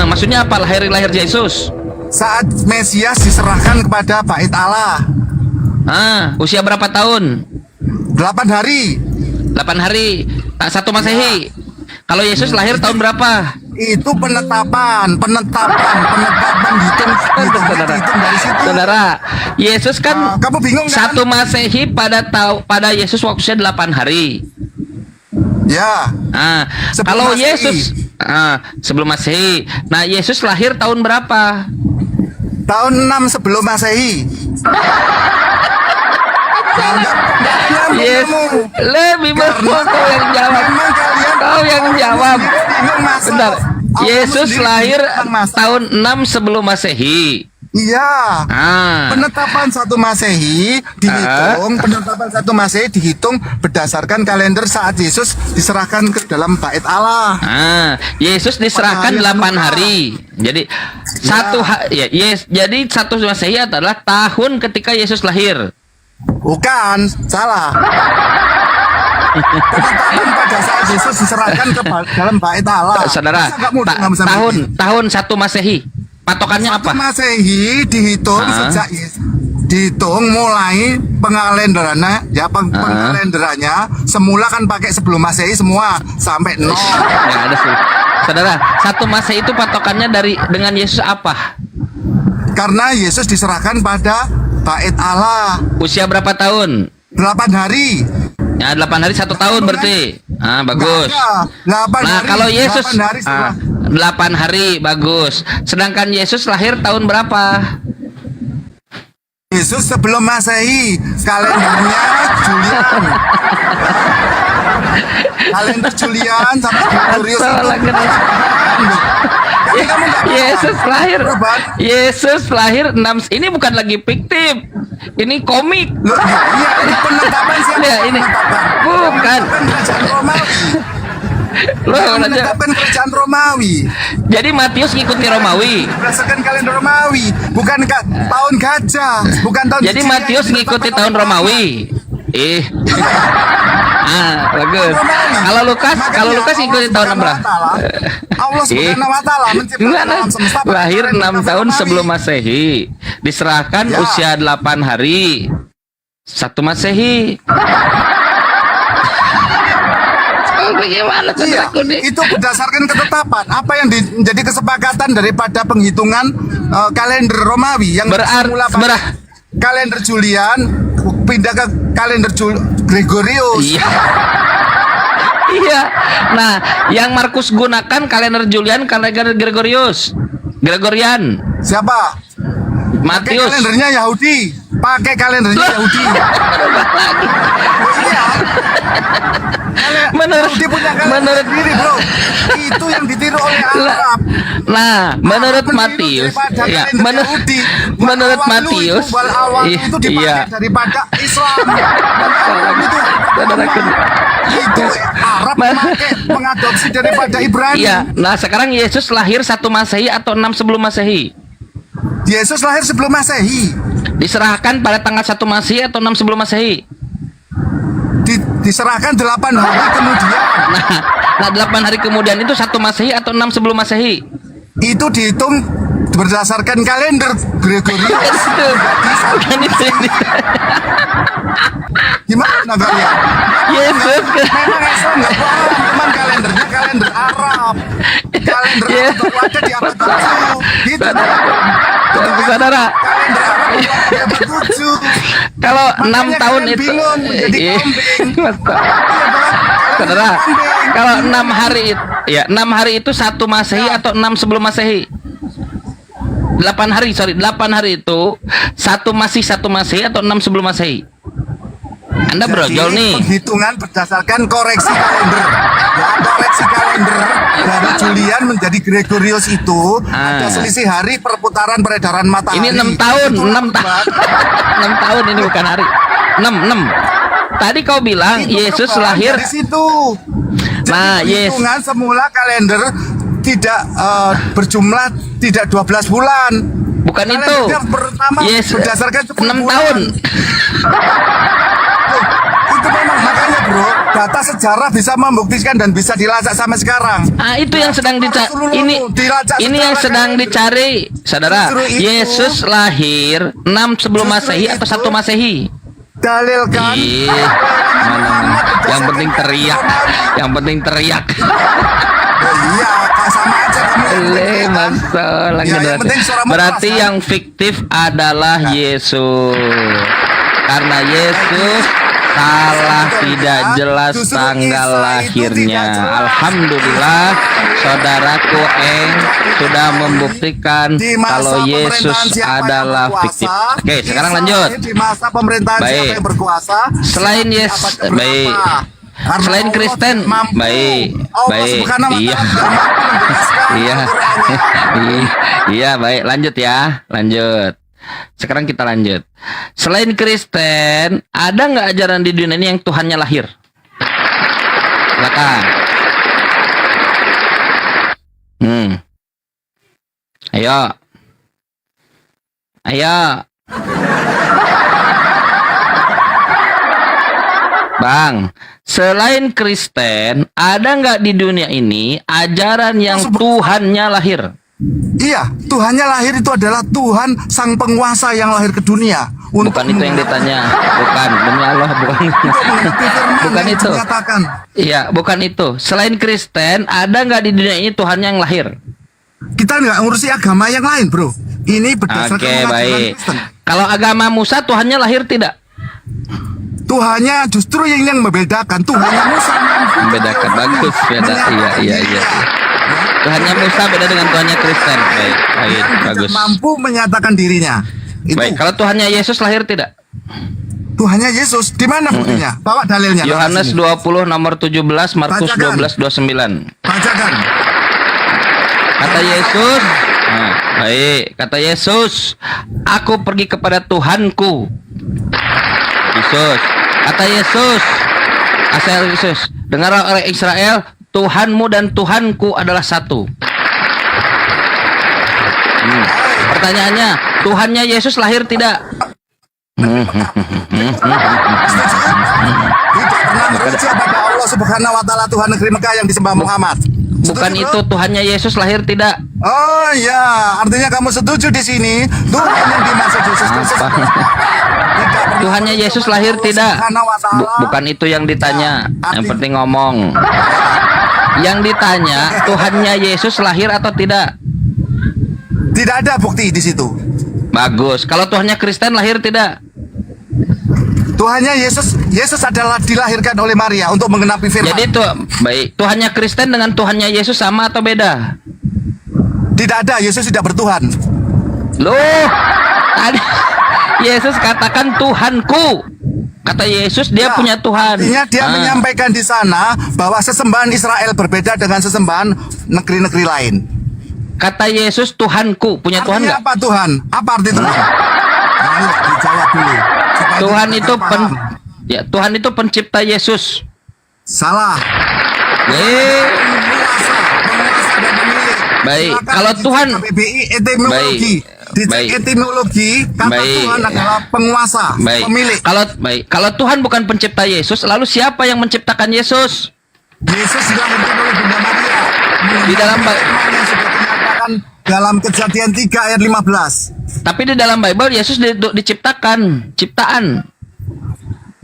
Maksudnya apa lahir Yesus? Saat Mesias diserahkan kepada bait Allah. Usia berapa tahun? 8 hari. 8 hari. 1 Masehi. Kalau Yesus lahir tahun berapa? Itu penetapan dihitung dari situ. Saudara, Yesus kan kamu bingung kan? 1 Masehi pada Yesus waktunya 8 hari. Ya. Kalau Masehi. Yesus sebelum Masehi. Nah, Yesus lahir tahun berapa? Tahun 6 sebelum Masehi. Yes, lebih betul kau yang jawab. Kau yang jawab. Bentar. Yesus lahir tahun 6 sebelum Masehi. Iya. Penetapan 1 Masehi dihitung, berdasarkan kalender saat Yesus diserahkan ke dalam bait Allah. Yesus diserahkan 8 hari. Jadi jadi 1 Masehi adalah tahun ketika Yesus lahir. Bukan, salah. Penetapan pada saat Yesus diserahkan ke dalam bait Allah. Saudara, tahun 1 Masehi. Patokannya apa? 1 Masehi dihitung sejak dihitung mulai pengalenderannya, ya pengalenderannya semula kan pakai sebelum Masehi semua sampai 0. Nggak ada sih. Saudara, 1 Masehi itu patokannya dengan Yesus apa? Karena Yesus diserahkan pada bait Allah. Usia berapa tahun? 8 hari. Ya, 8 hari 1 tahun berarti. Bagus. Nah, kalau Yesus 8 hari bagus. Sedangkan Yesus lahir tahun berapa? Yesus sebelum Masehi. Kalendernya Julian. Kalender Julian sampai Gregorius Yesus lahir 6. Ini bukan lagi fiktif. Ini komik. Iya, ini penetapan siapa? Ya, ini bukan. Penetapan kerajaan Romawi. Jadi Matius ngikuti Romawi. Berdasarkan kalender Romawi, bukan tahun gajah, bukan tahun. Jadi Matius ngikuti tahun Romawi. Bagus. Kalau Lukas ngikuti tahun berapa? Allah Subhanahu wa taala menciptakan alam semesta lahir 6 tahun sebelum Masehi. Diserahkan usia 8 hari. 1 Masehi. Bagaimana itu berdasarkan ketetapan apa yang menjadi kesepakatan daripada penghitungan kalender Romawi yang semula kalender Julian pindah ke kalender Gregorius. Iya. Nah, yang Markus gunakan kalender Julian, kalender Gregorian. Siapa? Matius. Kalendernya Yahudi. Pakai kalendernya Yahudi. Menurut diri, bro. Itu yang ditiru oleh Arab. Nah, menurut Matius, menurut Matius, itu dipakai daripada Islam. Itu Arab mengadopsi daripada Ibrani. Iya. Nah, sekarang Yesus lahir 1 Masehi atau 6 sebelum Masehi? Yesus lahir sebelum Masehi. Diserahkan pada tanggal 1 Masehi atau 6 sebelum Masehi? Diserahkan 8 hari kemudian. Nah 8 hari kemudian itu 1 Masehi atau 6 sebelum Masehi? Itu dihitung berdasarkan kalender Gregorius. Gimana kalian? Yesus memang Islam nggak bohong, cuman kalendernya kalender Arab. Kalender Arab baru ada di abad 7. Gitu. Saudara, kalau 6 tahun itu saudara, kalau 6 hari itu ya 6 hari itu 1 Masehi atau 6 sebelum Masehi? 8 hari itu 1 Masehi atau 6 sebelum Masehi? Anda brojol nih. Penghitungan berdasarkan koreksi kalender. Ya, koreksi kalender dari Julian menjadi Gregorius itu ada selisih hari perputaran peredaran matahari. Ini 6 tahun, 6 tahun ini bukan hari. 6. Tadi kau bilang itu Yesus lahir dari situ. Nah, hitungan semula kalender tidak berjumlah tidak 12 bulan. Bukan itu. Pertama berdasarkan 6 tahun. Itu memang makanya, bro. data sejarah bisa membuktikan dan bisa dilacak sampai sekarang. Ah, itu yang sedang dicari. Ini yang sedang dicari, saudara. Yesus lahir 6 sebelum Masehi atau 1 Masehi? Dalilkan. Mana. Yang penting teriak. Yang penting teriak. Iya, sama aja kamu. Masalah Ya, yang penting suara berarti keras, kan? yang fiktif adalah Yesus. Karena Yesus salah, tidak jelas Justru tanggal Isa itu lahirnya. tidak jelas. Alhamdulillah, saudaraku Eng sudah membuktikan Di masa kalau Yesus pemerintahan siapa yang adalah berkuasa, fiktif. Oke, sekarang Isa lanjut. lahir di masa pemerintahan Baik. siapa yang berkuasa? Selain Yesus, Abad keberapa? baik. Karena Selain Allah Kristen, tidak mampu. baik, Allah baik, Subhanahu wa iya, Ta'ala tidak mampu menjelaskan iya, Al-Qur'annya. iya, baik, lanjut ya, lanjut. Sekarang kita lanjut. Selain Kristen, ada nggak ajaran di dunia ini yang Tuhannya lahir? Silakan. Ayo, ayo. Bang, selain Kristen, ada nggak di dunia ini ajaran yang Tuhannya lahir? Iya, Tuhannya lahir itu adalah Tuhan sang penguasa yang lahir ke dunia. Bukan itu yang ditanya. Bukan, demi Allah, bukan. Bukan itu. Iya, bukan itu. Selain Kristen, ada nggak di dunia ini Tuhannya yang lahir? Kita nggak ngurusi agama yang lain, bro. Ini berdasarkan Oke, pengajaran baik. Kristen. Kalau agama Musa, Tuhannya lahir tidak? Tuhannya justru yang membedakan. Tuhannya Musa Membedakan, bagus, beda. Iya. Tuhannya Musa beda dengan Tuhannya Kristen. Baik, bagus. mampu menyatakan dirinya. Itu. Baik, kalau Tuhannya Yesus lahir tidak? Tuhannya Yesus, di mana buktinya? Bawa dalilnya. Yohanes 20 nomor 17, Markus Bacakan. 12 29. Bacakan. Kata Yesus, kata Yesus, aku pergi kepada Tuhanku. Yesus, kata Yesus, asal Yesus, dengarlah oleh Israel, Tuhanmu dan Tuhanku adalah satu. Pertanyaannya, Tuhannya Yesus lahir tidak? Tidak pernah merujuk pada Allah Subhanahu wa Ta'ala Tuhan negeri Mekah yang disembah Muhammad. Bukan Setuju, itu, bro? Tuhannya Yesus lahir tidak? Oh ya, artinya kamu setuju di sini. Tuhan yang dimaksud Yesus Kristus. Apa? Tidak pernah Tuhannya merujuk Yesus pada lahir Allah tidak? Subhanahu wa Ta'ala. Bukan itu yang ditanya. Ya, Yang penting ngomong. Yang ditanya, Tuhannya Yesus lahir atau tidak? Tidak ada bukti di situ. Bagus. Kalau Tuhannya Kristen lahir tidak? Tuhannya Yesus adalah dilahirkan oleh Maria untuk menggenapi firman. Jadi baik. Tuhannya Kristen dengan Tuhannya Yesus sama atau beda? Tidak ada, Yesus tidak bertuhan. Loh, tadi Yesus katakan Tuhanku. Kata Yesus dia Ya, punya Tuhan. Artinya dia menyampaikan di sana bahwa sesembahan Israel berbeda dengan sesembahan negeri-negeri lain. Kata Yesus Tuhanku. Punya Tuhan Artinya nggak? apa Tuhan? Apa arti Tuhan? Ayo dijawab dulu. supaya Tuhan kita itu paham. Tuhan itu pencipta Yesus. Salah. Penguasa dan pemilik. Baik, Silakan kalau dicek Tuhan KBBI etimologi. Dicek Baik. etimologi kata Baik. Tuhan adalah penguasa, Baik. pemilik. Kalau Tuhan bukan pencipta Yesus, lalu siapa yang menciptakan Yesus? Yesus dilahirkan oleh Bunda Maria. Di dalam yang sudah dinyatakan dalam Kejadian 3 ayat 15. Tapi di dalam Bible Yesus diciptakan, ciptaan.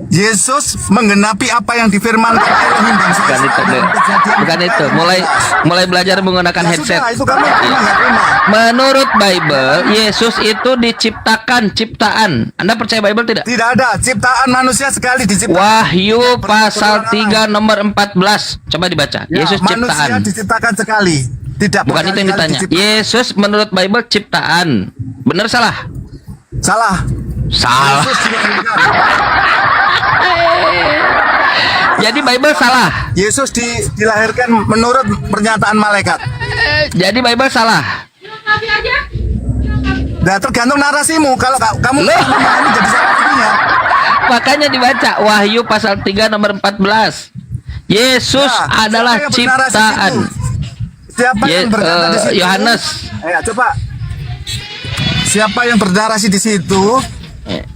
Yesus menggenapi apa yang difirmankan Elohim bangsa Bukan itu, dalam Kejadian bukan 3 itu. ayat 15. Mulai belajar menggunakan Ya headset. sudah, itu kamu Iya. nggak terima. Menurut Bible, Yesus itu diciptakan, ciptaan. Anda percaya Bible tidak? Tidak ada ciptaan manusia sekali diciptakan. Wahyu pasal 3 nomor 14. Coba dibaca. Ya, Yesus manusia ciptaan. diciptakan sekali. Tidak Bukan itu yang ditanya. Yesus menurut Bible ciptaan. Benar salah? Salah. Salah. Yesus dilahirkan. Jadi Bible salah. Yesus dilahirkan menurut pernyataan malaikat. Jadi Bible salah. Nah, tergantung narasimu. Kalau kamu Loh. memahami jadi salah artinya. Makanya dibaca Wahyu pasal 3 nomor 14. Yesus Nah, adalah siapa yang bernarasi ciptaan. situ? Siapa yang berkata di situ? Yohanes. Coba. Siapa yang bernarasi di situ?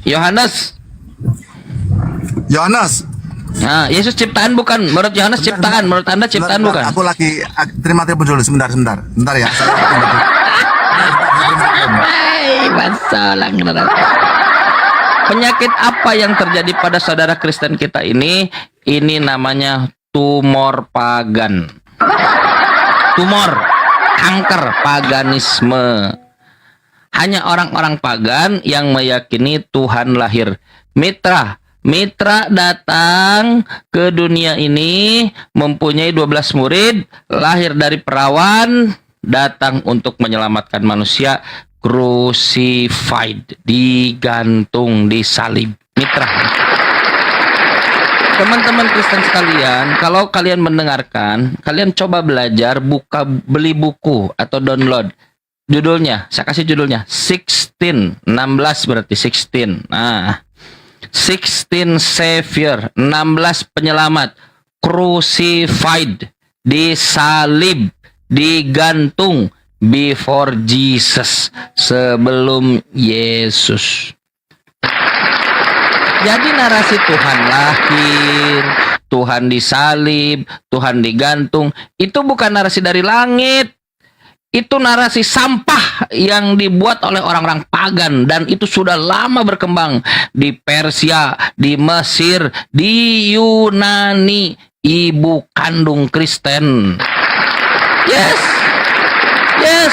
Yohanes. Yohanes. Nah, Yesus ciptaan bukan? Menurut Yohanes ciptaan, menurut Anda ciptaan bukan? Aku lagi terima telepon dulu sebentar ya. Hai, masalah. Penyakit apa yang terjadi pada saudara Kristen kita ini? Ini namanya tumor pagan. Tumor, kanker paganisme. Hanya orang-orang pagan yang meyakini Tuhan lahir. Mitra datang ke dunia ini mempunyai 12 murid, lahir dari perawan, datang untuk menyelamatkan manusia, crucified, digantung, disalib. Mitra. Teman-teman Kristen sekalian, kalau kalian mendengarkan, kalian coba belajar, beli buku atau download. Judulnya, saya kasih judulnya 16 berarti 16. Nah, 16 Savior, 16 penyelamat, crucified, disalib, digantung, before Jesus, sebelum Yesus. Jadi narasi Tuhan lahir, Tuhan disalib, Tuhan digantung, itu bukan narasi dari langit. Itu narasi sampah yang dibuat oleh orang-orang pagan, dan itu sudah lama berkembang di Persia, di Mesir, di Yunani, ibu kandung Kristen. Yes,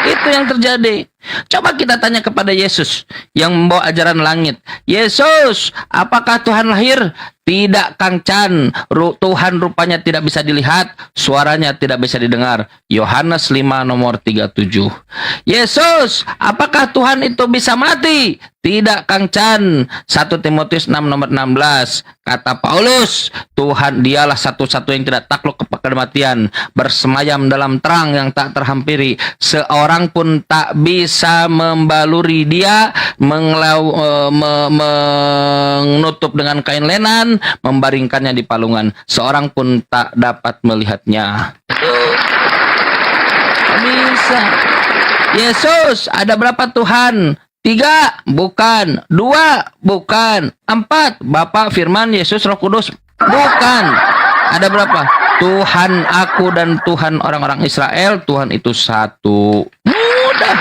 itu yang terjadi. Coba kita tanya kepada Yesus yang membawa ajaran langit. Yesus, apakah Tuhan lahir? Tidak, Kang Chan. Tuhan rupanya tidak bisa dilihat, suaranya tidak bisa didengar. Yohanes 5 nomor 37. Yesus, apakah Tuhan itu bisa mati? Tidak, Kang Chan. 1 Timotius 6 nomor 16. Kata Paulus, Tuhan dialah satu-satu yang tidak takluk kepada kematian, bersemayam dalam terang yang tak terhampiri. Seorang pun tak bisa membaluri dia, menutup dengan kain lenan, membaringkannya di palungan. Seorang pun tak dapat melihatnya. Tak bisa. Yesus, ada berapa Tuhan? 3, bukan. 2, bukan. 4, Bapa, Firman, Yesus, Roh Kudus, bukan. Ada berapa? Tuhan aku dan Tuhan orang-orang Israel, Tuhan itu satu. Mudah.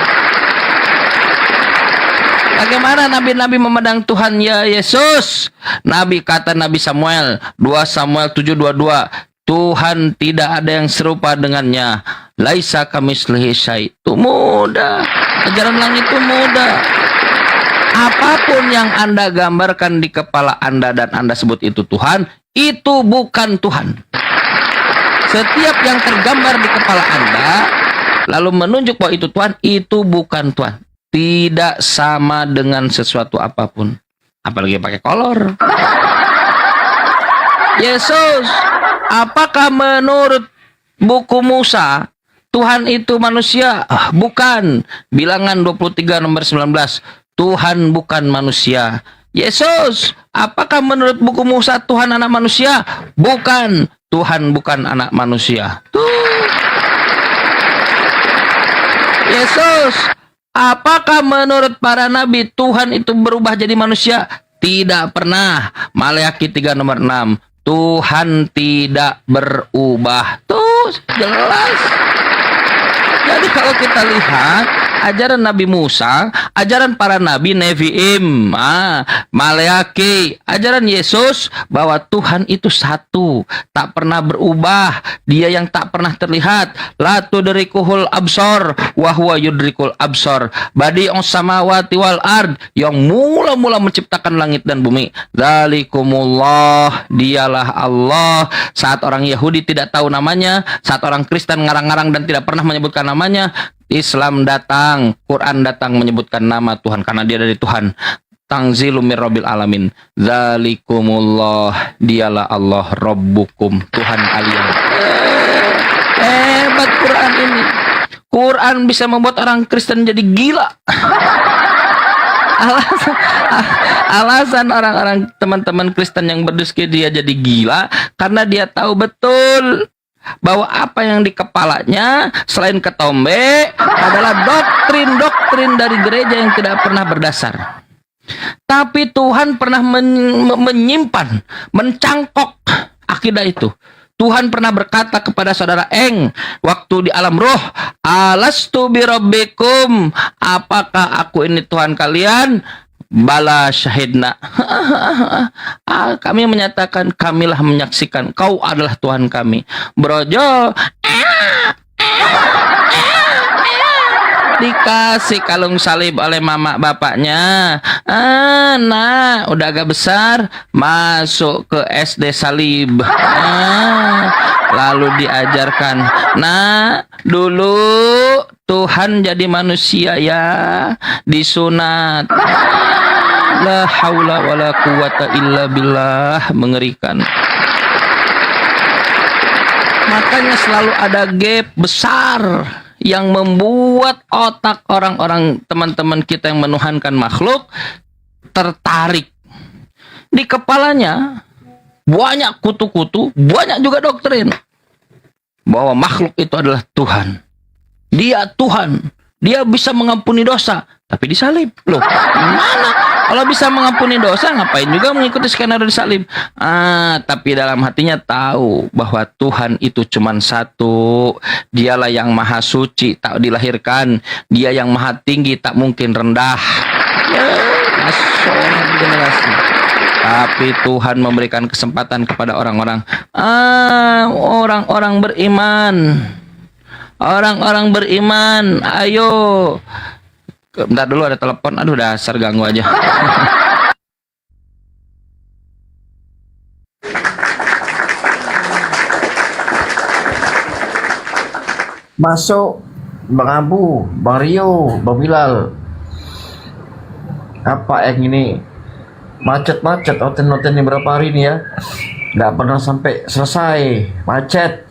Bagaimana nabi-nabi memandang Tuhan ya Yesus? Kata Nabi Samuel, 2 Samuel 7:22, Tuhan tidak ada yang serupa dengannya. Laisa kamitslihi syai'. Itu mudah. Ajaran langit itu mudah. Apapun yang Anda gambarkan di kepala Anda dan Anda sebut itu Tuhan, itu bukan Tuhan. Setiap yang tergambar di kepala Anda lalu menunjuk bahwa itu Tuhan, itu bukan Tuhan. Tidak sama dengan sesuatu apapun. Apalagi pakai kolor. Yesus, apakah menurut buku Musa Tuhan itu manusia? Bukan. Bilangan 23 nomor 19. Tuhan bukan manusia. Yesus, apakah menurut buku Musa Tuhan anak manusia? Bukan. Tuhan bukan anak manusia. Yesus, apakah menurut para nabi Tuhan itu berubah jadi manusia? Tidak pernah. Maleakhi 3 nomor 6. Tuhan tidak berubah. Tuh, jelas. Jadi kalau kita lihat ajaran Nabi Musa, ajaran para nabi, Nevi'im, Maleakhi, ajaran Yesus bahwa Tuhan itu satu, tak pernah berubah, Dia yang tak pernah terlihat, la tudrikuhul absor wa huwa yudrikul absor, badi'us samawati wal ard, yang mula-mula menciptakan langit dan bumi. Dzalikumullah, Dialah Allah. Saat orang Yahudi tidak tahu namanya, saat orang Kristen ngarang-ngarang dan tidak pernah menyebutkan namanya, Islam datang, Quran datang menyebutkan nama Tuhan karena Dia dari Tuhan. Tanzilum mir rabbil alamin. Dzalikumullah, Dialah Allah Rabbukum, Tuhan kalian. Hebat Quran ini. Quran bisa membuat orang Kristen jadi gila. Alasan orang-orang teman-teman Kristen yang berdusta dia jadi gila karena dia tahu betul bahwa apa yang di kepalanya selain ketombe adalah doktrin-doktrin dari gereja yang tidak pernah berdasar. Tapi Tuhan pernah menyimpan, mencangkok akidah itu. Tuhan pernah berkata kepada saudara Eng waktu di alam roh, alastu birabbikum, apakah aku ini Tuhan kalian? Bala syahidna. Kami menyatakan, kamilah menyaksikan kau adalah Tuhan kami. Brojo dikasih kalung salib oleh mama bapaknya. Nah, udah agak besar, masuk ke SD salib. Lalu diajarkan, nah, dulu Tuhan jadi manusia ya, disunat. La haula wala quwata illa billah. Mengerikan. Makanya selalu ada gap besar yang membuat otak orang-orang teman-teman kita yang menuhankan makhluk tertarik. Di kepalanya banyak kutu-kutu, banyak juga doktrin bahwa makhluk itu adalah Tuhan. Dia Tuhan, dia bisa mengampuni dosa, tapi disalib. Loh, mana? Kalau bisa mengampuni dosa, ngapain juga mengikuti skenario disalib? Tapi dalam hatinya tahu bahwa Tuhan itu cuma satu. Dialah yang maha suci, tak dilahirkan. Dia yang maha tinggi, tak mungkin rendah. Seorang generasi. Tapi Tuhan memberikan kesempatan kepada orang-orang beriman. Orang-orang beriman, ayo. Bentar dulu, ada telepon. Aduh, dasar ganggu aja. Masuk Bang Abu, Bang Rio, Bang Bilal. Apa yang ini? Macet-macet hotel-hotel ini berapa hari ini ya? Nggak pernah sampai selesai. Macet.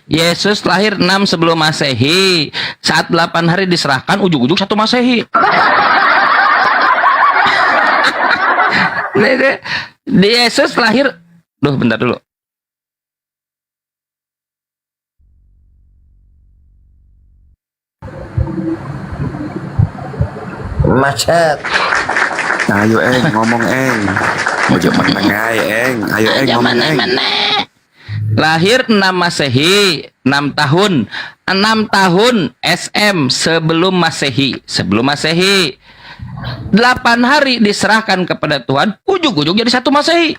Yesus lahir 6 sebelum Masehi. Saat 8 hari diserahkan, ujung-ujung 1 Masehi. Yesus lahir. Duh, bentar dulu. Macet. Nah, ayo ngomong Ojo menengai ayo ngomong Lahir 6 Masehi, 6 tahun. 6 tahun SM sebelum Masehi. 8 hari diserahkan kepada Tuhan, ujung-ujung jadi 1 Masehi.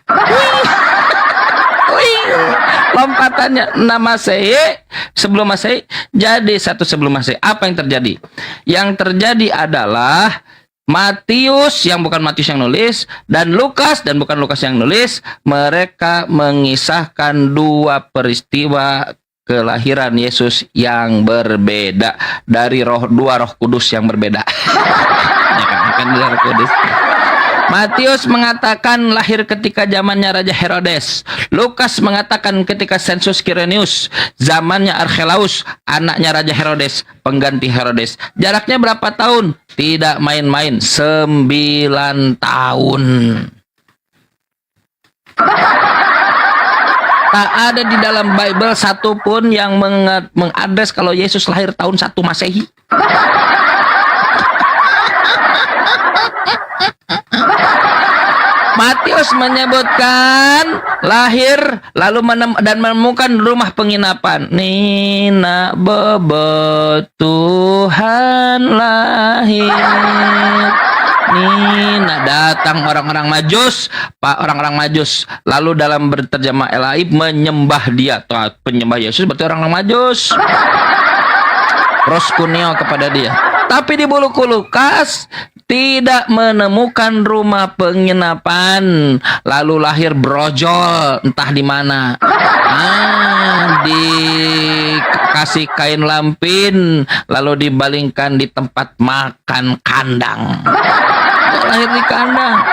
Lompatannya 6 Masehi sebelum Masehi jadi 1 sebelum Masehi. Apa yang terjadi? Yang terjadi adalah Matius yang bukan Matius yang nulis dan Lukas dan bukan Lukas yang nulis, mereka mengisahkan 2 peristiwa kelahiran Yesus yang berbeda dari 2 roh kudus yang berbeda. Ya kan Roh Kudus. Matius mengatakan lahir ketika zamannya Raja Herodes. Lukas mengatakan ketika sensus Quirinius, zamannya Archelaus, anaknya Raja Herodes, pengganti Herodes. Jaraknya berapa tahun? Tidak main-main, 9 tahun. Tak ada di dalam Bible satupun yang mengadres kalau Yesus lahir tahun 1 Masehi. Matius menyebutkan lahir lalu menemukan rumah penginapan. Nina bebet Tuhan lahir. Nina datang orang-orang Majus, orang-orang Majus. Lalu dalam berterjemah Elaib menyembah dia. Penyembah Yesus berarti orang-orang Majus. Proskuneo kepada dia. Tapi di buku Lukas tidak menemukan rumah penginapan. Lalu lahir brojol entah di mana. Dikasih kain lampin lalu dibalingkan di tempat makan kandang. Lahir di kandang.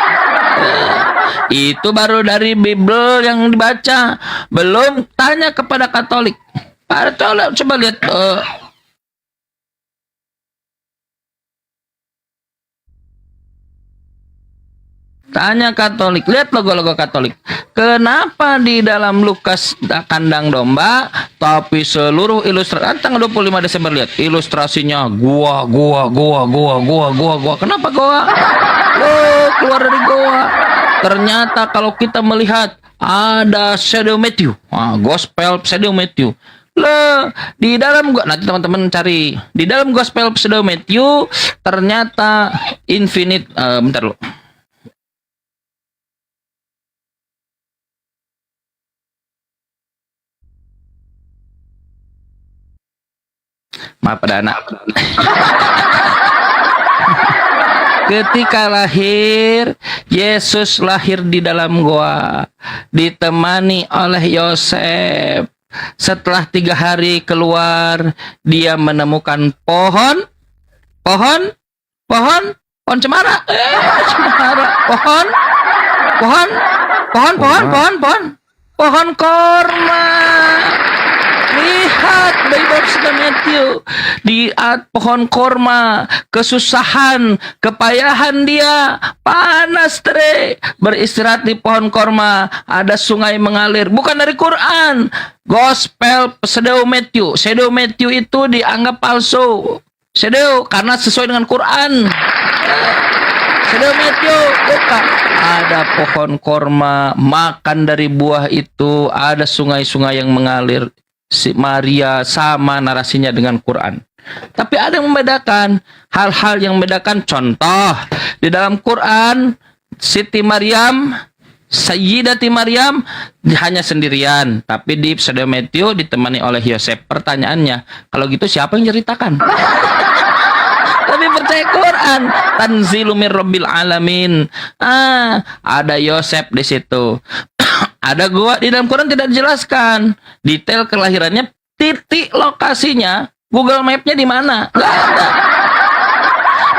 Itu baru dari Bible yang dibaca. Belum tanya kepada Katolik. Coba lihat Tanya Katolik, lihat logo-logo Katolik. Kenapa di dalam Lukas kandang domba, tapi seluruh ilustrasi tanggal 25 Desember lihat ilustrasinya gua. Kenapa gua? Loh, keluar dari gua. Ternyata kalau kita melihat ada Shadow Matthew, Gospel Shadow Matthew. Loh, di dalam gua nanti teman-teman cari di dalam Gospel Shadow Matthew ternyata infinite bentar lo. Maaf pada anak. Ketika lahir, Yesus lahir di dalam gua, ditemani oleh Yosef. Setelah 3 hari keluar, dia menemukan pohon cemara. Pohon korma. Lihat bayi Saudara Matthew, di pohon korma, kesusahan, kepayahan dia, panas beristirahat di pohon korma, ada sungai mengalir, bukan dari Quran. Gospel Shadow Matthew. Shadow Matthew itu dianggap palsu. Shadow karena sesuai dengan Quran. Shadow Matthew bukan. Ada pohon korma, makan dari buah itu, ada sungai-sungai yang mengalir. Si Maria sama narasinya dengan Quran. Tapi ada yang membedakan, hal-hal yang membedakan. Contoh, di dalam Quran Siti Maryam, Sayyidati Maryam hanya sendirian, tapi di Shadow Matthew ditemani oleh Yosef. Pertanyaannya, kalau gitu siapa yang ceritakan? Tapi percaya Quran, tanzilu mir rabbil alamin. Ada Yosef di situ. Ada gua di dalam Quran tidak dijelaskan detail kelahirannya, titik lokasinya, Google Map-nya di mana? Nggak ada.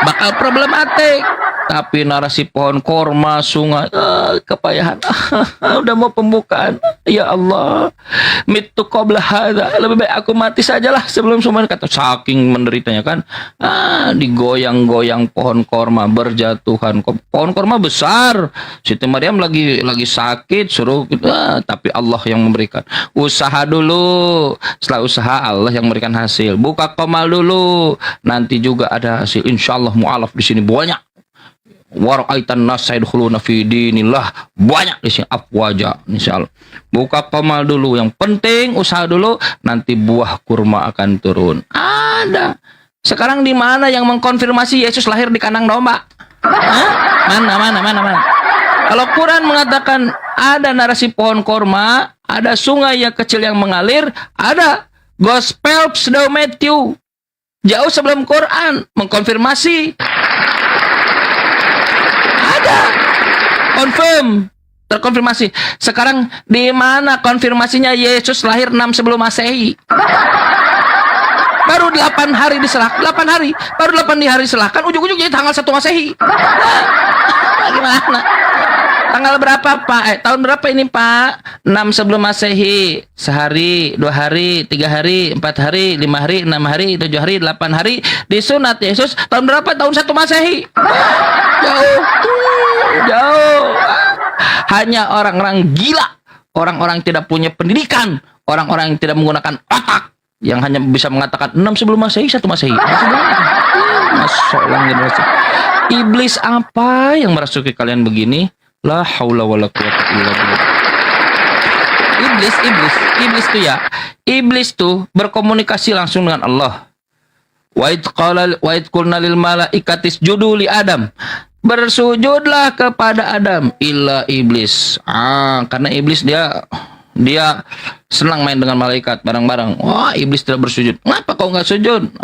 Bakal problematik. Tapi narasi pohon korma, sungai, kepayahan. Udah mau pembukaan. Ya Allah, mitu qabla hadza. Lebih baik aku mati sajalah sebelum semuanya. Kata saking menderitanya kan. Digoyang-goyang pohon korma, berjatuhan. Pohon korma besar. Siti Maryam lagi sakit, suruh tapi Allah yang memberikan. Usaha dulu. Setelah usaha Allah yang memberikan hasil. Buka komal dulu. Nanti juga ada hasil. Insyaallah mu'alaf di sini banyak. Waraitan nas sayadkhuluna fi dinillah, banyak di sini afwaja, insyaallah. Buka komal dulu, yang penting usaha dulu, nanti buah kurma akan turun. Ada. Sekarang di mana yang mengkonfirmasi Yesus lahir di kandang domba? Mana? Kalau Quran mengatakan ada narasi pohon korma, ada sungai yang kecil yang mengalir, ada Gospel Shadow Matthew. Jauh sebelum Quran mengkonfirmasi. Confirm, terkonfirmasi. Sekarang di mana konfirmasinya Yesus lahir 6 sebelum Masehi? Baru 8 hari diserahkan, 8 hari, baru 8 hari diserahkan, ujung-ujungnya tanggal 1 Masehi. Gimana? Tanggal berapa, Pak? Tahun berapa ini, Pak? 6 sebelum Masehi. Sehari, 2 hari, 3 hari, 4 hari, 5 hari, 6 hari, 7 hari, 8 hari. Disunat Yesus tahun berapa? Tahun 1 Masehi. Jauh. Hanya orang-orang gila, orang-orang tidak punya pendidikan, orang-orang yang tidak menggunakan otak, yang hanya bisa mengatakan 6 sebelum Masehi, 1 Masehi. Masya Allah, generasi. Iblis apa yang merasuki kalian begini? La haula wala quwwata illa billah. Iblis tuh berkomunikasi langsung dengan Allah. Wa id qulna lil malaikati isjudu li Adam. Bersujudlah kepada Adam, illa iblis. Karena iblis dia senang main dengan malaikat bareng-bareng. Wah, iblis tidak bersujud. Kenapa kau nggak sujud?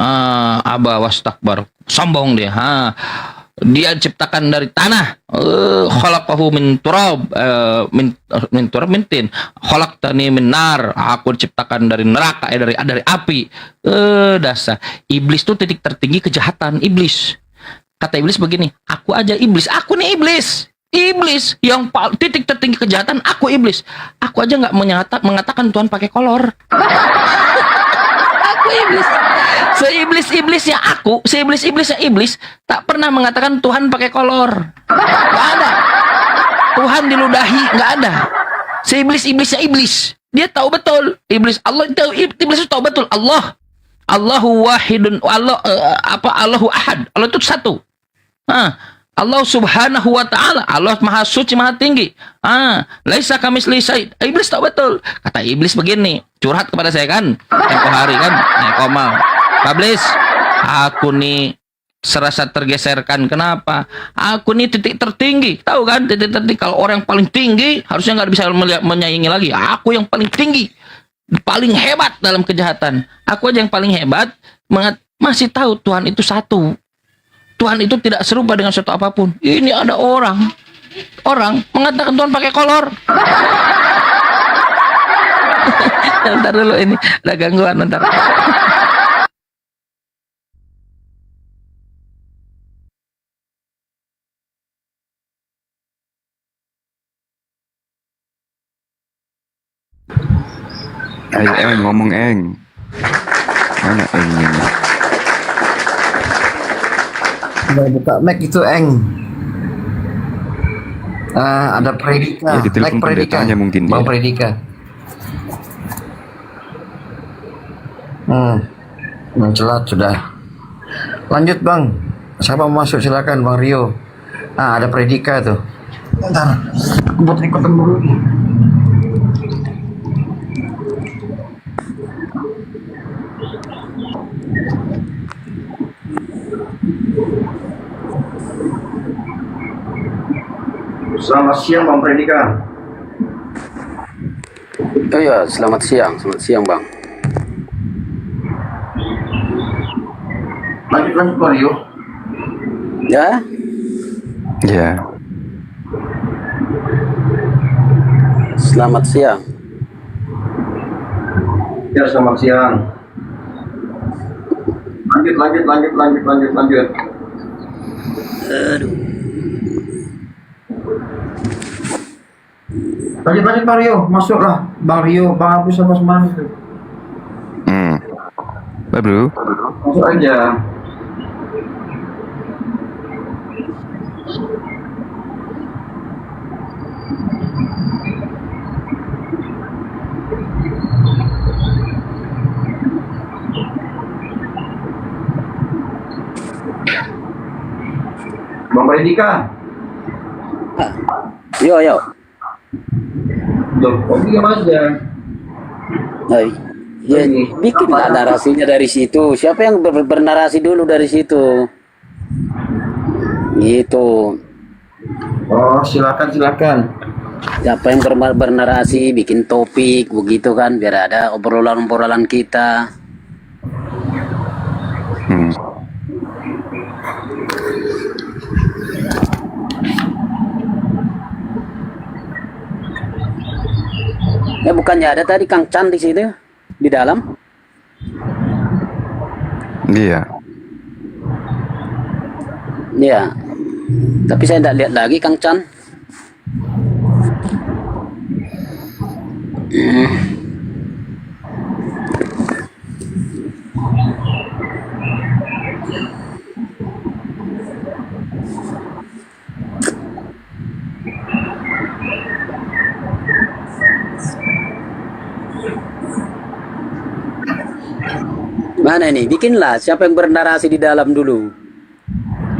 Aba wastakbar. Sombong dia. Dia diciptakan dari tanah. Khalaqahu min turab, min turab min tin. Khalaqtani min nar. Aku diciptakan dari neraka, dari api. Dasar. Iblis itu titik tertinggi kejahatan iblis. Kata iblis begini, aku aja iblis, aku nih iblis. Iblis yang titik tertinggi kejahatan, aku iblis. Aku aja nggak mengatakan Tuhan pakai kolor. Aku iblis. Seiblis-iblisnya iblis tak pernah mengatakan Tuhan pakai kolor. Gak ada. Tuhan diludahi, nggak ada. Iblisnya iblis. Dia tahu betul. Iblis itu tahu betul. Allahu wahidun. Allahu ahad. Allah itu satu. Allah subhanahu wa ta'ala. Allah maha suci, maha tinggi. Laisa kamislihi syai'. Iblis tahu betul. Kata iblis begini. Curhat kepada saya kan. Tempo hari kan. Komal. Pablis. Aku nih serasa tergeserkan. Kenapa? Aku nih titik tertinggi. Tahu kan? Titik tertinggi. Kalau orang yang paling tinggi, harusnya nggak bisa menyaingi lagi. Aku yang paling tinggi. Paling hebat dalam kejahatan. Aku aja yang paling hebat. Masih tahu Tuhan itu satu. Tuhan itu tidak serupa dengan sesuatu apapun. Ini ada orang mengatakan Tuhan pakai kolor. Bentar dulu, ini ada gangguan, bentar. Ayo Eng ngomong Eng. Mana Engnya? Udah buka mic itu Eng. Ada Predika. Ya, ditelepon pendetanya mungkin Bang ya. Predika. Mencelat sudah. Lanjut Bang. Siapa mau masuk silakan Bang Rio. Ada Predika tuh. Bentar. Buat ikutan dulu. Selamat siang Bang Predika. Oh ya, selamat siang Bang. Lanjut Bang Rio. Ya, Ya. selamat siang. Ya selamat siang. Lanjut. Lanjut Bang Rio, masuklah Bang Rio, Bang Abu sama semuanya itu. Baik bro. Masuk aja. Bang Predika. Yo. Loh, kok diam aja? Hai. Ya, bikinlah narasinya dari situ. Siapa yang bernarasi dulu dari situ? Gitu. Oh, silakan. Siapa yang bernarasi, bikin topik begitu kan, biar ada obrolan kita. Ya bukannya ada tadi Kang Chan di situ, di dalam? Iya. Ya. Tapi saya tidak lihat lagi Kang Chan. Mana ini? Bikinlah. Siapa yang bernarasi di dalam dulu?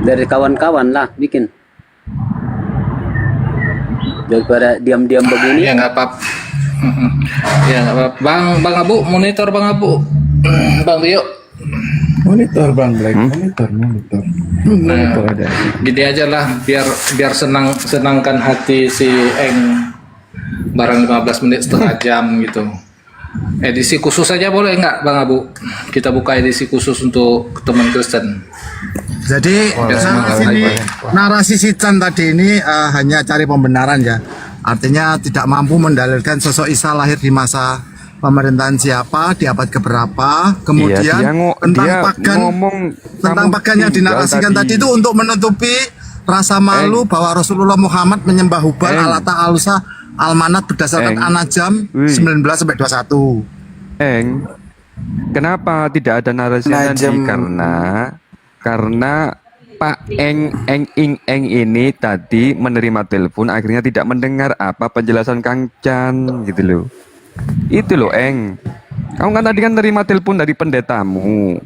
Dari kawan-kawan lah, bikin. Daripada diam-diam begini. Ya nggak apa-apa. Ya nggak apa-apa. Bang Abu, monitor Bang Abu. Bang Rio. Monitor Bang Black, monitor. Monitor ada. Gini aja lah, biar senangkan hati si Eng. Barang 15 menit setengah jam gitu. Edisi khusus saja boleh nggak Bang Abu? Kita buka edisi khusus untuk teman Kristen. Jadi narasi si Chan tadi ini hanya cari pembenaran ya. Artinya tidak mampu mendalilkan sosok Isa lahir di masa pemerintahan siapa, di abad keberapa, kemudian Iya, tentang pagan yang dinarasikan tadi itu untuk menutupi rasa malu bahwa Rasulullah Muhammad menyembah Hubal, Alata, Alusa, Almanat berdasarkan An-Najm 19-21. Kenapa tidak ada narasi tadi? Karena Pak Eng ini tadi menerima telepon akhirnya tidak mendengar apa penjelasan Kang Chan gitu loh. Itu loh Eng. Kamu kan tadi kan terima telepon dari pendetamu.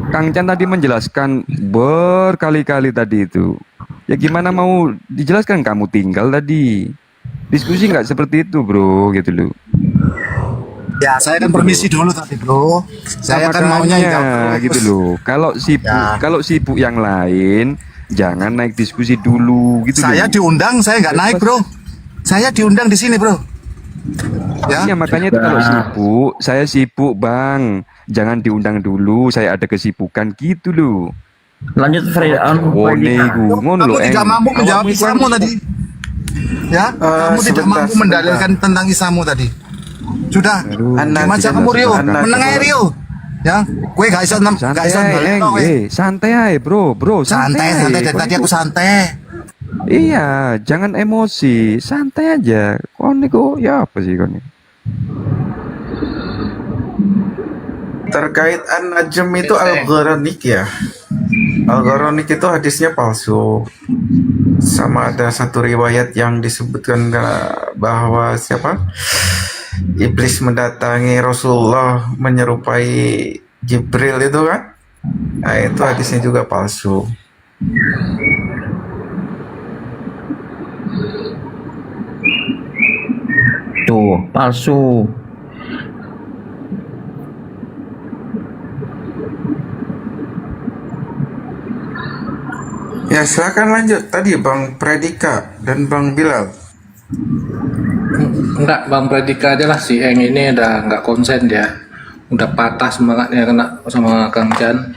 Kang Chan tadi menjelaskan berkali-kali tadi itu. Ya gimana mau dijelaskan, kamu tinggal tadi. Diskusi nggak seperti itu bro gitu loh. Ya, saya kan permisi dulu tadi, Bro. Saya kan maunya Makanya, gitu loh. Kalau sibuk yang lain jangan naik diskusi dulu gitu Saya loh. diundang, saya nggak naik, Bro. Saya diundang di sini, Bro. Ya. Iya, makanya itu kalau sibuk, saya sibuk bang, jangan diundang dulu, saya ada kesibukan gitu loh. Lanjut Fred. Ngono loh, Kamu tidak mampu menjawab Awakmu isamu tadi. Ya, kamu tidak mampu mendalilkan tentang isamu tadi. Sudah, cuma aja kamu Rio, meneng aja Rio. Ya, gue gak bisa santai aja, santai aja bro, santai dari tadi aku santai. Iya, jangan emosi, santai aja. Kok ya apa sih kau? Terkait An-Najm itu Al-Gharanik ya. Al-Gharanik itu hadisnya palsu. Sama ada satu riwayat yang disebutkan bahwa Iblis mendatangi Rasulullah menyerupai Jibril itu kan. Nah, itu hadisnya juga palsu. Tuh, palsu. Ya, silakan lanjut. Tadi Bang Predika dan Bang Bilal. Enggak, Bang Predika aja lah, si Eng ini udah nggak konsen dia. Udah patah semangatnya kena sama Kang Chan.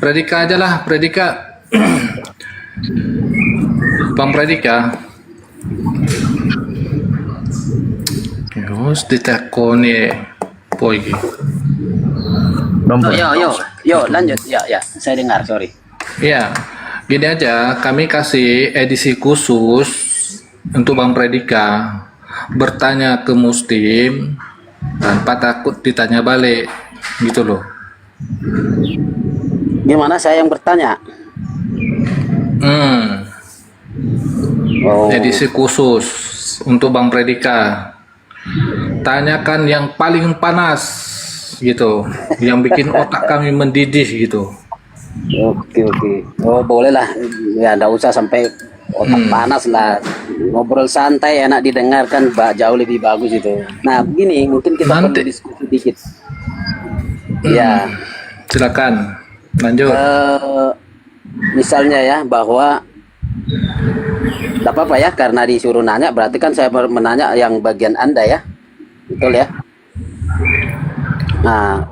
Predika aja lah, Predika. Bang Predika. Terus ditekoni poy. Yo, lanjut. Ya, saya dengar, sorry. Iya, gini aja, kami kasih edisi khusus untuk Bang Predika bertanya ke Muslim tanpa takut ditanya balik, gitu loh. Gimana saya yang bertanya? Oh, Edisi khusus untuk Bang Predika. Tanyakan yang paling panas, gitu, yang bikin otak kami mendidih, gitu. oke. Oh, boleh lah. Ya, enggak usah sampai otak panas lah. Ngobrol santai, enak didengarkan, jauh lebih bagus itu. Nah, begini, mungkin kita perlu diskusi dikit. Ya, Silakan, lanjut. misalnya ya, bahwa tidak apa-apa ya, karena disuruh nanya, berarti kan saya menanya yang bagian Anda ya. Betul ya? Nah,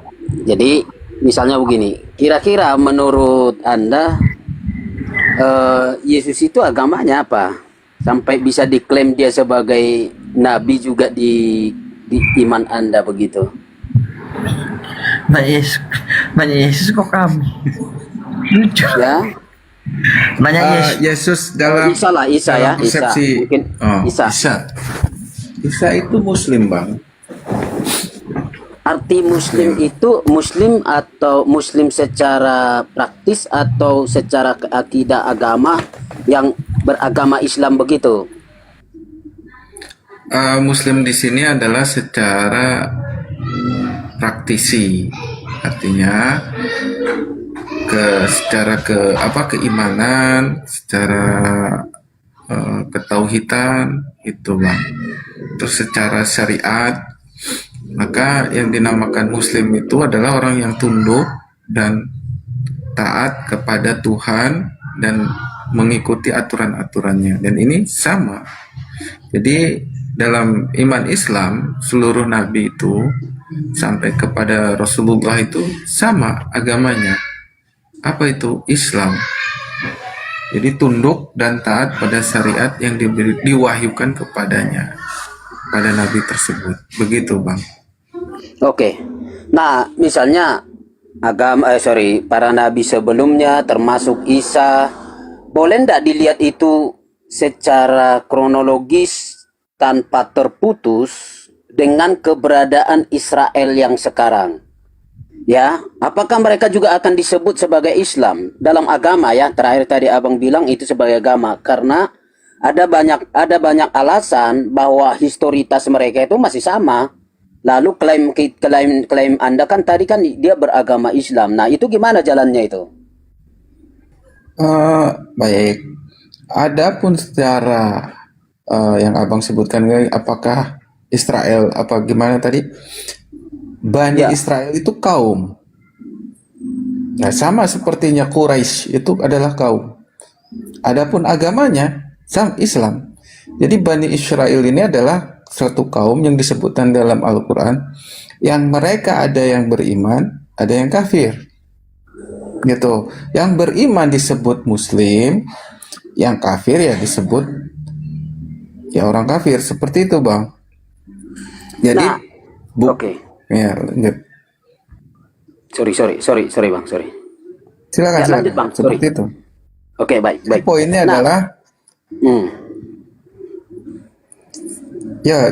jadi misalnya begini, kira-kira menurut Anda Yesus itu agamanya apa? Sampai bisa diklaim dia sebagai nabi juga di iman Anda begitu. Nanya Yesus kok kamu? Lucu. Ya. Nanya Yesus dalam Isa lah, Isa ya, Isa. persepsi Mungkin Isa. Isa itu Muslim bang. Arti Muslim itu Muslim atau Muslim secara praktis atau secara akidah agama yang beragama Islam begitu? Muslim di sini adalah secara praktisi, artinya secara keimanan, secara ketauhidan itu bang. Terus secara syariat, maka yang dinamakan Muslim itu adalah orang yang tunduk dan taat kepada Tuhan dan mengikuti aturan-aturannya. Dan ini sama. Jadi dalam iman Islam, seluruh nabi itu sampai kepada Rasulullah itu sama agamanya. Apa itu? Islam. Jadi tunduk dan taat pada syariat yang diwahyukan kepadanya, pada nabi tersebut. Begitu bang. Oke. Nah, misalnya para nabi sebelumnya termasuk Isa, boleh ndak dilihat itu secara kronologis tanpa terputus dengan keberadaan Israel yang sekarang? Ya, apakah mereka juga akan disebut sebagai Islam dalam agama ya? Terakhir tadi Abang bilang itu sebagai agama karena ada banyak alasan bahwa historitas mereka itu masih sama. Lalu klaim Anda kan tadi kan dia beragama Islam. Nah, itu gimana jalannya itu? Baik. Adapun secara yang abang sebutkan, apakah Israel apa gimana tadi? Bani Ya. Israel itu kaum. Nah, sama sepertinya Quraisy itu adalah kaum. Adapun agamanya Islam. Jadi Bani Israel ini adalah suatu kaum yang disebutkan dalam Al-Quran yang mereka ada yang beriman, ada yang kafir. Gitu. Yang beriman disebut Muslim, yang kafir ya disebut ya orang kafir. Seperti itu, Bang. Jadi Nah, oke. ya, lanjut. Sorry Bang, sorry. Silakan, Ya, lanjut, silakan. Bang. Sorry. Seperti itu. Oke, baik. Poinnya Nah, adalah hmm, ya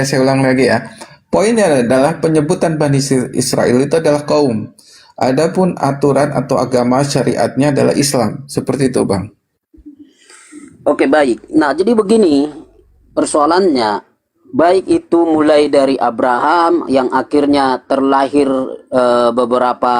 saya ulang lagi ya. Poinnya adalah penyebutan Bani Israel itu adalah kaum. Adapun aturan atau agama syariatnya adalah Islam. Seperti itu, Bang. oke, baik. Nah, jadi begini persoalannya. Baik itu mulai dari Abraham yang akhirnya terlahir beberapa,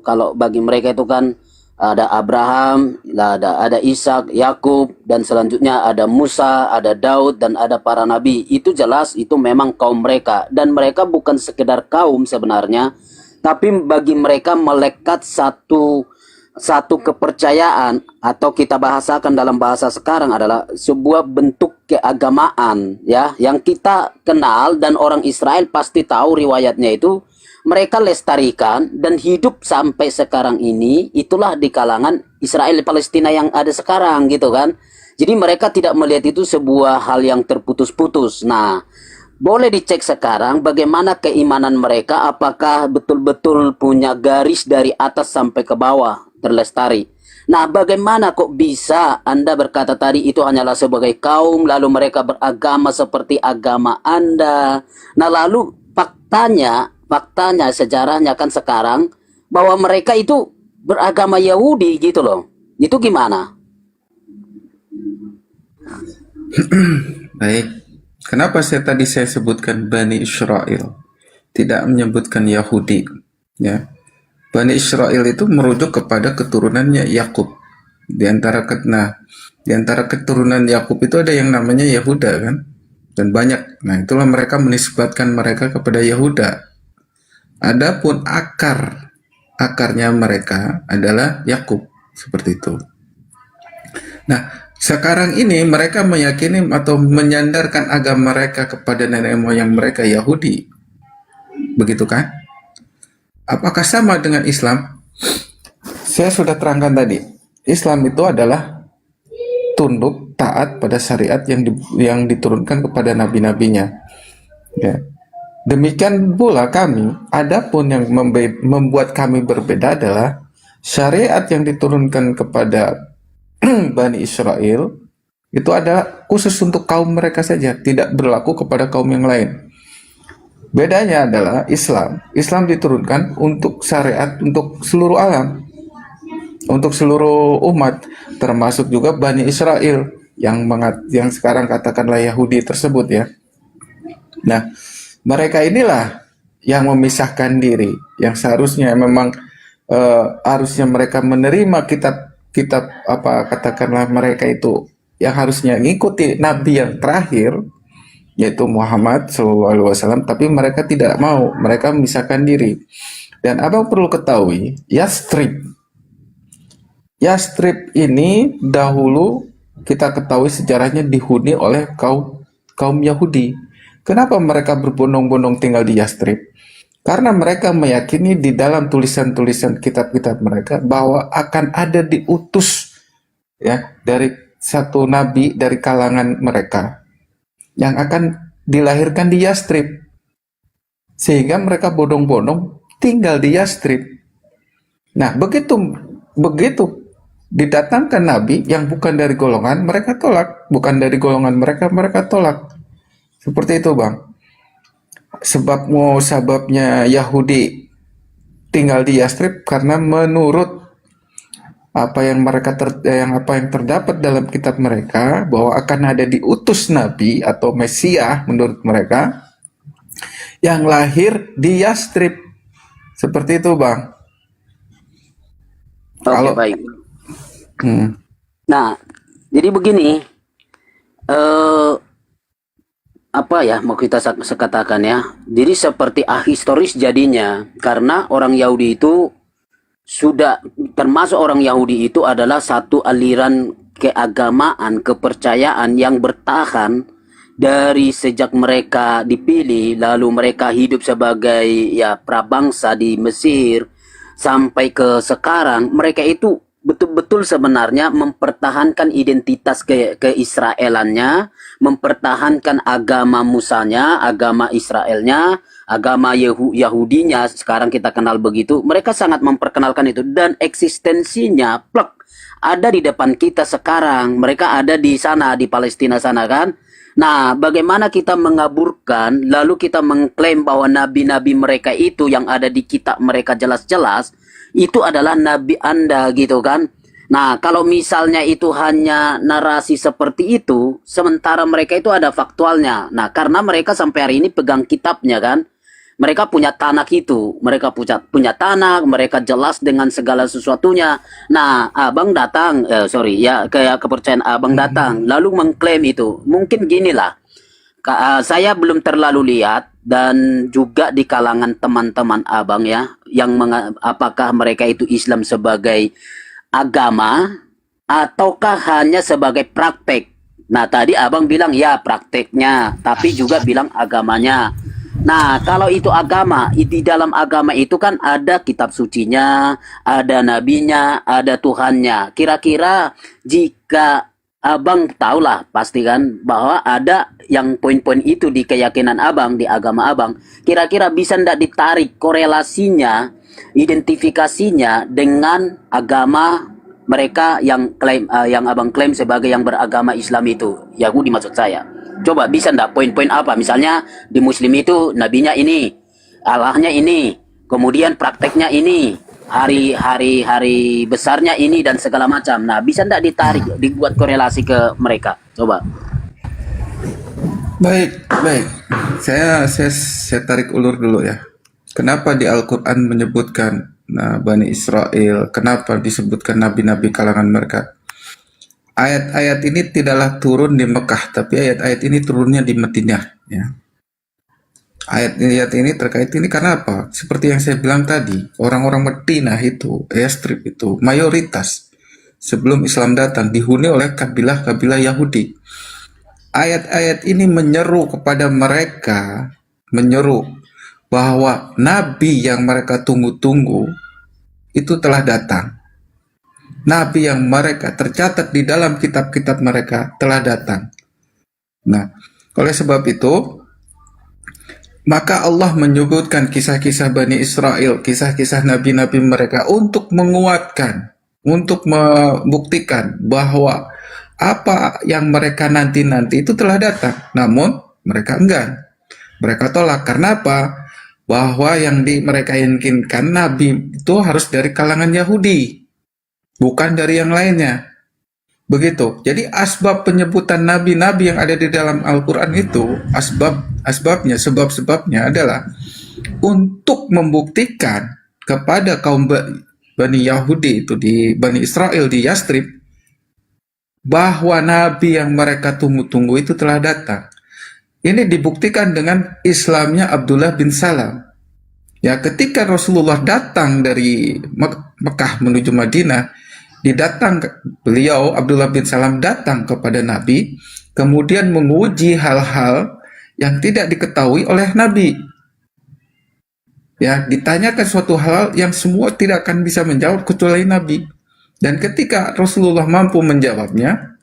kalau bagi mereka itu kan ada Abraham, ada Ishak, Yakub, dan selanjutnya ada Musa, ada Daud, dan ada para nabi. Itu jelas itu memang kaum mereka, dan mereka bukan sekedar kaum sebenarnya, tapi bagi mereka melekat satu kepercayaan, atau kita bahasakan dalam bahasa sekarang adalah sebuah bentuk keagamaan ya, yang kita kenal dan orang Israel pasti tahu riwayatnya itu. Mereka lestarikan dan hidup sampai sekarang ini, itulah di kalangan Israel Palestina yang ada sekarang gitu kan. Jadi mereka tidak melihat itu sebuah hal yang terputus-putus. Nah, boleh dicek sekarang bagaimana keimanan mereka, apakah betul-betul punya garis dari atas sampai ke bawah terlestari. Nah, bagaimana kok bisa Anda berkata tadi itu hanyalah sebagai kaum, lalu mereka beragama seperti agama Anda. Nah, lalu faktanya sejarahnya kan sekarang bahwa mereka itu beragama Yahudi gitu loh. Itu gimana? Baik. Kenapa saya sebutkan Bani Israel, tidak menyebutkan Yahudi? Ya. Bani Israel itu merujuk kepada keturunannya Yakub. Di antara keturunan Yakub itu ada yang namanya Yahuda kan? Dan banyak. Nah, itulah mereka menisbatkan mereka kepada Yahuda. Adapun akarnya mereka adalah Yakub, seperti itu. Nah, sekarang ini mereka meyakini atau menyandarkan agama mereka kepada nenek moyang mereka Yahudi. Begitu kan? Apakah sama dengan Islam? Saya sudah terangkan tadi. Islam itu adalah tunduk, taat pada syariat yang diturunkan kepada nabi-nabinya. Ya. Demikian pula kami, adapun yang membuat kami berbeda adalah syariat yang diturunkan kepada Bani Israel itu adalah khusus untuk kaum mereka saja, tidak berlaku kepada kaum yang lain. Bedanya adalah Islam diturunkan untuk syariat untuk seluruh alam, untuk seluruh umat, termasuk juga Bani Israel yang sekarang katakanlah Yahudi tersebut ya. Nah, mereka inilah yang memisahkan diri, yang seharusnya memang harusnya mereka menerima kitab apa katakanlah mereka itu yang harusnya mengikuti Nabi yang terakhir yaitu Muhammad SAW, tapi mereka tidak mau, mereka memisahkan diri. Dan abang perlu ketahui, Yastrib ini dahulu kita ketahui sejarahnya dihuni oleh kaum Yahudi. Kenapa mereka berbondong-bondong tinggal di Yastrib? Karena mereka meyakini di dalam tulisan-tulisan kitab-kitab mereka bahwa akan ada diutus ya dari satu nabi dari kalangan mereka yang akan dilahirkan di Yastrib. Sehingga mereka bondong-bondong tinggal di Yastrib. Nah, begitu didatangkan nabi yang bukan dari golongan, mereka tolak. Bukan dari golongan mereka tolak. Seperti itu, Bang. Sebabnya Yahudi tinggal di Yastrib karena menurut apa yang terdapat dalam kitab mereka bahwa akan ada diutus nabi atau Mesia menurut mereka yang lahir di Yastrib. Seperti itu, Bang. Oke, baik. Nah, jadi begini, apa ya mau kita katakan ya? Jadi seperti ahistoris jadinya karena orang Yahudi itu sudah termasuk orang Yahudi itu adalah satu aliran keagamaan, kepercayaan yang bertahan dari sejak mereka dipilih, lalu mereka hidup sebagai ya prabangsa di Mesir sampai ke sekarang. Mereka itu betul-betul sebenarnya mempertahankan identitas keisraelannya, mempertahankan agama Musanya, agama Israelnya, agama Yahudinya, sekarang kita kenal begitu. Mereka sangat memperkenalkan itu dan eksistensinya plek ada di depan kita sekarang. Mereka ada di sana, di Palestina sana kan. Nah, bagaimana kita mengaburkan lalu kita mengklaim bahwa nabi-nabi mereka itu yang ada di kitab mereka jelas-jelas itu adalah nabi Anda gitu kan. Nah, kalau misalnya itu hanya narasi seperti itu, sementara mereka itu ada faktualnya. Nah, karena mereka sampai hari ini pegang kitabnya kan. Mereka punya tanah itu, mereka punya tanah, mereka jelas dengan segala sesuatunya. Nah, abang datang, kayak kepercayaan abang datang, lalu mengklaim itu. Mungkin ginilah, saya belum terlalu lihat dan juga di kalangan teman-teman abang ya, yang apakah mereka itu Islam sebagai agama ataukah hanya sebagai praktek. Nah, tadi abang bilang ya prakteknya, tapi juga bilang agamanya. Nah, kalau itu agama, di dalam agama itu kan ada kitab sucinya, ada nabinya, ada Tuhannya. Kira-kira jika abang tahulah pasti kan bahwa ada yang poin-poin itu di keyakinan abang, di agama abang. Kira-kira bisa ndak ditarik korelasinya, identifikasinya dengan agama mereka yang klaim, yang abang klaim sebagai yang beragama Islam itu, Yahudi maksud saya. Coba bisa ndak poin-poin apa? Misalnya di Muslim itu nabinya ini, Allahnya ini, kemudian prakteknya ini, hari besarnya ini dan segala macam. Nah, bisa ndak ditarik, dibuat korelasi ke mereka? Coba. Baik. Saya tarik ulur dulu ya. Kenapa di Al-Quran menyebutkan Bani Israel? Kenapa disebutkan nabi-nabi kalangan mereka? Ayat-ayat ini tidaklah turun di Mekah, tapi ayat-ayat ini turunnya di Madinah. Ya. Ayat-ayat ini terkait ini karena apa? Seperti yang saya bilang tadi, orang-orang Madinah itu, Yastrib itu, mayoritas sebelum Islam datang dihuni oleh kabilah-kabilah Yahudi. Ayat-ayat ini menyeru kepada mereka, menyeru bahwa Nabi yang mereka tunggu-tunggu itu telah datang. Nabi yang mereka tercatat di dalam kitab-kitab mereka telah datang. Nah, oleh sebab itu, maka Allah menyebutkan kisah-kisah Bani Israel, kisah-kisah nabi-nabi mereka untuk menguatkan, untuk membuktikan bahwa apa yang mereka nanti-nanti itu telah datang. Namun, mereka enggan. Mereka tolak. Karena apa? Bahwa yang mereka inginkan nabi itu harus dari kalangan Yahudi, bukan dari yang lainnya. Begitu. Jadi asbab penyebutan nabi-nabi yang ada di dalam Al-Quran itu, sebab-sebabnya adalah untuk membuktikan kepada kaum Bani Yahudi itu, di Bani Israel di Yastrib, bahwa nabi yang mereka tunggu-tunggu itu telah datang. Ini dibuktikan dengan Islamnya Abdullah bin Salam. Ya, ketika Rasulullah datang dari Mekah menuju Madinah, beliau Abdullah bin Salam datang kepada Nabi, kemudian menguji hal-hal yang tidak diketahui oleh Nabi. Ya, ditanyakan suatu hal yang semua tidak akan bisa menjawab kecuali Nabi. Dan ketika Rasulullah mampu menjawabnya,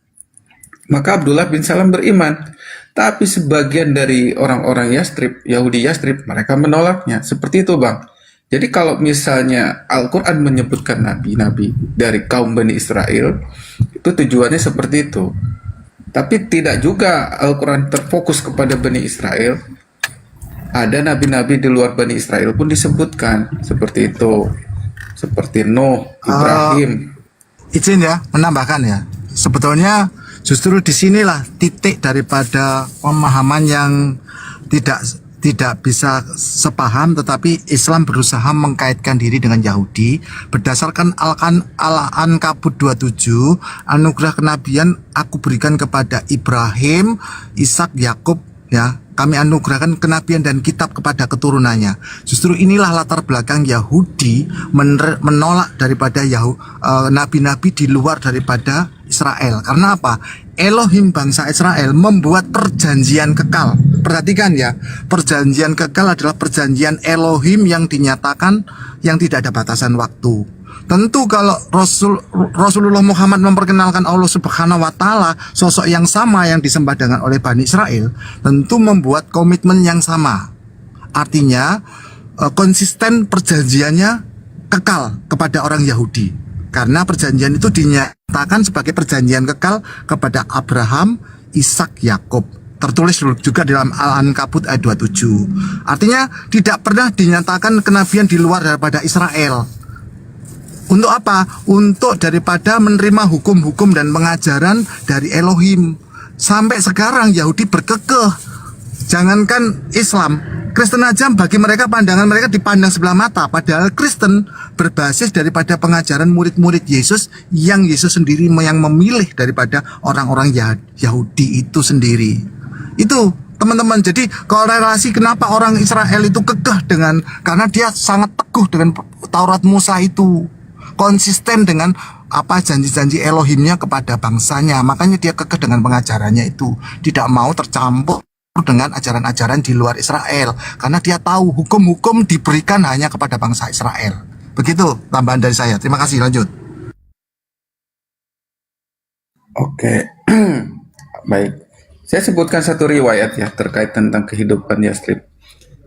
maka Abdullah bin Salam beriman. Tapi sebagian dari orang-orang Yastrib, Yahudi Yastrib, mereka menolaknya. Seperti itu, Bang. Jadi kalau misalnya Al-Quran menyebutkan nabi-nabi dari kaum Bani Israel, itu tujuannya seperti itu. Tapi tidak juga Al-Quran terfokus kepada Bani Israel. ada nabi-nabi di luar Bani Israel pun disebutkan seperti itu, seperti Nuh, Ibrahim. Izin ya menambahkan ya. Sebetulnya justru disinilah titik daripada pemahaman yang tidak bisa sepaham, tetapi Islam berusaha mengkaitkan diri dengan Yahudi berdasarkan Al-Ankabut 27, anugerah kenabian aku berikan kepada Ibrahim, Ishak, Yakub, ya, kami anugerahkan kenabian dan kitab kepada keturunannya. Justru inilah latar belakang Yahudi menolak daripada nabi-nabi di luar daripada Israel. Karena apa? Elohim bangsa Israel membuat perjanjian kekal. Perhatikan ya, perjanjian kekal adalah perjanjian Elohim yang dinyatakan yang tidak ada batasan waktu. Tentu kalau Rasulullah Muhammad memperkenalkan Allah Subhanahu wa Ta'ala, sosok yang sama yang disembah dengan oleh Bani Israel, tentu membuat komitmen yang sama. Artinya konsisten perjanjiannya kekal kepada orang Yahudi. Karena perjanjian itu dinyatakan sebagai perjanjian kekal kepada Abraham, Ishak, Yakub. Tertulis juga dalam Al-Ankabut ayat 27. Artinya tidak pernah dinyatakan kenabian di luar daripada Israel. Untuk apa? Untuk daripada menerima hukum-hukum dan pengajaran dari Elohim. Sampai sekarang Yahudi berkekeh. Jangankan Islam, Kristen aja bagi mereka pandangan mereka dipandang sebelah mata. Padahal Kristen berbasis daripada pengajaran murid-murid Yesus yang Yesus sendiri yang memilih daripada orang-orang Yahudi itu sendiri. Itu teman-teman. Jadi korelasi kenapa orang Israel itu kekeh karena dia sangat teguh dengan Taurat Musa itu. Konsisten dengan apa janji-janji Elohimnya kepada bangsanya. Makanya dia kekeh dengan pengajarannya itu. Tidak mau tercampur dengan ajaran-ajaran di luar Israel. Karena dia tahu hukum-hukum diberikan hanya kepada bangsa Israel. Begitu tambahan dari saya. Terima kasih, lanjut. Oke, baik. Saya sebutkan satu riwayat ya terkait tentang kehidupan Yastrib.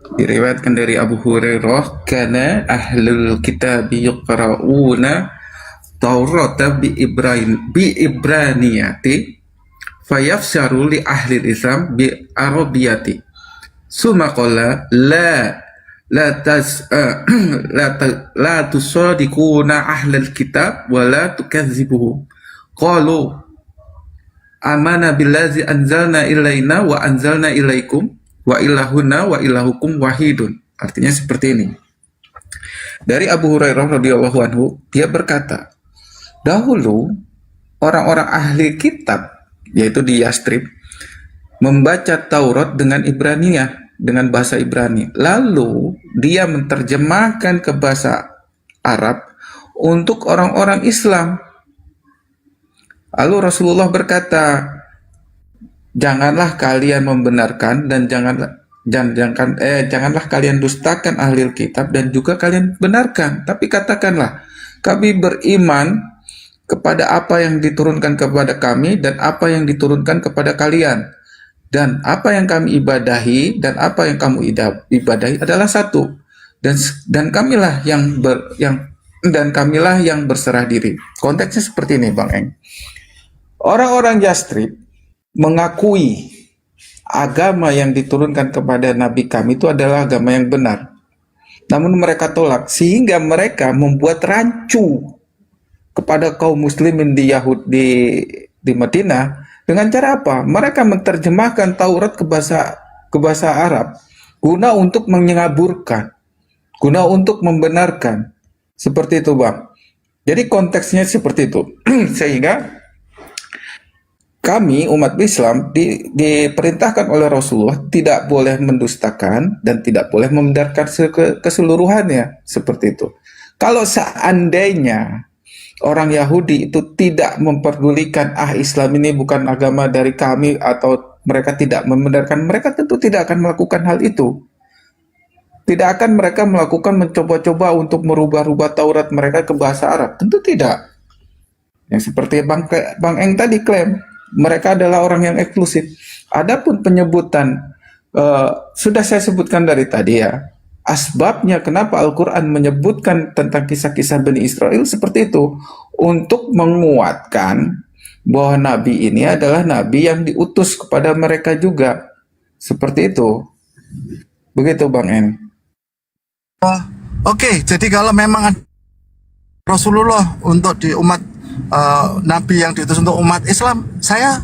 Diriwayatkan dari Abu Hurairah, kana ahlul kitab yaqra'una Taurata bi Ibraniyati fayafsharu li ahli Islam bi Arabiyati. Summa qala la tusadiquna ahlul kitab wa la tukadzibuhum. Qalu amana billazi anzalna ilaina wa anzalna ilaikum wa ilahuna wa ilahukum wahidun. Artinya seperti ini. Dari Abu Hurairah radhiyallahu anhu, dia berkata, dahulu orang-orang ahli kitab, yaitu di Yastrib, membaca Taurat dengan Ibraniyah, dengan bahasa Ibrani. Lalu dia menerjemahkan ke bahasa Arab untuk orang-orang Islam. Lalu Rasulullah berkata, janganlah kalian membenarkan dan janganlah kalian dustakan ahli kitab dan juga kalian benarkan, tapi katakanlah kami beriman kepada apa yang diturunkan kepada kami dan apa yang diturunkan kepada kalian, dan apa yang kami ibadahi dan apa yang kamu ibadahi adalah satu, dan kamilah yang berserah diri. Konteksnya seperti ini, Bang Eng. Orang-orang Yastrib mengakui agama yang diturunkan kepada Nabi kami itu adalah agama yang benar. Namun mereka tolak, sehingga mereka membuat rancu kepada kaum muslimin di Madinah dengan cara apa? Mereka menerjemahkan Taurat ke bahasa Arab guna untuk mengaburkan, guna untuk membenarkan. Seperti itu, Bang. Jadi konteksnya seperti itu. Sehingga kami umat Islam diperintahkan oleh Rasulullah tidak boleh mendustakan dan tidak boleh membenarkan keseluruhannya, seperti itu. Kalau seandainya orang Yahudi itu tidak memperdulikan Islam ini bukan agama dari kami, atau mereka tidak membenarkan, mereka tentu tidak akan melakukan hal itu. Tidak akan mereka melakukan mencoba-coba untuk merubah-rubah Taurat mereka ke bahasa Arab, tentu tidak. Yang seperti Bang Eng tadi klaim, mereka adalah orang yang eksklusif. Adapun penyebutan sudah saya sebutkan dari tadi ya, asbabnya kenapa Al-Quran menyebutkan tentang kisah-kisah Bani Israel seperti itu, untuk menguatkan bahwa Nabi ini adalah Nabi yang diutus kepada mereka juga, seperti itu. Begitu Bang En. Oke, jadi kalau memang Rasulullah untuk di umat Nabi yang diutus untuk umat Islam, saya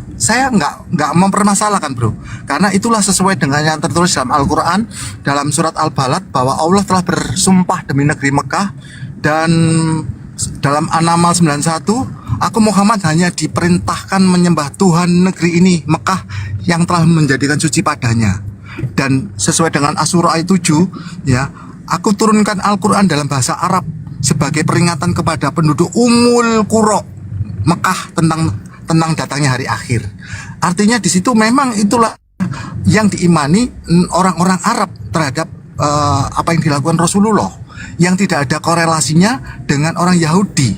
nggak mempermasalahkan, bro, karena itulah sesuai dengan yang tertulis dalam Al-Quran dalam surat Al-Balad bahwa Allah telah bersumpah demi negeri Mekah, dan dalam An-Naml 91, aku Muhammad hanya diperintahkan menyembah Tuhan negeri ini Mekah yang telah menjadikan suci padanya. Dan sesuai dengan Asy-Syu'ara ayat 7, ya, aku turunkan Al-Quran dalam bahasa Arab sebagai peringatan kepada penduduk Ummul Qura Mekah tentang datangnya hari akhir. Artinya di situ memang itulah yang diimani orang-orang Arab terhadap apa yang dilakukan Rasulullah, yang tidak ada korelasinya dengan orang Yahudi,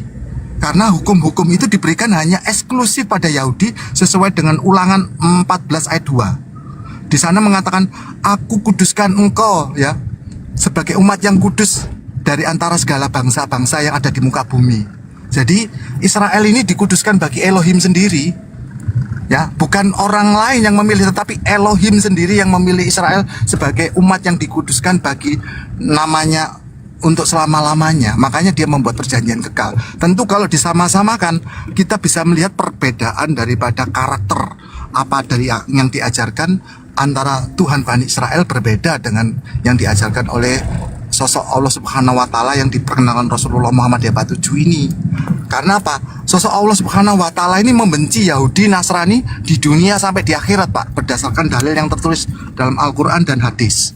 karena hukum-hukum itu diberikan hanya eksklusif pada Yahudi sesuai dengan Ulangan 14 ayat 2. Di sana mengatakan, aku kuduskan engkau, ya, sebagai umat yang kudus dari antara segala bangsa-bangsa yang ada di muka bumi. Jadi Israel ini dikuduskan bagi Elohim sendiri, ya, bukan orang lain yang memilih, tetapi Elohim sendiri yang memilih Israel sebagai umat yang dikuduskan bagi namanya untuk selama-lamanya. Makanya dia membuat perjanjian kekal. Tentu kalau disama-samakan, kita bisa melihat perbedaan daripada karakter apa dari yang diajarkan antara Tuhan Bani Israel berbeda dengan yang diajarkan oleh sosok Allah Subhanahu wa Ta'ala yang diperkenalkan Rasulullah Muhammad di abad 7 ini. Karena apa? Sosok Allah Subhanahu wa Ta'ala ini membenci Yahudi, Nasrani di dunia sampai di akhirat, Pak, berdasarkan dalil yang tertulis dalam Al-Quran dan hadis.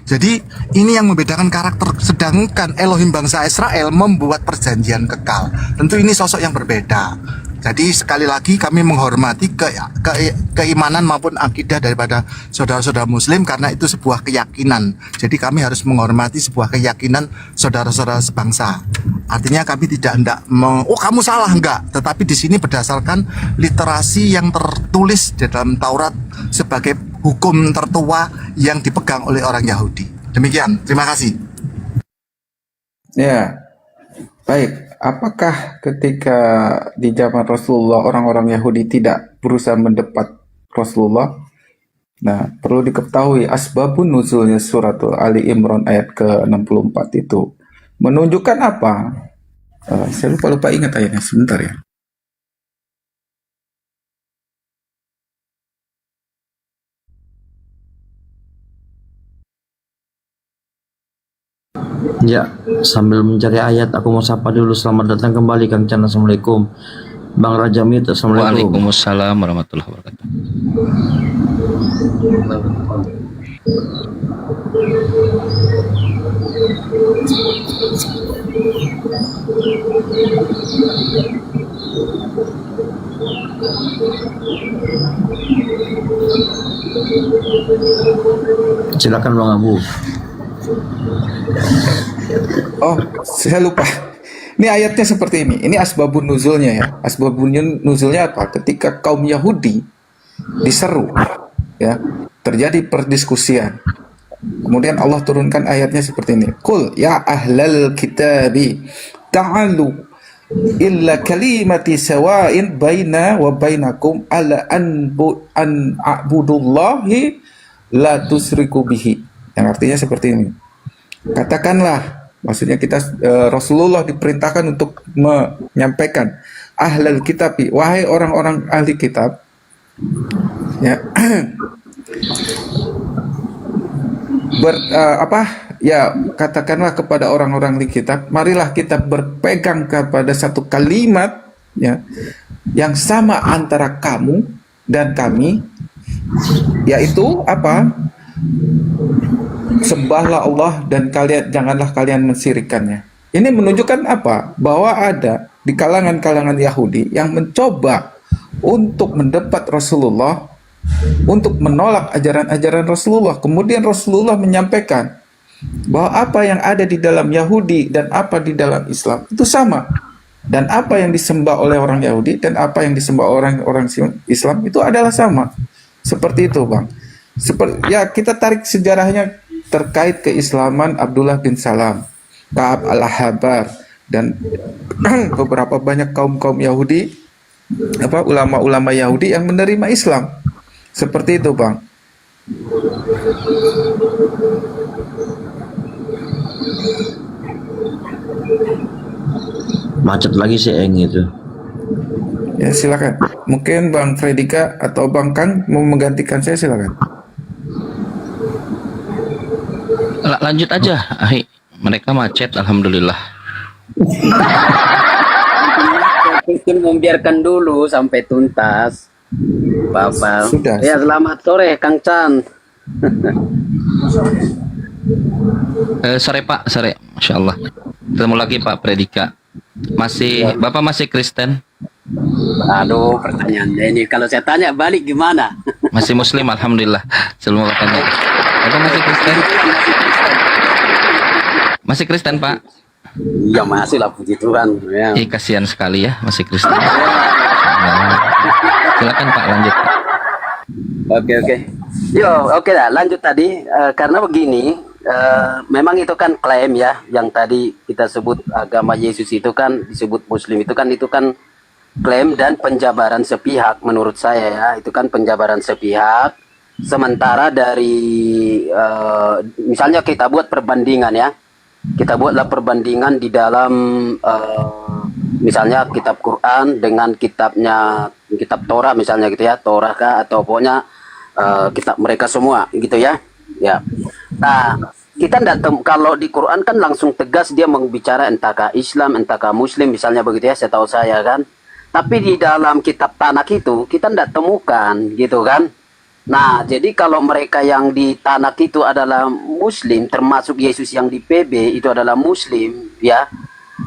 Jadi ini yang membedakan karakter, sedangkan Elohim bangsa Israel membuat perjanjian kekal. Tentu ini sosok yang berbeda. Jadi sekali lagi kami menghormati keimanan maupun akidah daripada saudara-saudara Muslim, karena itu sebuah keyakinan. Jadi kami harus menghormati sebuah keyakinan saudara-saudara sebangsa. Artinya kami tidak hendak oh kamu salah, enggak. Tetapi di sini berdasarkan literasi yang tertulis di dalam Taurat sebagai hukum tertua yang dipegang oleh orang Yahudi. Demikian, terima kasih. Ya, baik. Apakah ketika di zaman Rasulullah orang-orang Yahudi tidak berusaha mendebat Rasulullah? Nah, perlu diketahui asbabun nuzulnya surat Ali Imran ayat ke-64 itu menunjukkan apa? Saya lupa ingat ayatnya, sebentar ya. Ya, sambil mencari ayat, aku mau sapa dulu. Selamat datang kembali Kang Chan. Assalamualaikum. Bang Raja Mit, assalamualaikum. Waalaikumsalam warahmatullahi wabarakatuh. Silakan Bang Abu. Oh, saya lupa. Ini ayatnya seperti ini. Ini asbabun nuzulnya ya. Asbabun nuzulnya apa? Ketika kaum Yahudi diseru, ya, terjadi perdiskusian. Kemudian Allah turunkan ayatnya seperti ini. Qul ya ahlal kitabi ta'alu illa kalimati sawa'in baina wa bainakum ala an a'budullahi la tusriku bihi. Yang artinya seperti ini. Katakanlah, maksudnya kita Rasulullah diperintahkan untuk menyampaikan ahlal kitab, wahai orang-orang ahli kitab, ya, katakanlah kepada orang-orang ahli kitab, marilah kita berpegang kepada satu kalimat, ya, yang sama antara kamu dan kami, yaitu apa? Sembahlah Allah dan janganlah kalian mensirikannya. Ini menunjukkan apa? Bahwa ada di kalangan-kalangan Yahudi yang mencoba untuk mendebat Rasulullah, untuk menolak ajaran-ajaran Rasulullah. Kemudian Rasulullah menyampaikan bahwa apa yang ada di dalam Yahudi dan apa di dalam Islam itu sama. Dan apa yang disembah oleh orang Yahudi dan apa yang disembah orang-orang Islam itu adalah sama. Seperti itu, Bang. Ya, kita tarik sejarahnya terkait keislaman Abdullah bin Salam, Ka'ab al-Ahbar, dan beberapa banyak kaum-kaum Yahudi, ulama-ulama Yahudi yang menerima Islam. Seperti itu, Bang. Macet lagi si Eng itu. Ya silakan. Mungkin Bang Fredika atau Bang Kang mau menggantikan saya, silakan. Lanjut aja. Mereka macet, alhamdulillah. Mungkin membiarkan dulu sampai tuntas. Bapak. Sudah. Ya, selamat sore Kang Chan. Sore Pak, sore. Masya Allah. Ketemu lagi Pak Predika. Bapak masih Kristen? Aduh, pertanyaannya ini kalau saya tanya balik gimana? Masih Muslim, alhamdulillah. Sebelum Bapak tanya. Bapak masih Kristen? Masih Kristen Pak? Iya masih lah, puji Tuhan. Ya. Kasihan sekali ya, masih Kristen. Silakan Pak, lanjut. Oke. Oke lah, lanjut tadi. Karena begini, memang itu kan klaim ya, yang tadi kita sebut agama Yesus itu kan disebut Muslim itu kan klaim dan penjabaran sepihak menurut saya ya, itu kan penjabaran sepihak. Sementara dari misalnya kita buat perbandingan ya, kita buatlah perbandingan di dalam misalnya kitab Quran dengan kitab Torah misalnya gitu ya, Torah kah atau pokoknya kitab mereka semua gitu ya. Ya. Nah, kita kalau di Quran kan langsung tegas dia membicara entahkah Islam, entahkah Muslim misalnya begitu ya, setahu saya kan. Tapi di dalam kitab Tanakh itu kita tidak temukan gitu kan. Nah, jadi kalau mereka yang di Tanakh itu adalah Muslim, termasuk Yesus yang di PB itu adalah Muslim, ya.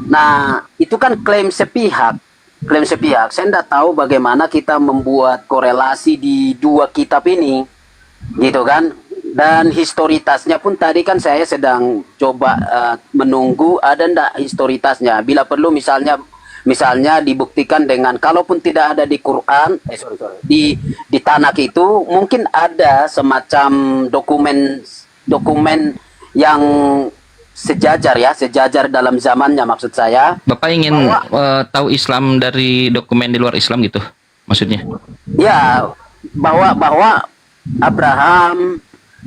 Nah, itu kan klaim sepihak. Klaim sepihak. Saya tidak tahu bagaimana kita membuat korelasi di dua kitab ini, gitu kan. Dan historitasnya pun tadi kan saya sedang coba menunggu ada ndak historitasnya. Bila perlu misalnya dibuktikan dengan kalaupun tidak ada di Quran, di Tanakh itu mungkin ada semacam dokumen yang sejajar dalam zamannya maksud saya. Bapak ingin tahu Islam dari dokumen di luar Islam gitu maksudnya? Ya, bahwa Abraham,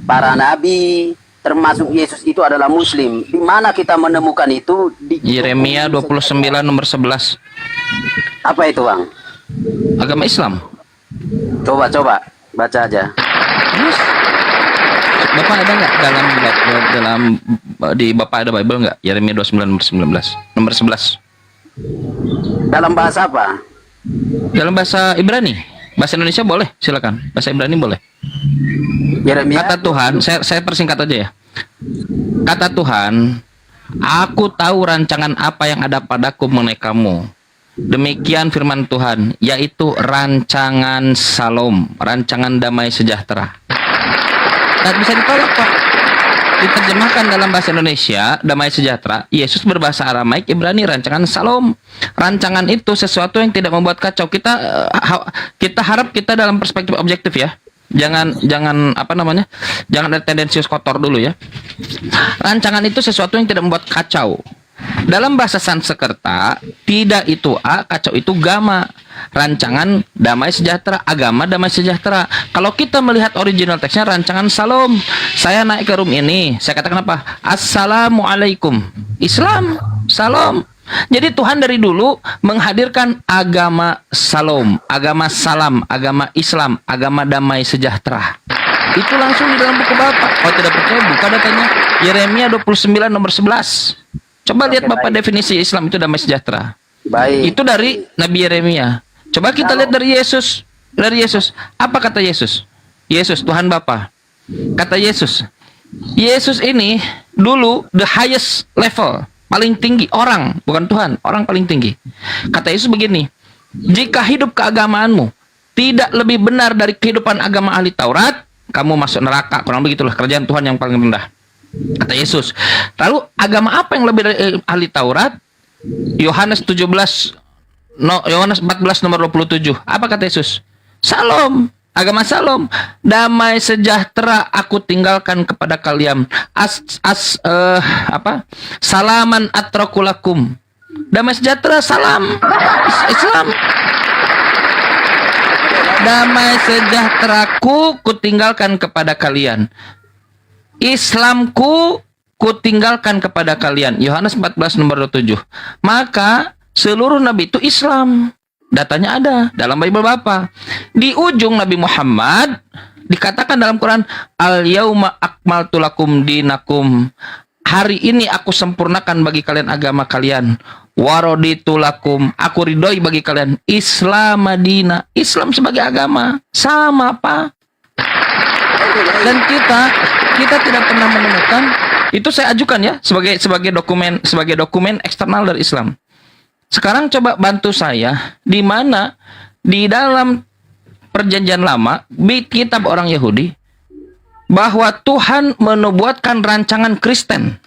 para nabi, termasuk Yesus itu adalah Muslim. Di mana kita menemukan itu? Di Yeremia 29 nomor 11. Apa itu, Bang? Agama Islam. Coba baca aja. Yes. Bapak ada nggak dalam di Bapak ada Bible nggak? Yeremia 29 nomor 11. Dalam bahasa apa? Dalam bahasa Ibrani. Bahasa Indonesia boleh, silakan. Bahasa Ibrani boleh. Yeremia. Kata Tuhan, saya persingkat aja ya. Kata Tuhan, aku tahu rancangan apa yang ada padaku mengenai kamu. Demikian firman Tuhan, yaitu rancangan Salom, rancangan damai sejahtera. Tak bisa ditolak Pak. Diterjemahkan dalam bahasa Indonesia, damai sejahtera. Yesus berbahasa Aramaik, Ibrani, rancangan Salom. Rancangan itu sesuatu yang tidak membuat kacau. Kita harap kita dalam perspektif objektif ya. Jangan apa namanya? Jangan ada tendensius kotor dulu ya. Rancangan itu sesuatu yang tidak membuat kacau. Dalam bahasa Sanskerta, tidak itu kacau itu gama. Rancangan damai sejahtera, agama damai sejahtera. Kalau kita melihat original teksnya rancangan Salom. Saya naik ke room ini, saya katakan apa? Assalamualaikum. Islam, Salom. Jadi Tuhan dari dulu menghadirkan agama Salom, agama Salam, agama Islam, agama damai sejahtera. Itu langsung di dalam buku Bapak. Kalau tidak percaya buka datanya Yeremia 29 nomor 11. Coba lihat Bapak definisi Islam itu damai sejahtera. Baik. Itu dari Nabi Yeremia. Coba kita lihat dari Yesus. Dari Yesus. Apa kata Yesus? Yesus Tuhan Bapa. Kata Yesus. Yesus ini dulu the highest level, paling tinggi orang, bukan Tuhan, orang paling tinggi. Kata Yesus begini, jika hidup keagamaanmu tidak lebih benar dari kehidupan agama ahli Taurat, kamu masuk neraka. Kurang begitulah kerjaan Tuhan yang paling rendah. Kata Yesus. Lalu agama apa yang lebih dari ahli Taurat? Yohanes 14 nomor 27. Apa kata Yesus? Salom, agama Salom, damai sejahtera aku tinggalkan kepada kalian. Salaman atrakulakum. Damai sejahtera, salam. Islam. Damai sejahteraku kutinggalkan kepada kalian. Islamku kutinggalkan kepada kalian. Yohanes 14 nomor 27. Maka seluruh nabi itu Islam. Datanya ada dalam Bible Bapak. Di ujung Nabi Muhammad dikatakan dalam Quran, al-yauma akmaltu lakum dinakum. Hari ini aku sempurnakan bagi kalian agama kalian. Waraditu lakum, aku ridhoi bagi kalian Islam Madinah. Islam sebagai agama. Sama, Pak. Dan kita tidak pernah menemukan, itu saya ajukan ya sebagai dokumen eksternal dari Islam. Sekarang coba bantu saya, di mana di dalam Perjanjian Lama, kitab orang Yahudi, bahwa Tuhan menubuatkan rancangan Kristen.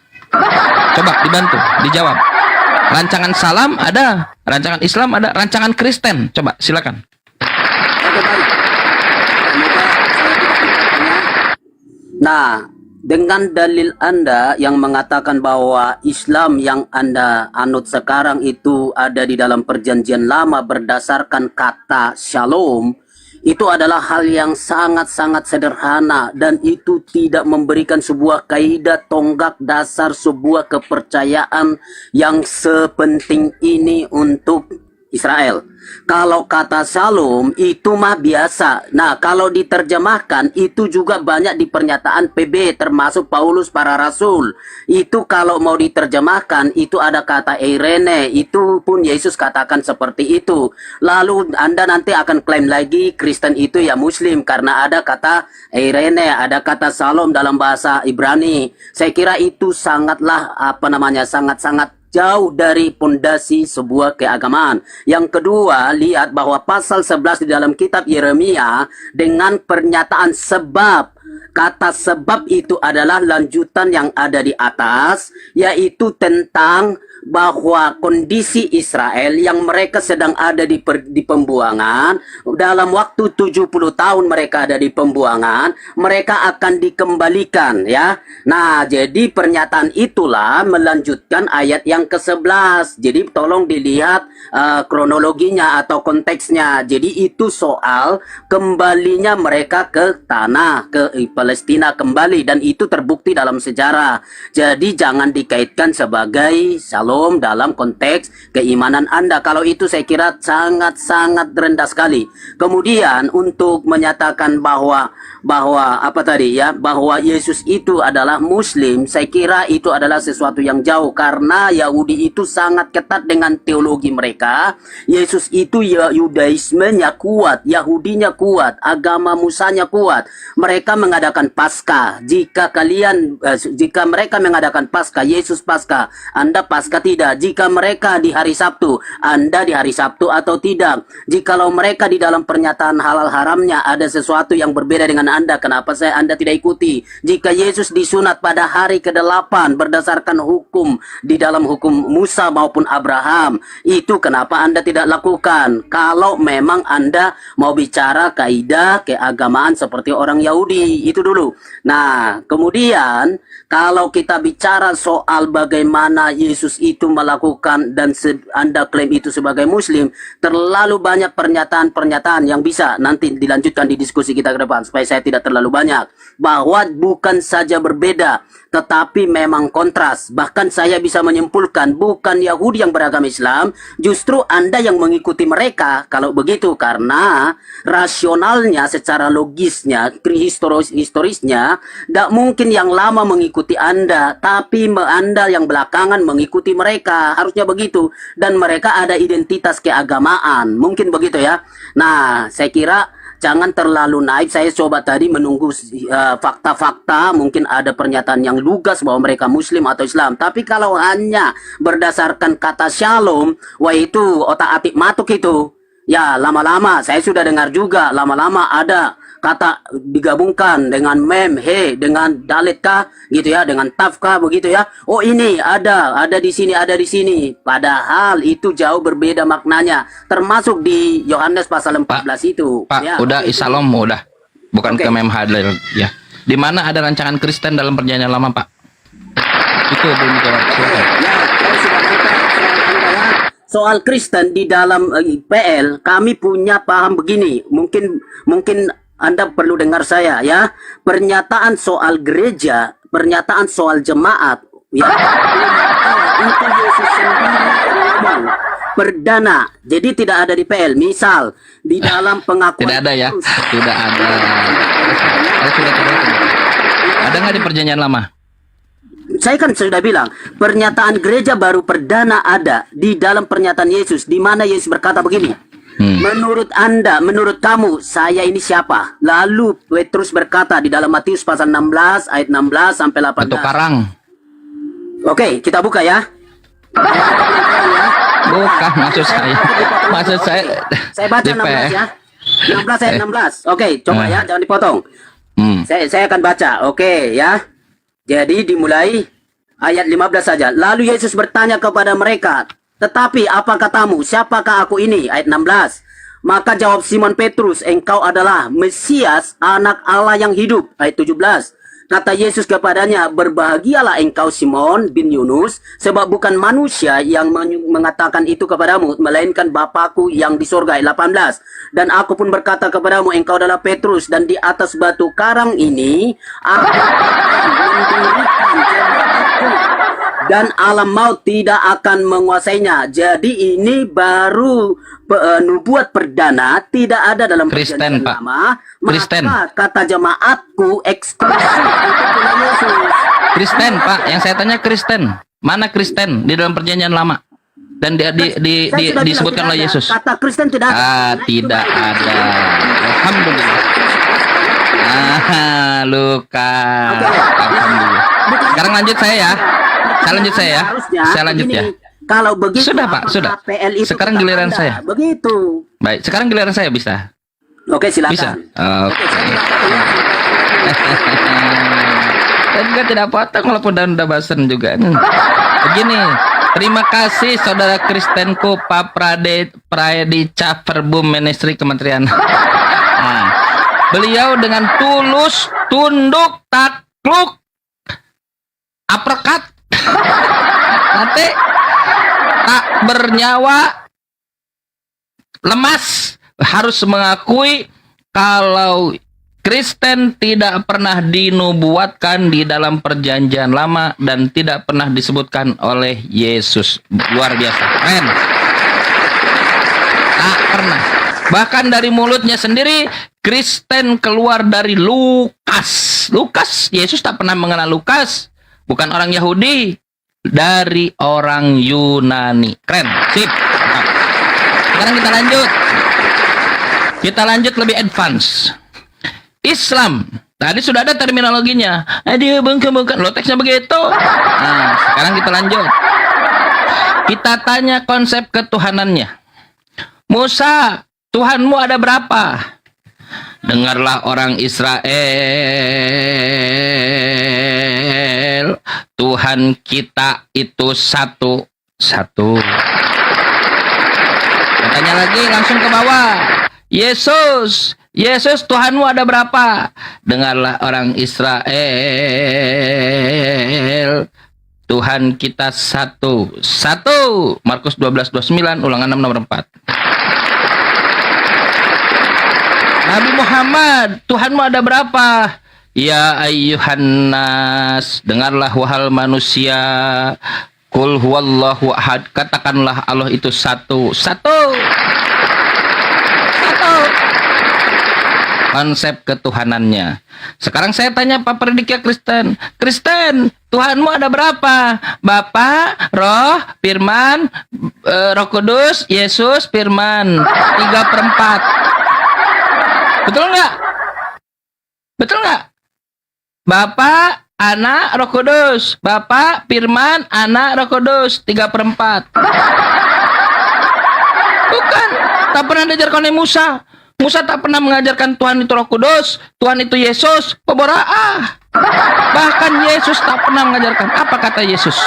Coba dibantu, dijawab. Rancangan salam ada, rancangan Islam ada, rancangan Kristen. Coba silakan. Nah, dengan dalil Anda yang mengatakan bahwa Islam yang Anda anut sekarang itu ada di dalam Perjanjian Lama berdasarkan kata Shalom, itu adalah hal yang sangat-sangat sederhana dan itu tidak memberikan sebuah kaidah tonggak dasar sebuah kepercayaan yang sepenting ini untuk Israel. Kalau kata Shalom itu mah biasa. Nah, kalau diterjemahkan itu juga banyak di pernyataan PB termasuk Paulus para rasul. Itu kalau mau diterjemahkan itu ada kata Eirene, itu pun Yesus katakan seperti itu. Lalu Anda nanti akan klaim lagi Kristen itu ya Muslim karena ada kata Eirene, ada kata Shalom dalam bahasa Ibrani. Saya kira itu sangatlah sangat-sangat jauh dari pondasi sebuah keagamaan. Yang kedua, lihat bahwa pasal 11 di dalam kitab Yeremia dengan pernyataan sebab. Kata sebab itu adalah lanjutan yang ada di atas, yaitu tentang bahwa kondisi Israel yang mereka sedang ada di pembuangan, dalam waktu 70 tahun mereka ada di pembuangan, mereka akan dikembalikan ya. Nah, jadi pernyataan itulah melanjutkan ayat yang ke-11. Jadi tolong dilihat kronologinya atau konteksnya. Jadi itu soal kembalinya mereka ke tanah, ke Palestina kembali, dan itu terbukti dalam sejarah. Jadi jangan dikaitkan sebagai Shalom dalam konteks keimanan Anda. Kalau itu saya kira sangat-sangat rendah sekali. Kemudian untuk menyatakan bahwa bahwa Yesus itu adalah Muslim, saya kira itu adalah sesuatu yang jauh karena Yahudi itu sangat ketat dengan teologi mereka. Yesus itu ya Yudaismenya kuat, Yahudinya kuat, agama Musanya kuat. Mereka mengadakan Paskah. Jika mereka mengadakan Paskah, Yesus Paskah, Anda Paskah tidak. Jika mereka di hari Sabtu, Anda di hari Sabtu atau tidak. Jikalau mereka di dalam pernyataan halal haramnya ada sesuatu yang berbeda dengan Anda, kenapa Anda tidak ikuti? Jika Yesus disunat pada hari ke-8 berdasarkan hukum di dalam hukum Musa maupun Abraham, itu kenapa Anda tidak lakukan? Kalau memang Anda mau bicara kaidah keagamaan seperti orang Yahudi, itu dulu. Nah, kemudian kalau kita bicara soal bagaimana Yesus itu melakukan dan Anda klaim itu sebagai Muslim, terlalu banyak pernyataan-pernyataan yang bisa nanti dilanjutkan di diskusi kita ke depan supaya saya tidak terlalu banyak, bahwa bukan saja berbeda tetapi memang kontras. Bahkan saya bisa menyimpulkan bukan Yahudi yang beragama Islam, justru Anda yang mengikuti mereka kalau begitu, karena rasionalnya secara logisnya, historisnya tidak mungkin yang lama mengikuti Anda, tapi Anda yang belakangan mengikuti mereka, harusnya begitu. Dan mereka ada identitas keagamaan, mungkin begitu ya. Nah, saya kira jangan terlalu naif. Saya coba tadi menunggu fakta-fakta, mungkin ada pernyataan yang lugas bahwa mereka Muslim atau Islam. Tapi kalau hanya berdasarkan kata Shalom, wah itu otak-atik matuk itu. Ya, lama-lama saya sudah dengar juga, lama-lama ada kata digabungkan dengan mem, he, dengan dalit kah, gitu ya, dengan taf kah, begitu ya. Oh ini ada di sini, ada di sini. Padahal itu jauh berbeda maknanya. Termasuk di Yohanes pasal 14 itu. Pak, ya, udah Isalom udah. Bukan ke mem hadil ya. Di mana ada rancangan Kristen dalam Perjanjian Lama, Pak? Itu belum jawab. Ya, saya sudah baca soal Anda ya. Soal Kristen di dalam PL, kami punya paham begini. Mungkin Anda perlu dengar saya ya. Pernyataan soal gereja pernyataan soal jemaat, ya, itu Yesus sendiri yang ngomong. Perdana, jadi tidak ada di PL. Misal di dalam pengakuan Tidak ada ya, tidak ada. Ada nggak di perjanjian lama? Saya kan sudah bilang, pernyataan gereja baru perdana ada di dalam pernyataan Yesus, di mana Yesus berkata begini, menurut Anda, menurut kamu, saya ini siapa? Lalu Petrus berkata di dalam Matius pasal 16 ayat 16 sampai 18. Atau karang? Oke, kita buka ya. Bukan, maksud saya. Maksud saya. Saya baca di 16 ya. 16 ayat 16. Oke, coba ya, jangan dipotong. Saya akan baca. Oke ya. Jadi dimulai ayat 15 saja. Lalu Yesus bertanya kepada mereka, tetapi apa katamu? Siapakah aku ini? Ayat 16. Maka jawab Simon Petrus, engkau adalah Mesias, anak Allah yang hidup. Ayat 17. Kata Yesus kepadanya, berbahagialah engkau Simon bin Yunus, sebab bukan manusia yang mengatakan itu kepadamu, melainkan Bapakku yang di surga. Ayat 18. Dan aku pun berkata kepadamu, engkau adalah Petrus, dan di atas batu karang ini aku akan mendirikan jemaatku, dan alam maut tidak akan menguasainya. Jadi ini baru nubuat perdana, tidak ada dalam Kristen, perjanjian Pak. lama. Kristen. Maka kata jemaatku eksklusif untuk punya Yesus. Kristen, Pak. Yang saya tanya Kristen. Mana Kristen di dalam perjanjian lama? Dan Saya sudah bilang disebutkan tidak oleh ada. Yesus. Kata Kristen tidak ada. Nah, itu Tidak baru. ada. Alhamdulillah. Lukas. Oke. Alhamdulillah. Sekarang lanjut saya ya. Saya lanjut saya ya. Harusnya Saya lanjut begini, ya. Kalau begitu Sudah, Pak, apakah sudah. PL itu Sekarang tetap giliran ada? saya. Begitu. Baik, sekarang giliran saya bisa. Oke, silakan. Bisa. Oke, saya Saya juga tidak potong walaupun daun dabasan juga. Begini, terima kasih saudara Kristenku Pak Pradica Verbum Ministry Kementerian. Nah, beliau dengan tulus, tunduk, takluk, uppercut, nanti tak bernyawa, lemas, harus mengakui kalau Kristen tidak pernah dinubuatkan di dalam perjanjian lama dan tidak pernah disebutkan oleh Yesus. Luar biasa, keren. Tak pernah. Bahkan dari mulutnya sendiri, Kristen keluar dari Lukas. Lukas, Yesus tak pernah mengenal Lukas. Bukan orang Yahudi, dari orang Yunani. Keren, sip. Nah, sekarang kita lanjut. Kita lanjut lebih advance. Islam. Tadi sudah ada terminologinya. Dia bukan. Lo teksnya begitu. Nah, sekarang kita lanjut. Kita tanya konsep ketuhanannya. Musa, Tuhanmu ada berapa? Dengarlah orang Israel. Tuhan kita itu satu. Tanya lagi langsung ke bawah. Yesus, Tuhanmu ada berapa? Dengarlah orang Israel. Tuhan kita satu. Markus 12:29, Ulangan 6 nomor 4. Nabi Muhammad, Tuhanmu ada berapa? Ya ayyuhan nas, dengarlah wahai manusia. Qul huwallahu ahad, katakanlah Allah itu satu. Konsep ketuhanannya. Sekarang saya tanya Pak Predika Kristen, Tuhanmu ada berapa? Bapa, Roh, Firman, Roh Kudus, Yesus, Firman. 3/4. Betul nggak? Bapa, Anak, Roh Kudus. Bapa, Firman, Anak, Roh Kudus. 3/4. Bukan. Tak pernah diajarkan oleh Musa. Musa tak pernah mengajarkan Tuhan itu Roh Kudus, Tuhan itu Yesus, peboraah. Bahkan Yesus tak pernah mengajarkan. Apa kata Yesus?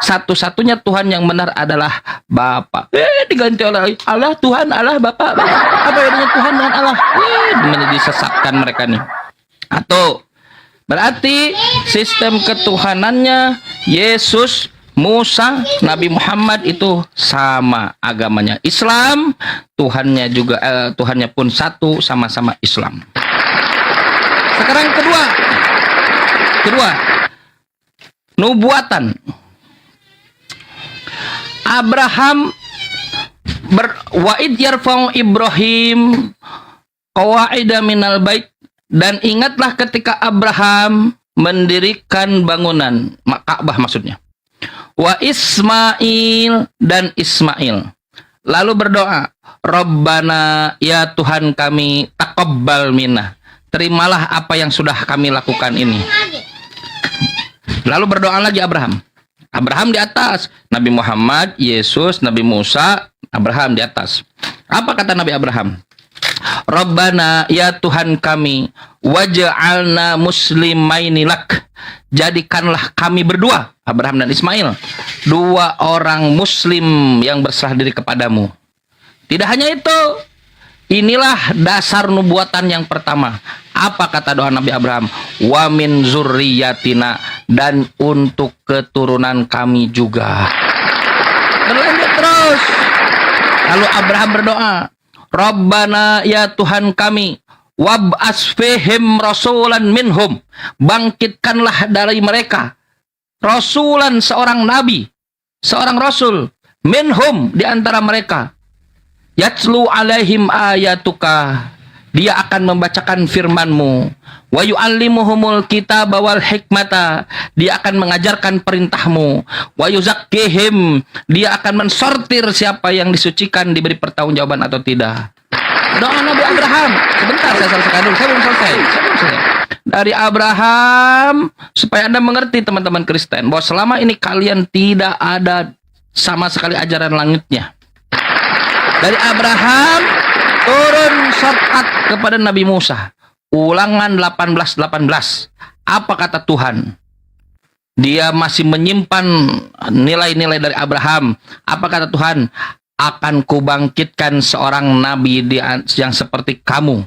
Satu-satunya Tuhan yang benar adalah Bapa. Diganti oleh Allah, Tuhan, Allah, Bapa. Apa bedanya Tuhan dengan Allah? Disesatkan mereka nih. Atau berarti sistem ketuhanannya Yesus, Musa, Nabi Muhammad itu sama agamanya. Islam, Tuhannya juga Tuhannya pun satu, sama-sama Islam. Sekarang kedua, nubuatan. Abraham wa id yarfa'u Ibrahim qawaida minal bait, dan ingatlah ketika Abraham mendirikan bangunan Ka'bah maksudnya. Wa Ismail, dan Ismail lalu berdoa, Rabbana, ya Tuhan kami, taqabbal minna, terimalah apa yang sudah kami lakukan ini. Lalu berdoa lagi Abraham. Abraham di atas, Nabi Muhammad, Yesus, Nabi Musa, Abraham di atas. Apa kata Nabi Abraham? Rabbana, ya Tuhan kami, waj'alna muslimaini lak, jadikanlah kami berdua, Abraham dan Ismail, dua orang muslim yang berserah diri kepadamu. Tidak hanya itu, inilah dasar nubuatan yang pertama. Apa kata doa Nabi Abraham? Wa min zurriyatina, dan untuk keturunan kami juga. Berlanjut terus. Lalu Abraham berdoa, Rabbana, ya Tuhan kami, wab'as fihim rasulan minhum, bangkitkanlah dari mereka rasulan, seorang nabi, seorang rasul, minhum, di antara mereka, yatlu alaihim ayatuka, dia akan membacakan firman-Mu, wa yu'allimuhumul kitaba wal hikmata, dia akan mengajarkan perintah-Mu, wa yuzakkihim, dia akan mensortir siapa yang disucikan, diberi pertanggungjawaban atau tidak. Doa Nabi Abraham. Sebentar, saya selesaikan dulu, saya belum selesai. Dari Abraham, supaya Anda mengerti teman-teman Kristen, bahwa selama ini kalian tidak ada sama sekali ajaran langitnya. Dari Abraham turun syariat kepada Nabi Musa. Ulangan 18:18. Apa kata Tuhan? Dia masih menyimpan nilai-nilai dari Abraham. Apa kata Tuhan? Akan kubangkitkan seorang nabi yang seperti kamu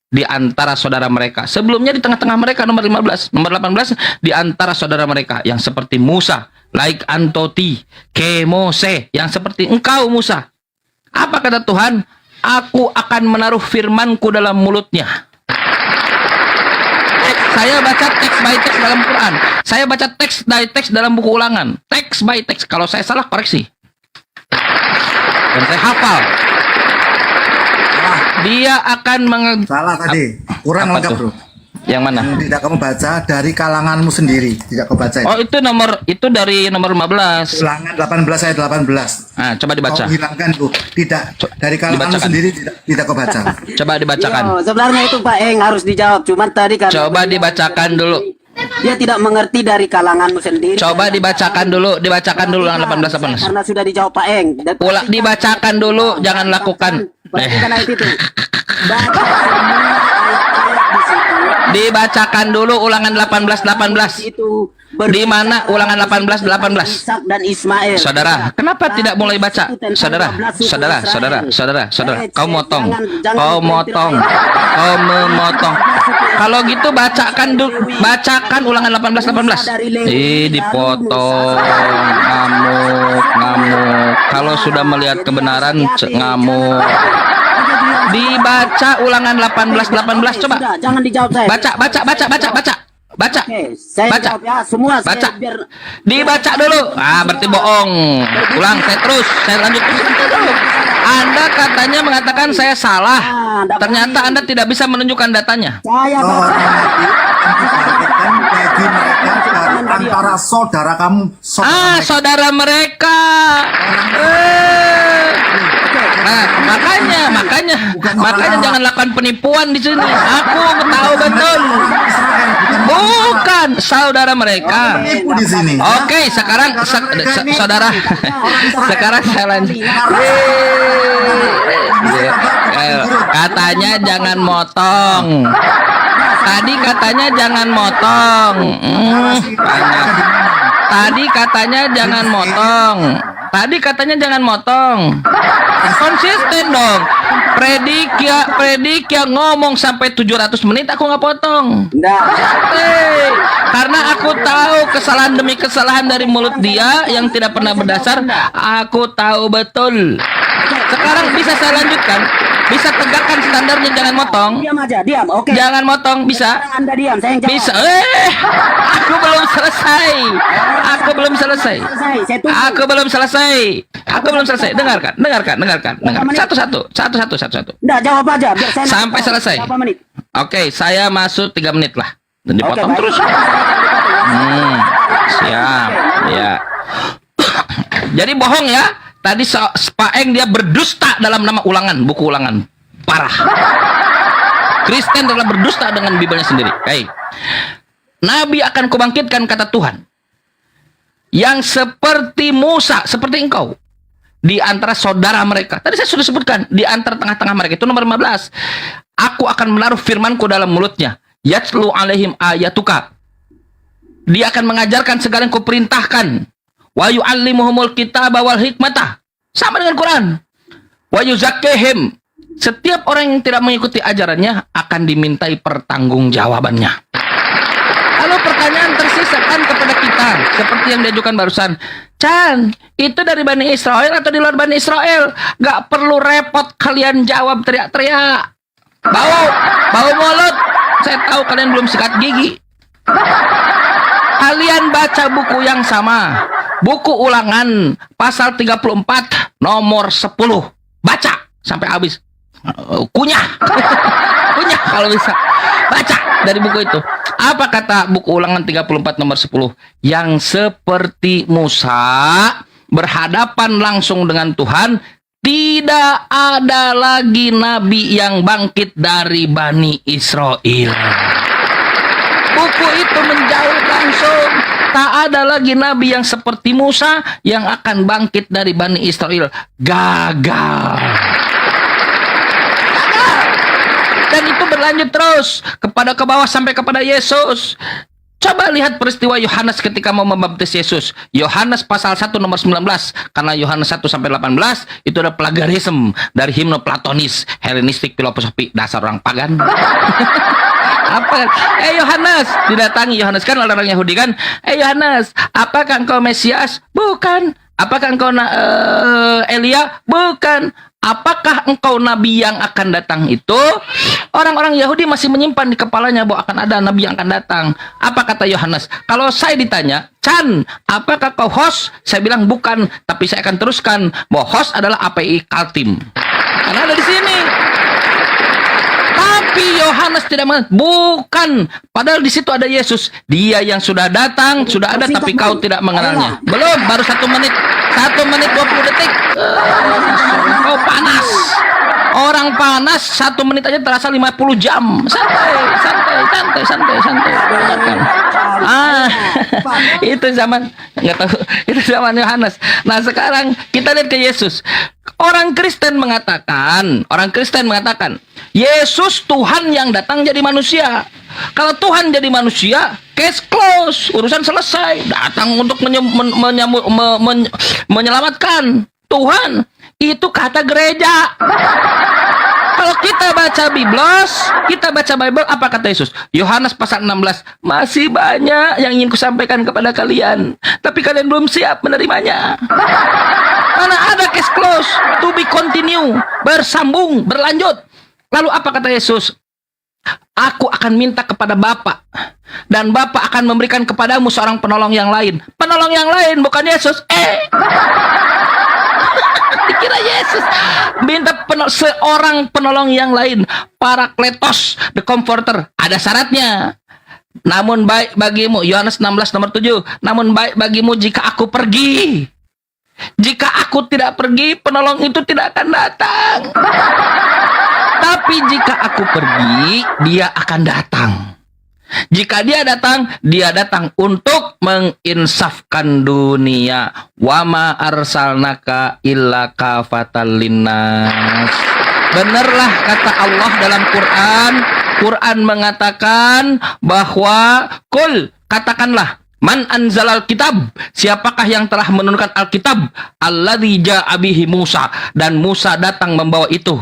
di antara saudara mereka. Sebelumnya di tengah-tengah mereka, nomor 15, nomor 18, di antara saudara mereka yang seperti Musa, like Antoti, Kemose, yang seperti engkau Musa. Apa kata Tuhan? Aku akan menaruh firmanku dalam mulutnya. Saya baca teks by teks dalam Quran. Saya baca teks by teks dalam buku ulangan. Teks by teks. Kalau saya salah, koreksi. Dan saya hafal. Dia akan Salah tadi. Kurang lengkap, Bro. Yang mana? Yang tidak kamu baca dari kalanganmu sendiri. Tidak kau baca. Oh, itu dari nomor 15. Ulangan 18 ayat 18. Nah, coba dibaca. Kau hilangkan tuh. Tidak. Dari kalanganmu Dibacakan. sendiri tidak kau baca. Coba dibacakan. Yo, sebenarnya itu Pak Eng harus dijawab. Cuman tadi kan Coba dibacakan dulu. dia tidak mengerti dari kalanganmu sendiri. Coba dibacakan dulu ulangan 18. Karena sudah dijawab Pak Eng. Dan Dibacakan dulu, jangan lakukan. Perhatikan ayat itu. Baca semua ayat-ayat di situ. Dibacakan dulu ulangan 18. Itu Di mana ulangan 18? Ishak dan Ismail. Saudara, kenapa tidak mulai baca? Saudara, kau memotong. Kalau gitu bacakan ulangan 18. Dipotong, ngamuk. Kalau sudah melihat kebenaran, ngamuk. Dibaca ulangan 18 coba. Sudah, jangan dijawab saya. Baca. Oke, saya Baca. jawab ya semua. Baca. Saya biar Dibaca dulu. Berarti bohong. Ulang, saya lanjut dulu. Anda katanya mengatakan saya salah. Ternyata Anda tidak bisa menunjukkan datanya. saya baca. Bagi mereka antara saudara kamu. Saudara mereka. Nah, makanya jangan lakukan penipuan di sini. Aku tahu betul. Bukan saudara mereka. Ibu di sini. Oke, sekarang saudara, sekarang saya lanjut. Katanya jangan motong. Tadi katanya jangan motong. Tadi katanya jangan motong. Konsisten dong. Predik yang ngomong sampai 700 menit aku nggak potong. Karena aku tahu kesalahan demi kesalahan dari mulut dia yang tidak pernah berdasar. Aku tahu betul. Sekarang bisa saya lanjutkan. Bisa tegakkan standarnya, jangan motong. Diam aja, diam. Oke. Jangan motong, bisa. Sekarang Anda diam, saya yang jawab. Bisa. Aku belum selesai. Aku belum selesai. Saya tunggu. Aku belum selesai. Aku belum selesai. Dengarkan. Satu-satu. Nggak, jawab aja biar saya Sampai tahu. selesai. Berapa menit? Oke, saya masuk 3 menit lah. Dan dipotong baik. terus. Siap. Ya. Jadi bohong ya. Tadi Pak Eng dia berdusta dalam nama ulangan, buku ulangan. Parah. Kristen adalah berdusta dengan Bibelnya sendiri. Baik. Nabi akan kubangkitkan, kata Tuhan, yang seperti Musa, seperti engkau, di antara saudara mereka. Tadi saya sudah sebutkan, di antara tengah-tengah mereka. Itu nomor 15. Aku akan menaruh firmanku dalam mulutnya. Yatlu alaihim ayatuka. Dia akan mengajarkan segala yang kuperintahkan. Wa yu'allimuhumul kitaba wal hikmata. Sama dengan Quran. Wa yuzakkihim. Setiap orang yang tidak mengikuti ajarannya akan dimintai pertanggungjawabannya. Lalu pertanyaan tersisa kan kepada kita, seperti yang diajukan barusan. Chan, itu dari Bani Israel atau di luar Bani Israel? Gak perlu repot kalian jawab teriak-teriak. Bau mulut. Saya tahu kalian belum sikat gigi. Kalian baca buku yang sama. Buku ulangan pasal 34 nomor 10. Baca sampai habis. Kunyah. Kunyah kalau bisa. Baca dari buku itu. Apa kata buku ulangan 34 nomor 10? Yang seperti Musa berhadapan langsung dengan Tuhan, tidak ada lagi nabi yang bangkit dari Bani Israel. Buku itu menjawab langsung. Tak ada lagi nabi yang seperti Musa yang akan bangkit dari Bani Israel. Gagal. Dan itu berlanjut terus kepada ke bawah sampai kepada Yesus. Coba lihat peristiwa Yohanes ketika mau membaptis Yesus. Yohanes pasal 1 nomor 19. Karena Yohanes 1 sampai 18 itu ada plagiarisme dari himne Platonis, Helenistik, filosofi, dasar orang pagan. Apa? Yohanes, didatangi Yohanes, kan orang Yahudi kan? Yohanes, apakah engkau Mesias? Bukan. Apakah engkau Elia? Bukan. Apakah engkau nabi yang akan datang itu? Orang-orang Yahudi masih menyimpan di kepalanya bahwa akan ada nabi yang akan datang. Apa kata Yohanes? Kalau saya ditanya, Chan, apakah kau host? Saya bilang bukan, tapi saya akan teruskan bahwa host adalah API Kaltim. Karena ada di sini. Tapi Yohanes tidak mengatakan, bukan. Padahal di situ ada Yesus. Dia yang sudah datang, sudah ada, tapi kau tidak mengenalnya. Belum, baru 1 menit. 1 menit 20 detik. Kau panas. Orang panas 1 menit aja terasa 50 jam. Santai. Itu zaman, nggak tahu. Itu zaman Yohanes. Nah sekarang kita lihat ke Yesus. Orang Kristen mengatakan, Yesus Tuhan yang datang jadi manusia. Kalau Tuhan jadi manusia, case close, urusan selesai. Datang untuk menyelamatkan. Tuhan, itu kata gereja. Kalau kita baca Bible, apa kata Yesus? Yohanes pasal 16, masih banyak yang ingin kusampaikan kepada kalian, tapi kalian belum siap menerimanya. Karena ada case close, to be continue, bersambung, berlanjut. Lalu apa kata Yesus? Aku akan minta kepada Bapa, dan Bapa akan memberikan kepadamu seorang penolong yang lain. Penolong yang lain bukan Yesus. Dikira Yesus. Minta seorang penolong yang lain. Parakletos, the comforter. Ada syaratnya. Namun baik bagimu, Yohanes 16 nomor 7. Namun baik bagimu jika aku pergi. Jika aku tidak pergi, penolong itu tidak akan datang. Tapi jika aku pergi, dia akan datang. Jika dia datang untuk menginsafkan dunia. Wa ma arsalnaka illa kafatal linnas. Benarlah kata Allah dalam Quran. Quran mengatakan bahwa katakanlah, man anzalal kitab, siapakah yang telah menurunkan Alkitab? Alladzi ja'a bihi Musa, dan Musa datang membawa itu.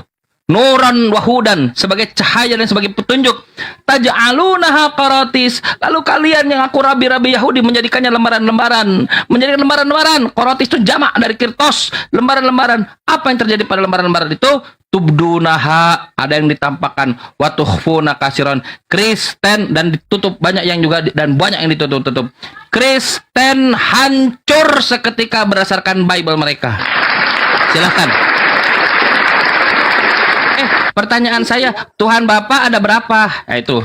nuran wahudan, sebagai cahaya dan sebagai petunjuk. Taj'alunaha qaratis, lalu kalian yang aku rabi-rabi Yahudi menjadikannya lembaran-lembaran, menjadikan lembaran-lembaran. Qaratis itu jamak dari kirtos, lembaran-lembaran. Apa yang terjadi pada lembaran-lembaran itu? Tubdunaha, ada yang ditampakkan, wa tukhfuna kasiron, Kristen, dan ditutup banyak yang juga, dan banyak yang ditutup-tutup. Kristen hancur seketika berdasarkan Bible mereka. Silahkan. Pertanyaan saya, Tuhan Bapa ada berapa? Nah, itu.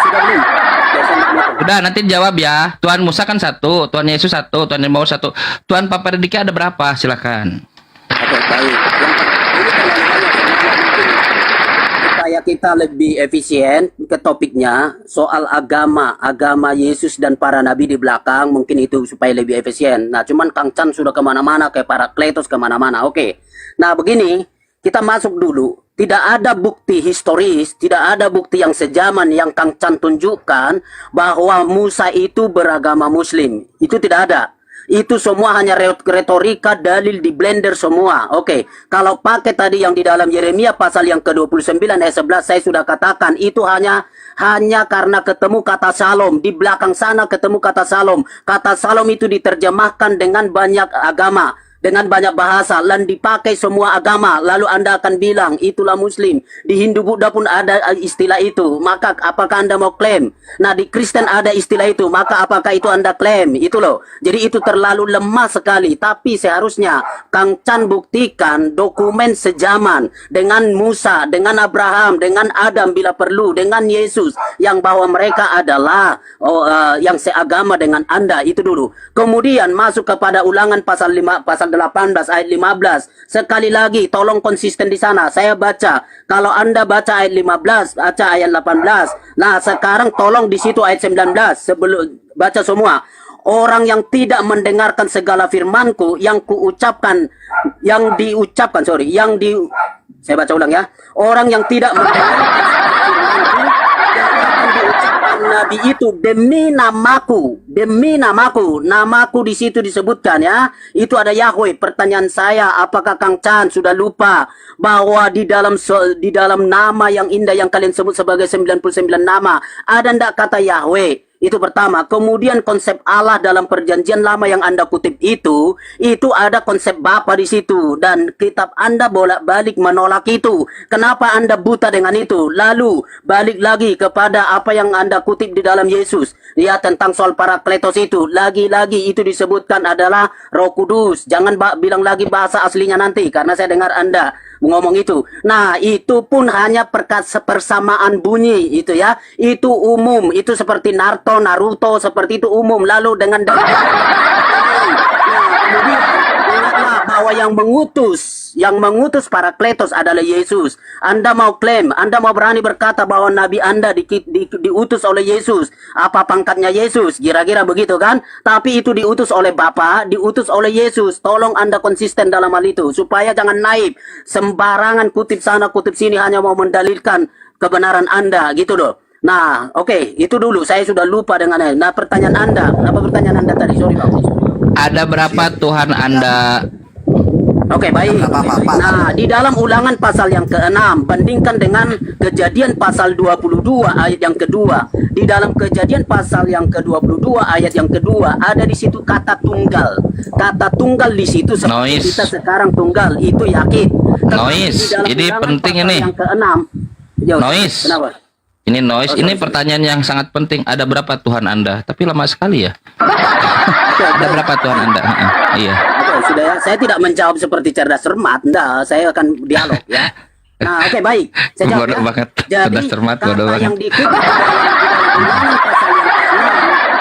Sudah belum? Udah, nanti jawab ya. Tuhan Musa kan satu, Tuhan Yesus satu, Tuhan Yesus satu. Tuhan Papa Diki ada berapa? Silakan. Oke, baik. Ini terlalu banyak supaya kita lebih efisien ke topiknya soal agama Yesus dan para nabi di belakang, mungkin itu supaya lebih efisien. Nah, cuman Kang Chan sudah kemana-mana, kayak Parakletos kemana-mana. Oke. Nah, begini, kita masuk dulu. Tidak ada bukti historis, tidak ada bukti yang sejaman yang Kang Chan tunjukkan bahwa Musa itu beragama Muslim. Itu tidak ada. Itu semua hanya retorika, dalil di blender semua. Oke, kalau pakai tadi yang di dalam Yeremia pasal yang ke-29 ayat 11, saya sudah katakan itu hanya karena ketemu kata Shalom. Di belakang sana ketemu kata Shalom. Kata Shalom itu diterjemahkan dengan banyak agama, dengan banyak bahasa, dan dipakai semua agama. Lalu Anda akan bilang itulah Muslim. Di Hindu Buddha pun ada istilah itu. Maka apakah Anda mau klaim? Nah, di Kristen ada istilah itu. Maka apakah itu Anda klaim? Itu loh. Jadi itu terlalu lemah sekali. Tapi seharusnya Kang Chan buktikan dokumen sejaman dengan Musa, dengan Abraham, dengan Adam bila perlu, dengan Yesus, yang bahwa mereka adalah yang seagama dengan Anda. Itu dulu. Kemudian masuk kepada Ulangan pasal 18 ayat 15. Sekali lagi tolong konsisten di sana. Saya baca. Kalau Anda baca ayat 15, baca ayat 18. Nah, sekarang tolong di situ ayat 19. Sebelum baca semua. Orang yang tidak mendengarkan segala firmanku yang kuucapkan, saya baca ulang ya. Orang yang tidak mendengarkan firmanku yang akan diucapkan nabi itu demi namaku di situ disebutkan ya. Itu ada Yahweh. Pertanyaan saya, apakah Kang Chan sudah lupa bahwa di dalam nama yang indah yang kalian sebut sebagai 99 nama ada ndak kata Yahweh? Itu pertama. Kemudian konsep Allah dalam perjanjian lama yang Anda kutip itu ada konsep Bapa di situ, dan kitab Anda bolak-balik menolak itu. Kenapa Anda buta dengan itu? Lalu balik lagi kepada apa yang Anda kutip di dalam Yesus. Lihat tentang soal Parakletos itu. Lagi-lagi itu disebutkan adalah Roh Kudus. Jangan bilang lagi bahasa aslinya nanti, karena saya dengar Anda ngomong itu. Nah, itu pun hanya persamaan bunyi itu ya. Itu umum, itu seperti Naruto seperti itu umum. Lalu dengan kemudian ingatlah bahwa yang mengutus Parakletos adalah Yesus. Anda mau klaim, Anda mau berani berkata bahwa Nabi Anda diutus oleh Yesus. Apa pangkatnya Yesus? Kira-kira begitu kan? Tapi itu diutus oleh Bapa, diutus oleh Yesus. Tolong Anda konsisten dalam hal itu. Supaya jangan naib. Sembarangan kutip sana, kutip sini hanya mau mendalilkan kebenaran Anda. Gitu loh. Nah, oke, itu dulu. Saya sudah lupa dengannya. Nah, pertanyaan Anda. Apa pertanyaan Anda tadi? Sorry, Pak. Ada berapa Tuhan Anda? Oke, baik. Nah, di dalam Ulangan pasal yang ke-6, bandingkan dengan Kejadian pasal 22 ayat yang kedua. Di dalam Kejadian pasal yang ke-22 ayat yang kedua, ada di situ kata tunggal. Kata tunggal di situ seperti kita sekarang tunggal, itu yakin. Noise. Ini penting ini. Yang ke-6. Noise. Kenapa? Ini noise. Ini pertanyaan yang sangat penting. Ada berapa Tuhan Anda? Tapi lama sekali ya. Ada berapa Tuhan Anda? Iya. Oke, sudah ya. Saya tidak menjawab seperti cerdas cermat. Enggak, saya akan dialog ya. Nah, oke, baik. Saya jawab Bodoh ya. banget. Jadi, Cerdas cermat, bodoh kata banget. yang dikutip di dalam Ulangan pasal yang ke-6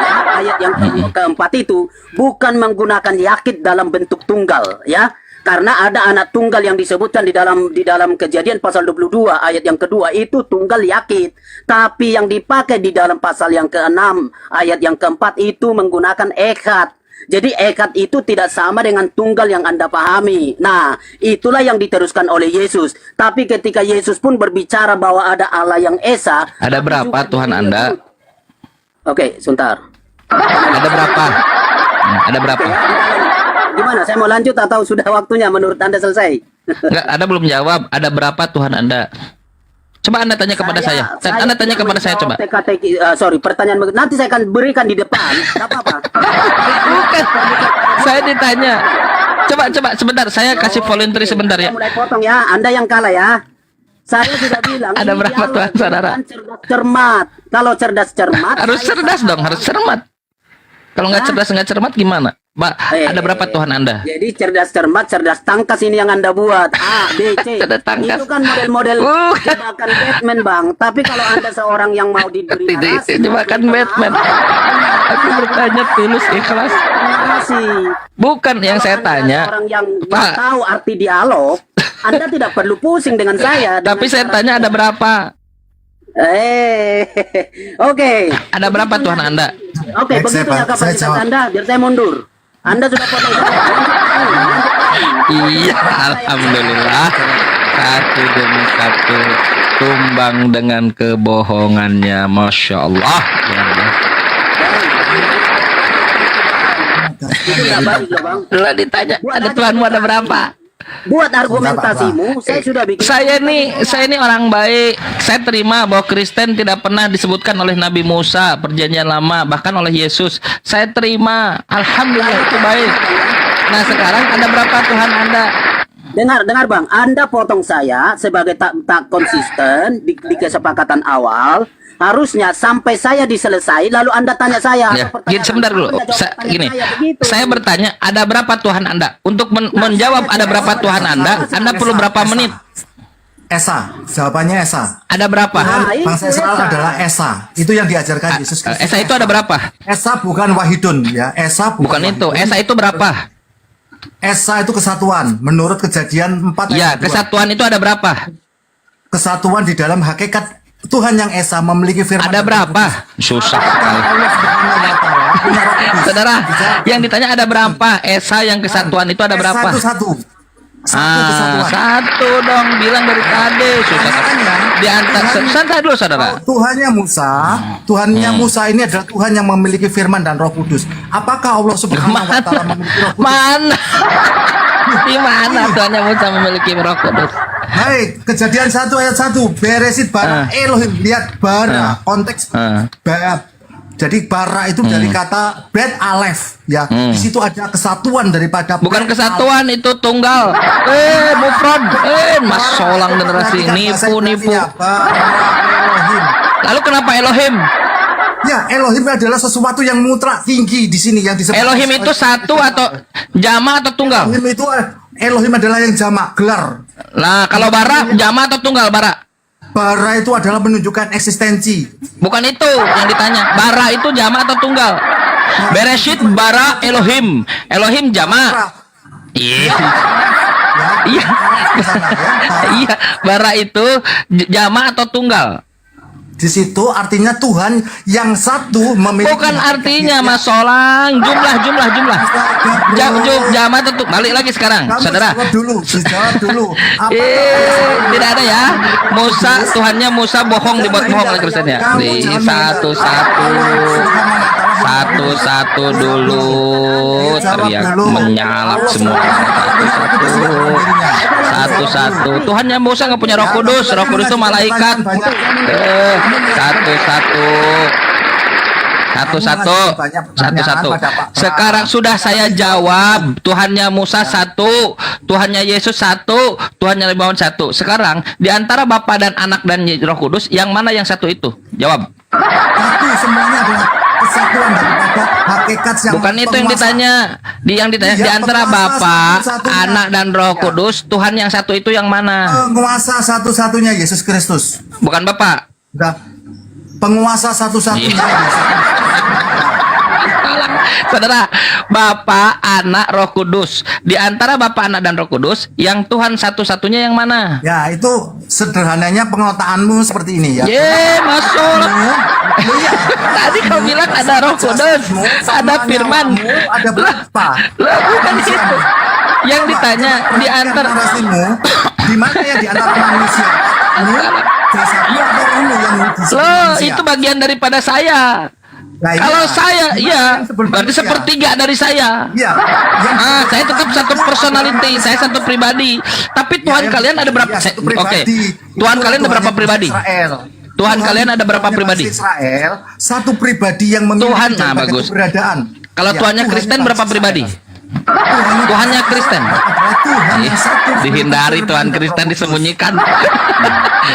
ya, ayat yang keempat itu bukan menggunakan yakit dalam bentuk tunggal ya. Karena ada anak tunggal yang disebutkan di dalam Kejadian pasal 22 ayat yang kedua itu tunggal yakit. Tapi yang dipakai di dalam pasal yang ke-6 ayat yang keempat itu menggunakan ekad. Jadi ekad itu tidak sama dengan tunggal yang Anda pahami. Nah, itulah yang diteruskan oleh Yesus. Tapi ketika Yesus pun berbicara bahwa ada Allah yang Esa. Ada berapa Tuhan Anda? Oke, sebentar. Ada berapa? Ada berapa? Gimana? Saya mau lanjut atau sudah waktunya menurut Anda selesai? Enggak, Anda belum jawab. Ada berapa Tuhan Anda? Coba Anda tanya kepada saya. Anda tanya tidak kepada saya coba. menjawab teka-teki, sorry, pertanyaan nanti saya akan berikan di depan. Tidak apa-apa. Bukan. Saya ditanya. Coba sebentar. Saya kasih voluntary sebentar ya. Saya mulai potong ya. Anda yang kalah ya. Saya sudah bilang. Ada ini berapa dialog, Tuhan, saudara? bukan cerdas cermat. Kalau cerdas cermat. Harus cerdas dong, harus cermat. Kalau nggak cerdas nggak cermat gimana? Mbak, ada berapa Tuhan Anda? Jadi cerdas cermat, cerdas tangkas ini yang Anda buat. A, B, C. Cerdas tangkas. Itu kan model-model jebakan Batman, Bang. Tapi kalau Anda seorang yang mau diberi Tidak, narasi, jebakan maaf, Batman. Aku bertanya tulus ikhlas. narasi. Bukan yang Kalau saya Anda tanya. orang yang Pak. nggak tahu arti dialog, Anda tidak perlu pusing dengan saya. Tapi saya tanya ada berapa? Oke. Ada berapa Tuhan Anda? Oke, Baik, begitu Pak. ya Saya kapasitas jawab. Anda, biar saya mundur. Anda sudah potong saya. Iya, alhamdulillah. Satu demi satu tumbang dengan kebohongannya, masya Allah. Itu nggak baik loh, Bang. Lah ditanya, ada Tuhanmu ada berapa? Buat argumentasimu, saya sudah bikin. Saya ini orang baik. Saya terima bahwa Kristen tidak pernah disebutkan oleh Nabi Musa, Perjanjian Lama, bahkan oleh Yesus. Saya terima. Alhamdulillah itu baik. Nah, sekarang ada berapa Tuhan Anda? Dengar Bang, Anda potong saya sebagai tak konsisten di kesepakatan awal. Harusnya sampai saya diselesai, lalu Anda tanya saya. Ya, apa pertanyaan sebentar dulu. Anda jawab pertanyaan Gini, begitu. saya bertanya, ada berapa Tuhan Anda? Untuk menjawab ada berapa Tuhan Anda perlu berapa menit? Esa, jawabannya Esa. Ada berapa? Nah, Bangsa itu Israel Esa. adalah Esa. Itu yang diajarkan Yesus Kristus. Esa itu ada berapa? Esa bukan Wahidun ya. Esa Bukan itu. Wahidun. Esa itu berapa? Esa itu kesatuan. Menurut Kejadian 4 Ya, ayat 2. kesatuan itu ada berapa? Kesatuan di dalam hakikat Tuhan yang Esa memiliki firman. Ada dan berapa? Kudus. Susah Apakah sekali. Allah Subhanahu wa Ta'ala punya Roh Kudus? Saudara, Bisa. yang ditanya ada berapa? Esa yang kesatuan itu ada Esa berapa? itu satu. Satu kesatuan. Satu dong, bilang dari tadi. Susah. Di antara santai dulu saudara. Tuhannya Musa ini adalah Tuhan yang memiliki firman dan Roh Kudus. Apakah Allah Subhanahu wa Ta'ala memiliki Roh Kudus? Mana? Di mana Tuhannya Musa memiliki Roh Kudus? Baik, Kejadian 1 ayat 1, Beresit bara Elohim, lihat bara, konteks bara. Jadi bara itu dari kata bet alef ya. Di situ ada kesatuan daripada Bukan bet kesatuan, itu tunggal. Mufrad. Mas solang generasi nipu. Elohim. Lalu kenapa Elohim? Ya, Elohim adalah sesuatu yang mutlak tinggi di sini yang disebut. Elohim itu satu atau jama atau tunggal? Elohim adalah yang jamak, gelar. Nah, kalau bara jama atau tunggal bara? Bara itu adalah menunjukkan eksistensi. Bukan itu yang ditanya. Bara itu jama atau tunggal? Bereshit bara Elohim. Elohim jama. Iya. Iya. Iya, bara itu jama atau tunggal? Di situ artinya Tuhan yang satu memiliki. Bukan artinya Mas Solang, jumlah. Jama tentu. Balik lagi sekarang, Kamu saudara. Dijawab dulu. Tidak ada ya. Musa, Tuhannya Musa bohong dibuat bohong oleh Kristen ya. Satu-satu dulu. Teriak menyalap semua. Satu-satu. Tuhannya Musa nggak punya Roh Kudus. Roh Kudus itu malaikat. Satu-satu. Sekarang sudah saya jawab. Tuhannya Musa satu, Tuhannya Yesus satu, Tuhannya Nabi Muhammad satu. Sekarang di antara Bapa dan Anak dan Roh Kudus, yang mana yang satu itu? Jawab. Satu, semuanya adalah kesatuan daripada hakikat yang. Bukan itu yang ditanya. Yang ditanya di antara Bapa, Anak dan Roh Kudus, Tuhan yang satu itu yang mana? Penguasa satu-satunya Yesus Kristus. Bukan Bapak. Udah. Penguasa satu-satunya. Saudara, Bapa, Anak, Roh Kudus. Di antara Bapa, Anak, dan Roh Kudus, yang Tuhan satu-satunya yang mana? Ya, itu sederhananya pengotaanmu seperti ini ya. Masuk. Tadi kau bilang ada Roh Kudus, ada Firman. Ada berapa? Lah, bukan itu. Yang ditanya di antara di mana ya di antara manusia? Jasadmu atau rohmu yang Loh, itu bagian daripada saya. Nah, iya. Kalau saya, iya, Sebelum berarti manusia. sepertiga dari saya. Iya. Saya tetap satu personality, saya satu pribadi. Tapi Tuhan yang- kalian ada berapa? iya, satu Oke, pribadi. Tuhan Itulah kalian ada berapa Tuhannya pribadi? Israel. Tuhan kalian ada berapa Tuhannya pribadi? bangsa Israel, satu pribadi yang memiliki Tuhan, nah, berbagai bagus. keberadaan. Kalau Ya, Tuhannya Kristen bangsa berapa Israel. pribadi? Tuhannya Tuhannya Kristen. Tuhan Ih, yang satu. dihindari Tuhan Kristen disembunyikan.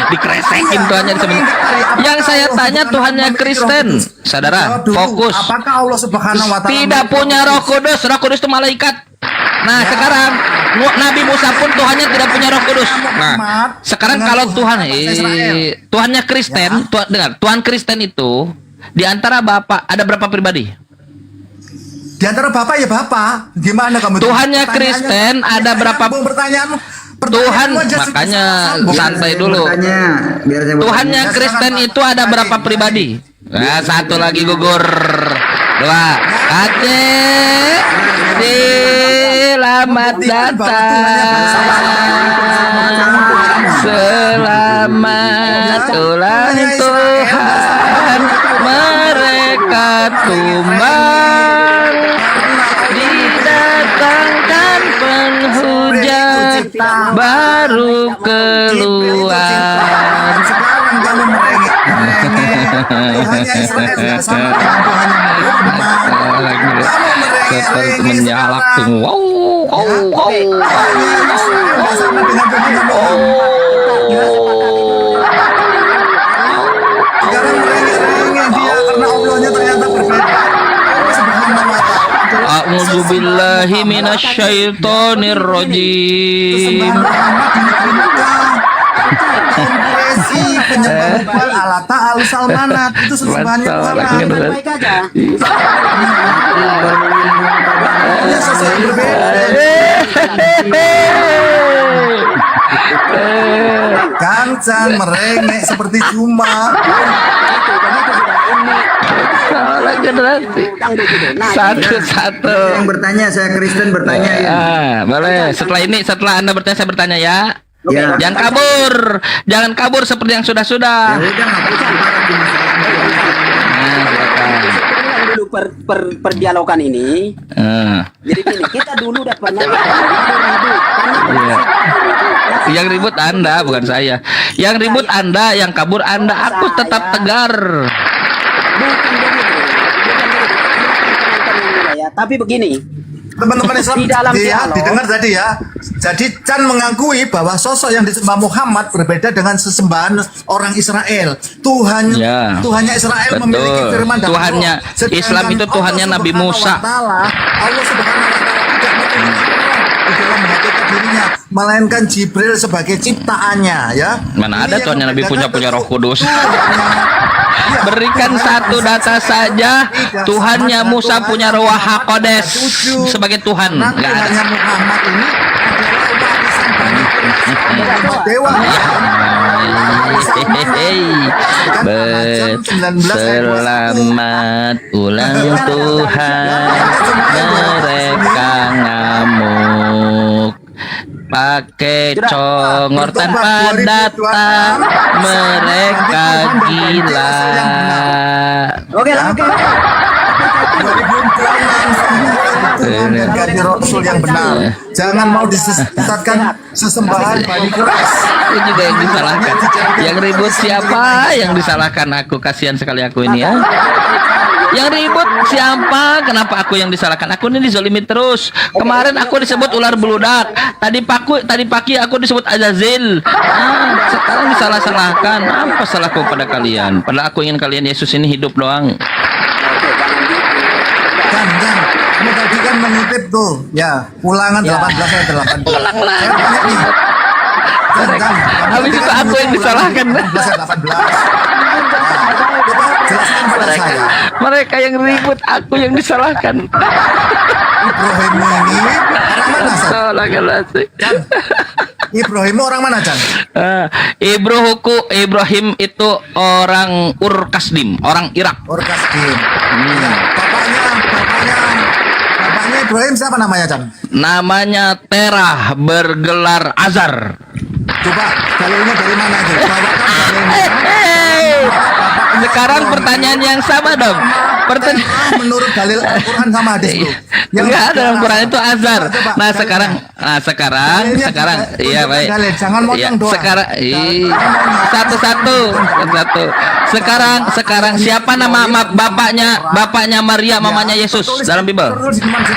Dikresekin Tuhannya disembunyikan. Yang saya tanya Tuhannya Kristen. Saudara, Jawab dulu, fokus. Apakah Allah Subhanahu wa taala Tidak punya Roh Kudus. Roh Kudus itu malaikat. Nah, sekarang Nabi Musa pun Tuhannya tidak punya Roh Kudus. Nah, sekarang kalau Tuhan Tuhannya Kristen, dengar, Tuhan Kristen itu di antara Bapak ada berapa pribadi? Di antara Bapak ya Bapak. Gimana kamu? Tuhannya Pertanyaannya- Kristen ada berapa? Sambung pertanyaanmu. Tuhan, Pertanyaanmu aja makanya sambung. santai dulu. Tuhannya Kristen itu ada berapa pribadi? Nah, satu lagi gugur. Dua. Aceh. Selamat datang. Selamat ulang Tuhan. Mereka tumbang. Didatangkan penghujan baru keluar. Sekarang kamu merengek. Tuhannya Israel sudah sama dengan Tuhannya Muhammad. Kamu Seperti merengek menyalak sekarang. tuh. Wow, wow, wow. Tuhannya Israel sudah sama dengan Tuhannya Muhammad. Sekarang merengek-rengek dia karena Allahnya ternyata berbeda. Allah Subhanahu wa taala. A'udzubillahi minasyaitonir rajim. Penyembah Hubal Alata Al-Salmanat itu sesembahannya Muhammad. Baik aja. Dia sosok yang berbeda. Kancan merengek seperti cuma. Salah generasi. Satu-satu. Yang bertanya, saya Kristen bertanya ya. Boleh. Setelah Anda bertanya, saya bertanya ya. Ya. Jangan kabur. Jangan kabur seperti yang sudah-sudah. Udah nggak usah marah di masalah. Nah, silakan. Yang dulu perdialogan ini. Jadi gini, kita dulu udah pernah ribut. Iya. Yang ribut Anda, bukan saya. Yang ribut Anda, yang kabur Anda. Aku tetap tegar. Tapi begini, Teman-teman Islam Di dalam ya, dialog. didengar tadi ya. Jadi Chan mengakui bahwa sosok yang disembah Muhammad berbeda dengan sesembahan orang Israel. Ya. Tuhannya Israel Betul. memiliki firman dan Tuhannya roh. Sedangkan Islam itu Allah Tuhannya Nabi Subhanahu wa Musa. Ta'ala, Allah Subhanahu wa taala tidak memiliki roh di dalam hakikat dirinya, melainkan Jibril sebagai ciptaannya ya. Mana ada Ini yang Tuhannya Nabi membedakan punya Roh Kudus. Tuhannya. Ya, Berikan satu data saja. Tuhannya Musa punya Ruah Hakodes sebagai Tuhan. Karena Nggak ada. Tuhannya Muhammad ini adalah warisan Bani Quraisy, dewa. Selamat ulang Tuhan. Mereka ngamuk pakai congor tanpa data. Mereka gila. oke lah, oke. 2004 dan ganti Rasul yang benar. Jangan mau disesatkan sesembahan Bani Quraisy. Aku juga yang disalahkan. Yang ribut siapa? Yang disalahkan aku. Kasihan sekali aku ini ya. Yang ribut siapa? Kenapa aku yang disalahkan? Aku ini dizolimi terus. Kemarin aku disebut ular beludak. Tadi pagi aku disebut Azazil. Sekarang disalah-salahkan. Apa salahku pada kalian? Padahal aku ingin kalian Yesus ini hidup doang. Kan, kamu tadi kan mengutip tuh, ya, Ulangan 18 ayat 18. Ulang lah. Saya tanya nih. Kan, Habis itu aku yang disalahkan. 18 ayat 18. Coba jelaskan pada saya. Mereka yang ribut, aku yang disalahkan. Ibrahim ini orang mana, San? Salahkan Chan? Ibrahim orang mana, Chan? Ibrahim itu orang Ur Kasdim, orang Irak. Orkasdim. Ya, bapaknya Ibrahim siapa namanya, Chan? Namanya Terah, bergelar Azar. Coba dalilnya dari mana itu? Bawakan dalilnya. Sekarang pertanyaan yang sama dong. Pertanyaan menurut dalil Al-Quran sama hadis bro. enggak ada dalam Quran itu azar. Nah, sekarang iya baik. Jangan Ya, motong doang. sekarang satu-satu. Sekarang siapa nama bapaknya Maria, mamanya Yesus dalam Bible? Terus di mana?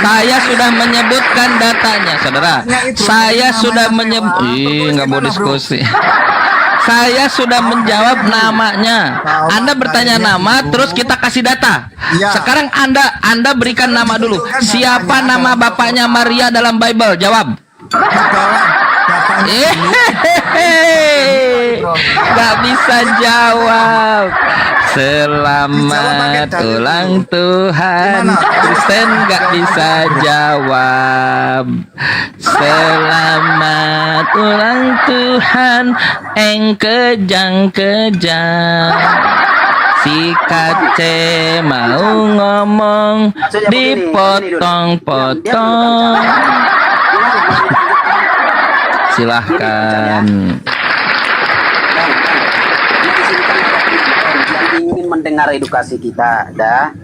Saya sudah menyebutkan datanya, saudara. Saya sudah menyebut. Nggak mau diskusi. Saya sudah menjawab namanya. Anda bertanya nama, terus kita kasih data. Ya. Sekarang Anda berikan nama dulu. Siapa nama bapaknya Maria dalam Bible? Jawab. Gak bisa jawab. Selamat ulang Tuhan. Kristen gak bisa jawab. Selamat ulang Tuhan. Eng kejang-kejang. Si Kace mau ngomong dipotong-potong. Silahkan. Yang ingin mendengar edukasi kita, dah.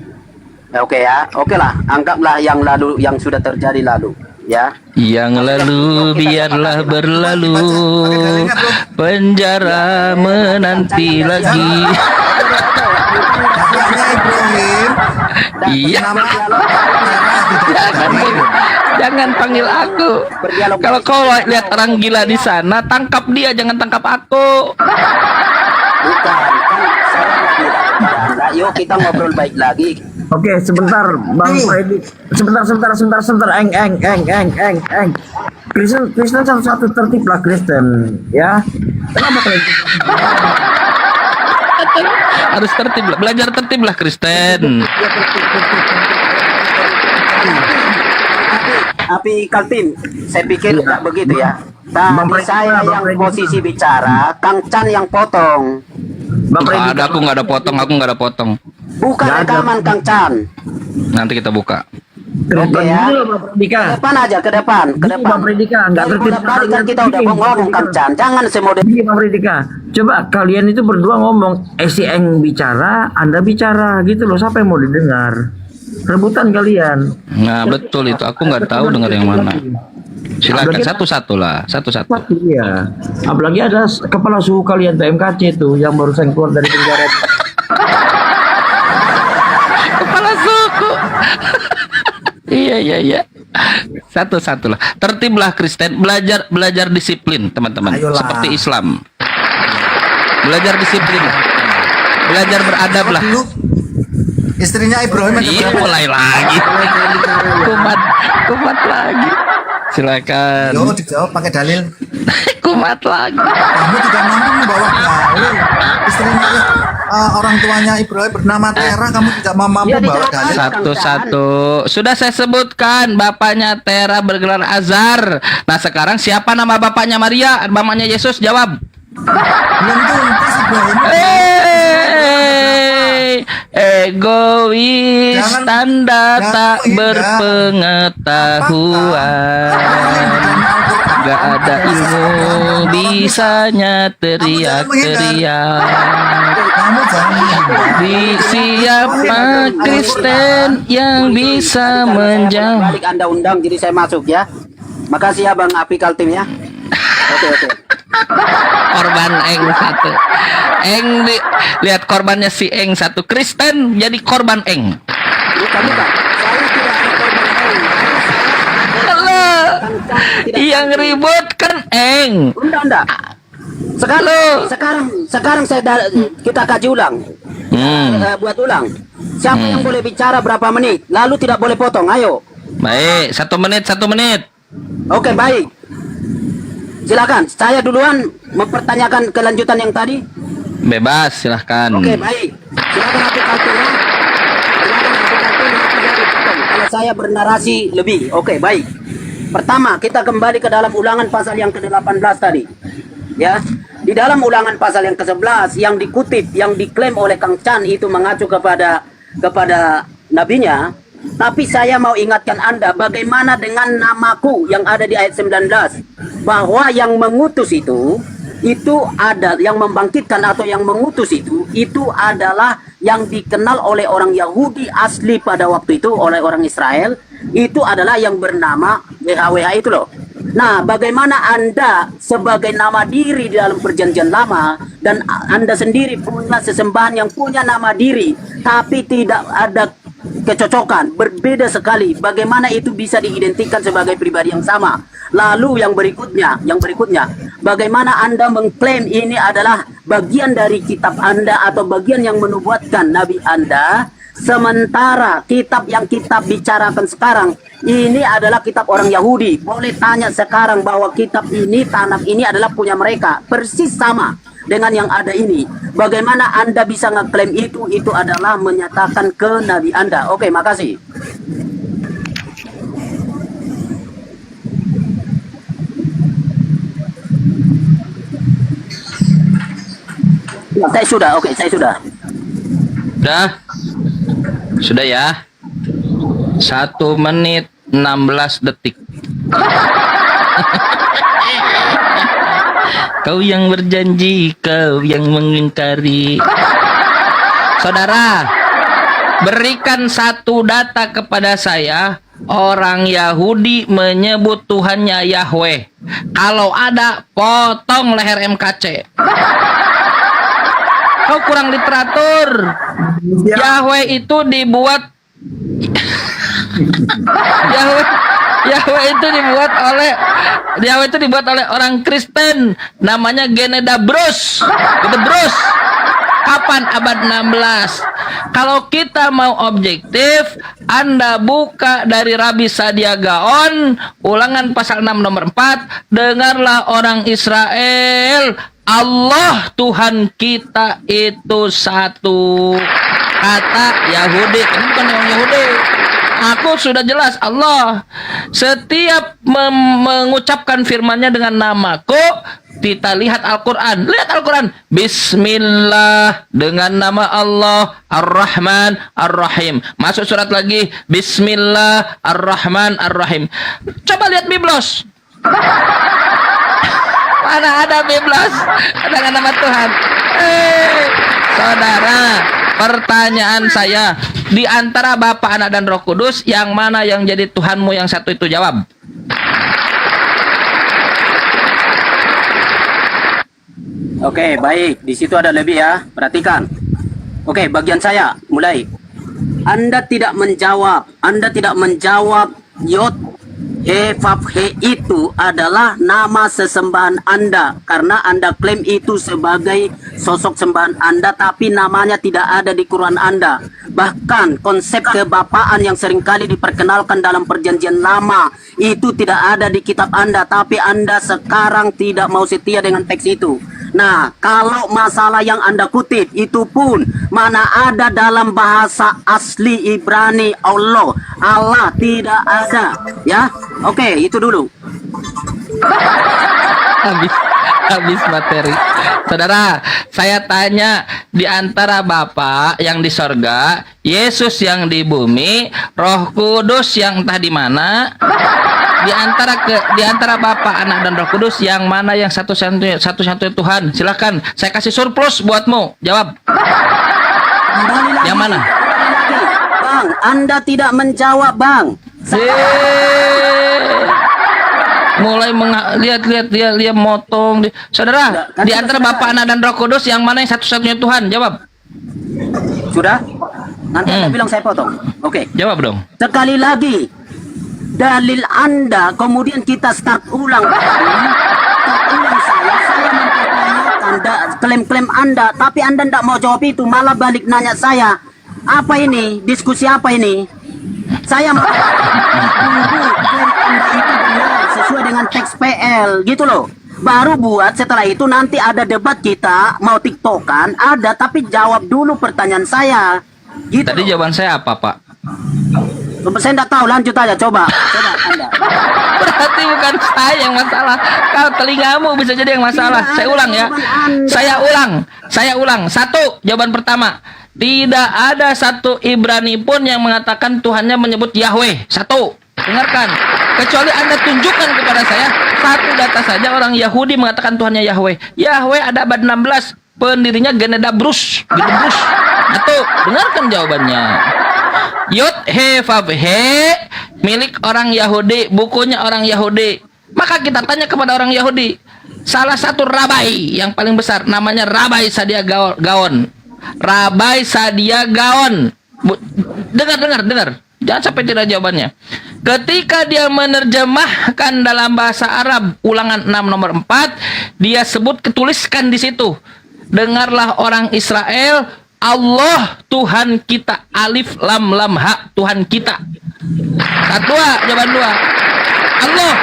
Oke ya, oke lah. Anggaplah yang lalu, yang sudah terjadi lalu, ya. Yang lalu biarlah berlalu, penjara menanti lagi. Iya. Jangan panggil aku. Kalau kau lihat orang gila di sana, tangkap dia, jangan tangkap aku. Bukan, kan saya mau bilang, yuk kita ngobrol baik lagi. Oke, sebentar Bang Freddy. Sebentar. Eng. Kristen satu tertib lah Kristen, ya. Kenapa kalian? Harus tertib lah, belajar tertib lah Kristen. Tapi Kaltim, saya pikir tidak begitu ya. Tadi saya yang posisi bicara, Kang Chan yang potong. Nggak ada, aku nggak ada potong. Bukan rekaman Kang Chan. Nanti kita buka. Oke ya. Ke depan aja, ke depan. Bang Fredika, nggak tertib. Kan kita udah ngomong Kang Chan, jangan semodel. Bang Fredika, coba kalian itu berdua ngomong, si Eng bicara, Anda bicara, gitu loh. Siapa yang mau didengar? Rebutan kalian. Nah betul itu, aku nggak tahu dengar yang mana. Silakan satu-satu lah, satu-satu. Iya. Apalagi ada kepala suku kalian TMKC itu yang barusan keluar dari penjara. Kepala suku. Iya. Satu-satu lah. Tertiblah Kristen, belajar disiplin teman-teman. Ayolah. Seperti Islam. Belajar disiplin. Belajar beradab lah. Dulu istrinya Ibrahim ada Iya, berapa? mulai lagi. Kumat lagi. Silakan. Yo, dijawab pakai dalil. Kumat lagi. Kamu tidak mampu membawa dalil. Istrinya orang tuanya Ibrahim bernama Tera, kamu tidak mampu membawa dalil. Satu-satu. Sudah saya sebutkan, bapaknya Tera bergelar Azar. Nah sekarang siapa nama bapaknya Maria? Mamanya Yesus, jawab. Belum tuntas Ibrahim. Egois, tanda tak menghindar. berpengetahuan. Gak ada ilmu, bisanya teriak-teriak. Kamu jangan. Di siapa Kristen yang bisa menjawab? Balik Anda undang, jadi saya masuk ya. Makasih ya Bang Api Kaltim ya. Oke. Korban Eng satu. Lihat korbannya si Eng satu. Kristen jadi korban Eng. Bukan. Saya tidak ada korban lain. Halo. Yang ribut kan Eng. Unda. Sekarang kita kaji ulang. Buat ulang. Siapa yang boleh bicara berapa menit? Lalu tidak boleh potong. Ayo. Baik, 1 menit. Oke, baik. Silakan. Saya duluan mempertanyakan kelanjutan yang tadi. Bebas, silahkan. Oke, baik. Silakan Api Kaltim ya. Silakan Api Kaltim nanti jadi potong. Kalau saya bernarasi lebih. Oke, baik. Pertama, kita kembali ke dalam ulangan pasal yang ke-18 tadi. Ya. Di dalam ulangan pasal yang ke-11 yang dikutip, yang diklaim oleh Kang Chan itu mengacu kepada nabinya. Tapi saya mau ingatkan Anda bagaimana dengan namaku yang ada di ayat 19, bahwa yang mengutus itu ada yang membangkitkan atau yang mengutus itu adalah yang dikenal oleh orang Yahudi asli pada waktu itu, oleh orang Israel, itu adalah yang bernama WHWH itu loh. Nah, bagaimana Anda sebagai nama diri di dalam perjanjian lama, dan Anda sendiri punya sesembahan yang punya nama diri, tapi tidak ada kecocokan, berbeda sekali. Bagaimana itu bisa diidentikan sebagai pribadi yang sama? Lalu yang berikutnya, bagaimana Anda mengklaim ini adalah bagian dari kitab Anda atau bagian yang menubuatkan Nabi Anda, sementara kitab yang kita bicarakan sekarang ini adalah kitab orang Yahudi. Boleh tanya sekarang bahwa kitab ini, tanah ini adalah punya mereka, persis sama dengan yang ada ini. Bagaimana Anda bisa ngeklaim itu adalah menyatakan ke Nabi Anda? Oke, makasih. Ya, saya sudah. Sudah ya. 1 menit 16 detik. Kau yang berjanji, kau yang mengingkari. Saudara, berikan satu data kepada saya. Orang Yahudi menyebut Tuhannya Yahweh. Kalau ada, potong leher MKC. Kau kurang literatur. Yahweh itu dibuat Yahweh itu dibuat oleh orang Kristen, namanya Genedabros. Kapan? Abad 16. Kalau kita mau objektif, Anda buka dari Rabi Sadia Gaon, Ulangan pasal 6 nomor 4, dengarlah orang Israel, Allah Tuhan kita itu satu. Kata Yahudi, ini bukan orang Yahudi. Aku sudah jelas, Allah setiap mengucapkan firman-Nya dengan namaku. Kita lihat Al-Quran. Lihat Al-Quran. Bismillah, dengan nama Allah, Ar-Rahman, Ar-Rahim. Masuk surat lagi. Bismillah, Ar-Rahman, Ar-Rahim. Coba lihat Biblos. Mana ada Biblos dengan nama Tuhan? Saudara, pertanyaan saya, di antara Bapa, Anak, dan Roh Kudus, yang mana yang jadi Tuhanmu yang satu itu? Jawab. Oke, baik. Di situ ada lebih ya. Perhatikan. Oke, bagian saya mulai. Anda tidak menjawab. Yod He Vav He itu adalah nama sesembahan Anda, karena Anda klaim itu sebagai sosok sembahan Anda, tapi namanya tidak ada di Quran Anda. Bahkan konsep kebapaan yang seringkali diperkenalkan dalam perjanjian lama itu tidak ada di kitab Anda, tapi Anda sekarang tidak mau setia dengan teks itu. Nah, kalau masalah yang Anda kutip itu pun mana ada dalam bahasa asli Ibrani Allah tidak ada, ya. Oke, itu dulu. Habis materi. Saudara, saya tanya, di antara Bapa yang di sorga, Yesus yang di bumi, Roh Kudus yang entah di mana, di antara Bapa, Anak, dan Roh Kudus, yang mana yang satu-satunya Tuhan? Silakan, saya kasih surplus buatmu. Jawab. Yang mana? Bang, Anda tidak menjawab, Bang. Mulai lihat motong. Saudara, di antara Bapa, Anak, dan Roh Kudus, yang mana yang satu-satunya Tuhan? Jawab. Sudah? Nanti Anda bilang saya potong. Oke. Jawab dong. Sekali lagi, dalil Anda, kemudian kita start ulang. Saya mempertanyakan klaim-klaim Anda, tapi Anda tidak mau jawab itu, malah balik nanya saya. Apa ini? Diskusi apa ini? Saya mau Anda itu benar sesuai dengan teks PL, gitu loh. Baru buat, setelah itu nanti ada debat kita, mau tiktokan, ada, tapi jawab dulu pertanyaan saya. Gitu. Tadi jawaban saya apa, Pak? Saya tidak tahu, lanjut aja, coba Anda. Berarti bukan saya yang masalah, kalau telingamu bisa jadi yang masalah. Saya ulang ya. Saya ulang. 1, jawaban pertama. Tidak ada satu Ibrani pun yang mengatakan Tuhannya menyebut Yahweh. 1. Dengarkan. Kecuali Anda tunjukkan kepada saya satu data saja orang Yahudi mengatakan Tuhannya Yahweh. Yahweh ada abad 16. pendirinya Geneda Bruce. Atau dengarkan jawabannya. Yod He Vav He milik orang Yahudi, bukunya orang Yahudi. Maka kita tanya kepada orang Yahudi. Salah satu rabai yang paling besar namanya Rabai Sadia Gaon. Rabai Sadia Gaon. Dengar. Jangan sampai tidak jawabannya. Ketika dia menerjemahkan dalam bahasa Arab Ulangan 6 nomor 4, dia tuliskan di situ. Dengarlah orang Israel, Allah Tuhan kita, alif lam lam ha, Tuhan kita. Jawaban dua. Allah.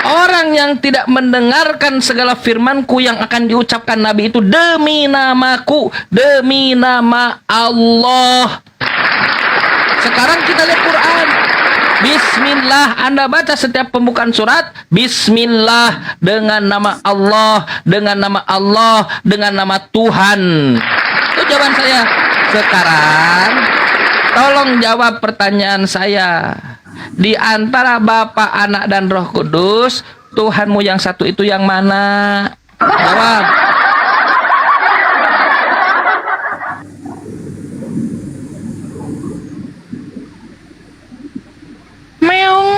Orang yang tidak mendengarkan segala firmanku yang akan diucapkan Nabi itu demi namaku, demi nama Allah. Sekarang kita lihat Quran. Bismillah, Anda baca setiap pembukaan surat, Bismillah, dengan nama Allah, dengan nama Allah, dengan nama Tuhan. Itu jawaban saya. Sekarang tolong jawab pertanyaan saya. Di antara Bapa, Anak, dan Roh Kudus, Tuhanmu yang satu itu yang mana? Jawab. Meong.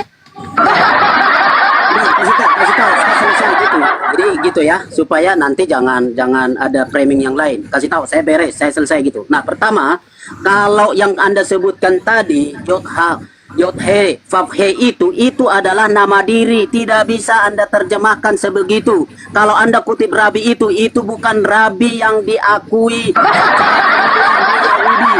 Kasih tahu, selesai gitu. Jadi gitu ya, supaya nanti jangan ada framing yang lain. Kasih tahu, saya beres, saya selesai gitu. Nah, pertama, kalau yang Anda sebutkan tadi, Yod He, Vav He itu adalah nama diri, tidak bisa Anda terjemahkan sebegitu. Kalau Anda kutip rabi itu bukan rabi yang diakui Yahudi.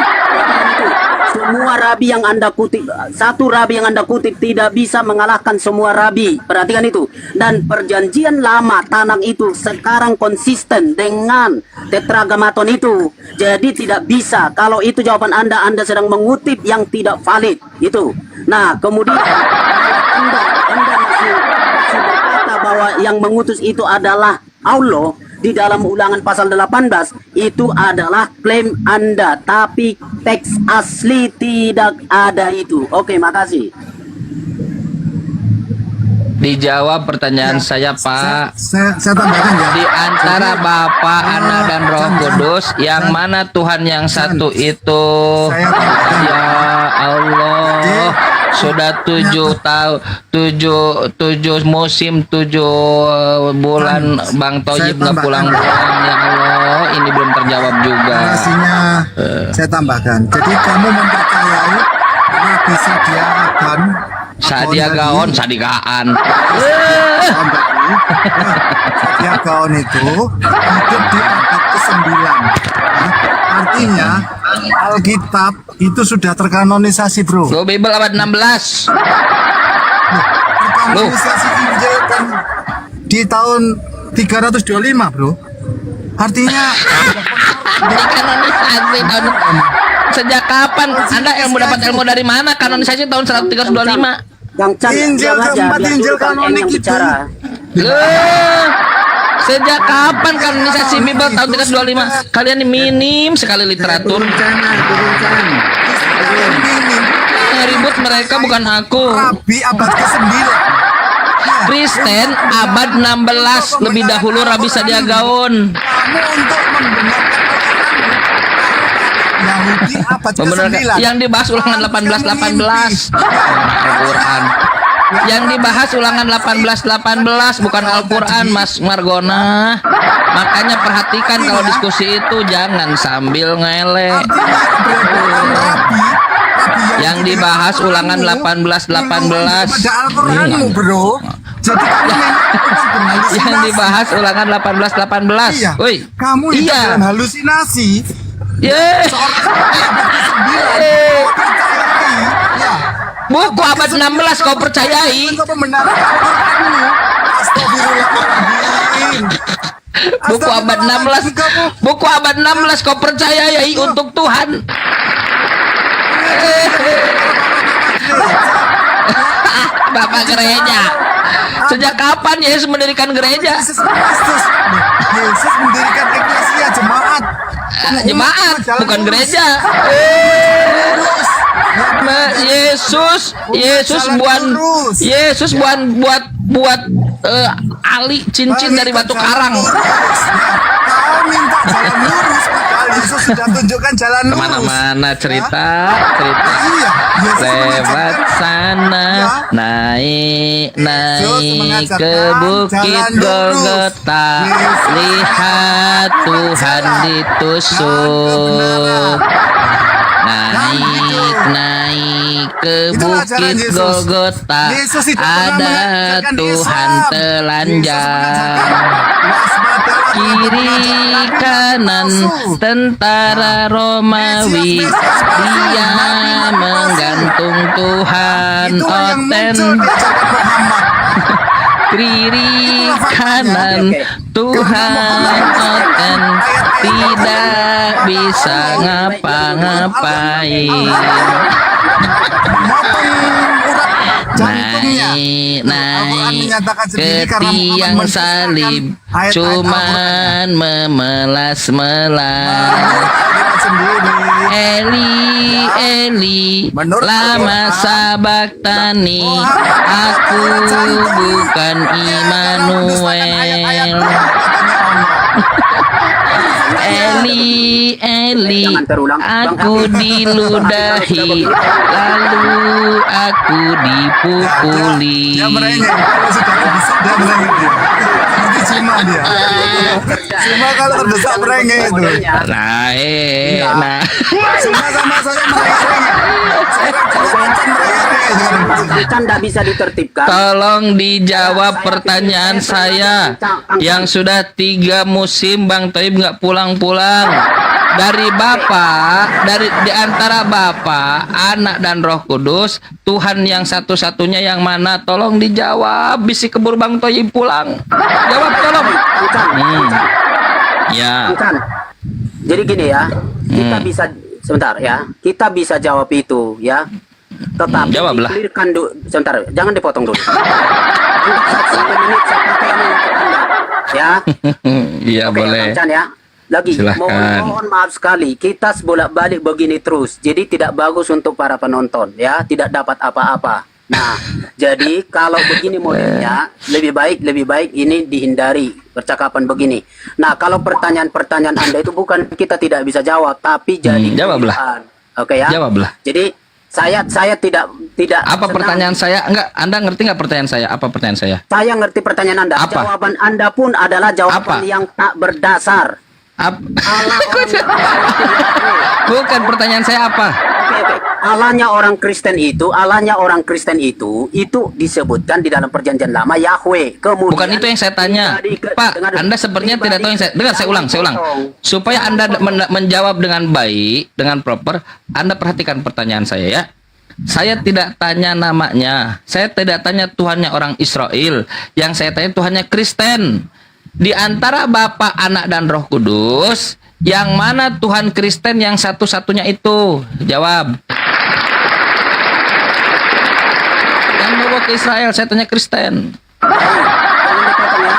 Semua rabi yang Anda kutip, satu rabi yang Anda kutip tidak bisa mengalahkan semua rabi. Perhatikan itu. Dan perjanjian lama Tanakh itu sekarang konsisten dengan Tetragrammaton itu. Jadi tidak bisa. Kalau itu jawaban Anda sedang mengutip yang tidak valid. Itu. Nah, kemudian Anda masih berkata bahwa yang mengutus itu adalah Allah. Di dalam Ulangan pasal 18 itu adalah klaim Anda, tapi teks asli tidak ada itu. Oke, makasih. Dijawab pertanyaan saya, Pak. Saya tambahkan ya. Di antara Bapa, Anak, dan Roh Kudus, yang mana Tuhan yang satu itu? Saya tambahkan. Ya Allah, sudah 7 tahun, 7 musim, 7 bulan Bang Toyib nggak pulang-pulang. Ya Allah, ini belum terjawab juga. Narasinya saya tambahkan. Jadi kamu mempercayai Nabi Sadia Gaon, Sadigaan. Sadia Gaon itu hidup di abad ke-9. Artinya Alkitab itu sudah terkanonisasi, bro. Lo Bible abad 16. Terkanonisasi Injil kan di tahun 325, bro. Artinya Dikanonisasi tahun sejak kapan? Anda dapat ilmu dari mana? Kanonisasi tahun 1325. Injil keempat, Injil kanonik itu. Sejak kapan kanonisasi Bible tahun 1325? Kalian ini minim sekali literatur. Ribut mereka, bukan aku. Rabi abad ke-9. Kristen abad 16 lebih dahulu Rabi Sadia Gaon. Kamu untuk membenarkan Yahudi abad ke-9. Yang dibahas Ulangan 18:18. Al-Quran. Yang dibahas Ulangan 18:18 bukan Al-Quran, Mas Margona. Makanya perhatikan kalau diskusi itu jangan sambil ngelek. Yang dibahas Ulangan 18:18. Pada Al-Quranmu, bro. Jadi kamu memang Yang dibahas Ulangan 18:18. Iya. Woi. Kamu hidup Iya. dalam halusinasi. Ye. Ya. Buku abad 16 kau percayai? Untuk membenarkan Al-Quranmu. Astagfirullahaladzim. Buku abad 16. Buku abad 16 kau percayai untuk Tuhan. Bapak gereja. Sejak kapan Yesus mendirikan gereja? Yesus Kristus. Yesus mendirikan eklesia, jemaat. Jemaat, bukan gereja. Yesus buat ali cincin dari batu karang. Kau minta jalan lurus, padahal Yesus sudah tunjukkan jalan lurus. Kemana-mana cerita. Iya, Yesus Lewat mengajarkan. sana, Ya. naik mengajarkan ke bukit jalan lurus. Golgota, Yesus lihat Tuhan dan ditusuk. kebenaran. Naik ke Itulah ajaran bukit Yesus. Golgota, Yesus tidak pernah ada mengajarkan Tuhan Islam. telanjang. Waspada Kiri kanan tentara Romawi, dia menggantung Tuhan itu yang oten. muncul diajarkan Muhammad. Kiri Itulah faktanya. kanan Tuhan oten, tidak bisa ngapa-ngapain. Motong urat jantungnya. Naik Al-Quran menyatakan ke sendiri karena Muhammad tiang mendustakan salib, ayat-ayat cuman memelas-melas. Al-Quran sendiri. Eli, Eli, Menurut lama Al-Quran, sabaktani, aku bukan Immanuel. Eli, Eli, Jangan terulang. aku diludahi, lalu aku dipukuli. Dia merengek. Kalau sudah terdesak dia merengek. Itu cuma dia. Cuma kalau terdesak merengek itu. Nah. Cuma sama saya merengek. Sekarang kelihatan merengek. Kan tidak bisa ditertibkan. Tolong dijawab pertanyaan saya yang sudah 3 musim Bang Toib nggak pulang-pulang. Dari Bapa, di antara Bapa, Anak dan Roh Kudus, Tuhan yang satu-satunya yang mana? Tolong dijawab. Bisi keburu Bang Toib pulang. Jawab tolong. Ya. Bukan. Jadi gini ya, kita bisa sebentar ya, kita bisa jawab itu ya. Tetapi Jawablah. clearkan dulu, sebentar, jangan dipotong dulu. 1 menit saya pakai ini untuk Anda. Ya. Iya Oke, boleh. Kang Chan ya. Lagi, Silahkan. mohon maaf sekali, kita bolak-balik begini terus, jadi tidak bagus untuk para penonton, ya, tidak dapat apa-apa. Nah, jadi kalau begini modelnya, lebih baik ini dihindari percakapan begini. Nah, kalau pertanyaan-pertanyaan Anda itu bukan kita tidak bisa jawab, tapi jadi jawablah. pilihan. Oke ya. Jawablah. Jadi saya tidak Apa senang. pertanyaan saya? Enggak, Anda ngerti nggak pertanyaan saya? Apa pertanyaan saya? Saya ngerti pertanyaan Anda. Apa? Jawaban Anda pun adalah jawaban Apa? yang tak berdasar. Allah Bukan pertanyaan saya apa? Oke. Allahnya orang Kristen itu disebutkan di dalam perjanjian lama Yahweh. Kemudian Bukan itu yang saya tanya. Pak, Anda sepertinya tidak tahu yang saya... Dengar, saya ulang. Supaya Anda menjawab dengan baik, dengan proper, Anda perhatikan pertanyaan saya ya. Saya tidak tanya namanya. Saya tidak tanya Tuhannya orang Israel. Yang saya tanya Tuhannya Kristen. Di antara Bapa, Anak, dan Roh Kudus, yang mana Tuhan Kristen yang satu-satunya itu? Jawab. Yang bawa ke Israel, saya tanya Kristen. Jangan dipotong ya.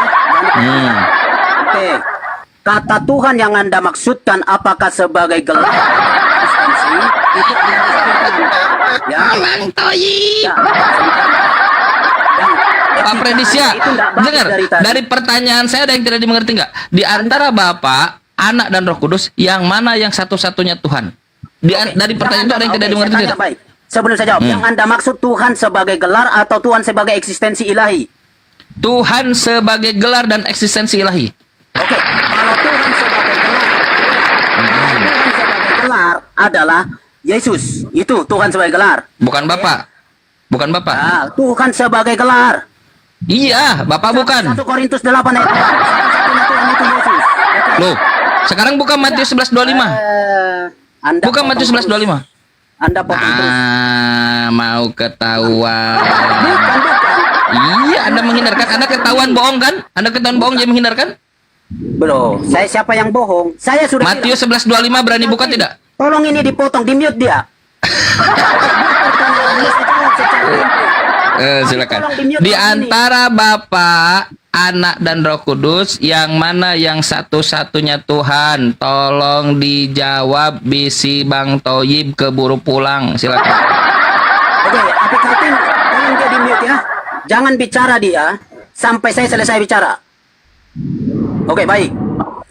Oke. Kata Tuhan yang Anda maksudkan apakah sebagai gelar eksistensi itu Anda maksudkan. Ya. Ya. Pak Predisya, Itu nggak bagus dengar, tadi. dari pertanyaan saya ada yang tidak dimengerti nggak? Di antara Bapa, Anak, dan Roh Kudus, yang mana yang satu-satunya Tuhan? Dari pertanyaan itu ada yang tidak dimengerti saya tidak? tanya baik. Sebelum saya jawab, yang Anda maksud Tuhan sebagai gelar atau Tuhan sebagai eksistensi ilahi? Tuhan sebagai gelar dan eksistensi ilahi. Oke, kalau Tuhan sebagai gelar adalah Yesus. Itu Tuhan sebagai gelar. Bukan Bapa. Bukan Bapa. Ah, Tuhan sebagai gelar. Iya, Bapak bukan. 1 Korintus 8 ayat 4. Satu-satunya Tuhan itu Yesus. Oke. Loh, sekarang buka Matius 11:25. Anda Buka potong Matius terus. 11:25. Anda potong terus. Mau ketahuan. Bukan. Iya, Anda menghindarkan. Anda ketahuan bohong kan? Anda ketahuan bohong jadi menghindarkan? Bro, saya siapa yang bohong? Saya sudah Matius 11:25 berani buka tidak? Tolong ini dipotong, di-mute dia. Silakan. Di antara Bapa, Anak, dan Roh Kudus, yang mana yang satu-satunya Tuhan? Tolong dijawab. Bisi Bang Toyib keburu pulang. Silakan. Oke, Api Kaltim, tolong dia di-mute ya. Jangan bicara dia sampai saya selesai bicara. Oke, baik.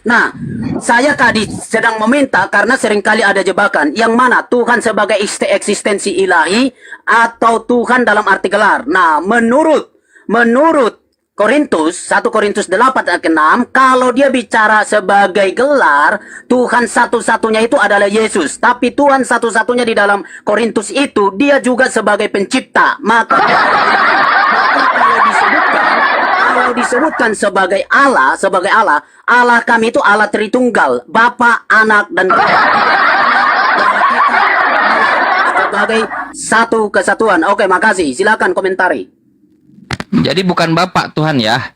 Nah, saya tadi sedang meminta karena seringkali ada jebakan. Yang mana Tuhan sebagai eksistensi ilahi atau Tuhan dalam arti gelar. Nah, menurut Korintus, 1 Korintus 8 ayat 6, kalau dia bicara sebagai gelar, Tuhan satu-satunya itu adalah Yesus. Tapi Tuhan satu-satunya di dalam Korintus itu, dia juga sebagai pencipta. Maka kalau disebutkan sebagai Allah, Allah kami itu Allah Tritunggal, Bapa, Anak, dan Roh. Sebagai satu kesatuan. Oke, makasih. Silakan komentari. Jadi bukan Bapak Tuhan ya.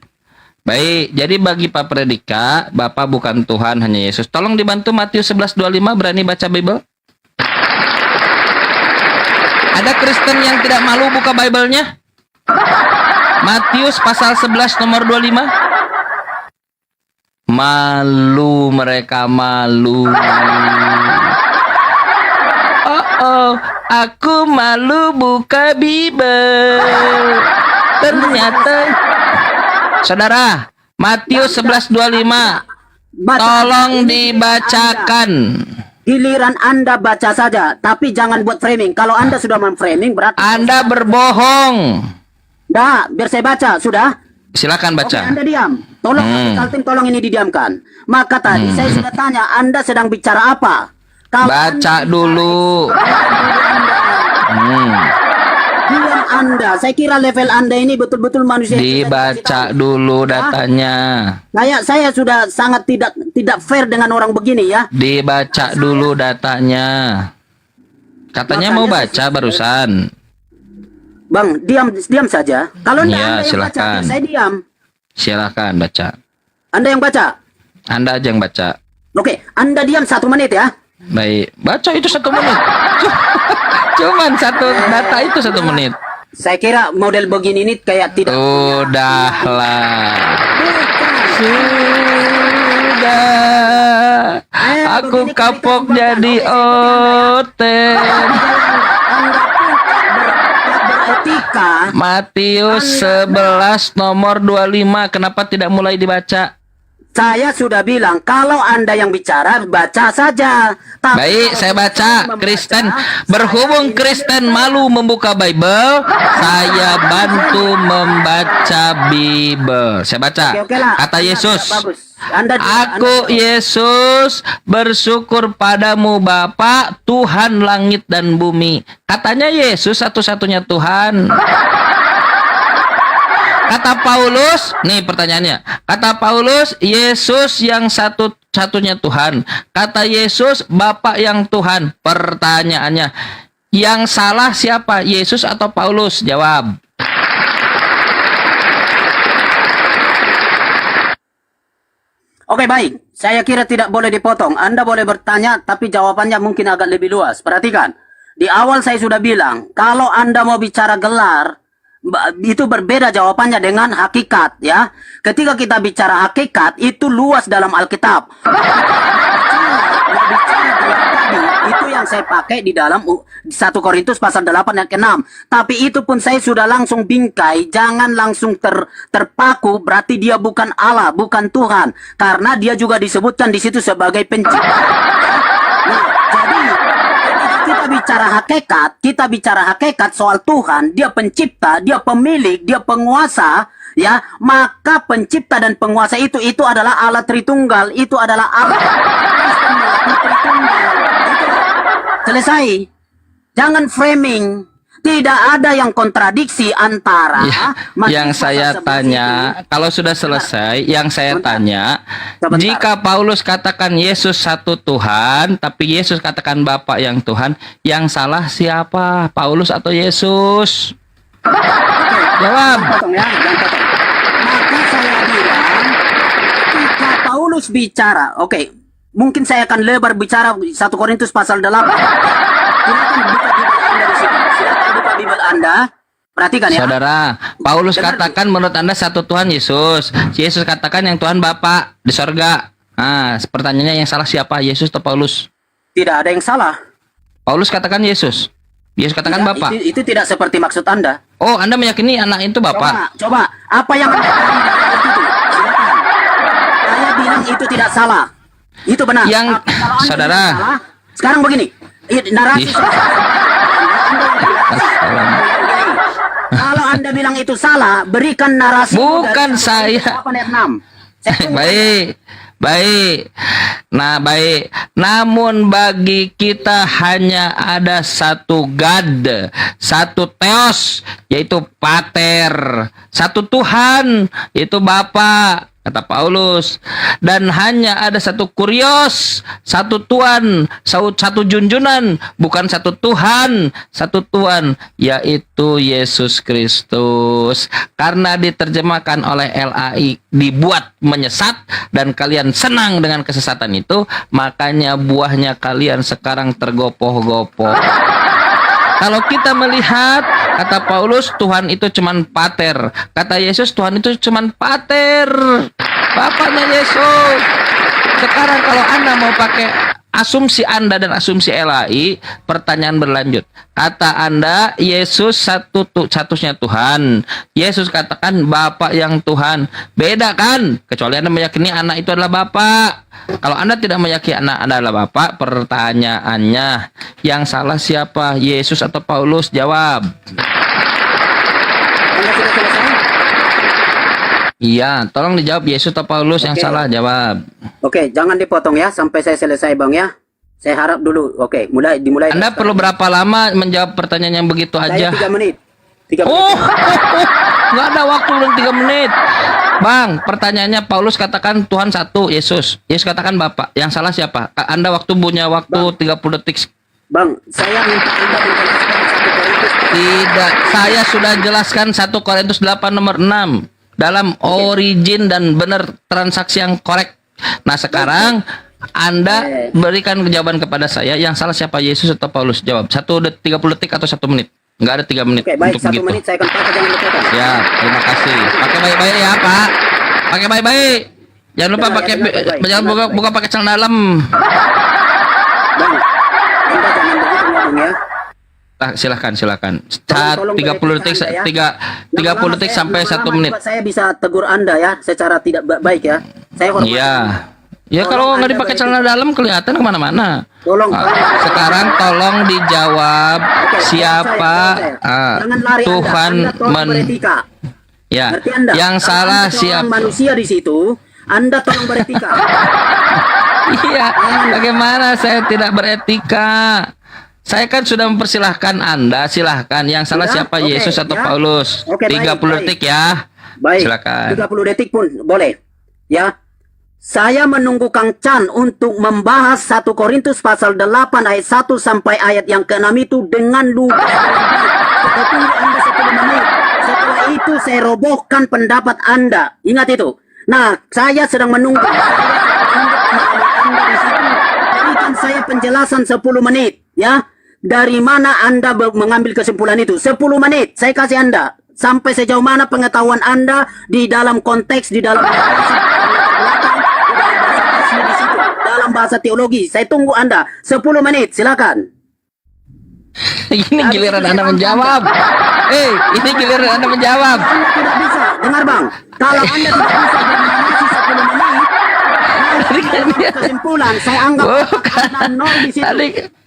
Baik, jadi bagi Pak Predika, Bapak bukan Tuhan, hanya Yesus. Tolong dibantu Matius 11:25, berani baca Bible? Ada Kristen yang tidak malu buka Bible-nya? Matius pasal 11 nomor 25. Malu, mereka malu. Oh, aku malu buka Bible. Ternyata, saudara, Matius 11:25, tolong dibacakan. Giliran Anda baca saja, tapi jangan buat framing. Kalau Anda sudah memframing, berarti Anda berbohong. dah, biar saya baca, sudah? Silakan Oke, baca. Anda diam. Tolong, Kaltim, tolong ini didiamkan. Maka tadi saya sudah tanya, Anda sedang bicara apa? Kalau Baca dulu. Diam Anda, saya kira level Anda ini betul-betul manusia. Dibaca dulu datanya. Saya sudah sangat tidak fair dengan orang begini ya. Dibaca dulu datanya. Katanya mau baca barusan. Bang, diam saja. Kalau Iya, Anda yang baca, silakan. saya diam. Silakan baca. Anda yang baca. Anda aja yang baca. Oke, Anda diam 1 menit ya. Baik, baca itu 1 menit. Cuman satu data itu 1 menit. Saya kira model begini ini kayak tidak. Udahlah. Sudah. Aku kapok jadi oten. Beretika. Matius 11 nomor 25. Kenapa tidak mulai dibaca? Saya sudah bilang, kalau Anda yang bicara, baca saja. Tapi Baik, saya baca. Kristen, berhubung Kristen malu membuka Bible, saya bantu membaca Bible. Saya baca. Oke lah. Kata Yesus, Bagus. Anda Yesus bersyukur padamu Bapa, Tuhan langit dan bumi. Katanya Yesus satu-satunya Tuhan. Kata Paulus, nih pertanyaannya. Kata Paulus, Yesus yang satu-satunya Tuhan. Kata Yesus, Bapa yang Tuhan. Pertanyaannya, yang salah siapa? Yesus atau Paulus? Jawab. Oke, baik. Saya kira tidak boleh dipotong. Anda boleh bertanya, tapi jawabannya mungkin agak lebih luas. Perhatikan. Di awal saya sudah bilang, kalau Anda mau bicara gelar, itu berbeda jawabannya dengan hakikat, ya. Ketika kita bicara hakikat, itu luas dalam Alkitab. Itu yang saya pakai di dalam 1 Korintus pasal 8 ayat 6. Tapi itu pun saya sudah langsung bingkai, jangan langsung terpaku, berarti dia bukan Allah, bukan Tuhan, karena dia juga disebutkan di situ sebagai pencipta. Nah, jadi kita bicara hakikat soal Tuhan, dia pencipta, dia pemilik, dia penguasa, ya. Maka pencipta dan penguasa itu adalah Allah Tritunggal, itu adalah Allah Tritunggal. Selesai. Jangan framing. Tidak ada yang kontradiksi antara yang saya tanya, kalau sudah selesai, yang saya tanya, jika Paulus katakan Yesus satu Tuhan, tapi Yesus katakan Bapa yang Tuhan, yang salah siapa? Paulus atau Yesus? Jawab. Maka saya bilang, ketika Paulus bicara, mungkin saya akan lebar bicara 1 Korintus pasal 8. Silakan buka Bible Anda. Perhatikan ya. Saudara, Paulus katakan menurut Anda satu Tuhan Yesus. Yesus katakan yang Tuhan Bapa di sorga. Nah, pertanyaannya yang salah siapa? Yesus atau Paulus? Tidak ada yang salah. Paulus katakan Yesus. Yesus katakan Bapa. Itu tidak seperti maksud Anda. Oh, Anda meyakini anak itu Bapa? Coba. Apa yang Anda itu? Silakan. Saya bilang itu tidak tidak salah. Itu benar. Yang- Kalau Anda saudara. bilang salah, sekarang begini. Narasi Ih. sudah kalau Anda bilang itu salah, berikan narasi. Bukan saya. 8 ayat 6. Saya tunggu. Baik, baik. Nah, baik. Namun bagi kita hanya ada satu God, satu Theos, yaitu Pater, satu Tuhan, yaitu Bapa, kata Paulus. Dan hanya ada satu Kurios, satu Tuhan, satu junjunan, bukan satu Tuhan, satu Tuhan, yaitu Yesus Kristus. Karena diterjemahkan oleh LAI dibuat menyesat dan kalian senang dengan kesesatan itu, makanya buahnya kalian sekarang tergopoh-gopoh. Kalau kita melihat, kata Paulus, Tuhan itu cuman Pater. Kata Yesus, Tuhan itu cuman Pater. Bapaknya Yesus. Sekarang kalau Anda mau pakai asumsi Anda dan asumsi LAI, pertanyaan berlanjut. Kata Anda, Yesus satu-satunya Tuhan. Yesus katakan Bapa yang Tuhan. Beda kan? Kecuali Anda meyakini anak itu adalah Bapa. Kalau Anda tidak meyakini anak Anda adalah Bapa, pertanyaannya, yang salah siapa? Yesus atau Paulus? Jawab. Anda sudah selesai? Iya, tolong dijawab, Yesus atau Paulus yang Oke. salah? Jawab. Oke, jangan dipotong ya sampai saya selesai, Bang ya. Saya harap dulu. Oke, dimulai. Anda perlu berapa lama menjawab pertanyaan yang begitu Saya aja? 3 menit. 3 Oh, menit. nggak ada waktu belum 3 menit. Bang, pertanyaannya Paulus katakan Tuhan satu, Yesus. Yesus katakan Bapa. Yang salah siapa? Anda punya waktu 30 detik. Bang, saya minta Anda menjelaskan 1 Korintus. Tidak, saya sudah jelaskan 1 Korintus 8 nomor 6 dalam origin dan benar transaksi yang korek. Nah, sekarang Anda berikan jawaban kepada saya, yang salah siapa, Yesus atau Paulus? Jawab. 30 detik atau 1 menit? Enggak ada 3 menit Oke, baik, untuk 1 begitu. menit saya akan pakai, jangan lupa. Ya, terima kasih. Pakai baik-baik ya, Pak. Pakai baik-baik. Jangan lupa Ya, pakai ya, baik-baik. jangan buka pakai celana dalam. Bang, Anda jangan begitu ngomong ya. Silakan. Tolong 30 detik verifikasi Anda, ya. 30 detik sampai 1 menit. Saya bisa tegur Anda ya secara tidak baik ya. Saya hormati. Iya. Ya Tolong kalau nggak Anda dipakai verifikasi. celana dalam kelihatan kemana-mana. Tolong. Sekarang tolong dijawab Oke, siapa jangan lari Tuhan Anda tolong beretika. ya. Ngerti Anda? Yang Kalau salah Anda seorang siapa? manusia di situ, Anda tolong beretika. Iya. Bagaimana saya tidak beretika? Saya kan sudah mempersilahkan Anda, silahkan. Yang salah Sudah? siapa, Oke, Yesus atau ya. Paulus? Oke, 30 baik. detik ya. Baik. Silakan. 30 detik pun boleh. Ya. Saya menunggu Kang Chan untuk membahas 1 Korintus pasal 8 ayat 1 sampai ayat yang ke-6 itu dengan lugas. Saya tunggu Anda 10 menit. Setelah itu saya robohkan pendapat Anda. Ingat itu. Nah, saya sedang menunggu. Anda di situ. Berikan saya penjelasan 10 menit, ya. Dari mana Anda mengambil kesimpulan itu? 10 menit saya kasih Anda. Sampai sejauh mana pengetahuan Anda di dalam konteks, di dalam di situ, dalam bahasa teologi. Saya tunggu Anda 10 menit, silakan. Ini giliran Anda menjawab. Ini giliran Anda menjawab. Anda tidak bisa, dengar Bang. Kalau Anda tidak bisa bernarasi 10 menit, kesimpulan saya anggap Bukan. Anda nol di situ.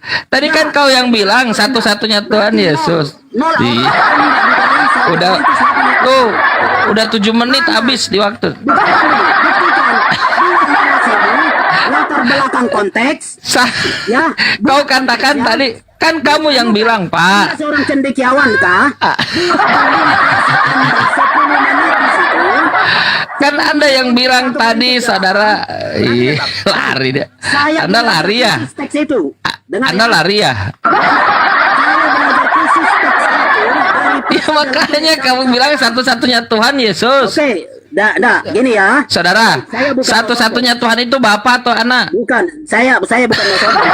Tadi kan kau yang bilang satu-satunya Tuhan Yesus. Nol. Di- Udah tuh, udah 7 menit habis di waktu. Latar belakang konteks, ya. Kau katakan Ya. tadi, kan kamu yang bilang, Anda Pak. seorang cendekiawan kah? 10 menit di situ. Kan Anda yang bilang tadi, saudara. Ih, lari dia. Saya Anda belajar lari ya? khusus teks itu. Dengar Anda ya. lari ya? Saya belajar khusus teks itu dari Ya makanya kamu bilang satu-satunya Tuhan Yesus. Oke, gini ya. Saudara, Saya bukan satu-satunya Tuhan itu Bapa atau anak? Bukan, saya bukan nosoban.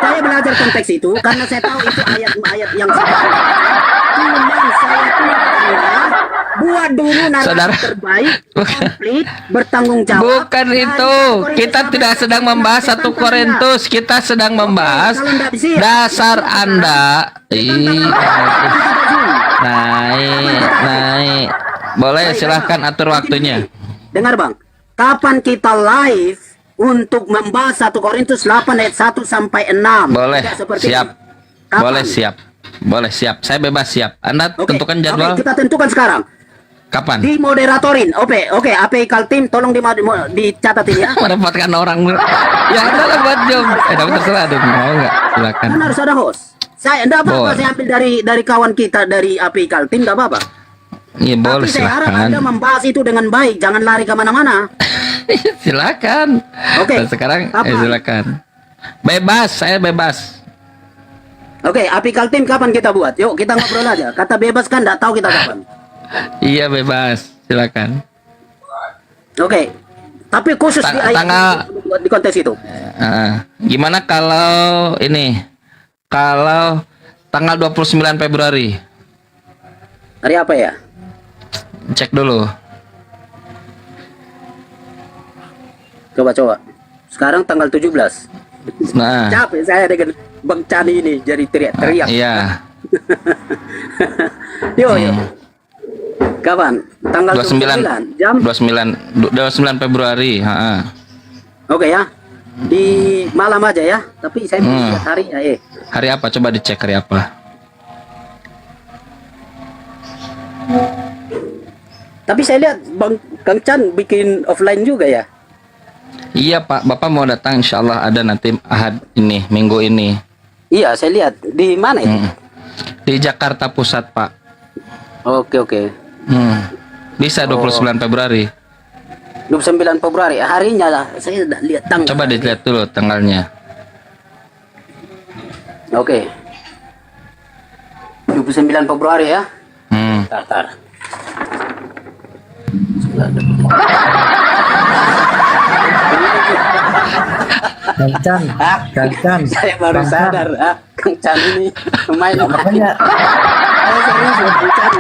Saya belajar konteks itu karena saya tahu itu ayat-ayat yang sebenarnya. Cuman saya tuntut Anda buat dulu narasi Saudara. terbaik, komplit, bertanggung jawab. Bukan itu. Kita tidak sedang membahas 1 Korintus. Kita sedang membahas kalau nggak bisa, dasar Anda. Naik. Boleh, silahkan atur waktunya. dengar Bang. Kapan kita live untuk membahas 1 Korintus 8 ayat 1 sampai 6? Boleh, Tidak seperti siap. ini. Kapan? Boleh, siap. Boleh, siap. Saya bebas, siap. Anda Oke, tentukan jadwal. oke, kita tentukan sekarang. Kapan? Di moderatorin. Oke, API Kaltim tolong dicatat ini ya. Merepotkan orang. Ya, Anda lah buat jom. Tapi terserah dong. Mau nggak? Silakan. Kan harus ada host. Saya enggak apa-apa, Boleh. saya ambil dari kawan kita dari API Kaltim, enggak apa-apa. Iya, boleh, Tapi saya harap silakan. Anda membahas itu dengan baik, jangan lari kemana-mana. Silakan. Oke. Dan sekarang Kapan? silakan. Bebas, saya bebas. Oke, API Kaltim kapan kita buat? Yuk kita ngobrol aja. Kata bebas kan enggak tahu kita kapan. Iya, bebas. Silakan. Oke. Tapi khusus di ayat Tanggal- di kontes itu. Gimana kalau ini? Kalau tanggal 29 Februari. Hari apa ya? Cek dulu. Coba. Sekarang tanggal 17. Nah, Capek saya dengan Bang Cani ini jadi teriak-teriak. iya. Yuk. Kapan? Tanggal 29 Jam? 29 Februari, Oke ya. Di malam aja ya. Tapi saya belum lihat harinya Hari apa? Coba dicek hari apa. Tapi saya lihat Bang Kang Chan bikin offline juga ya. Iya, Pak. Bapak mau datang, insya Allah ada nanti Ahad ini, minggu ini. Iya, saya lihat. Di mana itu? Di Jakarta Pusat, Pak. Oke. Bisa 29 Februari. 29 Februari. Harinya lah. Saya sudah lihat tanggal. Coba dilihat dulu tanggalnya. Oke. 29 Februari ya. Tar. Kancan, kancan. Saya baru sadar, Kang Chan ini main Makanya Saya serius Bang Chan.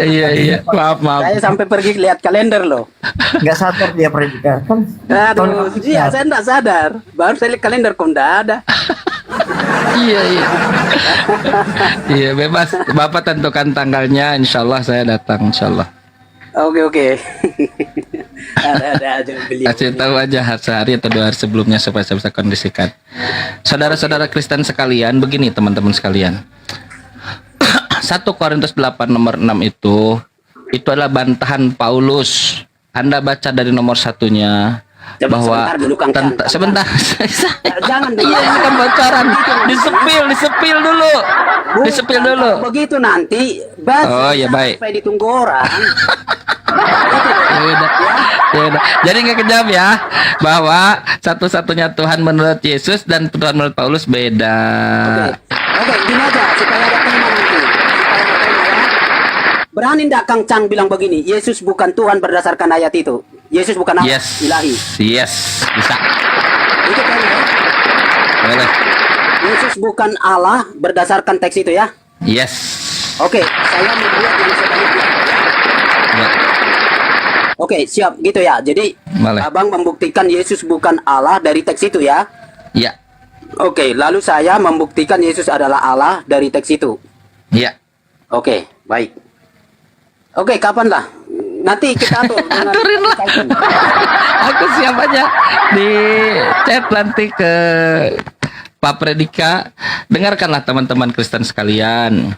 Iya. Maaf. Saya sampai pergi lihat kalender loh. nggak sadar dia predikat kan. Aduh, iya saya enggak sadar. Baru saya lihat kalender kok enggak ada. Iya. Iya, bebas. Bapak tentukan tanggalnya, insya Allah saya datang, insya Allah. Oke. Ada aja beliau. Kasih tahu aja sehari atau 2 hari sebelumnya supaya saya bisa kondisikan. Saudara-saudara Kristen sekalian, begini teman-teman sekalian. 1 Korintus 8 nomor 6 itu adalah bantahan Paulus. Anda baca dari nomor 1-nya Coba bahwa sebentar dulu, Kang Chan. sebentar. Jangan dulu. Iya, ini kan bocoran. Disepil dulu. Disepil dulu. Begitu nanti Oh, ya baik. Sampai ditunggu orang. Ya udah. Jadi nggak kejam ya bahwa satu-satunya Tuhan menurut Yesus dan Tuhan menurut Paulus beda. Oke, gini aja supaya ada tema nanti. Supaya ada tema ya. Berani ndak Kang Chan bilang begini, Yesus bukan Tuhan berdasarkan ayat itu. Yesus bukan Allah ilahi. Yes, bisa. Itu kan ya. Boleh. Yesus bukan Allah berdasarkan teks itu ya. Yes. Oke, saya membuat yang sebaliknya. Ya. Oke, siap gitu ya. Jadi Boleh. Abang membuktikan Yesus bukan Allah dari teks itu ya. Ya. Oke, lalu saya membuktikan Yesus adalah Allah dari teks itu. Ya. Oke, baik. Oke, kapan lah? Nanti kita atur. Aturin lah. Aku siap aja di chat nanti ke Pak Predika. Dengarkanlah teman-teman Kristen sekalian.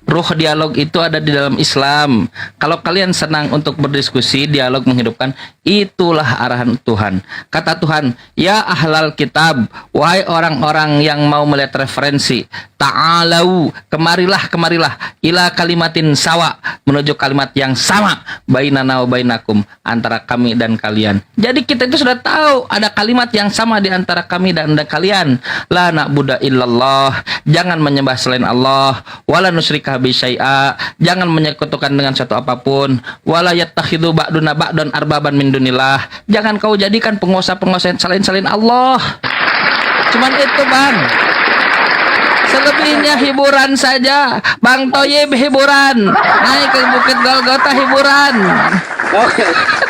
Ruh dialog itu ada di dalam Islam. Kalau kalian senang untuk berdiskusi, dialog menghidupkan, itulah arahan Tuhan. Kata Tuhan, ya ahlal kitab, wahai orang-orang yang mau melihat referensi, ta'alau, kemarilah, ila kalimatin sawa, menuju kalimat yang sama, bainana wa bainakum, antara kami dan kalian. Jadi kita itu sudah tahu ada kalimat yang sama di antara kami dan kalian. La na'budu illallah, jangan menyembah selain Allah, wala nusyrika bi syai'a, jangan menyekutukan dengan suatu apapun, wala yattakhidhu ba'duna ba'dan arbaban min dunillah, jangan kau jadikan penguasa-penguasa selain Allah. Cuman itu, Bang. Selebihnya hiburan saja. Bang Toyib hiburan, naik ke Bukit Golgota hiburan. Oke.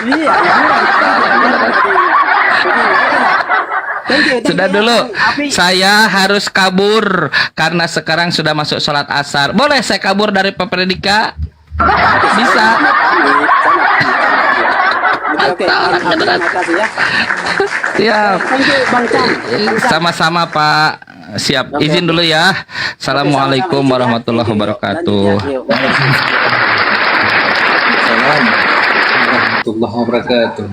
Iya. Sudah dulu, saya harus kabur karena sekarang sudah masuk sholat asar. Boleh saya kabur dari Pak Predika? Bisa. Oke, terima kasih ya. Siap. Thank you Bang Chan. Sama-sama Pak. Siap. Oke. Izin dulu ya. Assalamualaikum Sama-sama. warahmatullahi Thank you. wabarakatuh. Lanjut ya. Yuk. Assalamualaikum warahmatullahi wabarakatuh.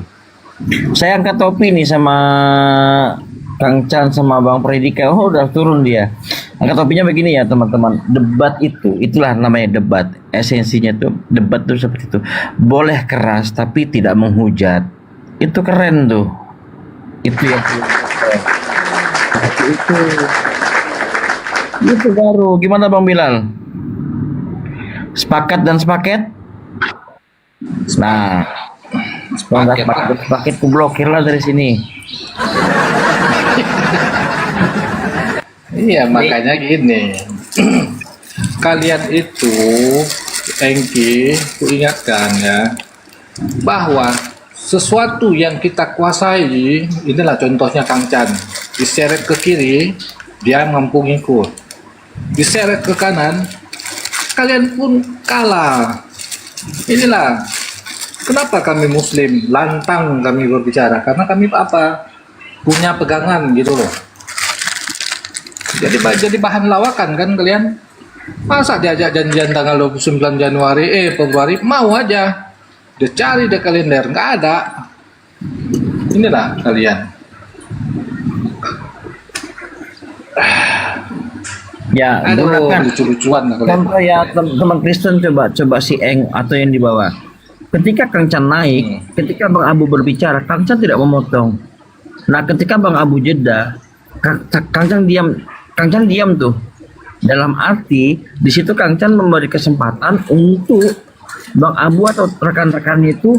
Saya angkat topi nih sama Kang Chan sama Bang Predika. Oh, udah turun dia. Angkat topinya begini ya teman-teman. Debat itulah namanya debat. Esensinya tuh debat tuh seperti itu. Boleh keras tapi tidak menghujat. Itu keren tuh. Itu yang itu baru. Gimana Bang Bilal? Sepakat dan sepaket? Nah, sepaket ku blokir lah dari sini. Iya, makanya gini. Kalian itu, Engki, ku ingatkan ya, bahwa sesuatu yang kita kuasai, inilah contohnya Kang Chan, diseret ke kiri, dia mampu ngikut. Diseret ke kanan, kalian pun kalah. Inilah kenapa kami Muslim lantang kami berbicara, karena kami apa? Punya pegangan gitu loh. Jadi bahan lawakan kan kalian. Masa diajak janjian tanggal 29 Februari mau aja. Dia cari di kalender nggak ada. Inilah kalian. Ya, Aduh, gunakan lucu-lucuan lah kalian. contoh ya teman Kristen, coba si Eng atau yang di bawah. Ketika Kang Chan naik, ketika Bang Abu berbicara, Kang Chan tidak memotong. Nah, ketika Bang Abu jeda, Kang Chan diam tuh. Dalam arti di situ Kang Chan memberi kesempatan untuk Bang Abu atau rekan-rekannya itu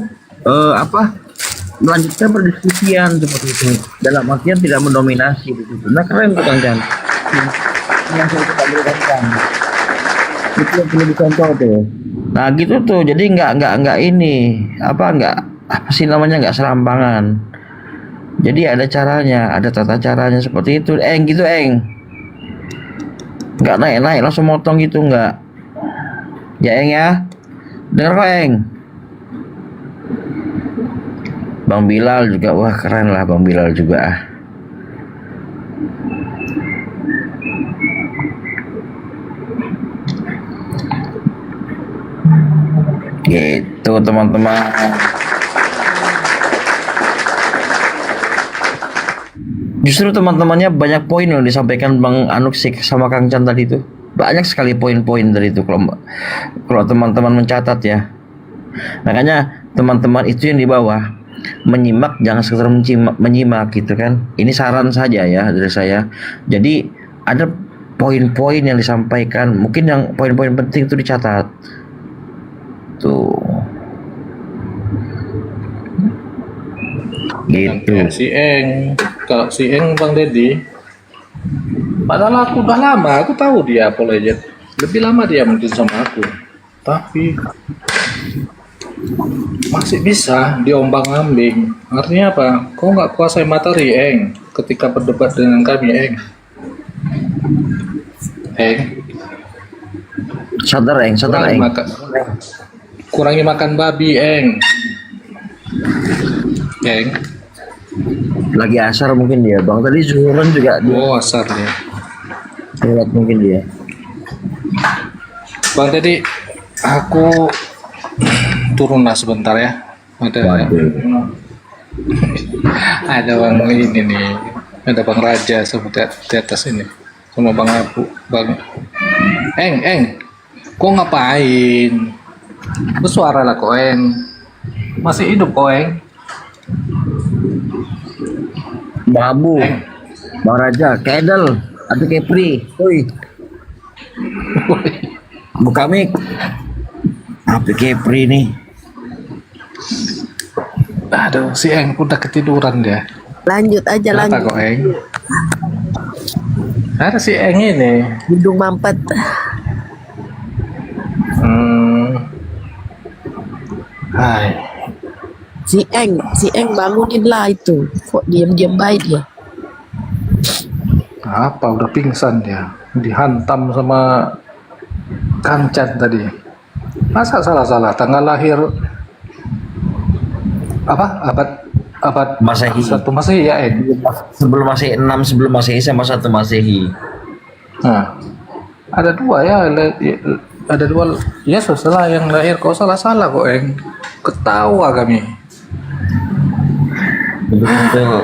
melanjutkan perdiskusian seperti itu. Dalam artian tidak mendominasi di situ. Nah, keren tuh Kang Chan. Yang saya coba berikan. Itu yang perlu dicontoh tuh. Nah, gitu tuh. Jadi nggak ini apa sih namanya, nggak serampangan. Jadi ada caranya, ada tata caranya seperti itu. Gitu nggak naik langsung motong gitu, nggak. Ya ya, dengar kok Bang Bilal juga, wah keren lah Bang Bilal juga. Gitu teman-teman. Justru teman-temannya banyak poin yang disampaikan Bang Anuksik sama Kang Chan tadi itu. Banyak sekali poin-poin dari itu kalau teman-teman mencatat ya. Makanya teman-teman itu yang di bawah menyimak, jangan sekedar menyimak gitu kan. Ini saran saja ya dari saya. Jadi ada poin-poin yang disampaikan, mungkin yang poin-poin penting itu dicatat. Tuh. Gitu. Si Eng, kalau si Eng Bang Deddy, padahal aku udah lama, aku tahu dia Legend. Lebih lama dia mungkin sama aku, tapi masih bisa diombang-ambing. Artinya apa? Kau nggak kuasai materi, Eng, ketika berdebat dengan kami, Eng. Sadar Eng. Kurangi makan babi, Eng. Lagi asar mungkin dia. Bang tadi zuhuran juga dia. Oh, asar ya. Sholat mungkin dia. Bang Deddy, aku turunlah sebentar ya. Ada Bang ini nih, ada Bang Raja sama di atas ini, sama Bang Abu, Bang Eng, kok ngapain? Bersuara lah kok Eng, masih hidup kok Eng. Bang Abu, Bang Raja, Kedel, atau Kepri, woi, buka mic. Apa Kepri nih? Aduh, si Eng udah ketiduran dia. Lanjut aja. Kenapa lanjut. kok Eng? Ada si Eng ini. Hidung mampet. Hai. Si Eng bangunin lah itu. Kok diam-diam baik dia? Apa udah pingsan dia? Dihantam sama Kang Chan tadi. Masa salah-salah tanggal lahir abad Masehi. 1 Masehi ya, Eng. Sebelum Masehi, 6 sebelum Masehi sama 1 Masehi. Nah, ada dua ya, ada dua Yesus lah yang lahir. Kau salah kok, Eng. Ketawa kami. Betul.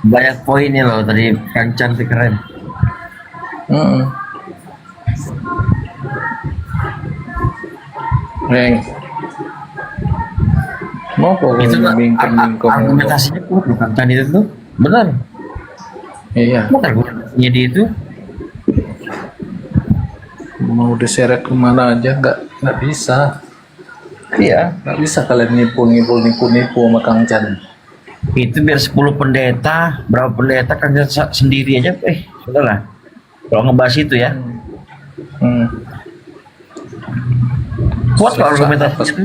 Banyak poinnya loh tadi, Kang Cantik keren. Eng, mau kok Itu argumentasi argumentasinya kuat loh, Kang Can itu tuh. Benar. iya, Bukan argumentasinya dia itu. mau diseret kemana aja nggak bisa. Iya. Nggak bisa kalian nipu sama Kang Chan. Itu biar 10 pendeta, berapa pendeta Kang Can sendiri aja, sudah lah. Kalau ngebahas itu ya. Kuat kalau argumentasi itu.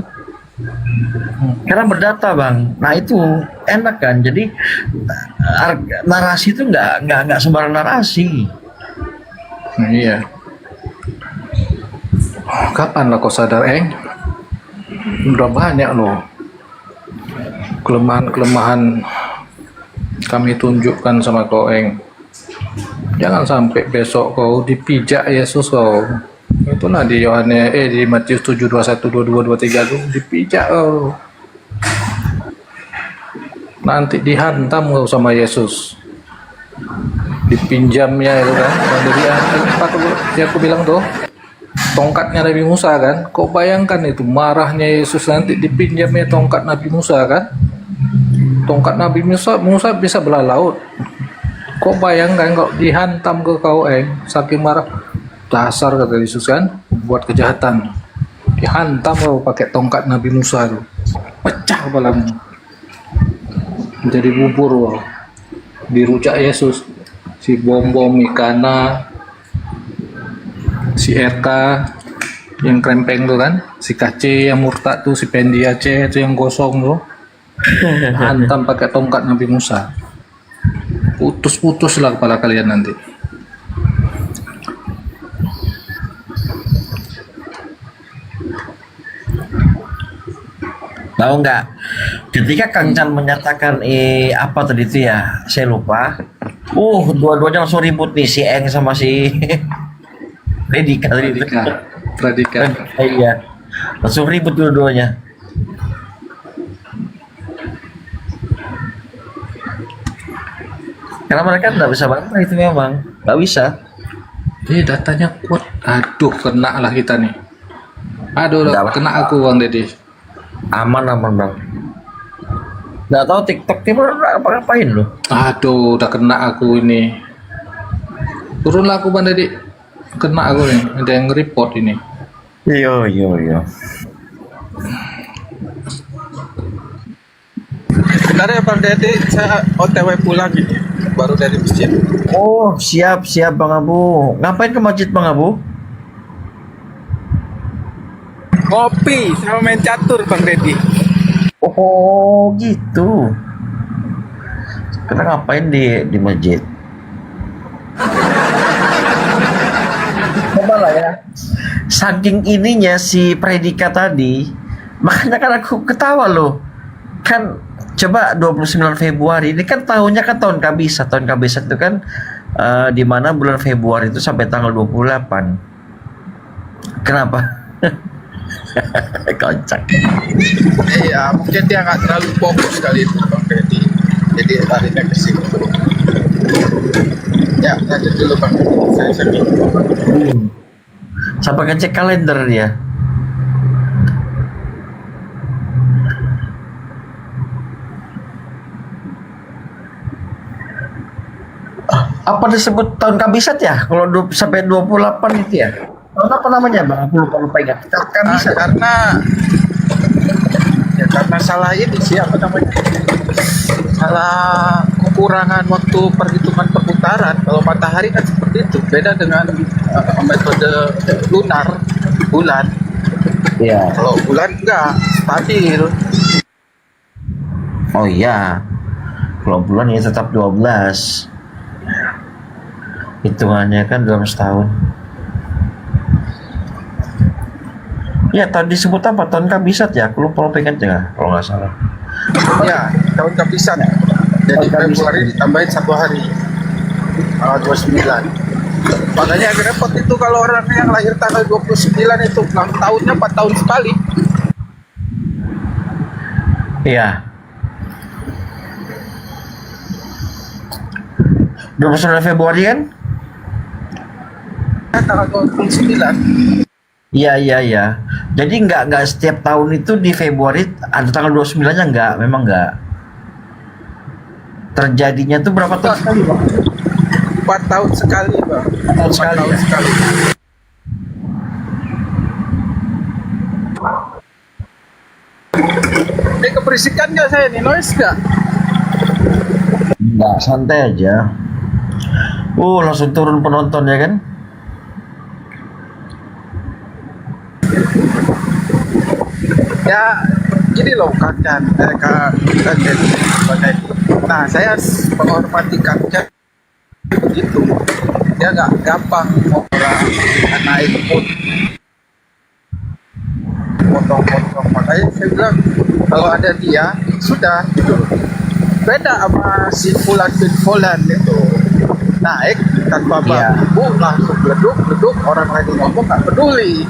Karena berdata bang, nah itu enak kan. Jadi narasi itu nggak sembarang narasi. Iya. Kapan lah kau sadar, Eng? Udah banyak loh kelemahan kami tunjukkan sama kau, Eng. Jangan sampai besok kau dipijak Yesus kau. Itulah di di Matius 7, 21, 22, 23 tuh dipijak kau. Nanti dihantam kau sama Yesus. Dipinjamnya itu kan. Dari apa tuh yang aku bilang tuh? Tongkatnya Nabi Musa kan. Kau bayangkan itu marahnya Yesus nanti dipinjamnya tongkat Nabi Musa kan. Tongkat Nabi Musa bisa belah laut. Kau bayangkan kau dihantam ke kau, saking marah. Dasar kata Yesus kan, buat kejahatan. Dihantam kau pakai tongkat Nabi Musa tuh. Pecah kepalamu. Jadi bubur kau. Dirujak Yesus. Si bom Ikana, si RK yang krempeng tuh kan, si KC yang murtad tuh, si Pendia C itu yang gosong tuh. Hantam pakai tongkat Nabi Musa. Putus-putus lah kepala kalian nanti. Tahu nggak? Ketika Kang Can menyatakan apa tadi itu ya, saya lupa. Dua-duanya langsung ribut nih, si Eng sama si Predika tadi itu. Predika. Iya, langsung ribut dua-duanya. Karena mereka nggak bisa bantah itu memang, nggak bisa. Datanya kuat. Aduh, kena lah kita nih. Aduh, kena aku Bang Deddy. Aman bang. Nggak tahu TikTok timur ngapain loh. Aduh, udah kena aku ini. Turunlah aku Bang Deddy. Kena aku nih. Ada yang report ini. Yo. Bentar ya Bang Deddy, saya OTW pulang ini. Baru dari masjid. Oh siap Bang Abu. Ngapain ke masjid Bang Abu? Kopi sama main catur Bang Deddy. Oh gitu. Sekarang ngapain di masjid? Coba lah ya. Saking ininya si Predika tadi, makanya kan aku ketawa loh. Kan coba 29 Februari ini kan tahunnya kan tahun kabisat. Tahun kabisat itu kan di mana bulan Februari itu sampai tanggal 28. Kenapa? Kocak. Iya, mungkin dia nggak terlalu fokus kali itu Bang Deddy. Jadi larinya ke situ. Ya, lanjut dulu Bang. Saya sedih. Sampai ngecek kalender dia. Apa disebut tahun kabisat ya? Kalau sampai 28 itu ya? Tahun apa namanya Bang? Aku lupa ingat. Kabisat. Karena salah ini sih apa namanya? Salah kekurangan waktu perhitungan perputaran. Kalau matahari kan seperti itu, beda dengan metode lunar bulan. Iya. Kalau bulan enggak stabil. Oh iya. Kalau bulan ya tetap 12. Hitungannya kan dalam setahun. Ya tadi disebut apa? Tahun kabisat ya? Aku lupa ingatnya kalau nggak salah. Ya, tahun kabisat. Jadi Februari ditambahin 1 hari. 29. Makanya agak repot itu kalau orang yang lahir tanggal 29 itu ulang tahunnya 4 tahun sekali. Iya. 29 Februari kan? Tanggal 29. Iya. Jadi nggak setiap tahun itu di Februari ada tanggal 29-nya memang nggak. Terjadinya tuh berapa tahun sekali, Bang? 4 tahun sekali, Bang. 4 tahun sekali. Ya? Ini keberisikan nggak saya nih, noise nggak? Nggak, santai aja. Langsung turun penonton ya kan? Ya, gini loh Kang Chan, Kang Chan. Nah, saya menghormati Kang Chan begitu. Dia nggak gampang orang naik pun potong-potong. Makanya saya bilang kalau ada dia sudah gitu. Beda sama si Fulan bin Fulan itu naik tanpa bambu langsung leduk orang lagi ngomong nggak peduli.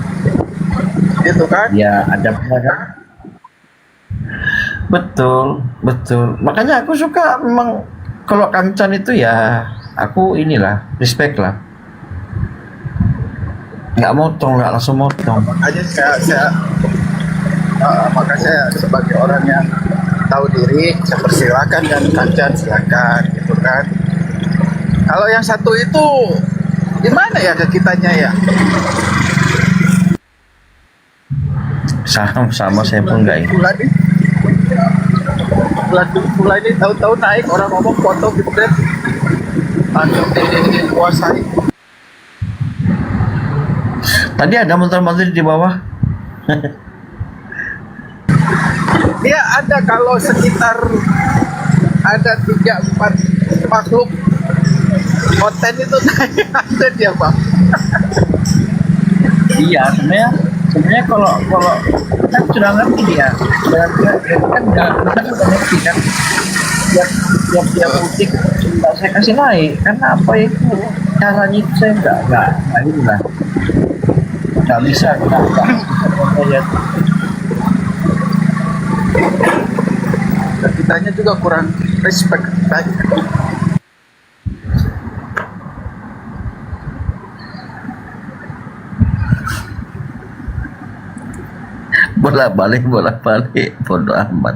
Gitu kan? Ya ada kan? Betul. Makanya aku suka memang kalau Kang Chan itu ya aku inilah respect lah. Nggak motong, nggak langsung motong. Makanya saya sebagai orang yang tahu diri, saya persilakan dan Kang Chan silakan gitu kan. Kalau yang satu itu gimana ya ke kitanya ya? Sama saya pun nggak ini. Bulan ini tahu-tahu naik orang ngomong foto gitu kan, langsung dikuasai. Tadi ada menteri-menteri di bawah. Dia ada kalau sekitar ada 3-4 makhluk konten itu naik ada dia Bang. Iya sebenarnya kalau kan sudah ngerti dia kan udah ngerti kan dia putih nggak saya kasih naik karena apa itu caranya itu saya nggak ini lah nggak bisa lihat. Dan kitanya juga kurang respect kitanya. bolak-balik bodoh amat.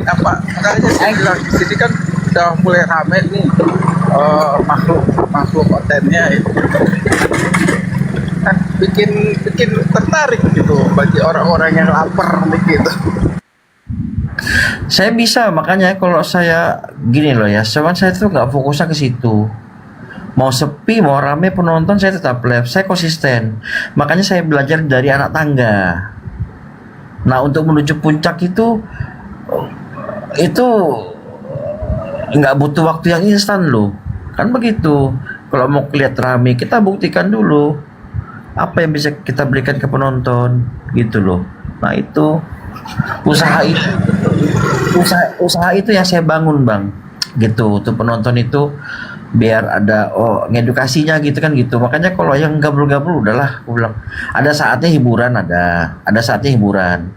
Apa makanya saya bilang di sini kan udah mulai rame nih makhluk kontennya itu kan bikin tertarik gitu bagi orang-orang yang lapar gitu. Saya bisa makanya kalau saya gini loh ya, cuman saya tuh nggak fokusnya ke situ. Mau sepi, mau rame penonton saya tetap live, saya konsisten. Makanya saya belajar dari anak tangga. Nah untuk menuju puncak itu nggak butuh waktu yang instan loh. Kan begitu. Kalau mau lihat rame, kita buktikan dulu apa yang bisa kita berikan ke penonton gitu loh. Nah itu usaha itu yang saya bangun Bang. Gitu untuk penonton itu biar ada ngedukasinya gitu kan gitu. Makanya kalau yang gabul-gabul udahlah aku bilang ada saatnya hiburan, ada saatnya hiburan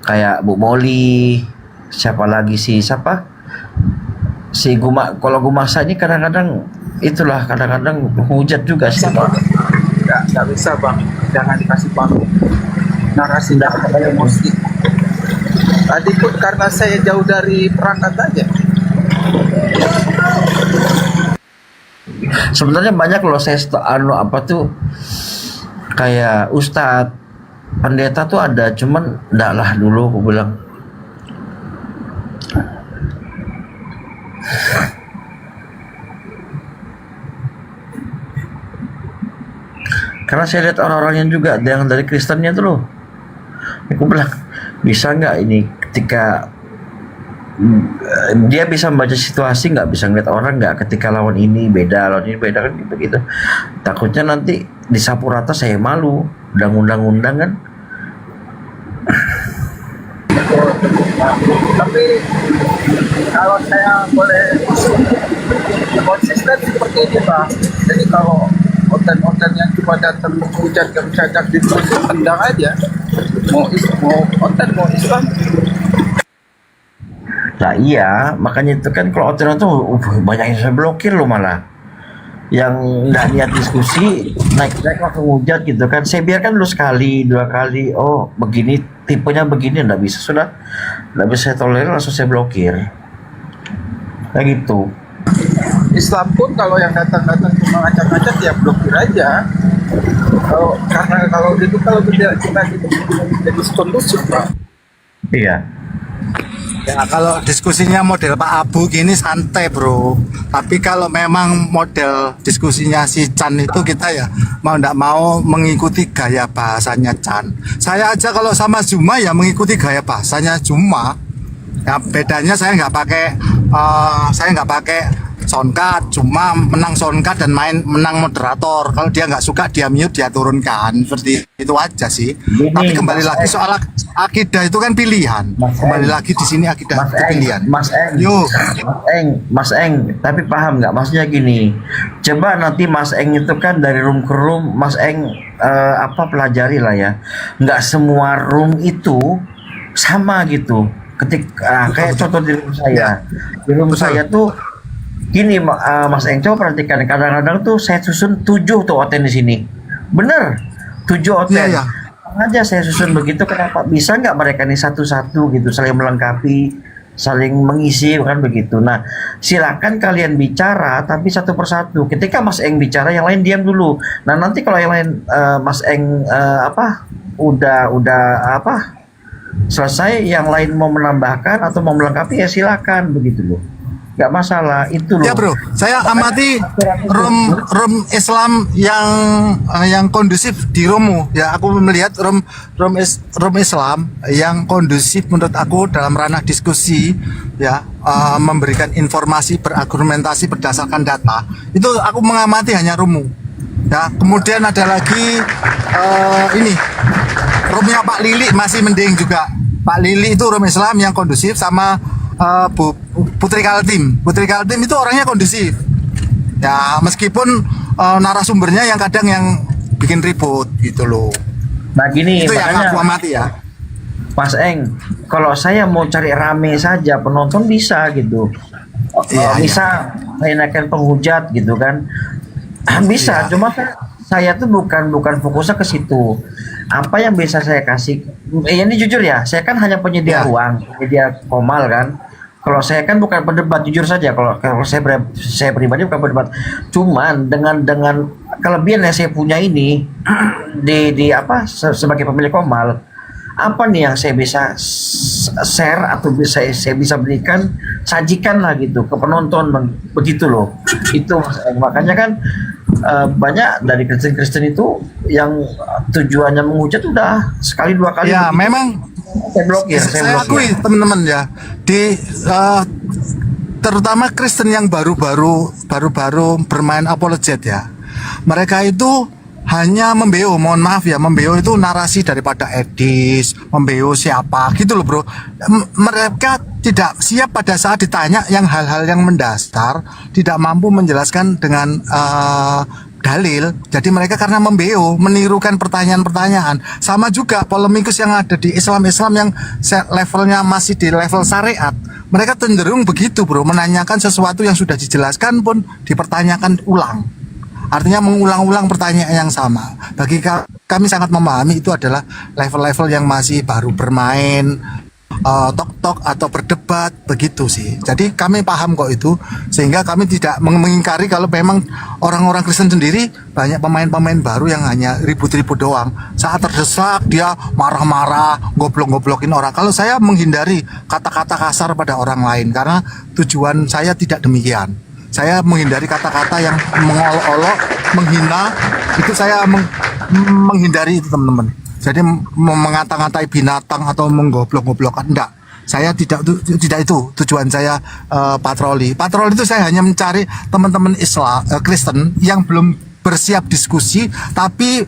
kayak Bu Molly, siapa lagi si kalau Gumasa ini kadang-kadang hujat juga sih Pak. Nggak bisa Bang, jangan dikasih panggung narasi dan emosi. Tadi pun karena saya jauh dari perangkat aja. Sebenarnya banyak loh saya kayak ustadz pendeta tuh ada, cuman enggak lah dulu aku bilang. Karena saya lihat orang-orangnya juga ada yang dari Kristennya tuh loh. Aku bilang bisa nggak ini ketika dia bisa membaca situasi, nggak bisa ngeliat orang nggak ketika lawan ini beda kan begitu. Takutnya nanti disapu rata saya malu. Undang-undang kan. Tapi kalau saya boleh konsisten seperti ini Pak, jadi kalau konten-konten yang cuma datang menghujat di Muslim, tendang aja, mau konten mau Islam. Nah iya, makanya itu kan kalau orderan tuh banyak yang saya blokir loh malah. Yang nggak niat diskusi, naik langsung hujat gitu kan. Saya biarkan dulu sekali, 2 kali, oh begini, tipenya begini, nggak bisa, sudah. Nggak bisa saya tolerir, langsung saya blokir. Kayak gitu. Islam pun kalau yang datang-datang cuma ngacak-ngacak ya blokir aja. Karena kalau kita gitu jadi kondusif Pak. Iya. Ya kalau diskusinya model Pak Abu gini santai bro. Tapi kalau memang model diskusinya si Chan itu kita ya mau ndak mau mengikuti gaya bahasanya Chan. Saya aja kalau sama Zuma ya mengikuti gaya bahasanya Zuma. Ya bedanya saya nggak pakai soundcard, cuma menang soundcard dan menang moderator. Kalau dia nggak suka dia mute, dia turunkan, seperti itu aja sih. Tapi kembali lagi soal akidah itu kan pilihan. Kembali lagi di sini akidah itu pilihan. Mas Eng, tapi paham nggak? Maksudnya gini, coba nanti Mas Eng itu kan dari room ke room, Mas Eng pelajari lah ya. Nggak semua room itu sama gitu. Kayak contoh di room saya, saya tuh gini, Mas Eng, coba perhatikan, kadang-kadang tuh saya susun 7 tuh oten di sini, bener 7 oten. Iya. Aja saya susun begitu, kenapa bisa nggak mereka nih satu-satu gitu, saling melengkapi, saling mengisi, kan begitu. Nah, silakan kalian bicara, tapi satu persatu. Ketika Mas Eng bicara, yang lain diam dulu. Nah, nanti kalau yang lain Mas Eng udah selesai, yang lain mau menambahkan atau mau melengkapi ya silakan begitu loh. Nggak masalah itu loh. Ya bro, saya amati room Islam yang kondusif di roommu. Ya aku melihat room Islam yang kondusif menurut aku dalam ranah diskusi, ya memberikan informasi, berargumentasi berdasarkan data. Itu aku mengamati hanya roommu. Ya kemudian ada lagi ini roomnya Pak Lili masih mending juga. Pak Lili itu room Islam yang kondusif, sama Bu Putri Kaltim. Putri Kaltim itu orangnya kondusif. Ya meskipun narasumbernya yang kadang yang bikin ribut gitu loh. Nah gini, itu yang makanya aku amati ya. Mas Eng, kalau saya mau cari rame saja penonton bisa gitu. Bisa saya naikkan penghujat gitu kan. Bisa, cuma kan saya tuh bukan fokusnya ke situ. Apa yang bisa saya kasih? Ini jujur ya, saya kan hanya penyedia ruang, penyedia komal kan. Kalau saya kan bukan pendebat, jujur saja. Kalau saya pribadi bukan pendebat. Cuman dengan kelebihan yang saya punya ini sebagai pemilik komal, apa nih yang saya bisa share atau saya bisa berikan, sajikan lah gitu ke penonton, begitu loh. Itu makanya kan banyak dari Kristen itu yang tujuannya menghujat udah sekali 2 kali. Ya memang saya blokir. Saya akui teman-teman ya, di terutama Kristen yang baru-baru bermain apologet ya, mereka itu hanya membeo, mohon maaf ya, membeo itu narasi daripada Edis, membeo siapa gitu loh bro. Mereka tidak siap pada saat ditanya yang hal-hal yang mendasar, tidak mampu menjelaskan dengan dalil. Jadi mereka karena membeo, menirukan pertanyaan-pertanyaan. Sama juga polemikus yang ada di Islam yang levelnya masih di level syariat. Mereka cenderung begitu bro, menanyakan sesuatu yang sudah dijelaskan pun dipertanyakan ulang. Artinya mengulang-ulang pertanyaan yang sama. Bagi kami sangat memahami itu adalah level-level yang masih baru bermain, tok-tok atau berdebat, begitu sih. Jadi kami paham kok itu, sehingga kami tidak mengingkari kalau memang orang-orang Kristen sendiri banyak pemain-pemain baru yang hanya ribut-ribut doang. Saat terdesak dia marah-marah, goblok-goblokin orang. Kalau saya menghindari kata-kata kasar pada orang lain, karena tujuan saya tidak demikian. Saya menghindari kata-kata yang mengolok-olok, menghina, itu saya menghindari itu teman-teman. Jadi mengata-ngatai binatang atau menggoblok-goblokkan, enggak. Saya tidak itu tujuan saya patroli. Patroli itu saya hanya mencari teman-teman Islam, Kristen yang belum bersiap diskusi, tapi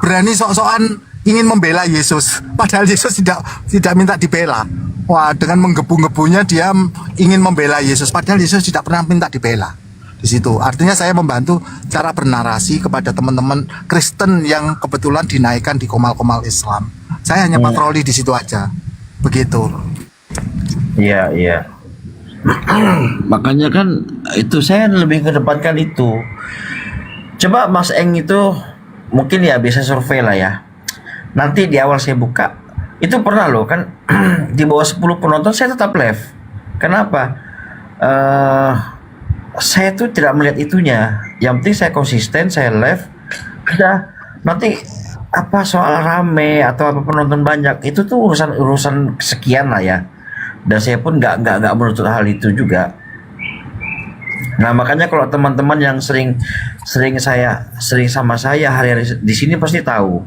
berani sok-sokan ingin membela Yesus, padahal Yesus tidak minta dibela. Wah, dengan menggebu-gebunya dia ingin membela Yesus, padahal Yesus tidak pernah minta dibela. Di situ artinya saya membantu cara bernarasi kepada teman-teman Kristen yang kebetulan dinaikkan di komal-komal Islam. Saya hanya patroli di situ aja, begitu. Iya, iya. Makanya kan itu saya lebih kedepankan itu. Coba Mas Eng itu mungkin ya bisa survei lah ya. Nanti di awal saya buka itu pernah loh kan di bawah 10 penonton saya tetap live. Kenapa? Saya tuh tidak melihat itunya. Yang penting saya konsisten, saya live. Udah nanti apa soal rame atau apa penonton banyak itu tuh urusan sekian lah ya. Dan saya pun nggak menuntut hal itu juga. Nah makanya kalau teman-teman yang sering sama saya hari-hari di sini pasti tahu.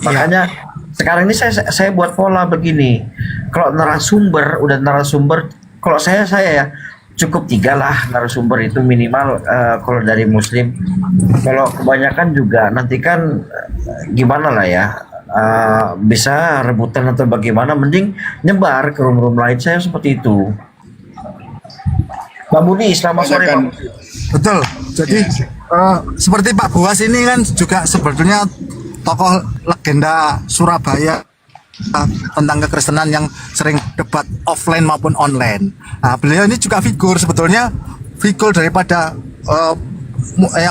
Makanya sekarang ini saya buat pola begini. Kalau narasumber, kalau saya ya cukup 3 lah narasumber itu minimal kalau dari Muslim. Kalau kebanyakan juga nanti kan gimana lah ya. Bisa rebutan atau bagaimana, mending nyebar ke room-room lain. Saya seperti itu. Pak Budi, selamat sore Pak Budi. Betul. Jadi seperti Pak Buas ini kan juga sebetulnya tokoh legenda Surabaya tentang kekristenan yang sering debat offline maupun online. Nah, beliau ini juga figur daripada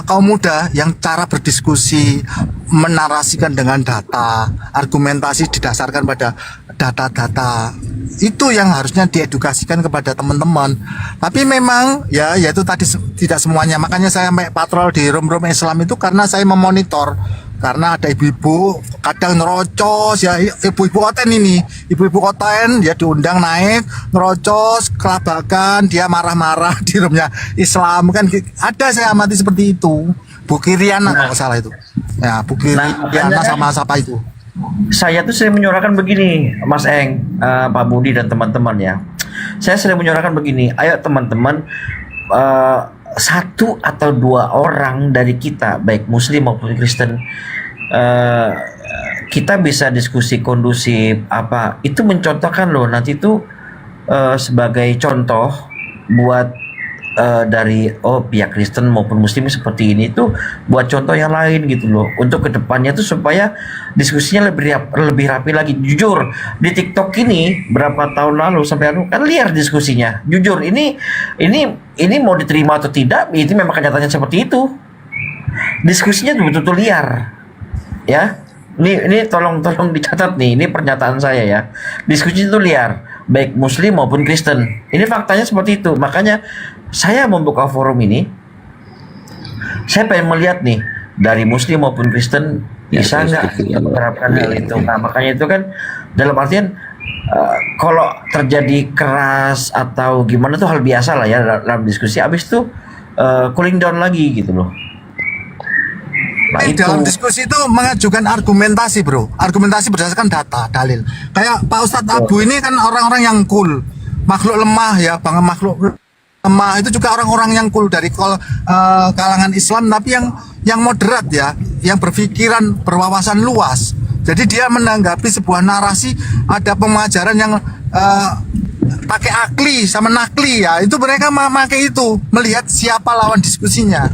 kaum muda yang cara berdiskusi, menarasikan dengan data, argumentasi didasarkan pada data-data. Itu yang harusnya diedukasikan kepada teman-teman. Tapi memang ya itu tadi tidak semuanya. Makanya saya patrol di room-room Islam itu karena saya memonitor. Karena ada ibu-ibu kadang nerocos ya, ibu-ibu koten dia diundang naik nerocos, kelabakan, dia marah-marah di roomnya Islam kan ada, saya amati seperti itu. Bu Kiriana kalau salah itu ya, Bu Kiriana sama siapa itu. Saya tuh sering menyuarakan begini Mas Eng, Pak Budi dan teman-teman ya. Saya sering menyuarakan begini, ayo teman-teman, 1 atau 2 orang dari kita baik Muslim maupun Kristen, kita bisa diskusi kondusif apa itu mencontohkan loh nanti itu sebagai contoh buat dari pihak Kristen maupun Muslim seperti ini tuh buat contoh yang lain gitu loh, untuk kedepannya tuh supaya diskusinya lebih rapi lagi. Jujur di TikTok ini berapa tahun lalu sampai kan liar diskusinya. Jujur ini mau diterima atau tidak itu memang kenyataannya seperti itu. Diskusinya betul-betul liar ya. Ini tolong dicatat nih, ini pernyataan saya ya. Diskusi itu liar, baik Muslim maupun Kristen. Ini faktanya seperti itu. Makanya saya membuka forum ini, saya pengen melihat nih dari Muslim maupun Kristen bisa nggak menerapkan hal itu. Nah makanya itu kan dalam artian kalau terjadi keras atau gimana tuh hal biasa lah ya dalam diskusi. Abis itu cooling down lagi gitu loh. Nah, dalam diskusi itu mengajukan argumentasi bro, argumentasi berdasarkan data, dalil. Kayak Pak Ustadz Abu ini kan orang-orang yang cool, makhluk lemah ya, bang, makhluk lemah itu juga orang-orang yang cool dari kalangan Islam, tapi yang moderat ya, yang berpikiran berwawasan luas. Jadi dia menanggapi sebuah narasi, ada pemajaran yang pakai akli sama nakli ya, itu mereka memakai itu, melihat siapa lawan diskusinya.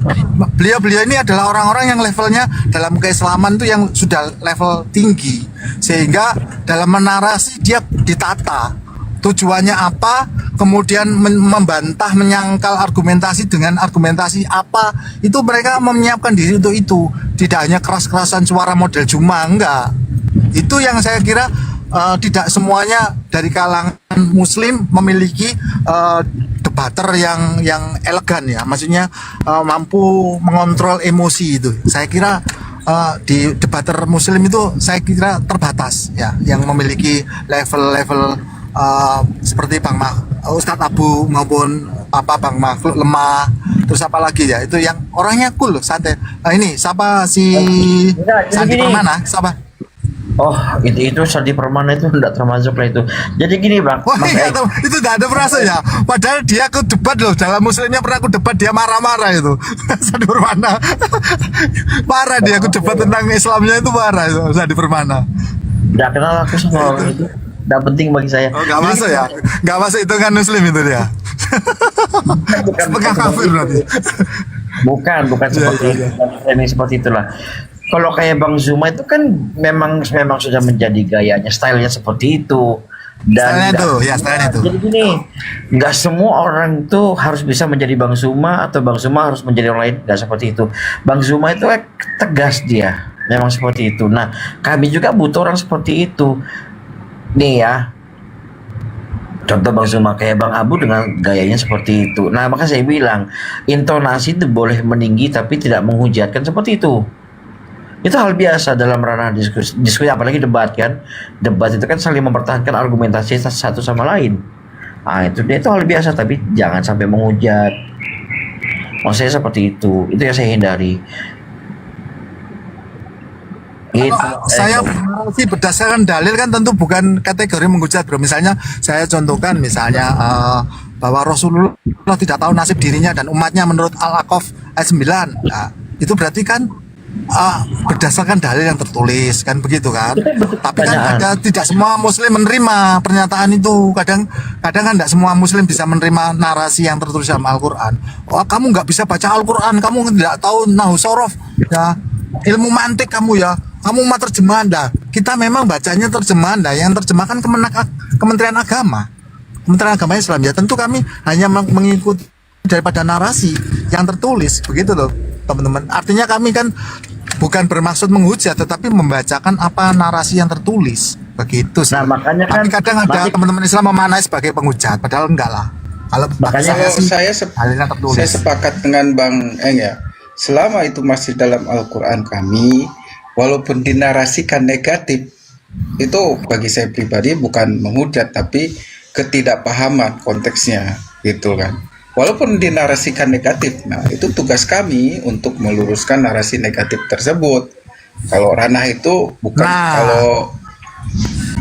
Beliau ini adalah orang-orang yang levelnya dalam keislaman itu yang sudah level tinggi, sehingga dalam menarasi dia ditata tujuannya apa, kemudian membantah, menyangkal argumentasi dengan argumentasi apa, itu mereka menyiapkan diri untuk itu. Tidak hanya keras-kerasan suara model Juma, enggak. Itu yang saya kira tidak semuanya dari kalangan Muslim memiliki debater yang elegan ya, maksudnya mampu mengontrol emosi itu. Saya kira di debater Muslim itu saya kira terbatas ya, yang memiliki level-level seperti Ustadz Abu maupun Bang Makhluk Lemah, terus apa lagi ya, itu yang orangnya cool santai. Nah ini siapa si Sandi Permana, siapa? Oh, itu Sandi Permana itu enggak termasuk lah itu. Jadi gini bang, Wah, Mas iya, Eng, itu tidak ada perasa ya. Padahal dia aku debat loh. Dalam muslimnya pernah aku debat, dia marah-marah itu. Sandi Permana. Marah dia, aku debat tentang Islamnya itu marah itu, Sandi Permana. nggak kenal aku sama orang itu. Nggak penting bagi saya. Oh, gak masuk ya? Gak masuk hitungan muslim itu dia. Setengah kafir berarti. Bukan seperti itu. Ini seperti itulah. Kalau kayak Bang Zuma itu kan memang sudah menjadi gayanya, stylenya seperti itu. Stylenya itu, ya stylenya itu. Jadi gini, nggak semua orang tuh harus bisa menjadi Bang Zuma atau Bang Zuma harus menjadi orang lain, nggak seperti itu. Bang Zuma itu tegas dia, memang seperti itu. Nah, kami juga butuh orang seperti itu. Nih ya, contoh Bang Zuma kayak Bang Abu dengan gayanya seperti itu. Nah, maka saya bilang intonasi itu boleh meninggi tapi tidak menghujatkan seperti itu. Itu hal biasa dalam ranah diskusi apalagi debat kan. Debat itu kan saling mempertahankan argumentasi satu sama lain. Nah, itu hal biasa tapi jangan sampai menghujat. Maksud saya seperti itu. Itu yang saya hindari. Gitu. Saya sih berdasarkan dalil kan tentu bukan kategori menghujat bro. Misalnya saya contohkan misalnya bahwa Rasulullah tidak tahu nasib dirinya dan umatnya menurut Al-Aqaf ayat 9. Nah, itu berarti kan berdasarkan dalil yang tertulis kan begitu kan. Tapi kan tidak semua muslim menerima pernyataan itu. Kadang kan tidak semua muslim bisa menerima narasi yang tertulis dalam Al-Quran. Oh, kamu nggak bisa baca Al-Quran, kamu tidak tahu nahu sorof ya, ilmu mantik kamu ya, kamu mah terjemahan dah. Kita memang bacanya terjemahan dah, yang terjemahkan Kementerian Agama, Kementerian Agama Islam ya. Tentu kami hanya mengikuti daripada narasi yang tertulis begitu loh teman-teman. Artinya kami kan bukan bermaksud menghujat tetapi membacakan apa narasi yang tertulis begitu sih. Nah, makanya kan tapi kadang ada teman-teman Islam memaknai sebagai penghujat padahal enggak lah. Kalau makanya saya sepakat dengan Bang Eng ya. Selama itu masih dalam Al-Quran kami, walaupun dinarasikan negatif, itu bagi saya pribadi bukan menghujat tapi ketidakpahaman konteksnya gitu kan. Walaupun dinarasikan negatif, nah itu tugas kami untuk meluruskan narasi negatif tersebut. Kalau ranah itu bukan kalau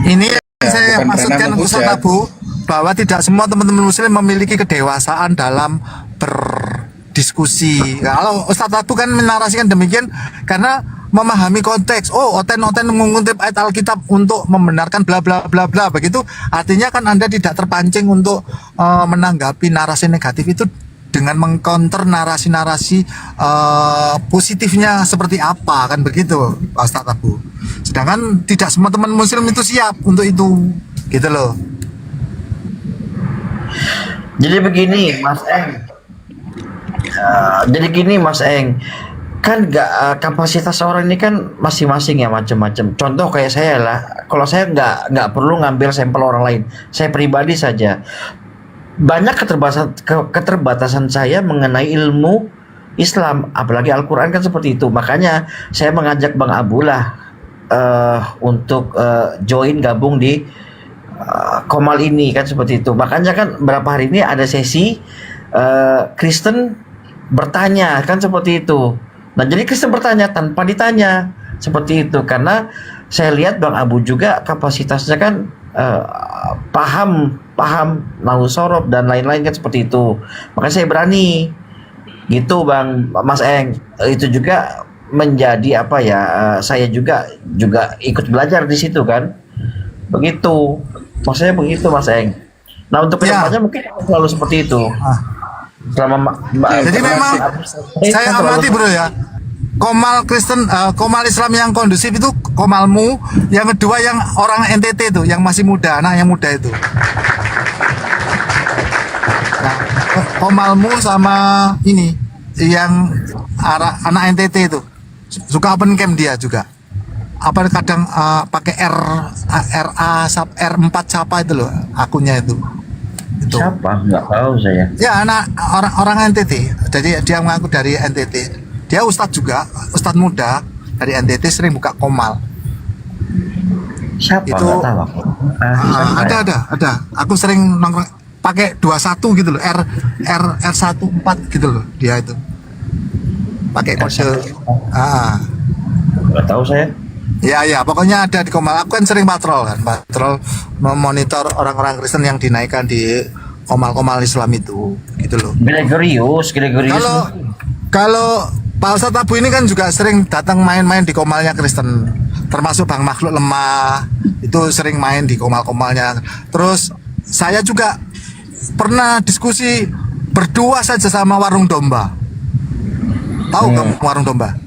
ini yang saya maksudkan Ustaz Abu, bahwa tidak semua teman-teman muslim memiliki kedewasaan dalam berdiskusi. Kalau Ustaz Abu kan menarasikan demikian karena memahami konteks. Oh, oten mengutip ayat Alkitab untuk membenarkan bla bla bla bla begitu. Artinya kan Anda tidak terpancing untuk menanggapi narasi negatif itu dengan mengcounter narasi-narasi positifnya seperti apa kan begitu, Pak Ustaz Abu. Sedangkan tidak semua teman muslim itu siap untuk itu. Gitu loh. Jadi begini, Mas Eng. Kan kapasitas orang ini kan masing-masing ya macam-macam. Contoh kayak saya lah, kalau saya nggak perlu ngambil sampel orang lain, saya pribadi saja. Banyak keterbatasan saya mengenai ilmu Islam, apalagi Al-Quran kan seperti itu. Makanya saya mengajak Bang Abu lah untuk join gabung di Komal ini kan seperti itu. Makanya kan berapa hari ini ada sesi Kristen bertanya kan seperti itu. Nah, jadi Kristen bertanya tanpa ditanya seperti itu karena saya lihat Bang Abu juga kapasitasnya kan paham nahu sorof dan lain-lain kan seperti itu. Makanya saya berani gitu Bang Mas Eng. Itu juga menjadi apa ya? Saya juga ikut belajar di situ kan. Begitu. Maksudnya begitu Mas Eng. Nah, untuk kedepannya mungkin selalu seperti itu. Jadi memang saya amati bro ya, Komal Kristen, Komal Islam yang kondusif itu Komalmu, yang kedua yang orang NTT itu, yang masih muda, anak yang muda itu. Nah, Komalmu sama ini yang anak NTT itu suka open camp dia juga. Apa kadang pakai R4 siapa itu loh akunnya itu. Siapa? Nggak tahu saya. Ya anak orang NTT. Jadi dia mengaku dari NTT. Dia ustadz juga, ustadz muda dari NTT sering buka Komal. Siapa? Itu nggak tahu aku. Ada. Aku sering nongkrong pakai 21 gitu loh, R14 gitu loh dia itu. Pakai kode. Nggak tahu saya. Ya, pokoknya ada di Komal. Aku kan sering patrol memonitor orang-orang Kristen yang dinaikkan di Komal-Komal Islam itu, gitu loh. Gregorius. Kalau Pak Ustadz Abu ini kan juga sering datang main-main di Komalnya Kristen, termasuk Bang Makhluk Lemah itu sering main di Komal-Komalnya. Terus saya juga pernah diskusi berdua saja sama Warung Domba. Tahu kamu Warung Domba?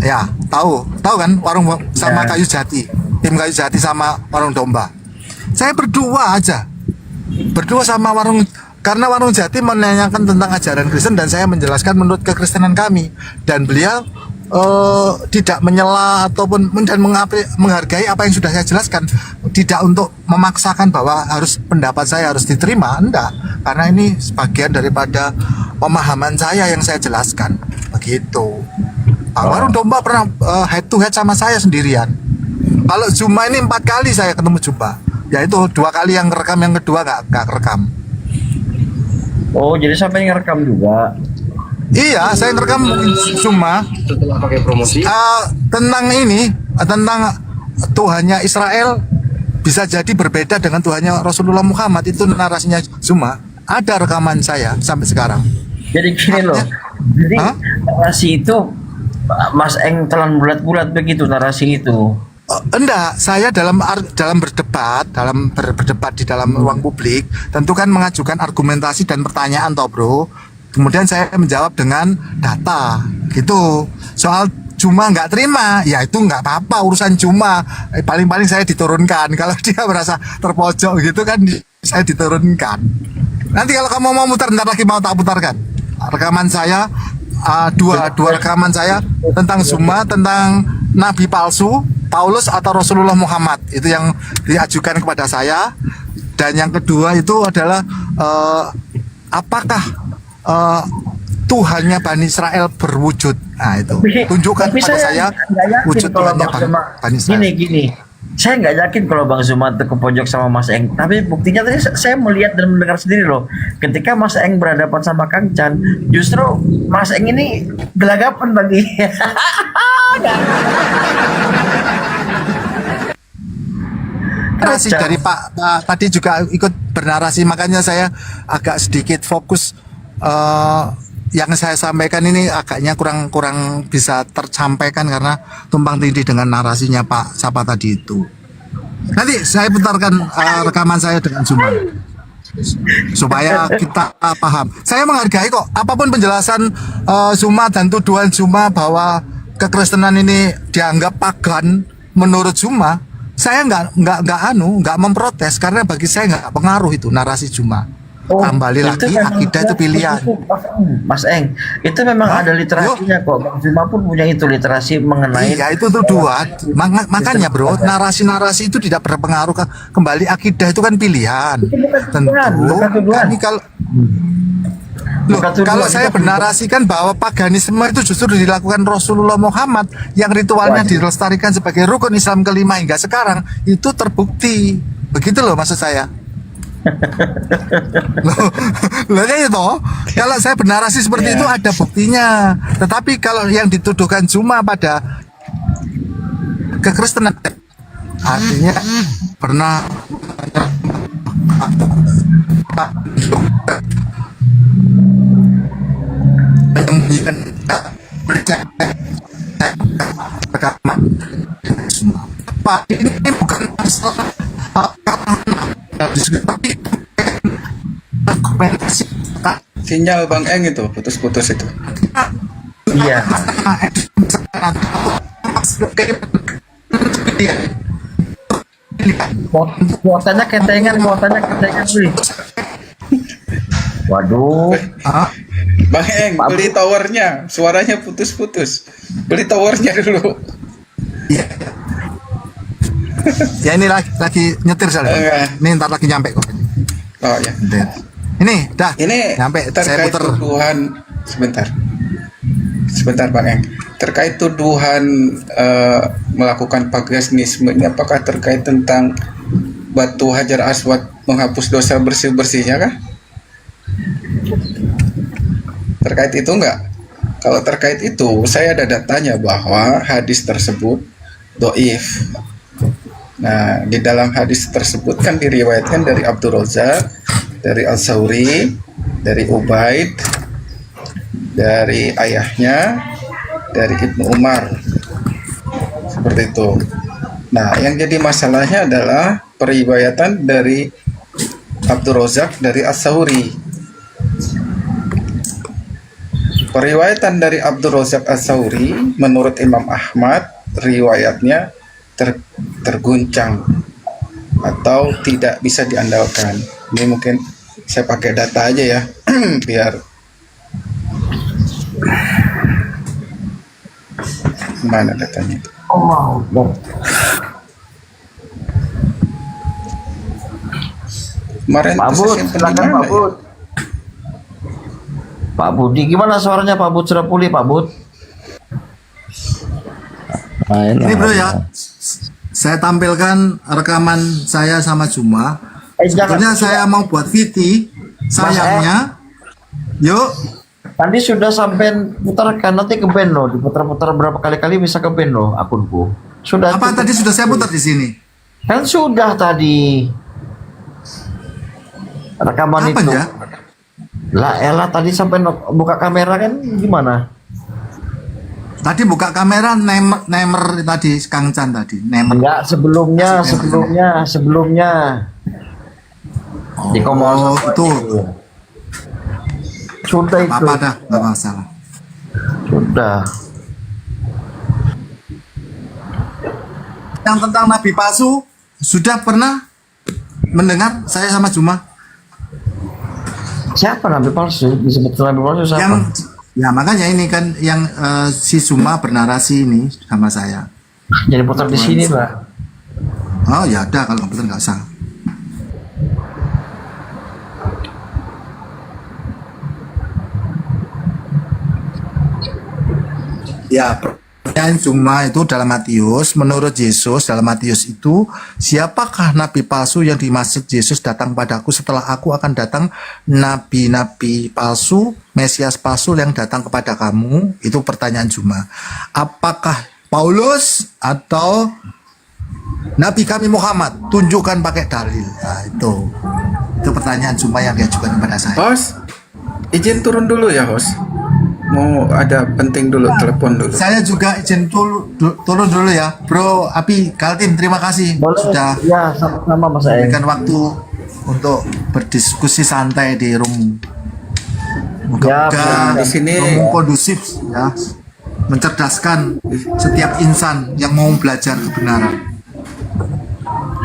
Ya, tahu kan Warung sama Kayu Jati, tim Kayu Jati sama Warung Domba. Saya berdua sama karena Warung Jati menanyakan tentang ajaran Kristen dan saya menjelaskan menurut kekristenan kami, dan beliau tidak menyela ataupun dan menghargai apa yang sudah saya jelaskan, tidak untuk memaksakan bahwa pendapat saya harus diterima, enggak, karena ini sebagian daripada pemahaman saya yang saya jelaskan, begitu. Warung Domba pernah head to head sama saya sendirian. Kalau Zuma ini 4 kali saya ketemu Zuma, yaitu 2 kali yang rekam, yang kedua nggak rekam. Oh, jadi sampai ngerekam juga? Iya, saya ngerekam Zuma Setelah pakai promosi. Tentang Tuhannya Israel bisa jadi berbeda dengan Tuhannya Rasulullah Muhammad, itu narasinya Zuma. Ada rekaman saya sampai sekarang. Jadi gini loh, jadi narasi itu Mas Eng telan bulat-bulat begitu narasi itu. Enggak, saya dalam berdebat di dalam ruang publik tentu kan mengajukan argumentasi dan pertanyaan toh bro. Kemudian saya menjawab dengan data gitu. Soal Zuma nggak terima, ya itu nggak apa-apa, urusan Zuma. Paling-paling saya diturunkan. Kalau dia merasa terpojok gitu kan, saya diturunkan. Nanti kalau kamu mau muter, ntar lagi mau tak putarkan rekaman saya. Dua rekaman saya tentang Zuma, tentang Nabi palsu, Paulus atau Rasulullah Muhammad, itu yang diajukan kepada saya. Dan yang kedua itu adalah apakah Tuhannya Bani Israel berwujud? Nah itu tunjukkan kepada saya wujud Tuhannya Bani Israel. Gini, saya nggak yakin kalau Bang Zuma itu kepojok sama Mas Eng. Tapi buktinya tadi saya melihat dan mendengar sendiri loh. Ketika Mas Eng berhadapan sama Kang Chan, justru Mas Eng ini gelagapan tadi. Narasi dari Pak tadi juga ikut bernarasi, makanya saya agak sedikit fokus. Yang saya sampaikan ini agaknya kurang bisa tersampaikan karena tumpang tindih dengan narasinya Pak siapa tadi itu. Nanti saya putarkan rekaman saya dengan Zuma supaya kita paham. Saya menghargai kok apapun penjelasan Zuma dan tuduhan Zuma bahwa kekristenan ini dianggap pagan menurut Zuma. Saya nggak memprotes karena bagi saya nggak pengaruh itu narasi Zuma. Kembali lagi akidah itu pilihan. Mas Eng, itu memang ada literasinya kok. Bang Zuma pun punya itu literasi mengenai. Iya itu tuduhan. Makanya bro, narasi-narasi itu tidak berpengaruh. Kembali akidah itu kan pilihan. Tentu. Kami kalau saya bernarasikan bahwa paganisme itu justru dilakukan Rasulullah Muhammad yang ritualnya dilestarikan sebagai rukun Islam kelima hingga sekarang, itu terbukti. Begitu loh maksud saya. Loh kayak itu, kalau saya bernarasi seperti itu ada buktinya. Tetapi kalau yang dituduhkan Zuma pada kekristenan, artinya pernah menyembunyikan rekaman Zuma. Pak, ini bukan masalah Sinyal Bang Eng itu putus-putus itu. Iya. Kuotanya ketengan beli. Waduh. Bang Eng, beli towernya, suaranya putus-putus. Beli towernya dulu. Iya. Ya ini lagi nyetir saya. Ini ntar lagi nyampe kok. Oh ya. Ini dah. Ini nyampe. Saya terkait puter. tuduhan sebentar Bang Eng. Terkait tuduhan melakukan paganisme ini, apakah terkait tentang batu Hajar Aswad menghapus dosa bersih-bersihnya kah? Terkait itu enggak? Kalau terkait itu, saya ada datanya bahwa hadis tersebut doif. Nah, di dalam hadis tersebut kan diriwayatkan dari Abdul Razak, dari Al-Sauri, dari Ubaid, dari ayahnya, dari Ibnu Umar. Seperti itu. Nah, yang jadi masalahnya adalah periwayatan dari Abdul Razak dari As-Sauri. Periwayatan dari Abdul Razak As-Sauri menurut Imam Ahmad riwayatnya terguncang atau tidak bisa diandalkan. Ini mungkin saya pakai data aja ya biar mana datanya. Kemarin Pak itu Bud, saya simpen di silakan mana Pak ya? Bud. Pak Budi, gimana suaranya Pak Bud? Sudah pulih Pak Bud? Ini bro ya, saya tampilkan rekaman saya sama Juma. Sebetulnya saya mau buat VT, sayangnya, yuk. Tadi sudah sampai putarkan, nanti ke band loh, diputar-putar berapa kali-kali bisa ke band loh akunku. Sudah. Apa tadi sudah saya putar di sini? Kan sudah tadi rekaman Apa itu. ya? Lah elah tadi sampai buka kamera kan gimana? Tadi buka kamera nemer tadi Kang Chan tadi nemer. Enggak, sebelumnya. Di Oh, itu. Sudah itu. Apa dah, nggak masalah. Sudah. Yang tentang Nabi palsu sudah pernah mendengar saya sama Juma. Siapa nabi palsu? Disebut nabi palsu siapa? Yang ya makanya ini kan yang si Juma bernarasi ini sama saya. Jadi putar di sini lah. Oh ya ada kalau betul nggak usah. Ya, pertanyaan Juma itu dalam Matius, menurut Yesus dalam Matius itu, siapakah nabi palsu yang dimaksud Yesus datang padaku setelah aku akan datang, nabi-nabi palsu, Mesias palsu yang datang kepada kamu? Itu pertanyaan Juma. Apakah Paulus atau Nabi kami Muhammad? Tunjukkan pakai dalil. Nah, itu pertanyaan Juma yang diajukan kepada saya. Host, izin turun dulu ya host. Mau ada penting dulu, telepon dulu. Saya juga izin turun dulu ya, Bro Abi Kaltim. Terima kasih sudah Ya, sama-sama Mas Aeng. memberikan waktu untuk berdiskusi santai di room. Moga-moga di sini room kondusif ya, mencerdaskan setiap insan yang mau belajar kebenaran.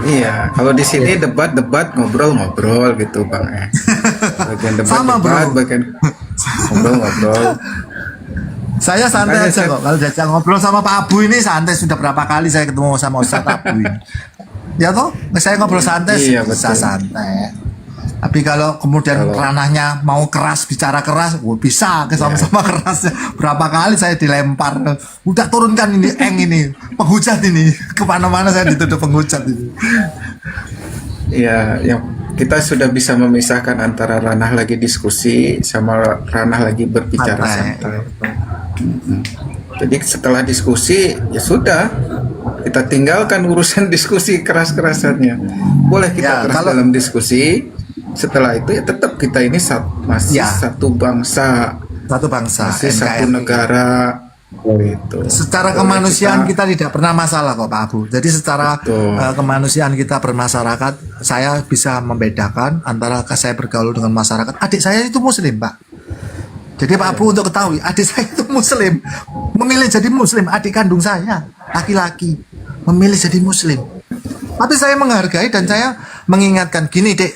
Iya, kalau di sini debat-debat, ngobrol-ngobrol gitu Bang. Bagian Sama, debat-debat, bro. bagian ngobrol-ngobrol. Saya santai Makanya aja saya- kok. Kalau diajak ngobrol sama Pak Abu ini santai, sudah berapa kali saya ketemu sama Ustadz Abu ini. Ya toh, saya ngobrol santai Iya, bisa betul. santai. Tapi kalau kemudian Kalau- ranahnya mau keras, bicara keras, bisa sama-sama keras. Berapa kali saya dilempar, udah turunkan ini ini penghujat ini, kemana-mana saya dituduh penghujat ini. Iya, yang kita sudah bisa memisahkan antara ranah lagi diskusi sama ranah lagi berbicara Santai. santai. Jadi setelah diskusi ya sudah, kita tinggalkan urusan diskusi keras-kerasannya. Boleh kita Ya, keras kalau- dalam diskusi. Setelah itu ya tetap kita ini masih Ya. satu bangsa, Satu bangsa, masih satu NKRI. negara. Gitu. Secara Boleh kemanusiaan kita- kita tidak pernah masalah kok Pak Abu. Jadi secara Betul. kemanusiaan kita bermasyarakat, saya bisa membedakan antara saya bergaul dengan masyarakat. Adik saya itu Muslim Pak. Jadi Pak Abu untuk ketahui, adik saya itu Muslim, memilih jadi Muslim. Adik kandung saya laki-laki memilih jadi Muslim. Tapi saya menghargai dan saya mengingatkan gini dek,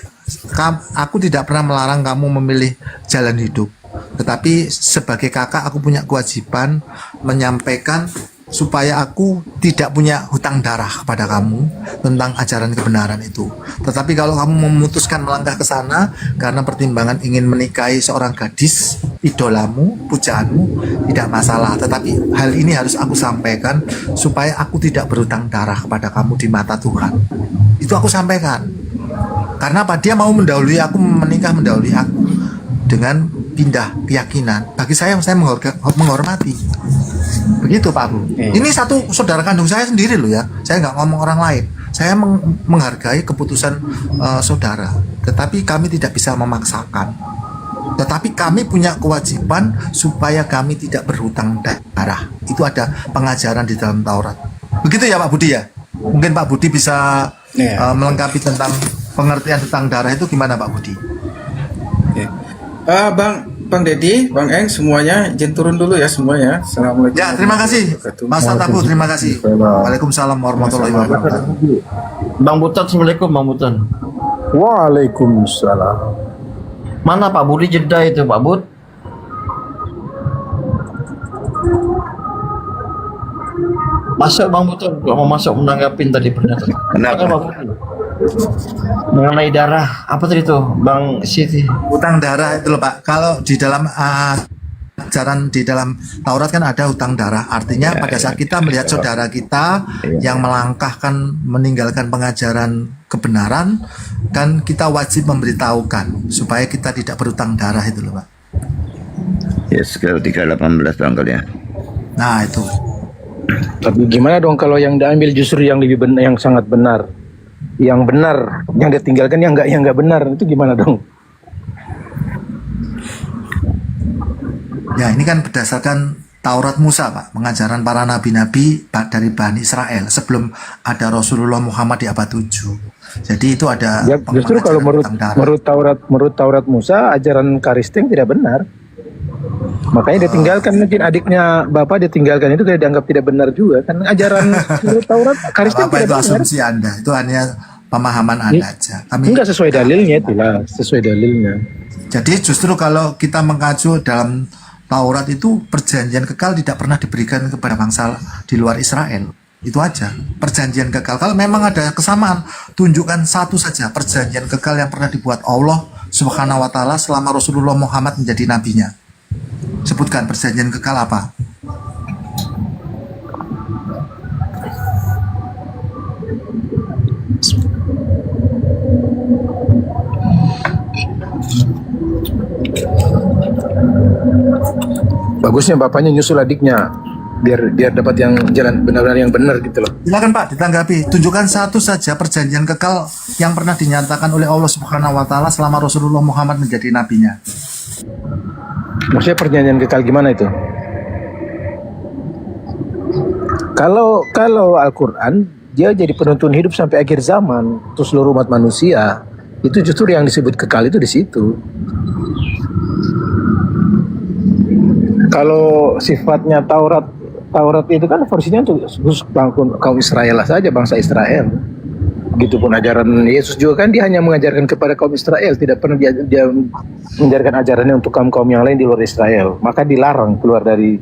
aku tidak pernah melarang kamu memilih jalan hidup. Tetapi sebagai kakak aku punya kewajiban menyampaikan supaya aku tidak punya hutang darah kepada kamu tentang ajaran kebenaran itu. Tetapi kalau kamu memutuskan melangkah ke sana karena pertimbangan ingin menikahi seorang gadis idolamu, pujaanmu, tidak masalah. Tetapi hal ini harus aku sampaikan supaya aku tidak berhutang darah kepada kamu di mata Tuhan. Itu aku sampaikan. Karena apa? Dia mau mendahului aku, menikah mendahului aku dengan pindah keyakinan, bagi saya menghormati. Begitu Pak Abu. Ini satu saudara kandung saya sendiri loh ya. Saya nggak ngomong orang lain. Saya menghargai keputusan saudara. Tetapi kami tidak bisa memaksakan. Tetapi kami punya kewajiban supaya kami tidak berhutang darah. Itu ada pengajaran di dalam Taurat. Begitu ya Pak Budi ya. Mungkin Pak Budi bisa melengkapi tentang pengertian tentang darah itu gimana Pak Budi? Bang Dedi, Bang Eng, semuanya izin turun dulu ya semuanya. Assalamualaikum. Ya, terima kasih Mas Tabu, terima kasih. Waalaikumsalam warahmatullahi wabarakatuh. Bang Butan, Assalamualaikum Bang Butan. Waalaikumsalam. Mana Pak Budi jeda itu Pak Bud? Masuk Bang Butan, mau masuk menanggapin tadi pernyataan. Kenapa Pak Budi? Mengenai darah, apa tadi itu Bang Siti? Hutang darah itu loh Pak. Kalau di dalam ajaran di dalam Taurat kan ada hutang darah. Artinya pada saat kita melihat saudara kita yang melangkahkan, meninggalkan pengajaran kebenaran, kan kita wajib memberitahukan supaya kita tidak berhutang darah itu loh Pak. Yes, kalau 318 barangkali ya. Nah itu. Tapi gimana dong kalau yang diambil justru yang lebih benar, yang sangat benar, yang benar, yang ditinggalkan yang nggak benar, itu gimana dong? Ya ini kan berdasarkan Taurat Musa Pak, pengajaran para nabi-nabi dari Bani Israel sebelum ada Rasulullah Muhammad di abad 7. Jadi itu ada Ya, justru kalau menurut Taurat Musa, ajaran Karisteng tidak benar. Makanya ditinggalkan, mungkin adiknya Bapak ditinggalkan itu kayak dianggap tidak benar juga kan, ajaran menurut Taurat Karisteng Bapak tidak itu benar. asumsi Anda, itu hanya pemahaman Anda aja. Kami Enggak sesuai dalilnya, itulah sesuai dalilnya. Jadi justru kalau kita mengacu dalam Taurat itu perjanjian kekal tidak pernah diberikan kepada bangsa di luar Israel. Itu aja, perjanjian kekal. Kalau memang ada kesamaan, tunjukkan satu saja perjanjian kekal yang pernah dibuat Allah Subhanahu wa taala selama Rasulullah Muhammad menjadi nabinya. Sebutkan perjanjian kekal apa? Bagusnya bapaknya nyusul adiknya biar dapat yang jalan benar-benar yang benar gitu loh. Silakan Pak, ditanggapi. Tunjukkan satu saja perjanjian kekal yang pernah dinyatakan oleh Allah Subhanahu wa taala selama Rasulullah Muhammad menjadi nabinya. Maksudnya perjanjian kekal gimana itu? Kalau Al-Quran dia jadi penuntun hidup sampai akhir zaman untuk seluruh umat manusia, itu justru yang disebut kekal itu di situ. Kalau sifatnya Taurat itu kan versinya untuk khusus kaum Israel lah saja, bangsa Israel. Begitupun ajaran Yesus juga kan dia hanya mengajarkan kepada kaum Israel, tidak pernah dia mengajarkan ajarannya untuk kaum-kaum yang lain di luar Israel. Maka dilarang keluar dari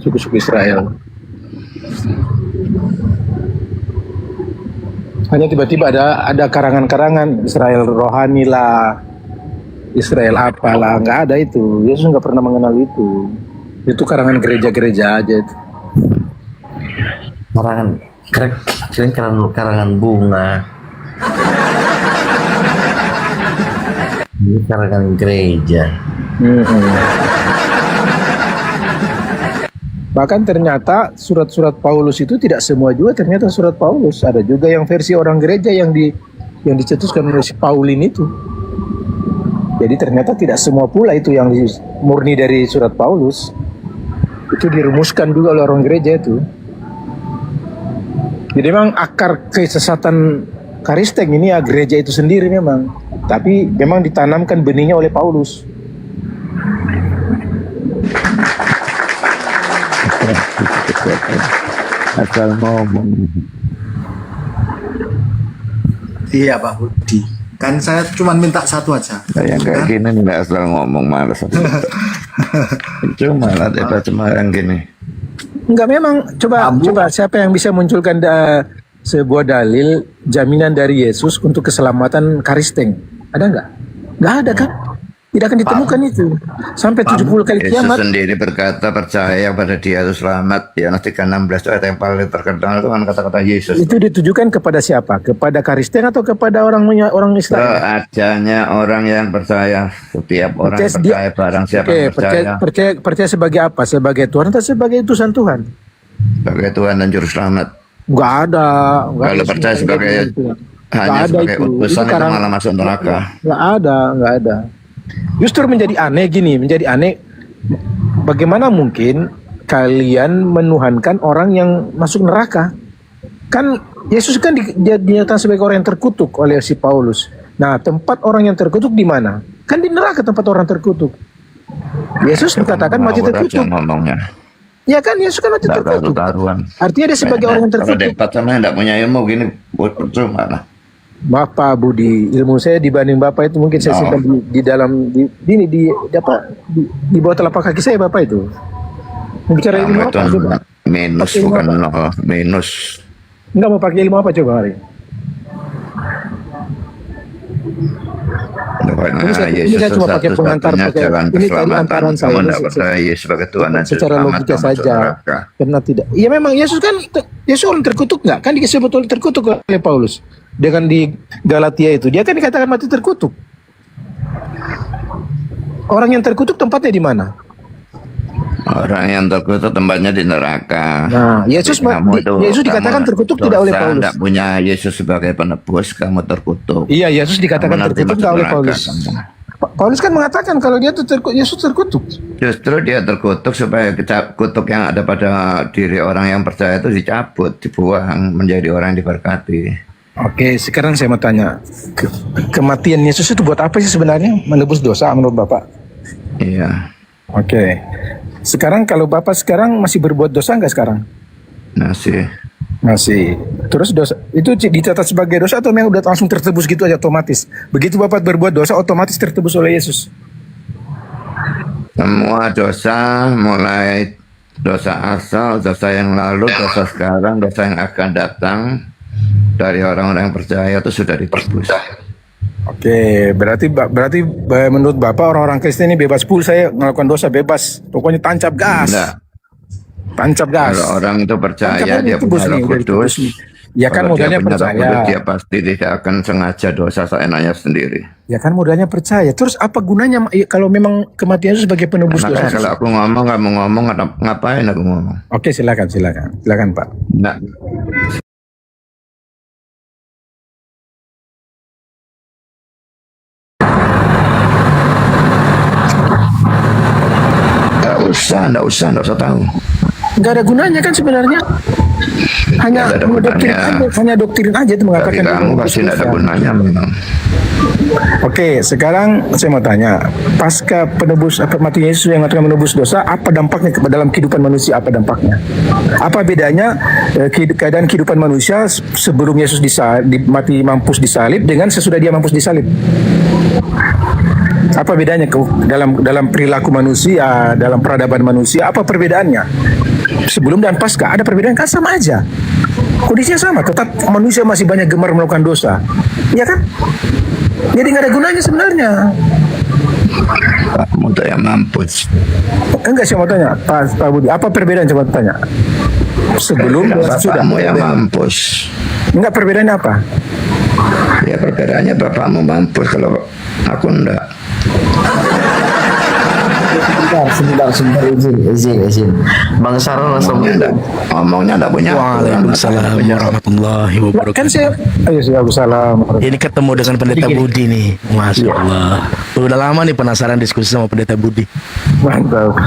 suku-suku Israel. Hanya tiba-tiba ada karangan-karangan Israel rohani lah, Israel apalah, nggak ada itu. Yesus nggak pernah mengenal itu. Itu karangan gereja-gereja aja itu. Karangan bunga. Ini karangan gereja. Bahkan ternyata surat-surat Paulus itu tidak semua juga ternyata surat Paulus. Ada juga yang versi orang gereja yang dicetuskan oleh si Paulin itu. Jadi ternyata tidak semua pula itu yang murni dari surat Paulus. Itu dirumuskan juga oleh orang gereja itu. Jadi memang akar kesesatan Karisteng ini ya gereja itu sendiri memang. Tapi memang ditanamkan benihnya oleh Paulus. Asal ngomong. Iya Pak Budi. Kan saya cuma minta satu aja. Yang kayak gini nggak asal ngomong, malas. Cuma lah cuma yang gini. Enggak, memang coba siapa yang bisa munculkan sebuah dalil jaminan dari Yesus untuk keselamatan Karisteng? Ada nggak? Nggak ada kan? Tidak akan ditemukan itu sampai 70 kali Yesus kiamat. sendiri berkata percaya pada Dia itu selamat. Yohanes 3:16 itu ayat yang paling terkenal itu kan kata-kata Yesus. Itu ditujukan kepada siapa? Kepada Kristen atau kepada orang Islam? Seadanya orang yang percaya. Setiap orang percaya barang siapa yang percaya sebagai apa? Sebagai Tuhan atau sebagai utusan Tuhan? sebagai Tuhan dan Juru Selamat. Nggak ada. Kalau percaya sebagai hanya sebagai utusan itu malah masuk neraka. Nggak ada. Justru menjadi aneh gini, bagaimana mungkin kalian menuhankan orang yang masuk neraka? Kan Yesus kan dinyatakan sebagai orang yang terkutuk oleh si Paulus. Nah, tempat orang yang terkutuk di mana? Kan di neraka tempat orang terkutuk. Yesus dikatakan mati terkutuk. Ya kan, Yesus kan mati terkutuk. Artinya dia sebagai orang yang terkutuk. Kalau debat sama yang tidak punya ilmu gini, percuma lah. Bapak Budi, ilmu saya dibanding Bapak itu mungkin saya simpan di dalam di bawah telapak kaki saya Bapak itu. Bicara ilmu apa coba? Minus bukan nol, minus. Enggak mau pakai ilmu apa coba hari? Ini saya cuma pakai pengantar, ini tadi antaran saya. Kamu tidak percaya Yesus sebagai Tuhan dan secara logika saja. Karena tidak. Ya memang Yesus orang terkutuk nggak? Kan disebut terkutuk oleh Paulus. Dengan di Galatia itu, dia kan dikatakan mati terkutuk. Orang yang terkutuk tempatnya di mana? Orang yang terkutuk tempatnya di neraka. Nah, Yesus dikatakan terkutuk tidak oleh Paulus. Tidak punya Yesus sebagai penebus, kamu terkutuk. Iya, Yesus dikatakan terkutuk tidak oleh Paulus. Paulus kan mengatakan kalau dia Yesus terkutuk. Justru dia terkutuk supaya kutuk yang ada pada diri orang yang percaya itu dicabut, dibuang menjadi orang yang diberkati. Oke, sekarang saya mau tanya, kematian Yesus itu buat apa sih sebenarnya? Menebus dosa menurut Bapak? Iya. Oke. Sekarang kalau Bapak sekarang masih berbuat dosa nggak sekarang? Masih. Terus dosa itu dicatat sebagai dosa atau memang udah langsung tertebus gitu aja otomatis? Begitu Bapak berbuat dosa otomatis tertebus oleh Yesus? Semua dosa, mulai dosa asal, dosa yang lalu, dosa sekarang, dosa yang akan datang, dari orang-orang yang percaya itu sudah ditebus. Oke, berarti menurut Bapak orang-orang Kristen ini bebas pul, saya melakukan dosa bebas. Pokoknya tancap gas. Enggak. Tancap gas. Kalau orang itu percaya dia punya Roh Kudus. Ya kan modalnya percaya. Dia pasti tidak akan sengaja dosa seenaknya sendiri. Ya kan modalnya percaya. Terus apa gunanya kalau memang kematian itu sebagai penebus dosa? Kalau aku ngomong, kamu ngomong, ngapain aku ngomong? Oke, silakan Pak. Nah. Nggak usah tahu. Nggak ada gunanya kan sebenarnya. Hanya doktrin aja itu mengatakan. Kamu pasti nggak ada gunanya memang. Oke, sekarang saya mau tanya, pasca mati Yesus yang mengatakan menebus dosa, apa dampaknya dalam kehidupan manusia? Apa dampaknya? Apa bedanya keadaan kehidupan manusia sebelum Yesus mati mampus disalib dengan sesudah dia mampus disalib? Apa bedanya dalam perilaku manusia, dalam peradaban manusia? Apa perbedaannya? Sebelum dan pasca ada perbedaan kan sama aja. Kondisinya sama, tetap manusia masih banyak gemar melakukan dosa. Iya kan? Jadi nggak ada gunanya sebenarnya. Kamu tuh yang mampus. Enggak, saya mau tanya, Pak Budi, apa perbedaan coba tanya? Sebelum dan sudah. Kamu yang mampus. Enggak, perbedaannya apa? Ya perbedaannya bapakmu mampus, kalau aku enggak. Sebentar, izin. Bang Sarul langsung Ngomongnya enggak punya. Waalaikumsalam warahmatullahi wabarakatuh. Kan saya, Waalaikumsalam. Ini ketemu dengan Pendeta Budi nih, Masya Allah. Udah lama nih penasaran diskusi sama Pendeta Budi. Mantap.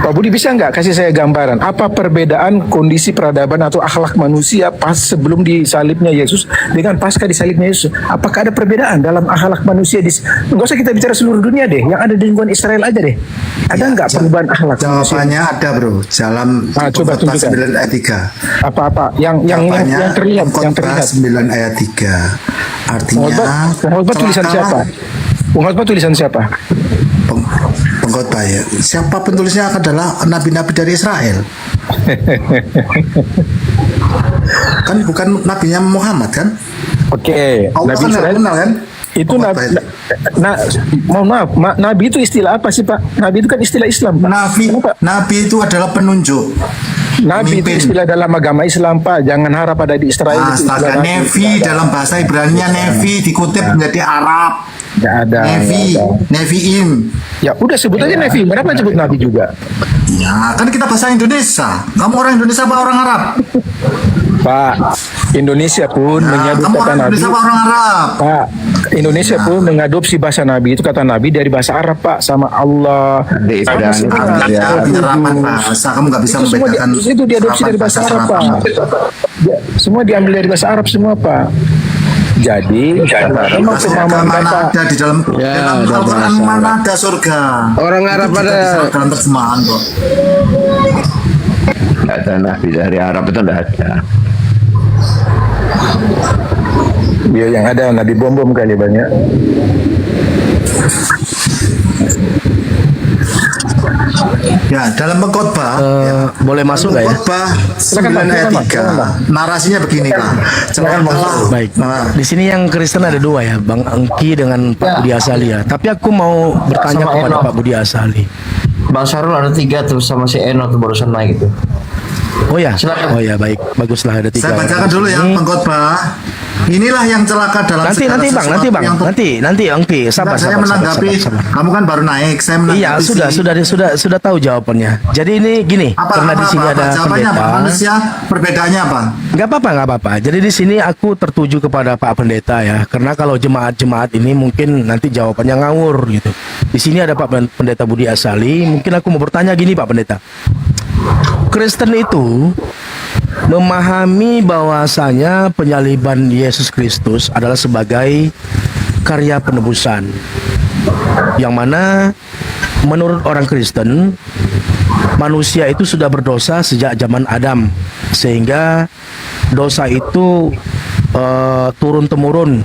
Pak Budi bisa nggak kasih saya gambaran apa perbedaan kondisi peradaban atau akhlak manusia pas sebelum disalibnya Yesus dengan pasca disalibnya Yesus? Apakah ada perbedaan dalam akhlak manusia? Nggak usah kita bicara seluruh dunia deh, yang ada di lingkungan Israel aja deh. Ada nggak perubahan akhlak? Jawabannya ada bro, dalam coba tunjukkan. 9 ayat 3. Apa yang terlihat? Yang terlihat 9 ayat 3. Artinya pengkhotbah tulisan siapa? Pengkhotbah tulisan siapa? Pengkhotbah ya. Siapa penulisnya adalah nabi-nabi dari Israel. Kan bukan nabinya Muhammad kan? Oke. Allah Nabi kan Israel kenal kan? Itu Pengkhotbah itu. mohon maaf, nabi itu istilah apa sih Pak? Nabi itu kan istilah Islam Pak. Nabi itu adalah penunjuk. Nabi itu istilah dalam agama Islam Pak. Jangan harap ada di Israel. itu istilah Astaga, nabi. Nevi dalam bahasa Ibrani Nevi dikutip menjadi Arab. Nggak ada. Neviim. Ya udah sebut aja Nevi. Kenapa sebut Nabi juga? Ya, kan kita bahasa Indonesia. Kamu orang Indonesia apa orang Arab? Pak, Indonesia pun menyadut kamu kata orang Nabi. Indonesia apa orang Arab? Pak, Indonesia pun mengadopsi bahasa Nabi itu kata Nabi dari bahasa Arab Pak, sama Allah. Sama semua. Penyerapan bahasa, kamu nggak bisa Itu semua membedakan. itu diadopsi dari bahasa Arab Pak. Semua diambil dari bahasa Arab semua Pak. Jadi memang pemahaman mana Bapak ada di dalam Al-Quran, mana ada surga. Orang Arab Itu juga ada. bisa dalam terjemahan kok. Nggak ada nabi dari Arab itu nggak ada. ya yang ada Nabi bom kali banyak. Ya, dalam pengkhotbah boleh masuk nggak ya? Pengkhotbah Silakan, Pak. 9 ayat Silakan, Pak. 3. Narasinya begini, Pak. Celakalah. Baik. Di sini yang Kristen ada dua ya, Bang Engki dengan Pak Budi Asali ya. Tapi aku mau bertanya Sama kepada Eno. Pak Budi Asali. Bang Sarul ada 3 tuh sama si Eno tuh barusan naik itu. Oh ya, Silakan. oh ya baik, baguslah ada 3. Saya bacakan dulu ya pengkhotbah. Inilah yang celaka dalam Nanti segala Bang, sesuatu nanti Bang, yang nanti Engki, sabar, Saya sabar, menanggapi, sabar. kamu kan baru naik, saya menanggapi. Iya, sudah tahu jawabannya. Jadi ini gini, karena di sini ada jawabannya apa? pendeta. Manusia perbedaannya apa? Nggak apa-apa. Jadi di sini aku tertuju kepada Pak Pendeta ya, karena kalau jemaat-jemaat ini mungkin nanti jawabannya ngawur gitu. Di sini ada Pak Pendeta Budi Asali, mungkin aku mau bertanya gini Pak Pendeta. Kristen itu memahami bahwasanya penyaliban Yesus Kristus adalah sebagai karya penebusan, yang mana menurut orang Kristen manusia itu sudah berdosa sejak zaman Adam, sehingga dosa itu turun temurun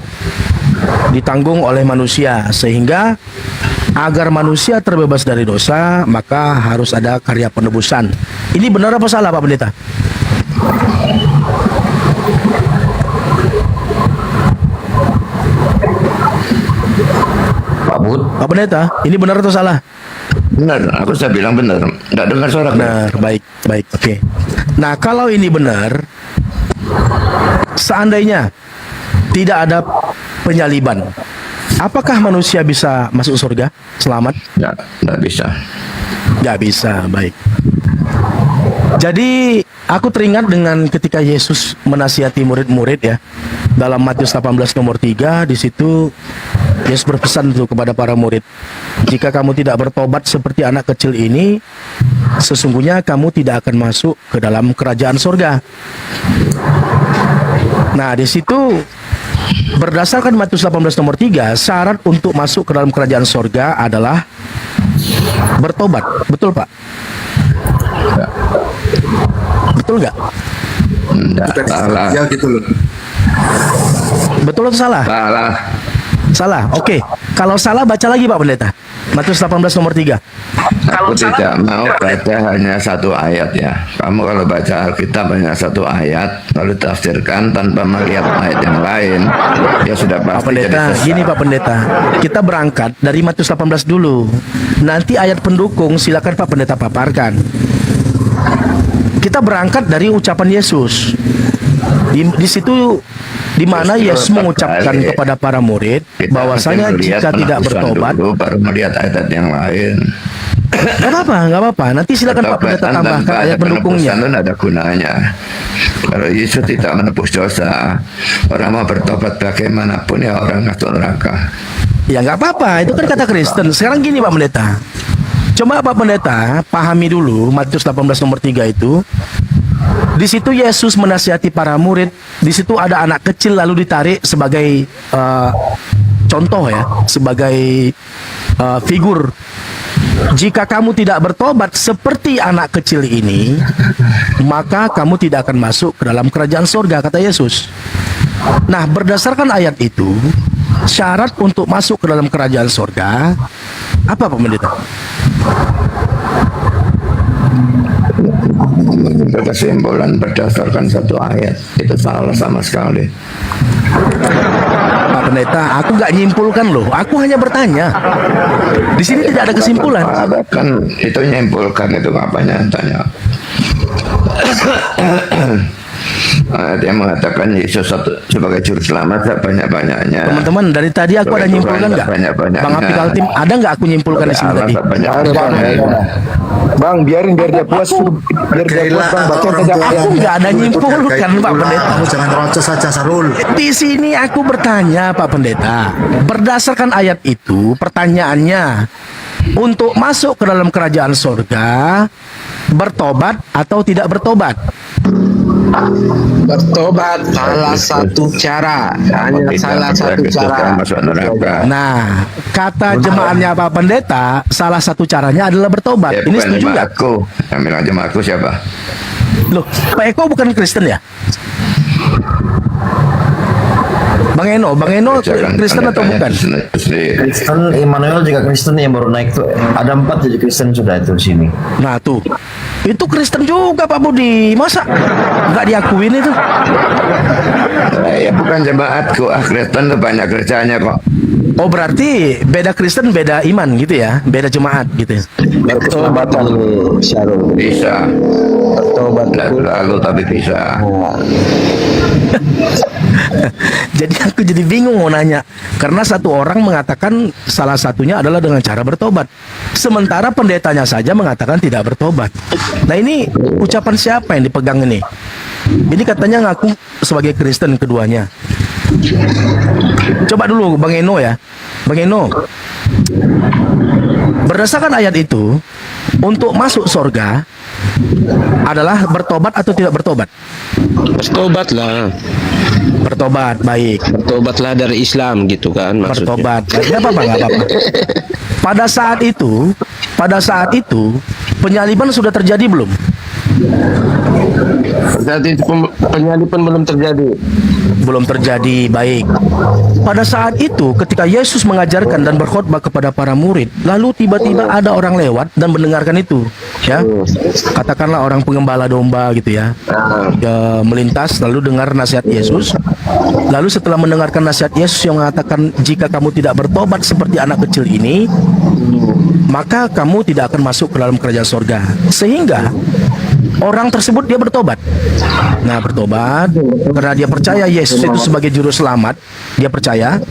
ditanggung oleh manusia, sehingga agar manusia terbebas dari dosa maka harus ada karya penebusan. Ini benar apa salah Pak Pendeta? Pak Pendeta, ini benar atau salah? Benar, aku sudah bilang benar. Nggak dengar suara. Benar, baik, oke. Nah, kalau ini benar, seandainya tidak ada penyaliban, apakah manusia bisa masuk surga selamat? Nggak bisa. Nggak bisa, baik. Jadi aku teringat dengan ketika Yesus menasihati murid-murid ya, dalam Matius 18 nomor 3, di situ Yesus berpesan tuh kepada para murid, jika kamu tidak bertobat seperti anak kecil ini, sesungguhnya kamu tidak akan masuk ke dalam kerajaan surga. Nah, di situ berdasarkan Matius 18 nomor 3, syarat untuk masuk ke dalam kerajaan surga adalah bertobat. Betul, Pak? Betul nggak? Nggak, salah. Ya gitu loh. Betul atau salah? Salah. Salah. Oke. Kalau salah baca lagi Pak Pendeta. Matius 18 nomor 3. Aku tidak mau baca hanya satu ayat ya. Kamu kalau baca Alkitab hanya satu ayat lalu tafsirkan tanpa melihat ayat yang lain, ya sudah Pak pasti Pendeta, jadi sesat. gini Pak Pendeta. Kita berangkat dari Matius 18 dulu. Nanti ayat pendukung silakan Pak Pendeta paparkan. Kita berangkat dari ucapan Yesus. Di situ di mana Yesus mengucapkan kepada para murid bahwasanya jika tidak bertobat, dulu, baru melihat ayat yang lain. nggak apa-apa. Nanti silakan Pak Pendeta tambahkan ayat pendukungnya. Itu tidak ada gunanya. Kalau Yesus tidak menebus dosa, orang mau bertobat bagaimanapun ya orang masuk neraka. Ya nggak apa-apa, itu kan kata Kristen. Sekarang gini Pak Pendeta, coba Pak Pendeta pahami dulu Matius 18 nomor 3 itu. Di situ Yesus menasihati para murid. Di situ ada anak kecil lalu ditarik sebagai contoh ya, sebagai figur. Jika kamu tidak bertobat seperti anak kecil ini, maka kamu tidak akan masuk ke dalam kerajaan surga, kata Yesus. Nah, berdasarkan ayat itu, syarat untuk masuk ke dalam kerajaan surga apa Pak Pendeta? Kesimpulan berdasarkan satu ayat itu salah sama sekali. Pak Pendeta, aku nggak nyimpulkan loh. Aku hanya bertanya. Di sini tidak ada kesimpulan. Ada kan itu nyimpulkan itu apanya tanya. Dia mengatakan Yesus sebagai juru selamat sebanyak-banyaknya. Teman-teman, dari tadi aku ada nyimpulkan nggak? Bang Api Kaltim, ada nggak aku nyimpulkan di sini tadi? Bang, biarin biar dia puas. Biar dia puas, Bang. Baca saja. Aku nggak ada nyimpulkan, Pak Pendeta. Kamu jangan terocos saja, Sarul. Di sini aku bertanya, Pak Pendeta. Berdasarkan ayat itu, pertanyaannya, untuk masuk ke dalam kerajaan surga, bertobat atau tidak bertobat? Bertobat salah satu cara, hanya salah satu cara. Nah, kata jemaatnya Pak Pendeta, salah satu caranya adalah bertobat. Ini setuju nggak? Yang bilang jemaatku siapa? Loh, Pak Eko bukan Kristen ya? Bang Eno Kristen atau bukan? Kristen, Immanuel juga Kristen yang baru naik tuh. Ada 4 jadi Kristen sudah itu di sini. Nah tuh, itu Kristen juga Pak Budi. Masa nggak diakuin itu? Ya bukan jemaatku, Kristen tuh banyak gerejanya kok. Oh berarti beda Kristen beda iman gitu ya, beda jemaat gitu ya. Bertobat lu, Syarul. Bisa. Bertobat lalu tapi bisa. Jadi aku jadi bingung mau nanya, karena satu orang mengatakan salah satunya adalah dengan cara bertobat, sementara pendetanya saja mengatakan tidak bertobat. Nah ini ucapan siapa yang dipegang ini? Ini katanya ngaku sebagai Kristen keduanya. Coba dulu Bang Eno ya, Bang Eno. Berdasarkan ayat itu, untuk masuk surga adalah bertobat atau tidak bertobat? Bertobat lah. Bertobat, baik. Bertobatlah dari Islam gitu kan maksudnya. Bertobat, nggak apa-apa. Pada saat itu penyaliban sudah terjadi belum? Saat itu penyaliban belum terjadi. Belum terjadi, baik. Pada saat itu ketika Yesus mengajarkan dan berkhotbah kepada para murid, lalu tiba-tiba ada orang lewat dan mendengarkan itu, ya. Katakanlah orang pengembala domba gitu ya. Dia melintas lalu dengar nasihat Yesus. Lalu setelah mendengarkan nasihat Yesus yang mengatakan jika kamu tidak bertobat seperti anak kecil ini, maka kamu tidak akan masuk ke dalam kerajaan surga. Sehingga orang tersebut dia bertobat. Nah, bertobat karena dia percaya Yesus itu sebagai juru selamat. Dia percaya,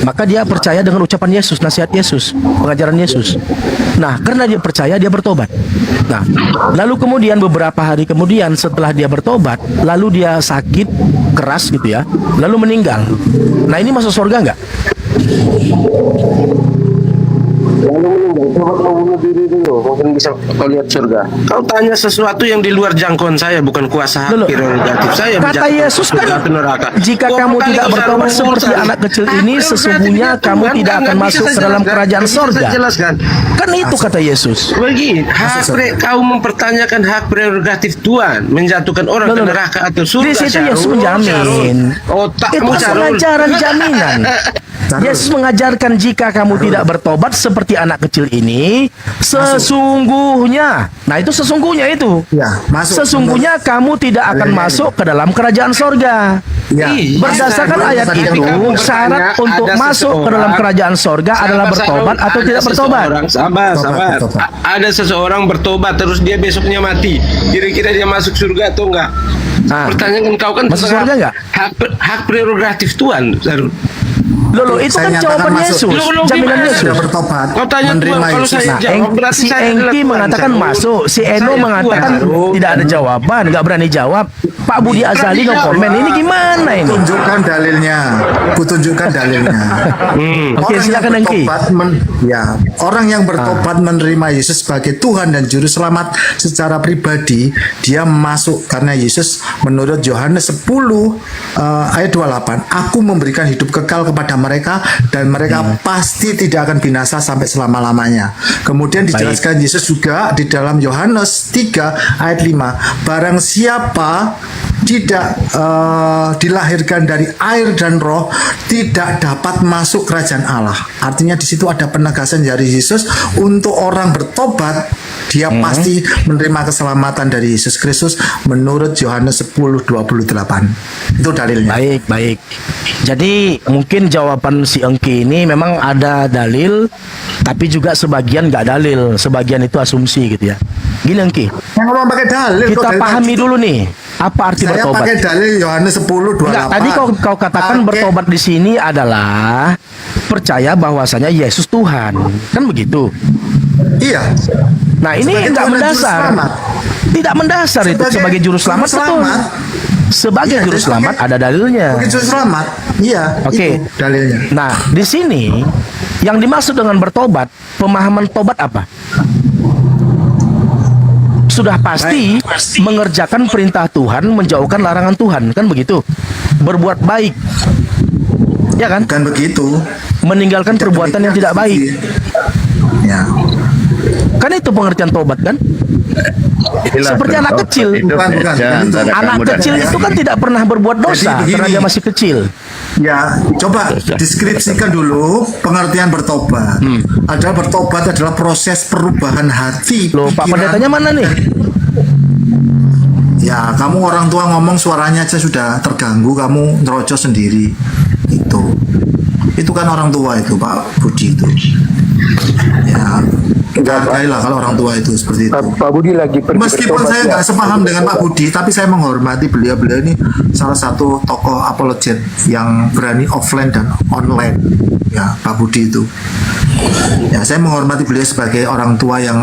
maka dia percaya dengan ucapan Yesus, nasihat Yesus, pengajaran Yesus. Nah, karena dia percaya, dia bertobat. Nah, lalu kemudian beberapa hari kemudian setelah dia bertobat, lalu dia sakit keras gitu ya, lalu meninggal. Nah, ini masuk surga nggak? Lalu meninggal, coba kau bunuh diri dulu, mungkin bisa kau lihat surga. Kau tanya sesuatu yang di luar jangkauan saya, bukan kuasa hak prerogatif saya. Kata Yesus kan, jika kamu tidak bertobat seperti anak kecil ini, sesungguhnya kamu tidak akan masuk ke dalam kerajaan surga. Kan itu kata Yesus. Begini, kau mempertanyakan hak prerogatif Tuhan, menjatuhkan orang ke neraka atau surga. Di situ Yesus menjamin. Itu pengajaran jaminan. Yesus mengajarkan jika kamu tidak bertobat seperti anak kecil ini, sesungguhnya, nah itu sesungguhnya itu, sesungguhnya kamu tidak akan masuk ke dalam kerajaan sorga. Berdasarkan ayat itu, syarat untuk masuk ke dalam kerajaan sorga adalah bertobat atau tidak bertobat. Sabar. Ada seseorang bertobat terus dia besoknya mati, kira-kira dia masuk surga atau enggak? Pertanyaan kau kan masuk surga enggak? Hak prerogatif Tuhan. Loh, itu kan jawaban Yesus, jaminan Yesus. Kau tanya Tuhan, kalau saya jawab berarti si Engki mengatakan masuk, si Eno mengatakan tidak ada jawaban, nggak berani jawab. Pak Budi Azali no komen, ini gimana ini? Tunjukkan dalilnya. Oke, silakan Engki. Orang yang bertobat menerima Yesus sebagai Tuhan dan Juru Selamat secara pribadi, dia masuk karena Yesus menurut Yohanes 10 ayat 28, aku memberikan hidup kekal kepada mereka dan mereka pasti tidak akan binasa sampai selama-lamanya. Kemudian dijelaskan Yesus juga di dalam Yohanes 3 ayat 5, barang siapa tidak dilahirkan dari air dan roh tidak dapat masuk kerajaan Allah. Artinya di situ ada penegasan dari Yesus untuk orang bertobat dia pasti menerima keselamatan dari Yesus Kristus menurut Yohanes 10:28. Itu dalilnya. Baik. Jadi mungkin jawaban si Engki ini memang ada dalil, tapi juga sebagian nggak dalil, sebagian itu asumsi gitu ya. Gini Engki, Yang ngomong pakai dalil. kita kok dalil pahami dulu nih apa arti Saya bertobat. pakai dalil Yohanes 10:28. Enggak, tadi kau katakan bertobat di sini adalah percaya bahwasanya Yesus Tuhan, kan begitu? Iya. Nah ini Sebagai enggak Tuhan dan mendasar, Juru Selamat. tidak mendasar itu sebagai juru selamat betul. Sebagai Iya, juru jadi selamat ada dalilnya. Sebagai juru selamat, iya. Oke. Itu dalilnya. Nah di sini yang dimaksud dengan bertobat, pemahaman tobat apa? Sudah pasti mengerjakan perintah Tuhan, menjauhkan larangan Tuhan, kan begitu? Berbuat baik, ya kan? Bukan begitu. Meninggalkan perbuatan yang tidak baik. Ya. Kan itu pengertian tobat kan? Seperti anak kecil. Bukan. Anak kecil itu kan tidak pernah berbuat dosa Jadi karena begini. dia masih kecil. Ya, coba deskripsikan dulu pengertian bertobat. Adalah bertobat adalah proses perubahan hati. Loh, Pak Pendetanya mana nih? Ya, kamu orang tua ngomong suaranya aja sudah terganggu, kamu nerocos sendiri. Itu kan orang tua itu, Pak Budi itu. Ya, hargailah kalau orang tua itu seperti itu. Pak Budi lagi pergi Meskipun bertobat saya ya. nggak sepaham dengan Pak Budi, tapi saya menghormati beliau-beliau ini salah satu tokoh apologet yang berani offline dan online. Ya, Pak Budi itu. Ya, saya menghormati beliau sebagai orang tua yang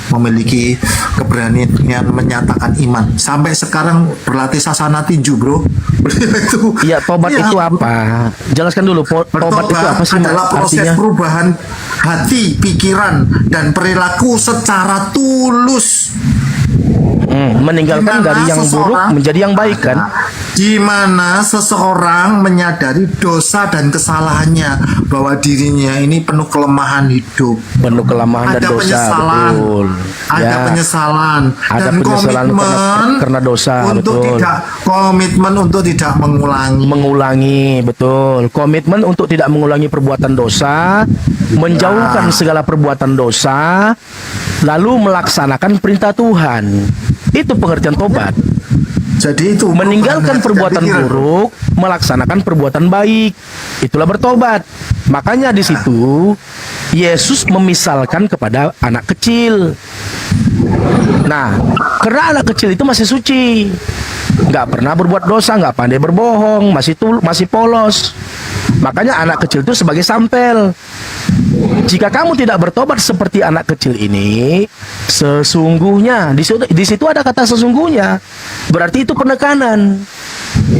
memiliki keberanian menyatakan iman. Sampai sekarang berlatih sasana tinju, bro. Beliau itu. Iya, tobat Ya, itu apa? Jelaskan dulu, tobat itu apa sih adalah proses artinya? perubahan hati, pikiran, dan perilaku secara tulus. Meninggalkan Dimana dari yang buruk seseorang- menjadi yang baik kan? Di mana seseorang menyadari dosa dan kesalahannya, bahwa dirinya ini penuh kelemahan hidup, Penuh kelemahan dan ada dosa, penyesalan, betul. ada Ya. penyesalan, Ada dan penyesalan komitmen karena dosa, untuk betul. komitmen untuk tidak mengulangi. Betul. Komitmen untuk tidak mengulangi perbuatan dosa, menjauhkan segala perbuatan dosa, lalu melaksanakan perintah Tuhan. Itu pengertian tobat. Jadi itu Meninggalkan perbuatan buruk, melaksanakan perbuatan baik. Itulah bertobat. Makanya di situ Yesus memisalkan kepada anak kecil. Nah, karena anak kecil itu masih suci, nggak pernah berbuat dosa, nggak pandai berbohong, masih polos. Makanya anak kecil itu sebagai sampel. Jika kamu tidak bertobat seperti anak kecil ini, sesungguhnya di situ ada kata sesungguhnya. Berarti itu penekanan.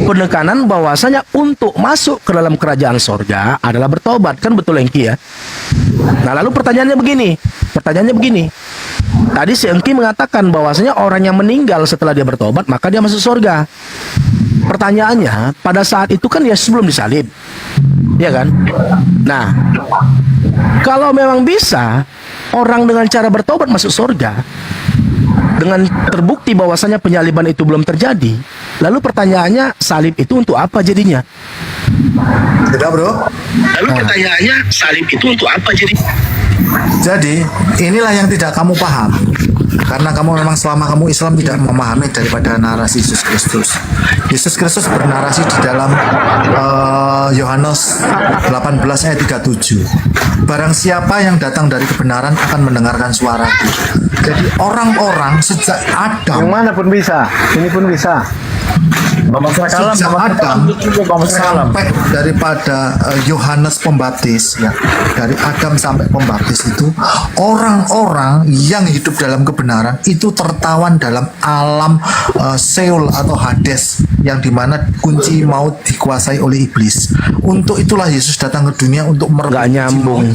Penekanan bahwasanya untuk masuk ke dalam kerajaan sorga adalah bertobat, kan betul Engki ya? Nah lalu pertanyaannya begini. Tadi si Engki mengatakan bahwasanya orang yang meninggal setelah dia bertobat maka dia masuk sorga. Pertanyaannya, pada saat itu kan Yesus belum disalib, ya kan? Nah, kalau memang bisa orang dengan cara bertobat masuk surga, dengan terbukti bahwasanya penyaliban itu belum terjadi, lalu pertanyaannya, salib itu untuk apa jadinya? Tidak, bro. Lalu pertanyaannya, salib itu untuk apa jadinya? Jadi inilah yang tidak kamu paham, karena kamu memang selama kamu Islam tidak memahami daripada narasi Yesus Kristus. Yesus Kristus bernarasi di dalam Yohanes 18 ayat 37. Barang siapa yang datang dari kebenaran akan mendengarkan suaraku. Jadi orang-orang sejak Adam, Yang mana pun bisa, ini pun bisa. sejak Adam sampai daripada Yohanes Pembaptis, ya, dari Adam sampai Pembaptis itu orang-orang yang hidup dalam kebenaran itu tertawan dalam alam Seol atau Hades, yang dimana kunci maut dikuasai oleh iblis. Untuk itulah Yesus datang ke dunia untuk Nggak nyambung.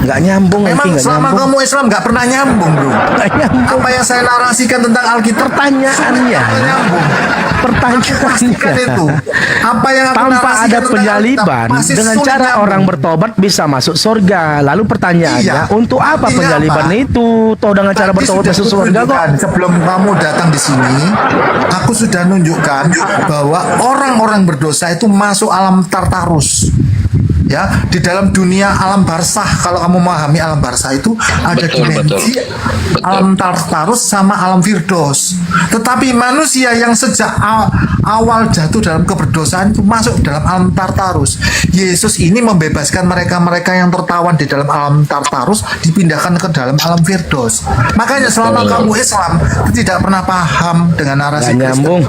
Nggak nyambung, Memang nggak selama nyambung. kamu Islam nggak pernah nyambung, bro. Nggak nyambung. Apa yang saya narasikan tentang Alkitab? Pertanyaannya, Nggak nyambung. pertanyaannya Pastikan itu. Apa yang aku tanpa narasikan ada tentang penyaliban, Alkitab masih dengan sulit cara nyambung. orang bertobat bisa masuk surga. Lalu pertanyaannya, Iya. untuk apa Artinya penyaliban apa? itu? Toh dengan cara Tadi bertobat sudah masuk surga kok. kutunjukkan, sebelum kamu datang di sini, aku sudah nunjukkan bahwa orang-orang berdosa itu masuk alam Tartarus. Ya, di dalam dunia alam barzah, kalau kamu memahami alam barzah itu ada dimensi alam Tartarus sama alam Firdaus. Tetapi manusia yang sejak awal jatuh dalam keberdosaan itu masuk dalam alam Tartarus. Yesus ini membebaskan mereka-mereka yang tertawan di dalam alam Tartarus, dipindahkan ke dalam alam Firdaus. Makanya selama kamu Islam tidak pernah paham dengan narasi Gak nyambung.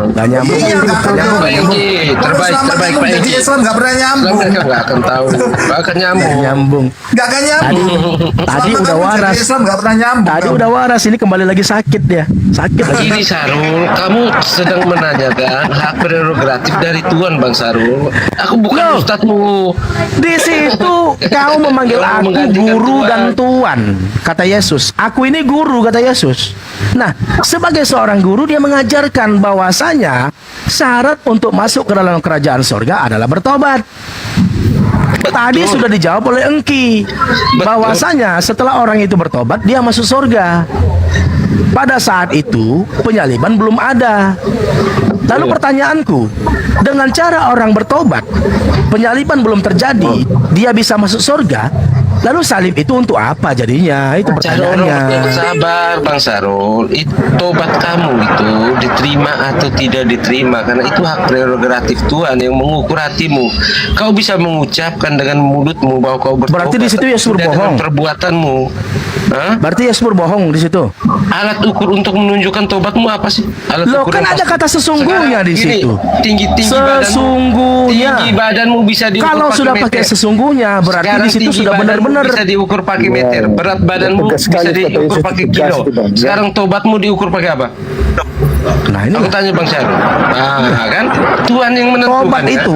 Gak nyambung. Iya, nggak pernah nyambung. Terbaik, terbaik, Pak Jadi Egi. Islam nggak pernah nyambung. Nggak akan tahu, nggak akan nyambung. Nyambung. Nggak akan nyambung. Tadi Selama udah kamu waras. jadi Islam nggak pernah nyambung. Tadi kamu. udah waras, ini kembali lagi sakit dia. Sakit lagi. Gini Sarul, kamu sedang menanyakan hak prerogatif dari Tuhan, Bang Sarul. Aku bukan ustadzmu. Di situ kau memanggil Kau aku menggantikan guru Tuhan. dan tuan, kata Yesus. Aku ini guru, kata Yesus. Nah, sebagai seorang guru dia mengajarkan bahwasanya syarat untuk masuk ke dalam kerajaan sorga adalah bertobat. Tadi sudah dijawab oleh Engki bahwasanya setelah orang itu bertobat dia masuk surga. Pada saat itu penyaliban belum ada. Lalu pertanyaanku, dengan cara orang bertobat, penyaliban belum terjadi, dia bisa masuk surga. Lalu salib itu untuk apa jadinya? Itu pertanyaannya. Sabar Bang Sarul, itu tobat kamu itu diterima atau tidak diterima, karena itu hak prerogatif Tuhan yang mengukur hatimu. Kau bisa mengucapkan dengan mulutmu bahwa kau bertobat. Berarti di situ Yesus tidak berbohong. dengan perbuatanmu. Hah? Berarti Yesus berbohong di situ. Alat ukur untuk menunjukkan tobatmu apa sih? Alat Loh, ukur kan yang ada pasti. kata sesungguhnya Sekarang di gini, situ. Tinggi Sesungguhnya. tinggi badanmu bisa diukur Kalau pakai sudah meter. pakai sesungguhnya, berarti Sekarang di situ tinggi sudah badanmu benar-benar. bisa diukur pakai meter. Berat badanmu Tegas bisa sekali kata diukur Yesus, pakai tegas kilo. itu, Bang. Sekarang tobatmu diukur pakai apa? Nah, ini Aku tanya Bang Syarul. Nah, kan Tuhan yang menentukan. tobat kan? itu,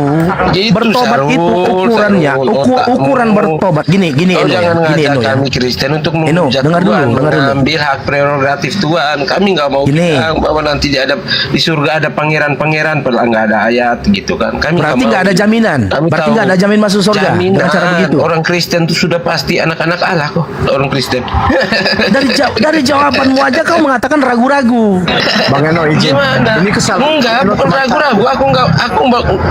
Gitu, bertobat Syarul, itu ukurannya, Syarul, otakmu. ukuran bertobat. Gini Kau Eno, jangan gini ngajak Eno ya. kami Kristen untuk Eno, menghujat dengar dulu, Tuhan, dengar dulu. mengambil hak prerogatif Tuhan. Kami nggak mau Gini. bilang bahwa nanti di surga ada pangeran-pangeran, padahal nggak ada ayat gitu kan. Kami Berarti mau. nggak ada jaminan. Kami Berarti tahu. nggak ada jamin masuk surga Jaminan. dengan cara begitu. Orang Kristen itu sudah pasti anak-anak Allah kok. Orang Kristen. Dari jawabanmu aja kau mengatakan ragu-ragu. Bang Eno izin. Gimana? Ini kesal. Enggak, bukan ragu-ragu. Aku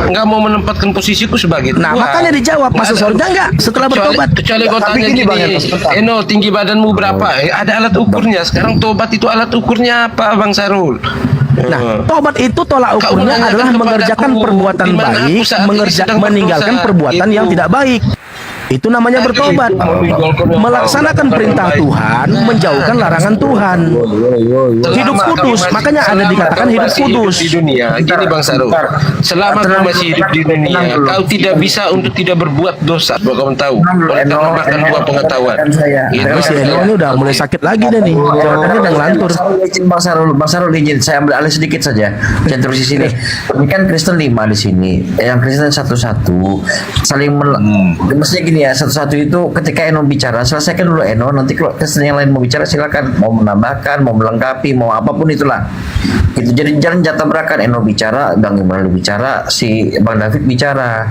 nggak mau menempatkan posisiku sebagai Nah, Tuhan. makanya dijawab masuk Nggak ada- surga nggak setelah bertobat? Kecuali kau Tapi tanya gini, gini, Bang Eno, sebentar. Eno, tinggi badanmu berapa? Ada alat ukurnya. Sekarang tobat itu alat ukurnya apa, Bang Sarul? Nah, tobat itu tolak Kau ukurnya menanyakan adalah kepadaku, mengerjakan perbuatan di mana aku baik, saat ini sedang meninggalkan berdosa. perbuatan yang Itu. tidak baik. Itu namanya bertobat. Melaksanakan perintah Tuhan, menjauhkan larangan Tuhan. Hidup kudus, makanya ada dikatakan hidup kudus. Di dunia, gini Bang Sarul. Selama kau masih hidup di dunia, kau tidak bisa untuk tidak berbuat dosa. Bahwa kamu tahu, oleh karena bahkan dua pengetahuan. Itu Si Eno ini udah mulai sakit lagi deh nih. Jawabannya udah ngelantur. Bang Sarul izin, saya ambil alih sedikit saja. Jangan terus di sini. Ini kan Kristen 5 di sini. Yang Kristen satu-satu saling mestinya gini ya, satu-satu itu ketika Eno bicara, selesaikan dulu Eno, nanti kalau Kristen yang lain mau bicara silakan, mau menambahkan, mau melengkapi, mau apapun itulah. Itu jadi jangan jatah berakan. Eno bicara, Bang Imran bicara, si Bang David bicara.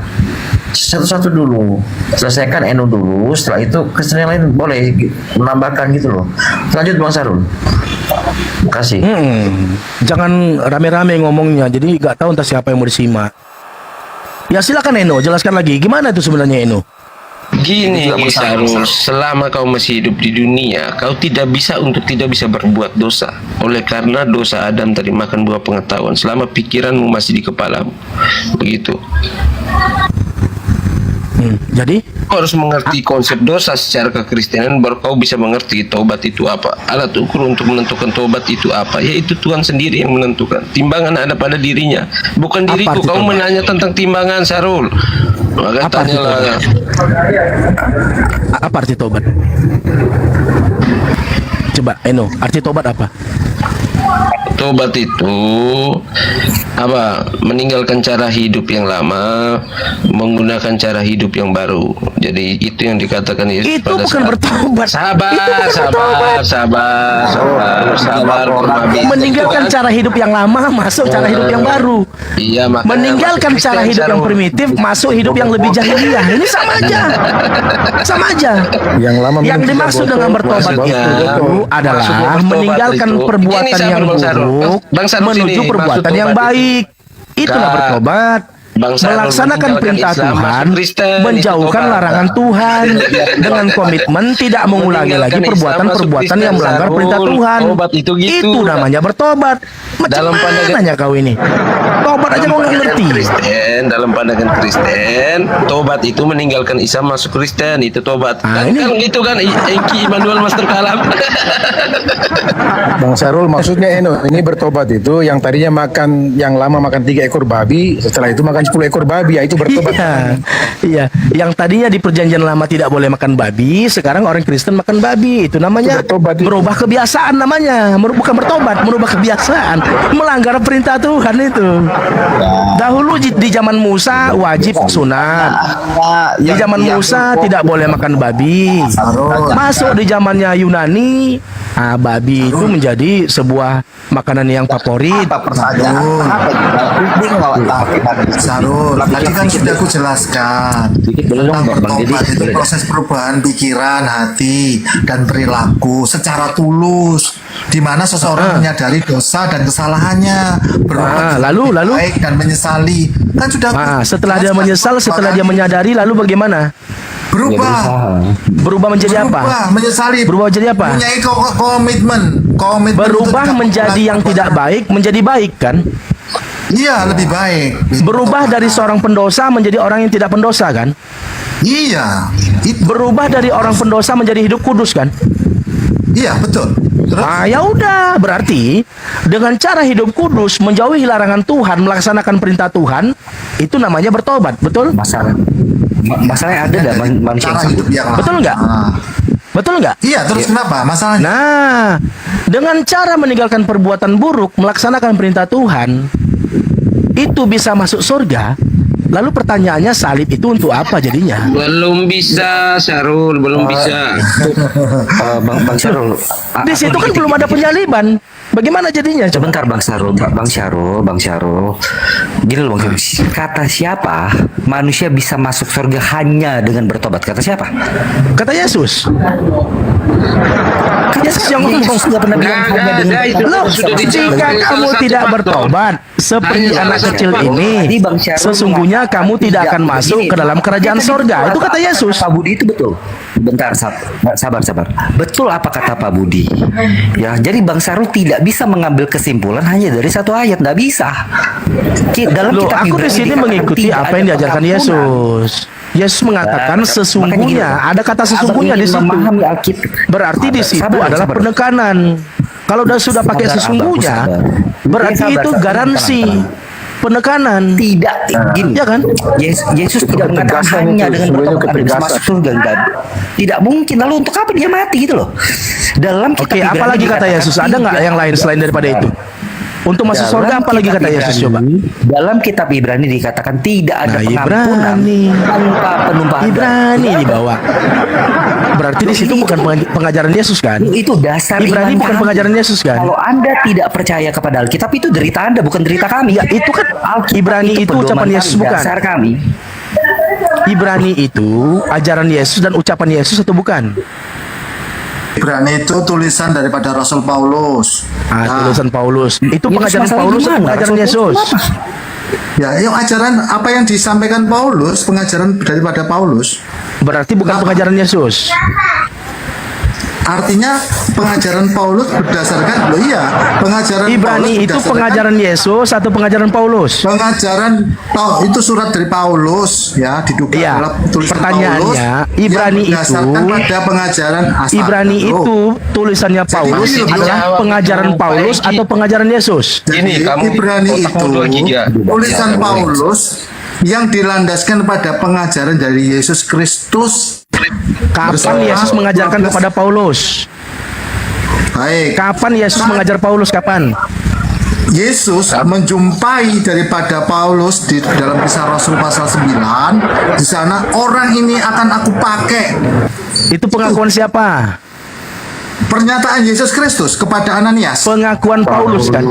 Satu-satu dulu, selesaikan Eno dulu, setelah itu Kristen yang lain boleh menambahkan gitu loh. Lanjut Bang Sarul. Terima kasih. Jangan rame-rame ngomongnya, jadi nggak tahu entah siapa yang mau disimak. Ya silakan Eno, jelaskan lagi gimana itu sebenarnya Eno. Gini Sarul, selama kau masih hidup di dunia, kau tidak bisa untuk tidak bisa berbuat dosa. Oleh karena dosa Adam tadi makan buah pengetahuan, selama pikiranmu masih di kepalamu. Begitu. Jadi kau harus mengerti konsep dosa secara kekristenan, baru kau bisa mengerti tobat itu apa. Alat ukur untuk menentukan tobat itu apa, yaitu Tuhan sendiri yang menentukan. Timbangan ada pada dirinya, bukan diriku. Kau menanya tentang timbangan, Sarul. Maka tanyalah. Apa arti tobat? Coba Eno, arti tobat apa? tobat itu apa? Meninggalkan cara hidup yang lama, menggunakan cara hidup yang baru. Jadi itu yang dikatakan Yesus Itu pada bukan saat bertobat. sabar, Itu bukan bertobat. sabar, kurang lebih. Meninggalkan cara hidup yang lama, masuk cara hidup yang baru. Iya, makanya Meninggalkan masuk cara Kristen, hidup yang Sarul. primitif, masuk hidup yang lebih jahiliyah. Ini sama aja. Sama aja. Yang lama Yang minum dimaksud tiga dengan botol. bertobat Maksudnya, itu adalah maksud bertobat meninggalkan itu- perbuatan Ini Sarul, yang Bang Sarul. buruk Bang Sarul menuju sini, perbuatan maksud yang tobat baik. Itulah Kak, bertobat. Bang Sarul Melaksanakan meninggalkan perintah Islam, Tuhan, masuk Kristen, menjauhkan itu tobat. larangan Tuhan dengan komitmen tidak mengulangi lagi Meninggalkan Islam, perbuatan-perbuatan masuk yang melanggar Kristen, perintah Sarul. Tuhan. Tobat itu gitu. Itu namanya bertobat. Macam Dalam pandangan- mananya kau ini? Tobat aja kau nggak ngerti. Kristen, dalam pandangan Kristen, tobat itu meninggalkan Islam masuk Kristen, itu tobat. Kan gitu kan Eki Immanuel Master Kalam. Bang Sarul, maksudnya ini bertobat itu yang tadinya makan, yang lama makan 3 ekor babi, setelah itu makan 10 ekor babi, ya itu bertobat. Iya, iya. Yang tadinya di perjanjian lama tidak boleh makan babi, sekarang orang Kristen makan babi. Itu namanya berubah kebiasaan namanya. Bukan bertobat, merubah kebiasaan. Melanggar perintah Tuhan itu. Dahulu di zaman Musa wajib sunat. Di zaman Musa tidak boleh makan babi. Masuk di zamannya Yunani, babi itu menjadi sebuah makanan yang favorit. Sarul, tadi kan sudah aku jelaskan tentang bertobat itu proses perubahan pikiran, hati, dan perilaku secara tulus, di mana seseorang menyadari dosa dan kesalahannya, berubah lalu baik dan menyesali. Kan sudah aku setelah dia menyesal, setelah dia menyadari, lalu bagaimana? Berubah menjadi apa? Menyesali. Berubah menjadi apa? Punya komitmen Berubah untuk menjadi yang tidak baik menjadi baik kan? Iya, lebih baik. Berubah dari seorang pendosa menjadi orang yang tidak pendosa kan? Iya. Berubah dari orang pendosa menjadi hidup kudus kan? Iya, betul. Ya udah, berarti dengan cara hidup kudus, menjauhi larangan Tuhan, melaksanakan perintah Tuhan, itu namanya bertobat, betul? Masalahnya ada nggak manusia yang sanggup? Betul nggak? Betul nggak? Iya, terus kenapa masalahnya? Nah, dengan cara meninggalkan perbuatan buruk, melaksanakan perintah Tuhan, itu bisa masuk surga. Lalu pertanyaannya, salib itu untuk apa jadinya? Belum bisa, Sarul, belum bisa. Bang Sarul, Di situ kan belum ada penyaliban. Bagaimana jadinya? Sebentar Bang Sarul, Bang Syarul. Gini loh Bang Syarul. Kata siapa manusia bisa masuk surga hanya dengan bertobat? Kata siapa? Kata Yesus. Yesus yang ngomong. Nggak pernah bilang hanya dengan Loh, jika kamu tidak bertobat seperti anak kecil ini, sesungguhnya kamu tidak akan masuk ke dalam kerajaan sorga. Itu kata Yesus. Pak Budi itu betul. Bentar, sabar. Betul apa kata Pak Budi? Ya, jadi Bang Sarul tidak bisa mengambil kesimpulan hanya dari satu ayat, nggak bisa. Dalam Loh, kitab aku di Ibrani sini dikatakan mengikuti tidak apa ada yang diajarkan pengampunan. Yesus. Yesus mengatakan sesungguhnya, ada kata sesungguhnya di situ. Berarti di situ adalah penekanan. Kalau sudah pakai sesungguhnya, berarti itu garansi penekanan. Tidak, gini. Ya kan? Yesus tidak mengatakan hanya dengan bertobat Anda bisa masuk surga, enggak. Tidak mungkin. Lalu untuk apa dia mati gitu loh? Dalam kitab Oke, apa lagi kata Yesus? Ada nggak yang lain selain daripada itu? Untuk masuk surga apa lagi kata Yesus, coba? Dalam kitab Ibrani dikatakan tidak ada pengampunan tanpa penumpahan. Ibrani dibawa. Berarti di situ bukan pengajaran Yesus kan? Itu dasar Ibrani iman bukan kami. pengajaran Yesus kan? Kalau Anda tidak percaya kepada Alkitab, itu derita Anda, bukan derita kami. Ya, itu kan Alkitab Ibrani itu pedoman ucapan kami, Yesus bukan? dasar kami. Ibrani itu ajaran Yesus dan ucapan Yesus atau bukan? Ibrani itu tulisan daripada Rasul Paulus. Tulisan Paulus. Itu Ya, pengajaran terus Paulus atau masalahnya pengajaran gimana? Yesus? Ya, yang ajaran apa yang disampaikan Paulus, pengajaran daripada Paulus. Berarti bukan pengajaran Yesus. Artinya pengajaran Paulus berdasarkan, pengajaran Ibrani Paulus itu berdasarkan pengajaran Yesus atau pengajaran Paulus? Pengajaran itu surat dari Paulus ya, diduga adalah tulisan Pertanyaannya, Paulus Ibrani yang berdasarkan pada pengajaran asal. Ibrani itu tulisannya Paulus Jadi, adalah pengajaran Paulus atau pengajaran Yesus? Jadi Ibrani itu tulisan Paulus yang dilandaskan pada pengajaran dari Yesus Kristus. Kapan Yesus mengajarkan kepada Paulus? Baik. Kapan Yesus mengajar Paulus? Kapan? Yesus menjumpai daripada Paulus di dalam Kisah Rasul pasal 9, di sana orang ini akan aku pakai. Itu pengakuan siapa? Pernyataan Yesus Kristus kepada Ananias. Pengakuan Paulus kan?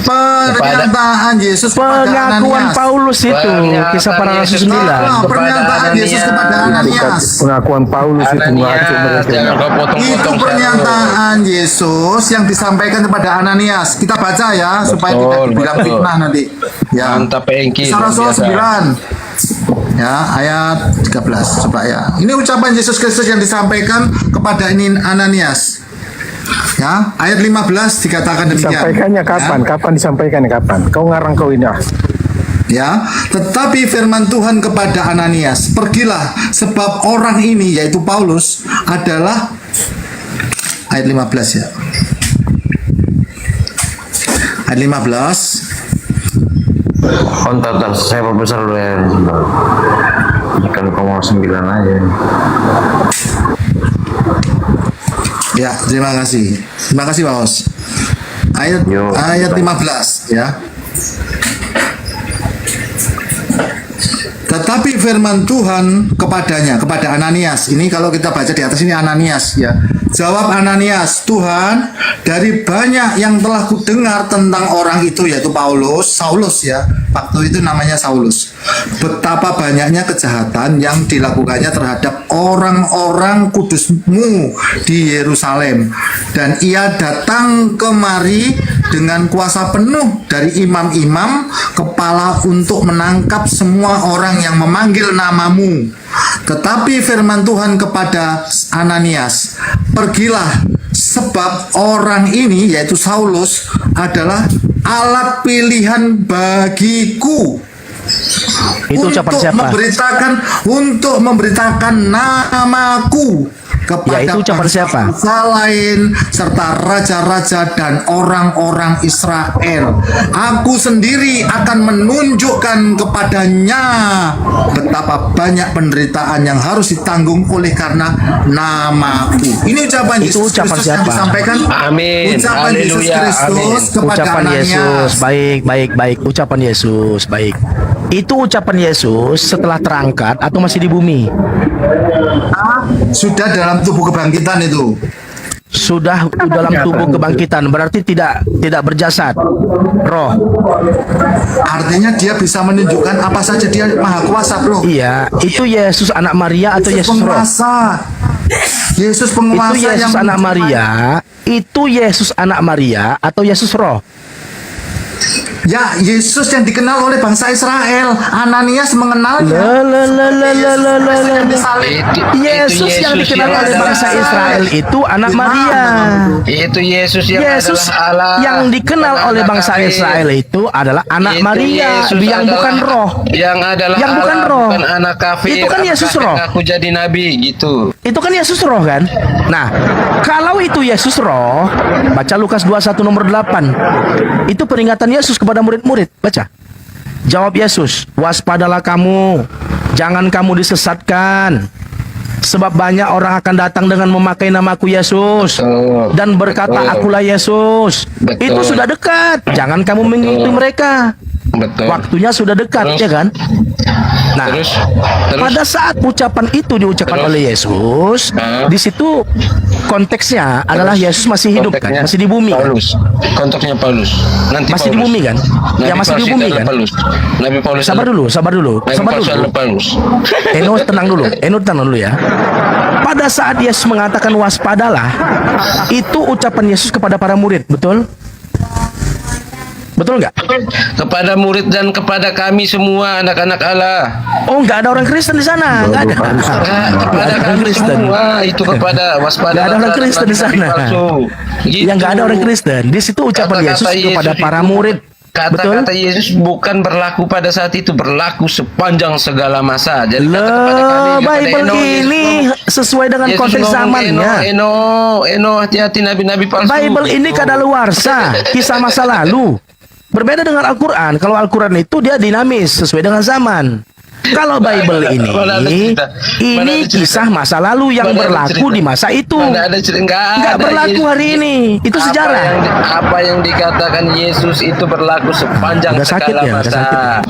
Pernyataan Yesus kepada Pengakuan Ananias. Paulus itu, Kisah Para Rasul 9. Pernyataan Yesus kepada Ananias. Pengakuan Paulus itu mengaku mereka. Itu pernyataan Yesus yang disampaikan kepada Ananias. Kita baca ya supaya tidak dibilang fitnah nanti. Ya. Mantap Engki. Kisah Rasul 9. Ya, ayat 13 coba ya. Ini ucapan Yesus Kristus yang disampaikan kepada Ananias. Ya, ayat 15 dikatakan demikian. Disampaikannya kapan? Ya. Kapan disampaikannya kapan? Kau ngarang kau ini. Ya, tetapi firman Tuhan kepada Ananias, pergilah sebab orang ini yaitu Paulus adalah ayat 15 ya. Ayat 15. Kontak saya profesor dulu ya. Kalau kau mau 9 aja. Ya, terima kasih. Terima kasih, Pak Os. Ayat 15 ya. Tetapi firman Tuhan kepadanya, kepada Ananias. Ini kalau kita baca di atas ini Ananias ya. Jawab Ananias, Tuhan, dari banyak yang telah kudengar tentang orang itu yaitu Saulus ya. Waktu itu namanya Saulus. Betapa banyaknya kejahatan yang dilakukannya terhadap orang-orang kudusmu di Yerusalem. Dan ia datang kemari dengan kuasa penuh dari imam-imam kepala untuk menangkap semua orang yang memanggil namamu. Tetapi firman Tuhan kepada Ananias, pergilah sebab orang ini yaitu Saulus adalah alat pilihan bagiku. Itu ucapan siapa? Untuk memberitakan namaku kepada itu ucapan siapa? bangsa lain serta raja-raja dan orang-orang Israel. Aku sendiri akan menunjukkan kepadanya betapa banyak penderitaan yang harus ditanggung oleh karena namaku. Ini ucapan Itu Yesus ucapan Kristus siapa? yang disampaikan. Amin. Ucapan Yesus Haleluya. Kristus kepada Ucapan Ananias. Yesus, baik. Ucapan Yesus, baik. Itu ucapan Yesus setelah terangkat atau masih di bumi? Sudah dalam tubuh kebangkitan itu. Sudah dalam tubuh kebangkitan, berarti tidak berjasad. Roh. Artinya dia bisa menunjukkan apa saja, dia maha kuasa, bro. Iya, itu Yesus anak Maria atau Yesus roh? Yesus penguasa. Itu Yesus yang anak Maria. Itu Yesus anak Maria atau Yesus roh? Ya, Yesus yang dikenal oleh bangsa Israel. Ananias mengenalnya. Yesus yang dikenal oleh bangsa Israel itu anak Maria. Itu Yesus yang Yesus adalah Allah. yang dikenal oleh bangsa Israel itu adalah anak Itu Maria Yesus yang adalah- bukan roh. Yang adalah Yang bukan Allah, roh. bukan anak kafir. Itu kan Yesus Apakah roh. Aku jadi nabi gitu. Itu kan Yesus roh kan? Nah, kalau itu Yesus roh, baca Lukas 21 nomor 8. Itu peringatan Yesus kepada murid-murid. Baca. Jawab Yesus, waspadalah kamu, jangan kamu disesatkan. Sebab banyak orang akan datang dengan memakai namaku Yesus dan berkata akulah Yesus. Betul. Itu sudah dekat. Jangan kamu mengikuti mereka. Betul. Waktunya sudah dekat, Terus? ya kan? Nah, Terus? pada saat ucapan itu diucapkan oleh Yesus, di situ konteksnya adalah Yesus masih hidup kan, Konteksnya masih di bumi kan? Paulus. Konteksnya Paulus. Nanti Masih di Paulus. bumi kan? Ya, masih di Paulus bumi adalah kan? Paulus. Nabi Paulus. Sabar dulu. Nabi Paulus adalah Paulus. Eno tenang dulu ya. Pada saat Yesus mengatakan waspadalah, itu ucapan Yesus kepada para murid, betul? Betul nggak? Kepada murid dan kepada kami semua anak-anak Allah. Oh, nggak ada orang Kristen di sana, nggak ada. Kepada kami semua itu kepada waspada. Nggak ada orang Kristen di sana. Yang nggak ada orang Kristen. Di situ ucapan Kata-kata Yesus kepada Yesus para itu- murid. Kata-kata Yesus bukan berlaku pada saat itu, berlaku sepanjang segala masa. Jadi Bible ini sesuai dengan konteks zamannya. Eno, hati-hati nabi-nabi palsu. Bible ini kadaluarsa, kisah masa lalu. Berbeda dengan Al-Quran. Kalau Al-Quran itu dia dinamis sesuai dengan zaman. Kalau Bible ini, Mana ada cerita? Mana ini ada cerita? kisah masa lalu yang Mana ada berlaku cerita? di masa itu. Mana ada cerita? Nggak ada berlaku Yesus hari itu. ini. Itu Apa sejarah. apa yang dikatakan Yesus itu berlaku sepanjang Udah sakit segala ya, udah masa. sakit.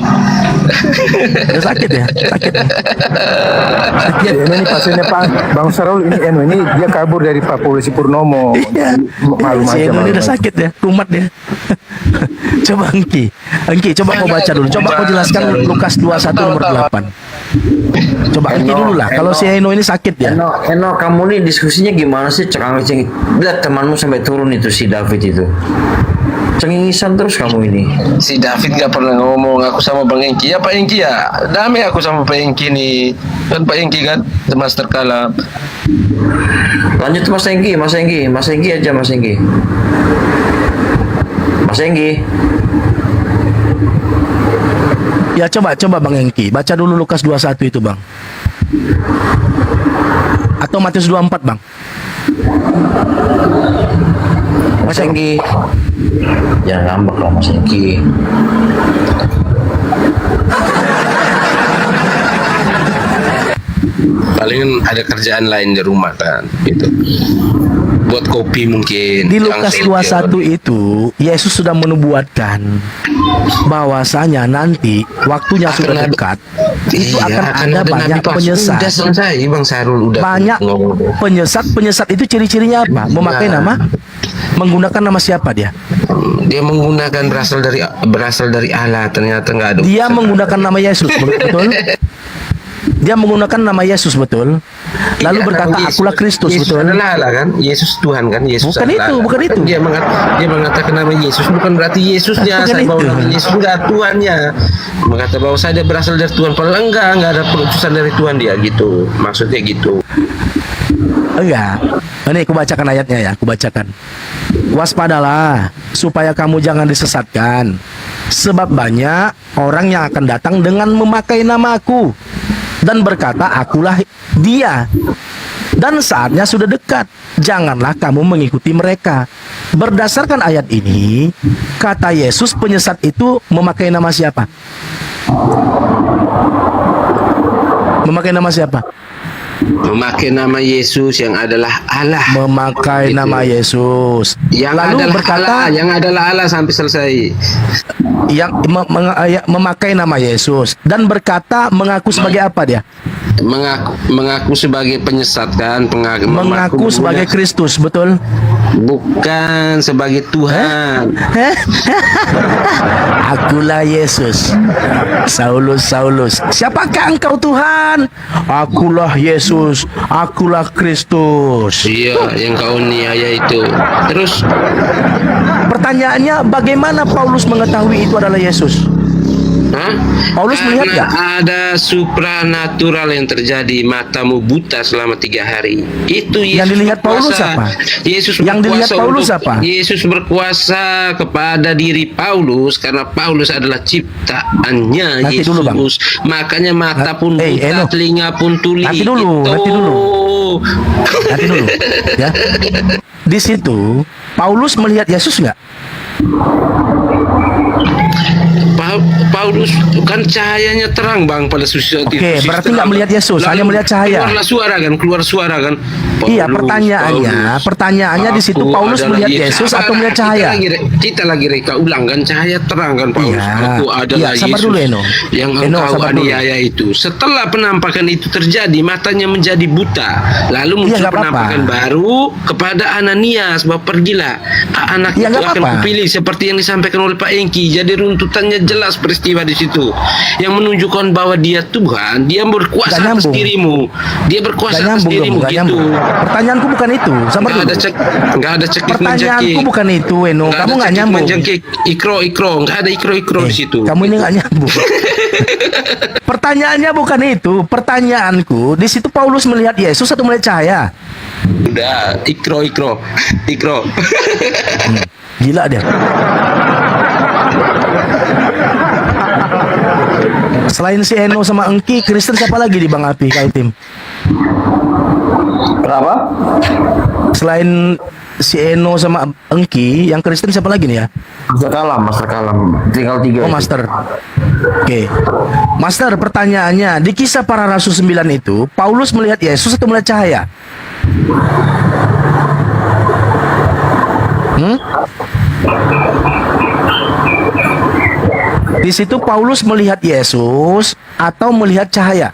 Udah sakit ya, sakit. Ya, ini pasiennya Pak Bang Sarul ini dia kabur dari Pak Polisi Purnomo. Iya. Malu Si Eno ini udah sakit ya, kumat dia. Coba Engki, coba kau baca dulu. Coba kau jelaskan Lukas 21 nomor 8. Coba Engki dulu lah. Kalau si Eno ini sakit ya. Eno, kamu nih diskusinya gimana sih? Cengeng-cengeng. Lihat temanmu sampai turun itu si David itu. Cengengisan terus kamu ini. Si David gak pernah ngomong aku sama Bang Engki. Ya Pak Engki ya, damai aku sama Pak Engki nih. Kan Pak Engki kan, The Master Kalam. Lanjut Mas Engki aja Mas Engki. Mas Engki. Ya coba Bang Engki, baca dulu Lukas 21 itu Bang. Atau Matius 24 Bang. Mas Engki. Jangan ngambek lah Mas Engki. Palingan ada kerjaan lain di rumah kan, gitu. Buat kopi mungkin. Di yang Lukas senior. 21 itu Yesus sudah menubuatkan bahwasanya nanti waktunya sudah dekat. Itu akan ada banyak penyesat. Udah selesai Bang Sarul udah Banyak ngomong. penyesat itu ciri-cirinya apa? Memakai nama, menggunakan nama siapa dia? Dia menggunakan berasal dari Allah, ternyata nggak ada. Dia menggunakan nama Yesus, betul? Dia menggunakan nama Yesus, betul? Lalu Iya, berkata, kan Yesus- akulah Kristus, Yesus betul? adalah Allah kan? Yesus Tuhan kan? Yesus Bukan adalah itu, Allah. bukan itu. Dia mengatakan nama Yesus bukan berarti Yesusnya Bukan saya bawa itu. nama Yesus enggak Tuhannya. Mengata bahwa saya berasal dari Tuhan, padahal enggak ada perutusan dari Tuhan dia gitu. Maksudnya gitu. Enggak. Ini aku bacakan ayatnya ya, aku bacakan. Waspadalah supaya kamu jangan disesatkan. Sebab banyak orang yang akan datang dengan memakai namaku dan berkata, akulah dia. Dan saatnya sudah dekat. Janganlah kamu mengikuti mereka. Berdasarkan ayat ini, kata Yesus penyesat itu memakai nama siapa? Memakai nama siapa? Memakai nama Yesus yang adalah Allah. Memakai Gitu. nama Yesus. Yang Lalu adalah berkata, Allah, yang adalah Allah sampai selesai. yang memakai nama Yesus dan berkata mengaku sebagai apa dia? Mengaku sebagai penyesat kan, Mengaku sebagai Kristus, betul? Bukan sebagai Tuhan. Akulah Yesus. Saulus. Siapakah engkau Tuhan? Akulah Yesus. Akulah Kristus. Iya, yang kau niaya itu. Terus Pertanyaannya, bagaimana Paulus mengetahui itu adalah Yesus? Hah? Paulus melihat Karena nggak? ada supranatural yang terjadi, matamu buta selama 3 hari. Itu Yesus Yang dilihat Paulus berkuasa. apa? Yesus Yang dilihat berkuasa Paulus untuk- apa? Yesus berkuasa kepada diri Paulus karena Paulus adalah ciptaannya Nanti Yesus. dulu, Bang. Makanya mata pun buta, Eno. telinga pun tuli. Nanti dulu. Nanti dulu. Ya. Di situ Paulus melihat Yesus nggak? Paulus kan cahayanya terang bang pada sesuatu. Oke, berarti nggak melihat Yesus, hanya melihat cahaya. Keluar suara kan. Iya, Paulus, pertanyaannya di situ aku Paulus adalah melihat Yesus atau melihat cahaya? Kita lagi reka ulang kan, cahaya terang kan Paulus. Iya. Aku adalah Iya, sabar Yesus dulu, Eno. yang Eno, engkau sabar dulu. aniaya itu. Setelah penampakan itu terjadi, matanya menjadi buta. Lalu muncul nggak apa-apa. penampakan baru kepada Ananias bahwa pergilah, anak Iya, itu nggak akan apa-apa. kupilih seperti yang disampaikan oleh Pak Engki. Jadi runtutannya jelas peristiwa di situ yang menunjukkan bahwa dia Tuhan, dia berkuasa Nggak atas nyambung. dirimu, dia berkuasa atas dirimu nggak gitu. nyambung. Pertanyaanku bukan itu. Sabar Nggak dulu. ada nggak ada cekik Pertanyaanku menjekik. bukan itu, Eno. Nggak Kamu ada nggak cekik nyambung. menjekik. Ikro, nggak ada ikro di situ. Kamu ini nggak nyambung. Pertanyaannya bukan itu. Pertanyaanku, di situ Paulus melihat Yesus atau melihat cahaya? Udah, ikro. Gila dia. Selain si Eno sama Engki, Kristen siapa lagi di Bang Api Kaltim? Kenapa? Selain si Eno sama Engki, yang Kristen siapa lagi nih ya? Master Kalam. Tinggal 3. Oh, Master. Oke. Master, pertanyaannya, di Kisah Para Rasul 9 itu, Paulus melihat Yesus atau melihat cahaya? Di situ Paulus melihat Yesus atau melihat cahaya?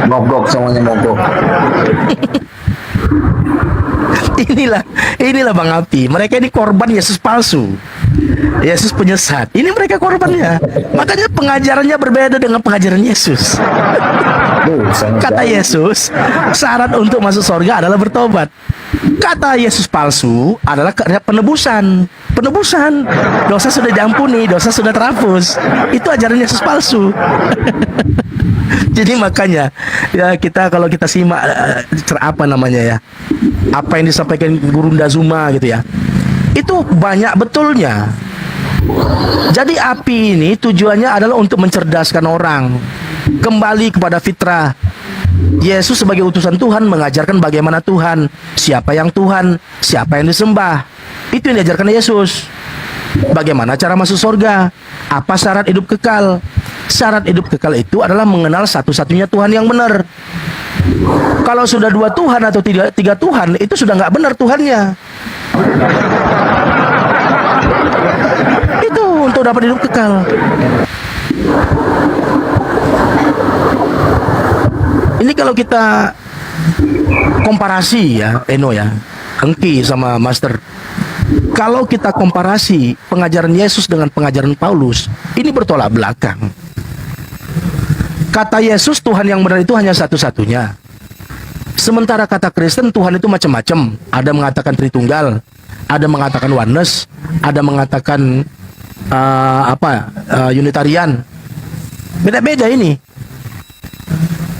Mogok, semuanya mogok. Inilah Bang Api. Mereka ini korban Yesus palsu. Yesus penyesat. Ini mereka korbannya. Makanya pengajarannya berbeda dengan pengajaran Yesus. Kata Yesus, syarat untuk masuk surga adalah bertobat. Kata Yesus palsu adalah penebusan. Penebusan. Dosa sudah diampuni, dosa sudah terhapus. Itu ajaran Yesus palsu. Jadi makanya ya kalau kita simak apa namanya ya, apa yang disampaikan Guru Ndazuma gitu ya, itu banyak betulnya. Jadi api ini tujuannya adalah untuk mencerdaskan orang kembali kepada fitrah. Yesus sebagai utusan Tuhan mengajarkan bagaimana Tuhan, siapa yang Tuhan, siapa yang disembah. Itu yang diajarkan Yesus. Bagaimana cara masuk surga, apa syarat hidup kekal. Syarat hidup kekal itu adalah mengenal satu-satunya Tuhan yang benar. Kalau sudah 2 Tuhan atau 3 Tuhan, itu sudah nggak benar Tuhannya. Itu untuk dapat hidup kekal. Ini kalau kita komparasi ya, Eno ya, Engki sama Master. Kalau kita komparasi pengajaran Yesus dengan pengajaran Paulus, ini bertolak belakang. Kata Yesus Tuhan yang benar itu hanya satu-satunya. Sementara kata Kristen Tuhan itu macam-macam. Ada mengatakan Tritunggal, ada mengatakan Oneness, ada mengatakan Unitarian. Beda-beda ini.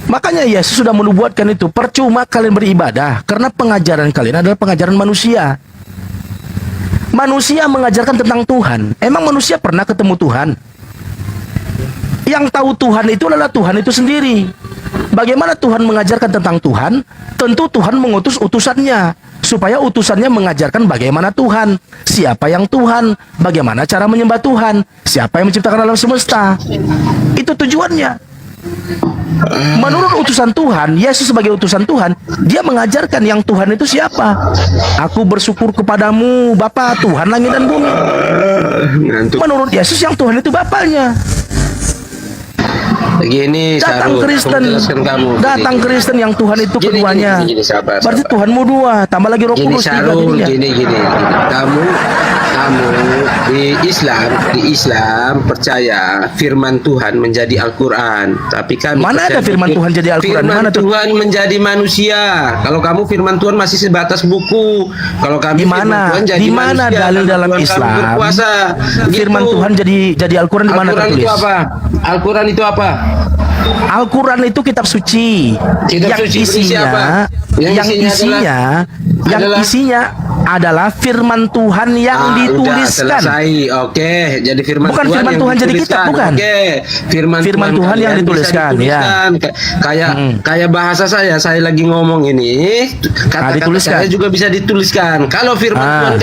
Makanya Yesus sudah menubuatkan itu, percuma kalian beribadah karena pengajaran kalian adalah pengajaran manusia. Manusia mengajarkan tentang Tuhan. Emang manusia pernah ketemu Tuhan? Yang tahu Tuhan itu adalah Tuhan itu sendiri. Bagaimana Tuhan mengajarkan tentang Tuhan? Tentu Tuhan mengutus utusannya, supaya utusannya mengajarkan bagaimana Tuhan, siapa yang Tuhan, bagaimana cara menyembah Tuhan, siapa yang menciptakan alam semesta. Itu tujuannya. Menurut utusan Tuhan, Yesus sebagai utusan Tuhan, dia mengajarkan yang Tuhan itu siapa. Aku bersyukur kepadamu Bapa Tuhan langit dan bumi. Menurut Yesus yang Tuhan itu Bapaknya. Begini, datang Sarul, Kristen yang Tuhan itu keduanya. Sabar. Berarti Tuhanmu 2, tambah lagi Roh Kudus 3. Gini. Kamu di Islam percaya firman Tuhan menjadi Al-Quran, tapi kami mana ada firman Tuhan jadi Al-Quran? Firman Tuhan menjadi manusia. Kalau kamu firman Tuhan masih sebatas buku. Kalau kami firman Tuhan jadi manusia. Di mana dalil dalam Islam firman Tuhan jadi Al-Quran? Di mana tertulis? Al-Quran itu apa? Al-Quran itu kitab suci. Yang isinya adalah firman Tuhan yang dituliskan. Oke, jadi firman bukan Tuhan firman yang Tuhan jadi kitab, bukan. Oke, firman Tuhan yang dituliskan, ya. Kayak bahasa saya lagi ngomong ini, kata-kata saya juga bisa dituliskan. Kalau firman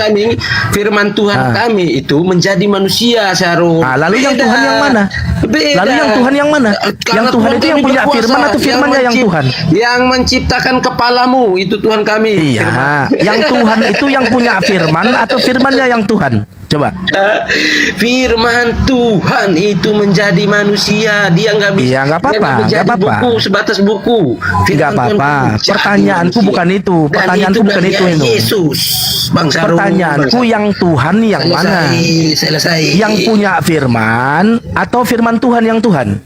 Tuhan kami itu menjadi manusia, Syarul. Lalu yang Tuhan yang mana? Lalu yang Tuhan yang mana? Yang Tuhan itu yang punya firman atau firmannya yang Tuhan? Yang menciptakan kepalamu itu Tuhan kami. Iya, yang Tuhan itu yang punya firman atau firmannya yang Tuhan? Coba. Firman Tuhan itu menjadi manusia. Dia nggak bisa. Iya, nggak apa-apa. Buku sebatas buku. Nggak apa-apa. Pertanyaanku bukan itu. Pertanyaanku bukan itu. Yesus. Bang Sarul. Pertanyaanku yang Tuhan yang mana? Selesai. Yang punya firman atau firman Tuhan yang Tuhan?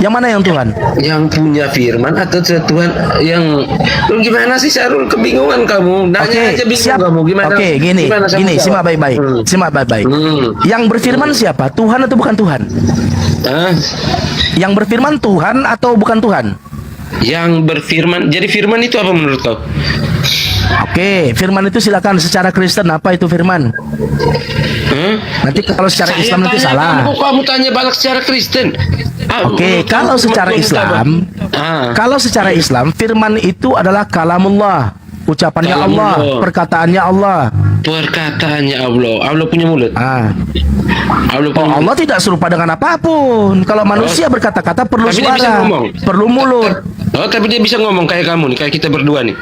Yang mana yang Tuhan? Yang punya firman atau Tuhan yang lu gimana sih Syarul? Kebingungan kamu. Nanya aja bingung kamu gimana? Oke, gini, simak baik-baik. Yang berfirman siapa? Tuhan atau bukan Tuhan? Yang berfirman Tuhan atau bukan Tuhan? Yang berfirman. Jadi firman itu apa menurut kau? Oke, firman itu silakan secara Kristen apa itu firman? Nanti kalau secara Saya Islam nanti tanya salah. kamu, kok kamu tanya balik secara Kristen. Oke, kalau secara Islam, kalau secara Islam, firman itu adalah kalamullah, ucapannya Allah, Kalamullah. perkataannya Allah. Perkataannya Allah. Allah punya mulut. Allah punya Allah tidak serupa dengan apapun. Kalau manusia berkata-kata perlu Tapi dia bisa suara, ngomong. perlu mulut. Oh, tapi dia bisa ngomong kayak kamu nih, kayak kita berdua nih.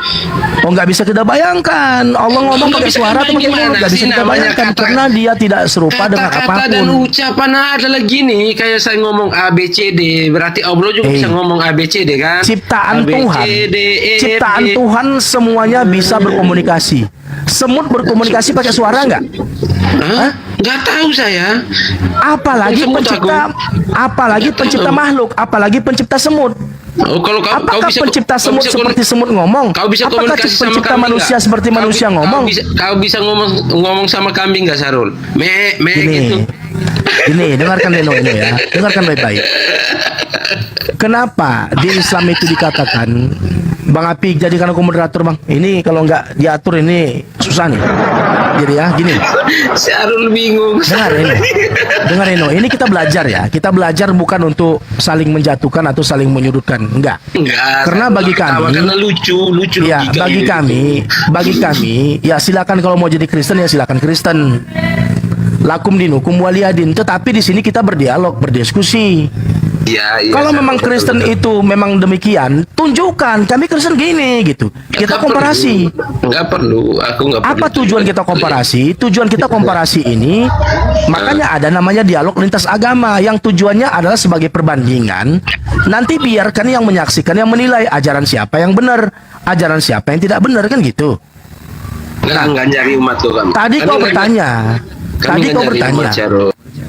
Oh, nggak bisa kita bayangkan. Allah ngomong Nggak pakai bisa suara atau pakai gimana mulut, nggak sih bisa kita namanya bayangkan kata- karena dia tidak serupa dengan Kata-kata dan apapun. ucapan adalah gini, kayak saya ngomong ABCD, berarti Allah juga bisa ngomong ABCD kan? Ciptaan A, B, Tuhan, C, D, E, F, ciptaan G. Tuhan semuanya bisa berkomunikasi. Semut berkomunikasi pakai suara nggak? Hah? Nggak tahu saya. Apalagi Semut pencipta, apalagi pencipta makhluk, apalagi pencipta semut. Oh, kalau kau Apakah bisa pencipta kau semut bisa seperti semut ngomong? Kau bisa Apakah komunikasi sama pencipta kambing manusia nggak? seperti manusia ngomong? Kau bisa ngomong sama kambing nggak, Sarul? Me Gini, gitu. Gini, dengarkan Leno ini ya, dengarkan baik-baik. Kenapa di Islam itu dikatakan, Bang Api jadikan aku moderator Bang. Ini kalau nggak diatur ini susah nih. Jadi ya, gini. Sarul bingung. Dengar Eno, ini kita belajar ya. Kita belajar bukan untuk saling menjatuhkan atau saling menyudutkan, enggak. Enggak. Karena bagi kami, karena lucu ya logika bagi ini. kami, ya silakan kalau mau jadi Kristen ya silakan Kristen. Lakum dinukum waliyadin. Tetapi di sini kita berdialog, berdiskusi. Iya, iya. Kalau Sarul, memang betul, Kristen betul. itu memang demikian, tunjukkan kami Kristen gini gitu. Kita komparasi. Enggak perlu, aku enggak perlu. Apa tujuan kita komparasi? Tujuan kita komparasi ini, makanya ada namanya dialog lintas agama yang tujuannya adalah sebagai perbandingan. Nanti biarkan yang menyaksikan yang menilai ajaran siapa yang benar, ajaran siapa yang tidak benar, kan gitu. Enggak nyari umat tuh kamu. Tadi kau bertanya,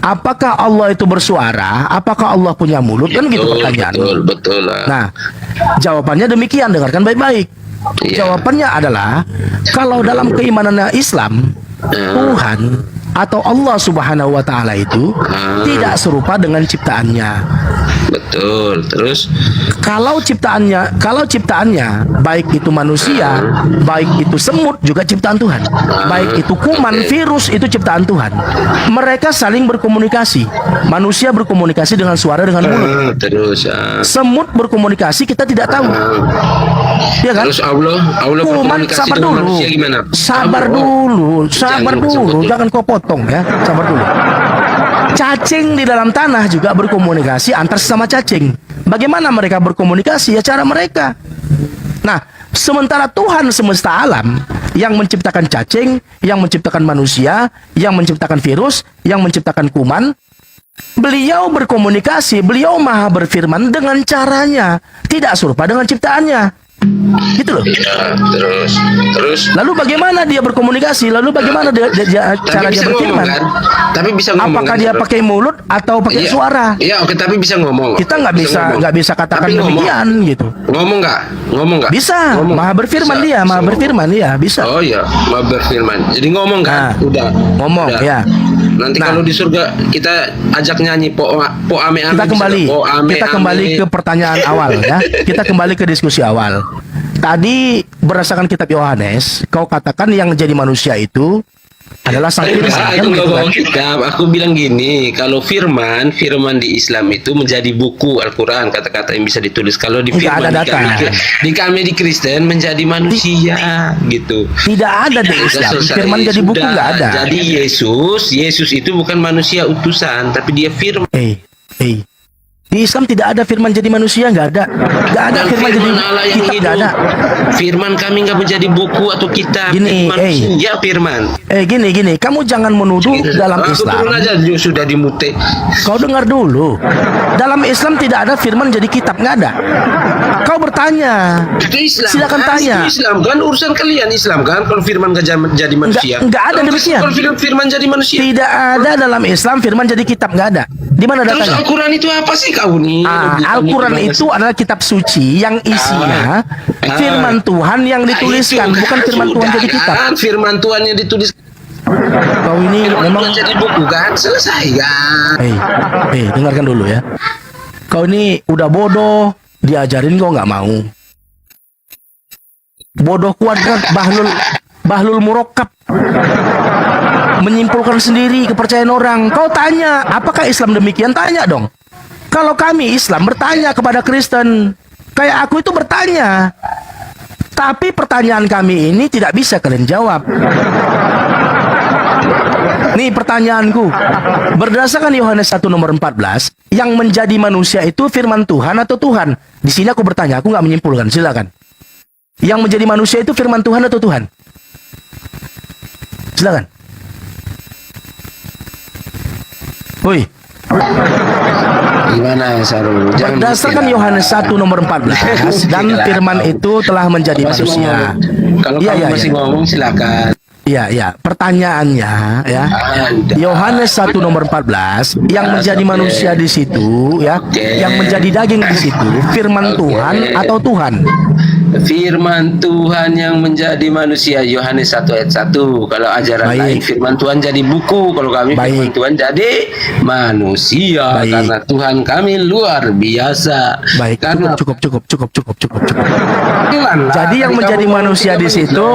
apakah Allah itu bersuara? Apakah Allah punya mulut? Kan gitu pertanyaan. Betul lah. Nah, jawabannya demikian, dengarkan baik-baik. Jawabannya adalah kalau dalam keimanan Islam, Tuhan atau Allah Subhanahu wa taala itu tidak serupa dengan ciptaannya. Betul. Terus Kalau ciptaannya baik itu manusia, baik itu semut juga ciptaan Tuhan. Baik itu kuman, virus itu ciptaan Tuhan. Mereka saling berkomunikasi. Manusia berkomunikasi dengan suara dengan mulut. terus Semut berkomunikasi kita tidak tahu. Ya kan? Terus Allah Kuman, berkomunikasi sabar dengan dulu. manusia gimana? Sabar dulu, jangan kau potong ya. Sabar dulu. Cacing di dalam tanah juga berkomunikasi antar sesama cacing. Bagaimana mereka berkomunikasi? Ya cara mereka. Nah, sementara Tuhan semesta alam yang menciptakan cacing, yang menciptakan manusia, yang menciptakan virus, yang menciptakan kuman, beliau berkomunikasi, beliau maha berfirman dengan caranya, tidak serupa dengan ciptaannya. Gitu loh. Ya, terus. Lalu bagaimana dia berkomunikasi? Lalu bagaimana cara dia bisa berfirman? ngomong, kan? Tapi bisa ngomong. Apakah kan, dia Sarul? pakai mulut atau pakai Iya. suara? Iya, oke, tapi bisa ngomong. Kita nggak bisa katakan Tapi ngomong. demikian gitu. Ngomong nggak? Bisa. Ngomong. Maha berfirman Bisa, dia, bisa maha ngomong. berfirman dia, bisa. Oh iya, maha berfirman. Jadi ngomong kan? Udah. Ngomong, Udah. ya. Nanti Nah. kalau di surga kita ajak nyanyi po ame ame. Kita kembali ke pertanyaan awal ya. Kita kembali ke diskusi awal. Tadi berdasarkan kitab Yohanes, kau katakan yang jadi manusia itu adalah sang firman. Aku Kan nggak gitu bawa kan? kitab. Aku bilang gini, kalau firman di Islam itu menjadi buku Al-Quran, kata-kata yang bisa ditulis. Kalau di Nggak firman ada data. di kami di Kristen menjadi manusia gitu. Tidak ada di Islam. Selesai. Firman jadi buku Sudah. nggak ada. Jadi Yesus itu bukan manusia utusan, tapi dia firman. Di Islam tidak ada firman jadi manusia, nggak ada. Nggak ada Dan firman jadi Allah yang kitab, nggak hidup. ada. Firman kami nggak menjadi buku atau kitab. Gini, manusia firman. Gini, kamu jangan menuduh dalam Aku Islam. turun aja, sudah dimute. Kau dengar dulu. Dalam Islam tidak ada firman jadi kitab, nggak ada. Kau bertanya. Itu Islam. Silakan kan? tanya. Itu Islam kan urusan kalian Islam kan. Kalau firman nggak jadi manusia. Nggak ada demikian. Kalau firman jadi manusia. Tidak ada dalam Islam firman jadi kitab, nggak ada. Di mana Terus datanya? Al-Quran itu apa sih kau nih? Al-Quran itu adalah kitab suci yang isinya firman Tuhan yang dituliskan, itu bukan kan, firman Tuhan sudah jadi kitab. kan, firman Tuhan yang ditulis. Kau ini Firman memang Tuhan jadi buku kan, selesai kan. dengarkan dulu ya. Kau ini udah bodoh, diajarin kau nggak mau. Bodoh kuadrat bahlul murakkab. menyimpulkan sendiri kepercayaan orang. Kau tanya, apakah Islam demikian? Tanya dong. Kalau kami Islam bertanya kepada Kristen, kayak aku itu bertanya. Tapi pertanyaan kami ini tidak bisa kalian jawab. Nih pertanyaanku, berdasarkan Yohanes 1 nomor 14, yang menjadi manusia itu firman Tuhan atau Tuhan? Di sini aku bertanya, aku nggak menyimpulkan, silakan. Yang menjadi manusia itu firman Tuhan atau Tuhan? Silakan. Woi. Gimana Sarul? Berdasarkan Yohanes 1 nomor 14, dan firman itu telah menjadi manusia. Kalau kamu masih ngomong silakan. Iya. Pertanyaannya ya. Yohanes 1 nomor 14 yang menjadi manusia di situ ya, yang menjadi daging di situ firman Tuhan atau Tuhan? Firman Tuhan yang menjadi manusia, Yohanes 1 ayat 1. Kalau ajaran lain firman Tuhan jadi buku, kalau kami firman Tuhan jadi manusia. Karena Tuhan kami luar biasa. Baik, cukup. Jadi yang menjadi manusia di situ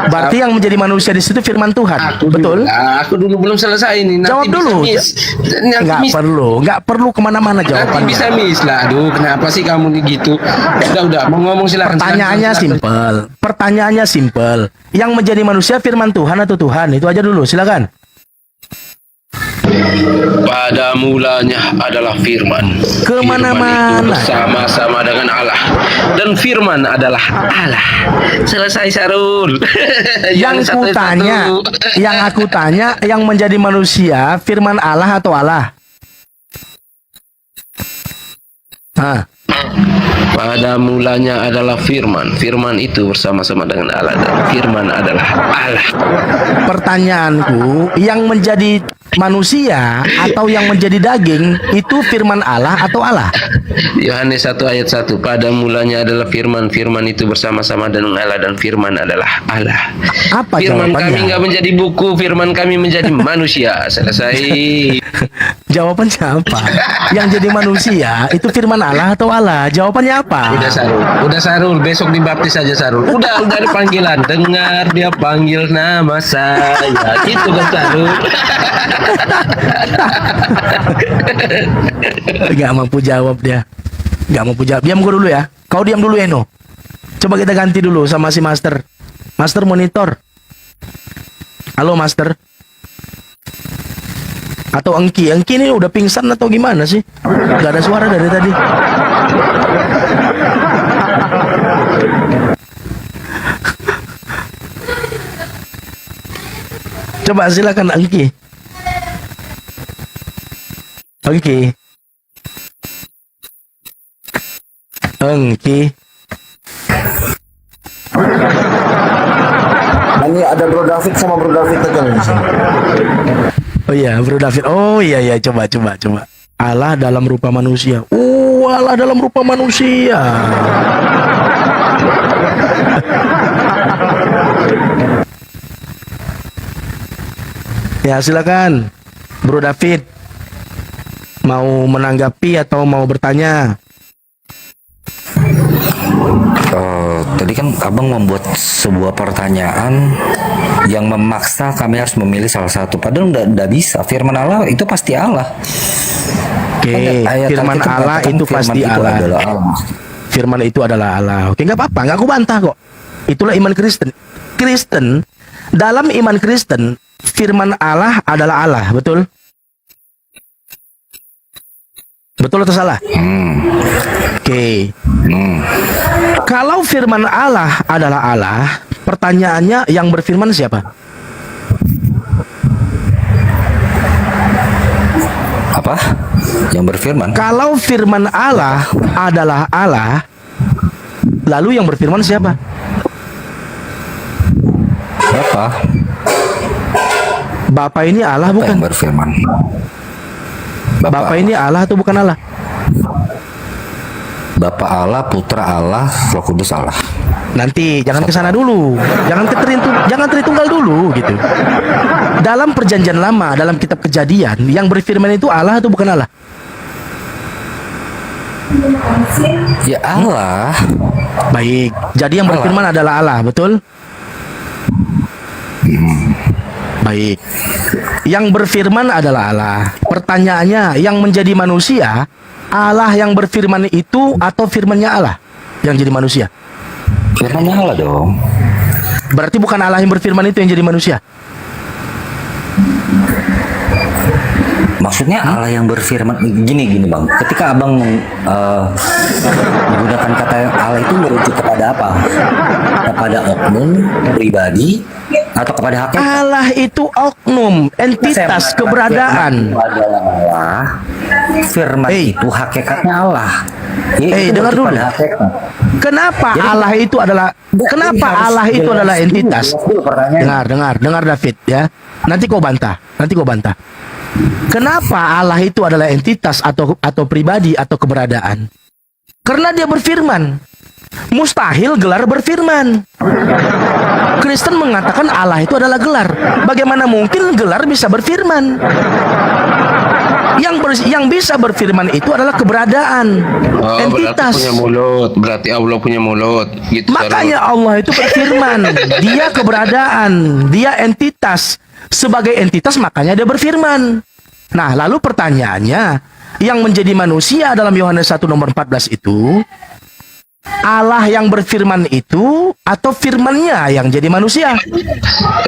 berarti yang menjadi manusia di situ firman Tuhan. Betul? Aku dulu belum selesai ini. Jawab dulu. Nggak perlu kemana-mana jawabannya. Nanti bisa miss lah. Aduh, kenapa sih kamu nih gitu? Udah, mau ngomong silakan. Pertanyaannya simpel. Yang menjadi manusia firman Tuhan atau Tuhan? Itu aja dulu, silakan. Pada mulanya adalah firman. Kemana-mana. Bersama-sama dengan Allah. Dan firman adalah Allah. Selesai Sarul. Yang aku tanya, yang menjadi manusia firman Allah atau Allah? Pada mulanya adalah firman. Firman itu bersama-sama dengan Allah dan firman adalah Allah. Pertanyaanku, yang menjadi manusia atau yang menjadi daging itu firman Allah atau Allah? Yohanes 1 ayat 1. Pada mulanya adalah firman. Firman itu bersama-sama dengan Allah dan firman adalah Allah. Apa firman jawabannya? kami nggak menjadi buku, firman kami menjadi manusia. Selesai. Jawabannya apa? Yang jadi manusia itu firman Allah atau Allah? Jawabannya apa? Udah Sarul, besok dibaptis saja Sarul. Udah ada panggilan. Dengar dia panggil nama saya. Itu kan Sarul. Gak mampu jawab dia. Diam gue dulu ya. Kau diam dulu Eno. Coba kita ganti dulu sama si Master. Master monitor. Halo Master. Atau Engki ini udah pingsan atau gimana sih? Gak ada suara dari tadi. Coba silakan Engki. Ini ada Bro David sama Bro David aja nih. Oh iya, Bro David. Oh iya, coba. Allah dalam rupa manusia. Allah dalam rupa manusia. Ya, silakan. Bro David. Mau menanggapi atau mau bertanya? Tadi kan abang membuat sebuah pertanyaan yang memaksa kami harus memilih salah satu. Padahal udah bisa. Firman Allah itu pasti Allah. Oke, firman Allah itu pasti Allah. Firman itu adalah Allah. Oke, nggak apa-apa, nggak aku bantah kok. Itulah iman Kristen. Dalam iman Kristen, firman Allah adalah Allah, betul? Betul atau salah? Oke. Kalau firman Allah adalah Allah, pertanyaannya yang berfirman siapa? Apa? Yang berfirman? Kalau firman Allah adalah Allah, lalu yang berfirman siapa? Bapa ini Allah bukan? Yang berfirman. Bapa ini Allah atau bukan Allah? Bapa Allah, Putra Allah, Roh Kudus Allah. Nanti jangan ke sana dulu. Jangan Tritunggal dulu gitu. Dalam perjanjian lama, dalam kitab Kejadian, yang berfirman itu Allah atau bukan Allah? Ya Allah. Baik. Jadi yang berfirman adalah Allah, betul? Baik. Yang berfirman adalah Allah. Pertanyaannya, yang menjadi manusia, Allah yang berfirman itu atau firman-Nya Allah yang jadi manusia? Firman-Nya Allah dong. Berarti bukan Allah yang berfirman itu yang jadi manusia. Maksudnya Allah yang berfirman gini Bang. Ketika Abang menggunakan kata Allah itu merujuk kepada apa? Kepada oknum, pribadi, atau kepada hakikat? Allah itu oknum, entitas, keberadaan. Allah, firman itu hakikatnya Allah. Dengar dulu. Kenapa Jadi, Allah itu adalah Allah itu adalah entitas? Dengar David ya. Nanti kau bantah. Kenapa Allah itu adalah entitas atau pribadi atau keberadaan? Karena dia berfirman. Mustahil gelar berfirman. Kristen mengatakan Allah itu adalah gelar. Bagaimana mungkin gelar bisa berfirman? Yang bisa berfirman itu adalah keberadaan, entitas. Berarti punya mulut, berarti Allah punya mulut. Gitu, makanya Allah itu berfirman. Dia keberadaan, dia entitas. Sebagai entitas makanya dia berfirman. Nah, lalu pertanyaannya, yang menjadi manusia dalam Yohanes 1 nomor 14 itu Allah yang berfirman itu atau firman-Nya yang jadi manusia?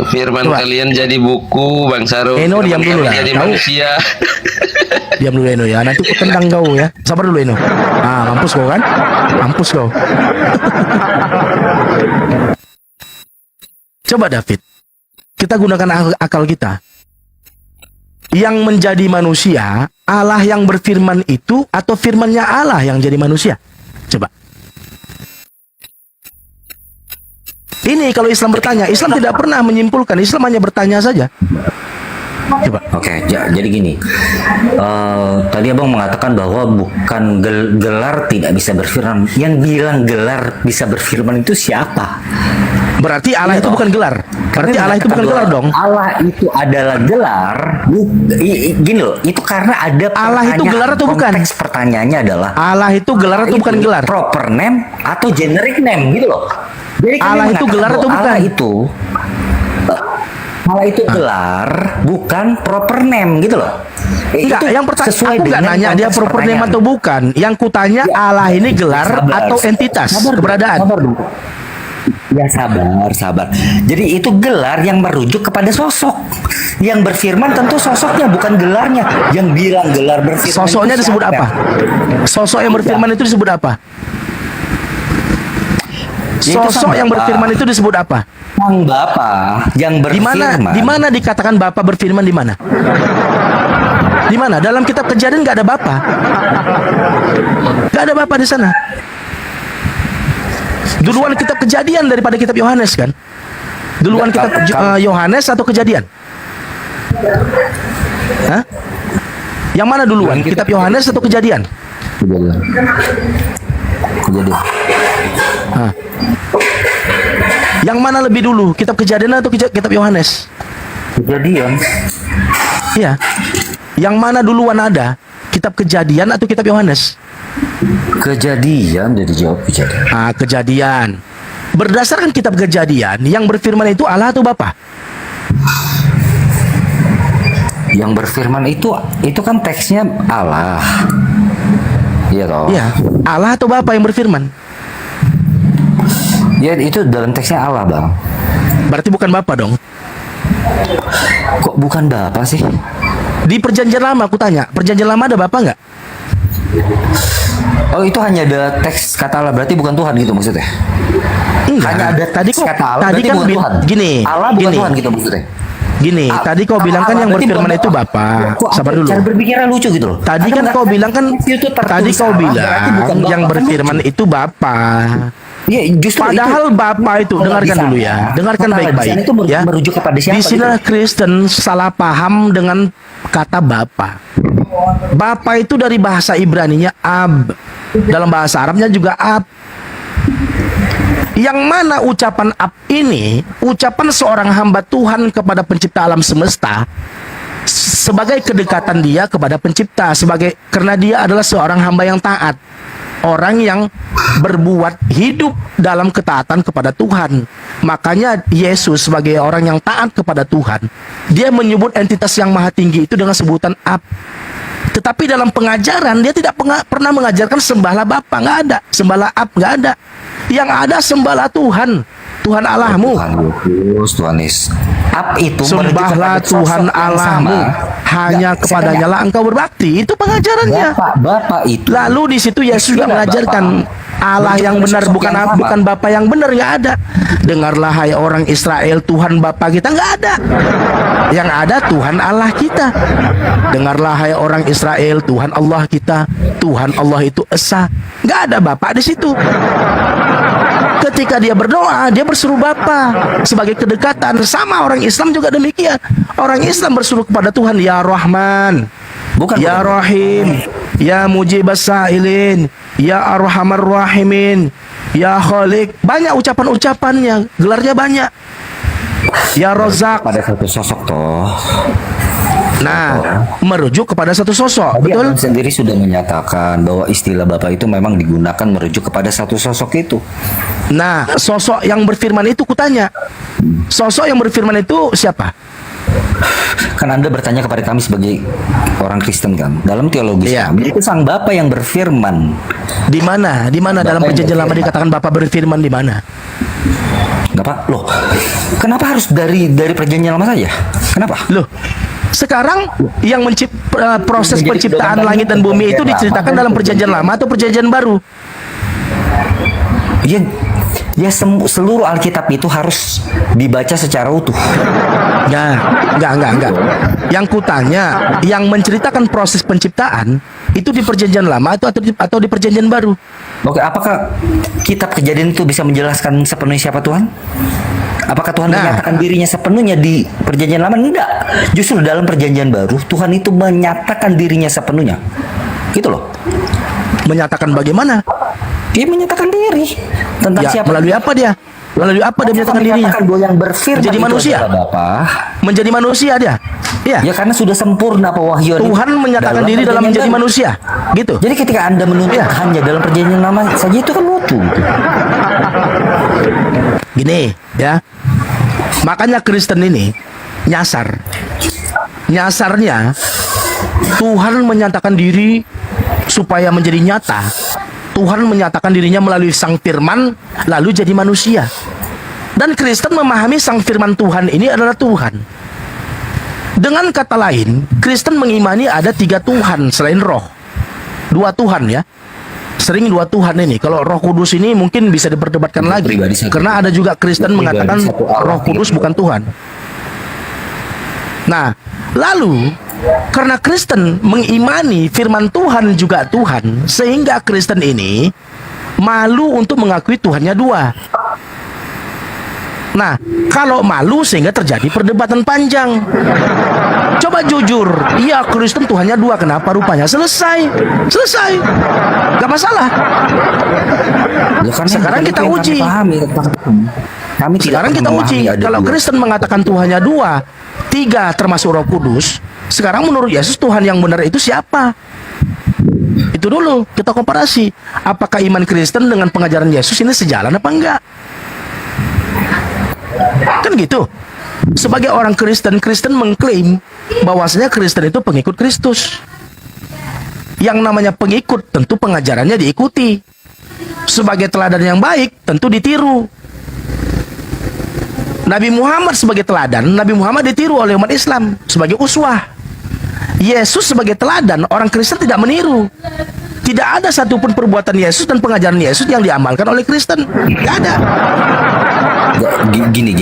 Firman kalian jadi buku, Bang Saru. Eno, diam dulu lah. Jadi manusia. Diam dulu Eno ya. Nanti aku tendang kau ya. Sabar dulu Eno. Mampus kau kan? Mampus kau. Coba David. Kita gunakan akal kita. Yang menjadi manusia, Allah yang berfirman itu atau firman-Nya Allah yang jadi manusia? Coba. Ini kalau Islam bertanya, Islam tidak pernah menyimpulkan, Islam hanya bertanya saja. Coba. Oke, jadi gini. Tadi Abang mengatakan bahwa bukan gelar tidak bisa berfirman. Yang bilang gelar bisa berfirman itu siapa? Berarti Allah itu bukan gelar. Berarti Allah itu bukan gelar dong. Allah itu adalah gelar. Gini loh, itu karena ada Allah itu gelar atau bukan? Konteks pertanyaannya adalah Allah itu gelar atau bukan gelar? Proper name atau generic name gitu loh. Jadi Allah itu gelar atau bukan? Allah itu gelar, bukan proper name gitu loh. Enggak, yang pertama aku nggak nanya dia proper name atau bukan. Yang kutanya Allah ini gelar atau entitas keberadaan. Ya sabar. Jadi itu gelar yang merujuk kepada sosok. Yang berfirman tentu sosoknya bukan gelarnya. Yang bilang gelar berfirman. Sosoknya disebut apa? Sosok yang berfirman itu disebut apa? Sosok yang berfirman itu disebut apa? Sang Bapa yang berfirman. Di mana dikatakan Bapa berfirman di mana? Di mana? Dalam kitab Kejadian nggak ada Bapa. Nggak ada Bapa di sana. Duluan kitab Kejadian daripada kitab Yohanes kan? Duluan kitab Yohanes atau Kejadian? Hah? Yang mana duluan? Kitab Yohanes atau Kejadian? Kejadian. Hah. Yang mana lebih dulu? Kitab Kejadian atau kitab Yohanes? Kejadian. Iya. Yang mana duluan ada? Kitab Kejadian atau kitab Yohanes? Kejadian, jadi jawab Kejadian. Kejadian. Berdasarkan kitab Kejadian, yang berfirman itu Allah atau Bapa? Yang berfirman itu kan teksnya Allah. Iya toh? Iya. Allah atau Bapa yang berfirman? Ya itu dalam teksnya Allah, Bang. Berarti bukan Bapa dong? Kok bukan Bapa sih? Di Perjanjian Lama aku tanya, Perjanjian Lama ada Bapa nggak? Oh, itu hanya ada teks kata Allah, berarti bukan Tuhan gitu maksudnya? Enggak. Hanya ada teks kata Allah, tadi berarti kan bukan Tuhan. Gini, Allah bukan Tuhan gitu maksudnya? Gini, tadi kau bilang kan yang berfirman itu Bapa. Sabar dulu. Cara berpikirnya lucu gitu loh. Tadi kan kau bilang yang berfirman itu Bapa. Ya, justru padahal itu, Bapa itu dengarkan dulu ya. Dengarkan baik-baik ya. Merujuk kepada siapa? Di sini Kristen salah paham dengan kata Bapa. Bapa itu dari bahasa Ibraninya Ab. Dalam bahasa Arabnya juga Ab. Yang mana ucapan Ab ini, ucapan seorang hamba Tuhan kepada pencipta alam semesta, sebagai kedekatan dia kepada pencipta, karena dia adalah seorang hamba yang taat. orang yang berbuat hidup dalam ketaatan kepada Tuhan. Makanya Yesus sebagai orang yang taat kepada Tuhan, dia menyebut entitas yang maha tinggi itu dengan sebutan Ab. Tetapi dalam pengajaran dia tidak pernah mengajarkan sembahlah Bapa, nggak ada. Sembahlah Ab, nggak ada. Yang ada sembahlah Tuhan, Tuhan Allahmu. Tuhan Yesus, Tuhan Yesus. Ab itu Sembahlah Tuhan Allahmu, hanya kepadanya lah engkau berbakti. Itu pengajarannya. Bapak itu. Lalu di situ Yesus juga mengajarkan Allah yang benar, bukan Bapa yang benar, nggak ada. Dengarlah hai orang Israel, Tuhan Bapa kita nggak ada. Yang ada Tuhan Allah kita. Dengarlah hai orang Israel, Tuhan Allah kita. Tuhan Allah itu esa. Nggak ada Bapa di situ. Ketika dia berdoa, dia berseru Bapa sebagai kedekatan. Sama orang Islam juga demikian. Orang Islam berseru kepada Tuhan, Ya Rahman, Ya Rahim, Ya Mujibas Sa'ilin, Ya Arhamar Rahimin, Ya Khalik. Banyak ucapan-ucapannya, gelarnya banyak. Ya Rozak. Pada satu sosok toh. Nah, merujuk kepada satu sosok. Tadi Betul? Abang sendiri sudah menyatakan bahwa istilah Bapak itu memang digunakan merujuk kepada satu sosok itu. Nah, sosok yang berfirman itu kutanya. Sosok yang berfirman itu siapa? Kan Anda bertanya kepada kami sebagai orang Kristen kan. Dalam teologi kami itu sang Bapa yang berfirman. Di mana? Di mana dalam perjanjian lama dikatakan Bapa berfirman di mana? Kenapa? Loh, kenapa harus dari perjanjian lama saja? Kenapa? Loh, sekarang yang proses penciptaan langit dan bumi itu diceritakan dalam perjanjian lama atau perjanjian baru? Ya seluruh Alkitab itu harus dibaca secara utuh. Enggak. Yang kutanya, yang menceritakan proses penciptaan itu di perjanjian lama atau di perjanjian baru? Oke, apakah kitab Kejadian itu bisa menjelaskan sepenuhnya siapa Tuhan? Apakah Tuhan menyatakan dirinya sepenuhnya di perjanjian lama? Enggak. Justru dalam perjanjian baru Tuhan itu menyatakan dirinya sepenuhnya. Gitu loh. Menyatakan bagaimana? Dia menyatakan diri tentang siapa. Melalui apa dia? Melalui apa dia menyatakan dirinya? Bahwa yang berfirman menjadi manusia. Menjadi manusia dia. Iya. Ya karena sudah sempurna pewahyuan. Tuhan menyatakan diri dalam menjadi manusia. Gitu. Jadi ketika Anda menuntut hanya dalam perjanjian lama saja itu kan utuh. Gini, ya. Makanya Kristen ini nyasar. Nyasarnya Tuhan menyatakan diri supaya menjadi nyata. Tuhan menyatakan dirinya melalui Sang Firman lalu jadi manusia. Dan Kristen memahami Sang Firman Tuhan ini adalah Tuhan. Dengan kata lain, Kristen mengimani ada 3 Tuhan selain Roh. 2 Tuhan ya. Sering 2 Tuhan ini. Kalau Roh Kudus ini mungkin bisa diperdebatkan lagi. Karena ada juga Kristen mengatakan Roh Kudus bukan Tuhan. Nah, lalu karena Kristen mengimani firman Tuhan juga Tuhan, sehingga Kristen ini malu untuk mengakui Tuhannya 2. Nah, kalau malu sehingga terjadi perdebatan panjang. Coba jujur, iya Kristen Tuhannya 2, kenapa rupanya? Selesai. Gak masalah. Sekarang kita uji. Sekarang kita uji. Kalau Kristen mengatakan Tuhannya 2, 3 termasuk Roh Kudus, sekarang menurut Yesus Tuhan yang benar itu siapa? Itu dulu kita komparasi. Apakah iman Kristen dengan pengajaran Yesus ini sejalan apa enggak? Kan gitu. Sebagai orang Kristen, Kristen mengklaim bahwasanya Kristen itu pengikut Kristus. Yang namanya pengikut tentu pengajarannya diikuti. Sebagai teladan yang baik tentu ditiru. Nabi Muhammad sebagai teladan, Nabi Muhammad ditiru oleh umat Islam sebagai uswah. Yesus sebagai teladan, orang Kristen tidak meniru. Tidak ada satupun perbuatan Yesus dan pengajaran Yesus yang diamalkan oleh Kristen. Tidak ada. Gini.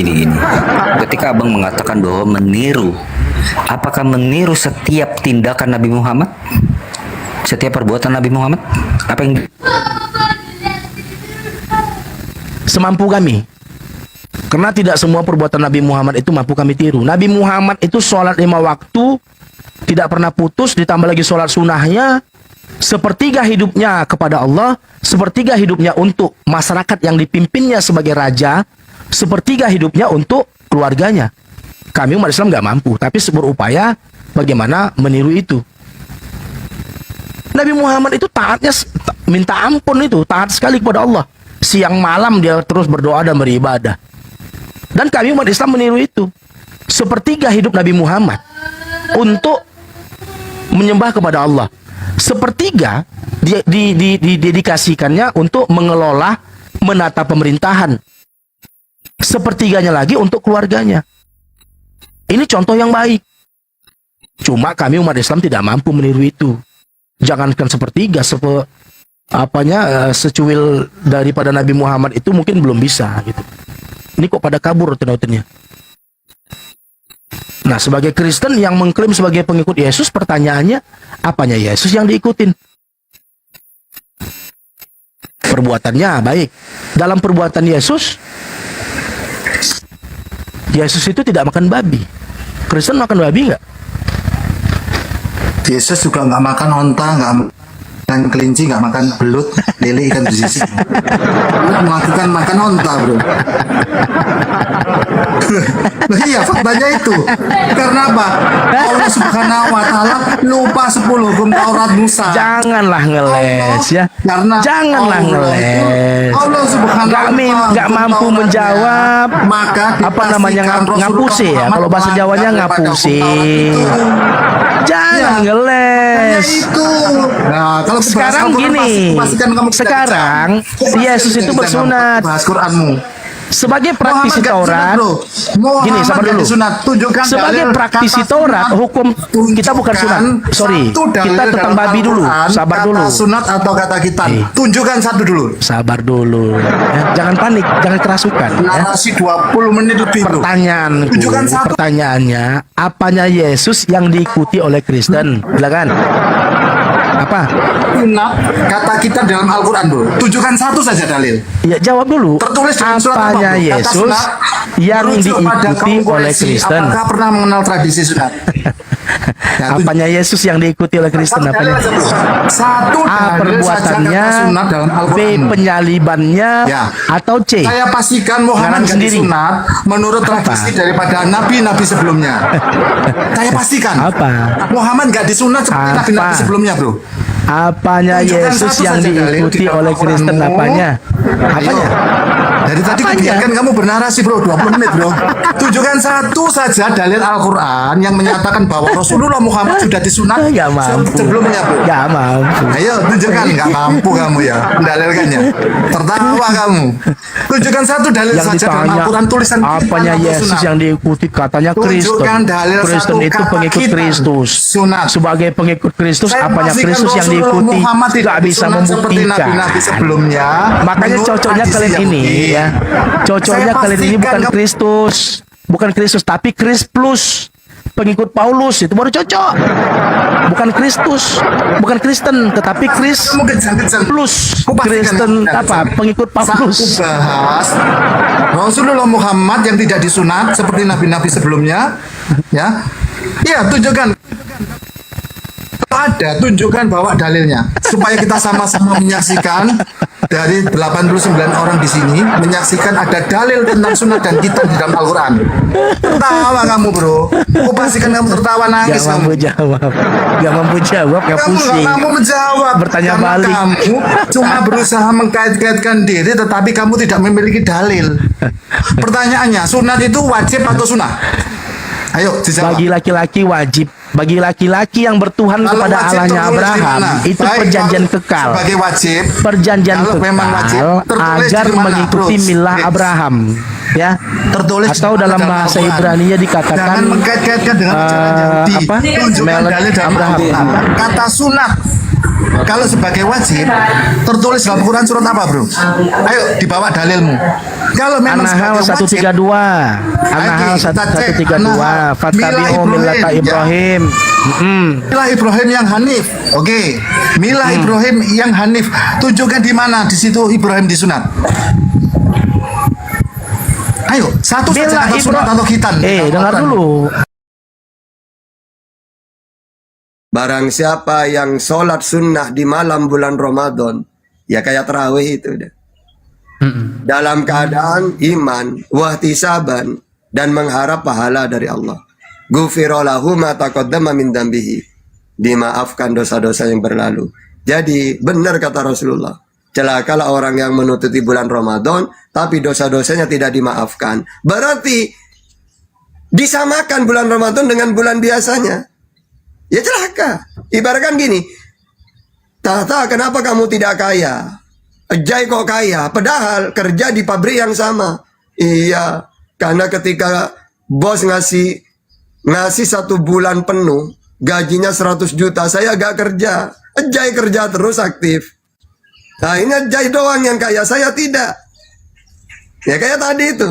Ketika Abang mengatakan bahwa meniru, apakah meniru setiap tindakan Nabi Muhammad? Setiap perbuatan Nabi Muhammad? Apa yang semampu kami? Karena tidak semua perbuatan Nabi Muhammad itu mampu kami tiru. Nabi Muhammad itu sholat 5 waktu, tidak pernah putus, ditambah lagi sholat sunnahnya, sepertiga hidupnya kepada Allah, sepertiga hidupnya untuk masyarakat yang dipimpinnya sebagai raja, sepertiga hidupnya untuk keluarganya. Kami umat Islam nggak mampu, tapi berupaya bagaimana meniru itu. Nabi Muhammad itu taatnya minta ampun itu, taat sekali kepada Allah. Siang malam dia terus berdoa dan beribadah. Dan kami umat Islam meniru itu. Sepertiga hidup Nabi Muhammad untuk menyembah kepada Allah. Sepertiga didedikasikannya untuk mengelola, menata pemerintahan. Sepertiganya lagi untuk keluarganya. Ini contoh yang baik. Cuma kami umat Islam tidak mampu meniru itu. Jangankan sepertiga, secuil daripada Nabi Muhammad itu mungkin belum bisa gitu. Ini kok pada kabur tenautinnya. Nah, sebagai Kristen yang mengklaim sebagai pengikut Yesus, pertanyaannya, apanya Yesus yang diikutin? Perbuatannya baik. Dalam perbuatan Yesus itu tidak makan babi. Kristen makan babi nggak? Yesus juga nggak makan onta, nggak makan kelinci, nggak makan belut, lele, ikan bersisik. Melakukan makan onta, bro. Nah, iya, faktanya itu. Karena apa? Allah Subhanahu wa Ta'ala lupa 10 hukum Taurat Musa. Janganlah ngeles ya. Karena janganlah ngeles. Allah Subhanahu nggak mampu menjawab. Maka apa namanya ngapuse ya? Kalau bahasa Jawanya ngapuse. Jangan ngeles. Itu. Nah, kalau sekarang gini. Sekarang Yesus itu bersunat. Bahas Quranmu. Sebagai praktisi Taurat, gini, sabar dulu. Sebagai praktisi Taurat, hukum kita bukan sunat. Sorry, kita tentang babi dulu. Sabar dulu. Sunat atau kata kita. Tunjukkan satu dulu. Sabar dulu. Ya, jangan panik, jangan kerasukan. Narasi 20 menit lebih. Pertanyaannya, apanya Yesus yang diikuti oleh Kristen? Silakan. Apa? Sunat kata kita dalam Al-Quran, bro. Tunjukkan satu saja dalil. Ya, jawab dulu. Tertulis dalam surat apanya Yesus yang diikuti oleh Kristen? Apakah pernah mengenal tradisi sunat? Apanya Yesus yang diikuti oleh Kristen? Apanya? Satu A. Perbuatannya, B. Penyalibannya, atau C. Saya pastikan Muhammad nggak disunat menurut tradisi daripada nabi-nabi sebelumnya. Saya pastikan. Apa? Muhammad nggak disunat seperti nabi-nabi sebelumnya, bro. Apanya Yesus yang diikuti oleh Kristen? Apanya? Apanya? Dari tadi kebiarkan kamu bernarasi, bro, 20 menit, bro. Tunjukkan satu saja dalil Al-Quran yang menyatakan bahwa Rasulullah Muhammad sudah disunat sebelumnya, bro. Gak mampu. Ayo tunjukkan. Gak mampu kamu ya mendalilkannya. Tertawa kamu. Tunjukkan satu dalil yang saja dalam ditanya, Al-Quran tulisan apanya Yesus yang diikuti? Katanya Kristen. Kristen itu pengikut Kristus. Sunat. Sebagai pengikut Kristus, apanya Kristus yang diikuti? Gak bisa membuktikan. Sebelumnya, makanya cocoknya kalian ini ya. Cocoknya kalian ini bukan Kristus, bukan Kristus, tapi Kris plus. Pengikut Paulus itu baru cocok. Bukan Kristus, bukan Kristen, tetapi Kris plus. Kristen apa? Pengikut Paulus. Bahas Rasulullah Muhammad yang tidak disunat seperti nabi-nabi sebelumnya, ya. Iya, tunjukkan. Ada, tunjukkan, bawa dalilnya supaya kita sama-sama menyaksikan. Dari 89 orang di sini menyaksikan ada dalil tentang sunat dan kitab di dalam Al-Quran. Tertawa kamu, bro. Aku pastikan kamu tertawa nangis. Gak mampu jawab. Gak mampu jawab, gak pusing. Kamu menjawab. Bertanya karena balik. Kamu cuma berusaha mengkait-kaitkan diri, tetapi kamu tidak memiliki dalil. Pertanyaannya, sunat itu wajib atau sunnah? Ayo, dijawab. Bagi laki-laki wajib. Bagi laki-laki yang bertuhan Kalau kepada wajib Allahnya tertulis di Abraham, mana? itu Baik, perjanjian kalau kekal. sebagai wajib, Perjanjian kalau memang wajib, kekal tertulis agar di mana, mengikuti bro? milah Abraham, ya. Tertulis atau di mana dalam dalam bahasa Al-Quran? Ibrani dikatakan Jangan mengkait-kaitkan dengan ajaran Yahudi. apa? Tunjukkan Melek dalil dalam Abraham. Al-Quran. Kata sunat kalau sebagai wajib tertulis dalam Quran surat apa, bro? Ayo dibawa dalilmu. Kalau memang An-Nahl sebagai 132. An-Nahl 132. Fattabi'u millata Ibrahim. Milah Ibrahim yang Hanif. Oke. Milah Ibrahim yang Hanif. Tunjukkan di mana di situ Ibrahim disunat. Ayo, satu saja atau sunat atau khitan. Dengar dulu. Barang siapa yang sholat sunnah di malam bulan Ramadan, ya kayak tarawih itu deh. Dalam keadaan iman, wahtisaban, dan mengharap pahala dari Allah. Ghufira lahu ma taqaddama min dzambihi. Dimaafkan dosa-dosa yang berlalu. Jadi benar kata Rasulullah. Celakalah orang yang menutupi bulan Ramadan tapi dosa-dosanya tidak dimaafkan. Berarti disamakan bulan Ramadan dengan bulan biasanya. Ya celaka. Ibaratkan gini, Tata, kenapa kamu tidak kaya? Jai kok kaya, padahal kerja di pabrik yang sama. Iya, karena ketika bos ngasih 1 bulan penuh, gajinya 100 juta, saya gak kerja. Jai kerja terus aktif. Nah ini Jai doang yang kaya, saya tidak. Ya kayak tadi itu.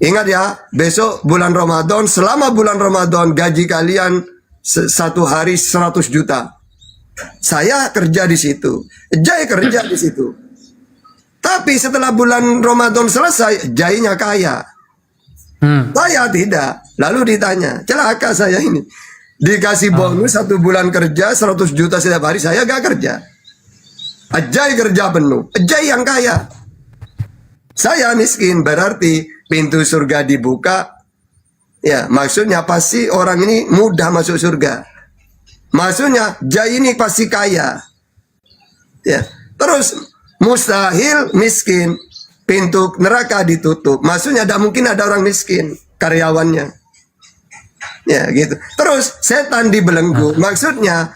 Ingat ya, besok bulan Ramadan, selama bulan Ramadan gaji kalian satu hari 100 juta. Saya kerja di situ, Jai kerja di situ. Tapi setelah bulan Ramadan selesai, Jainya kaya. Saya tidak. Lalu ditanya, celaka saya ini. Dikasih bonus 1 bulan kerja 100 juta setiap hari, saya gak kerja. Jai kerja penuh, Jai yang kaya. Saya miskin, berarti pintu surga dibuka. Ya, maksudnya pasti orang ini mudah masuk surga. Maksudnya Jai ini pasti kaya. Ya, terus mustahil miskin, pintu neraka ditutup. Maksudnya tidak mungkin ada orang miskin, karyawannya. Ya, gitu. Terus setan dibelenggu. Maksudnya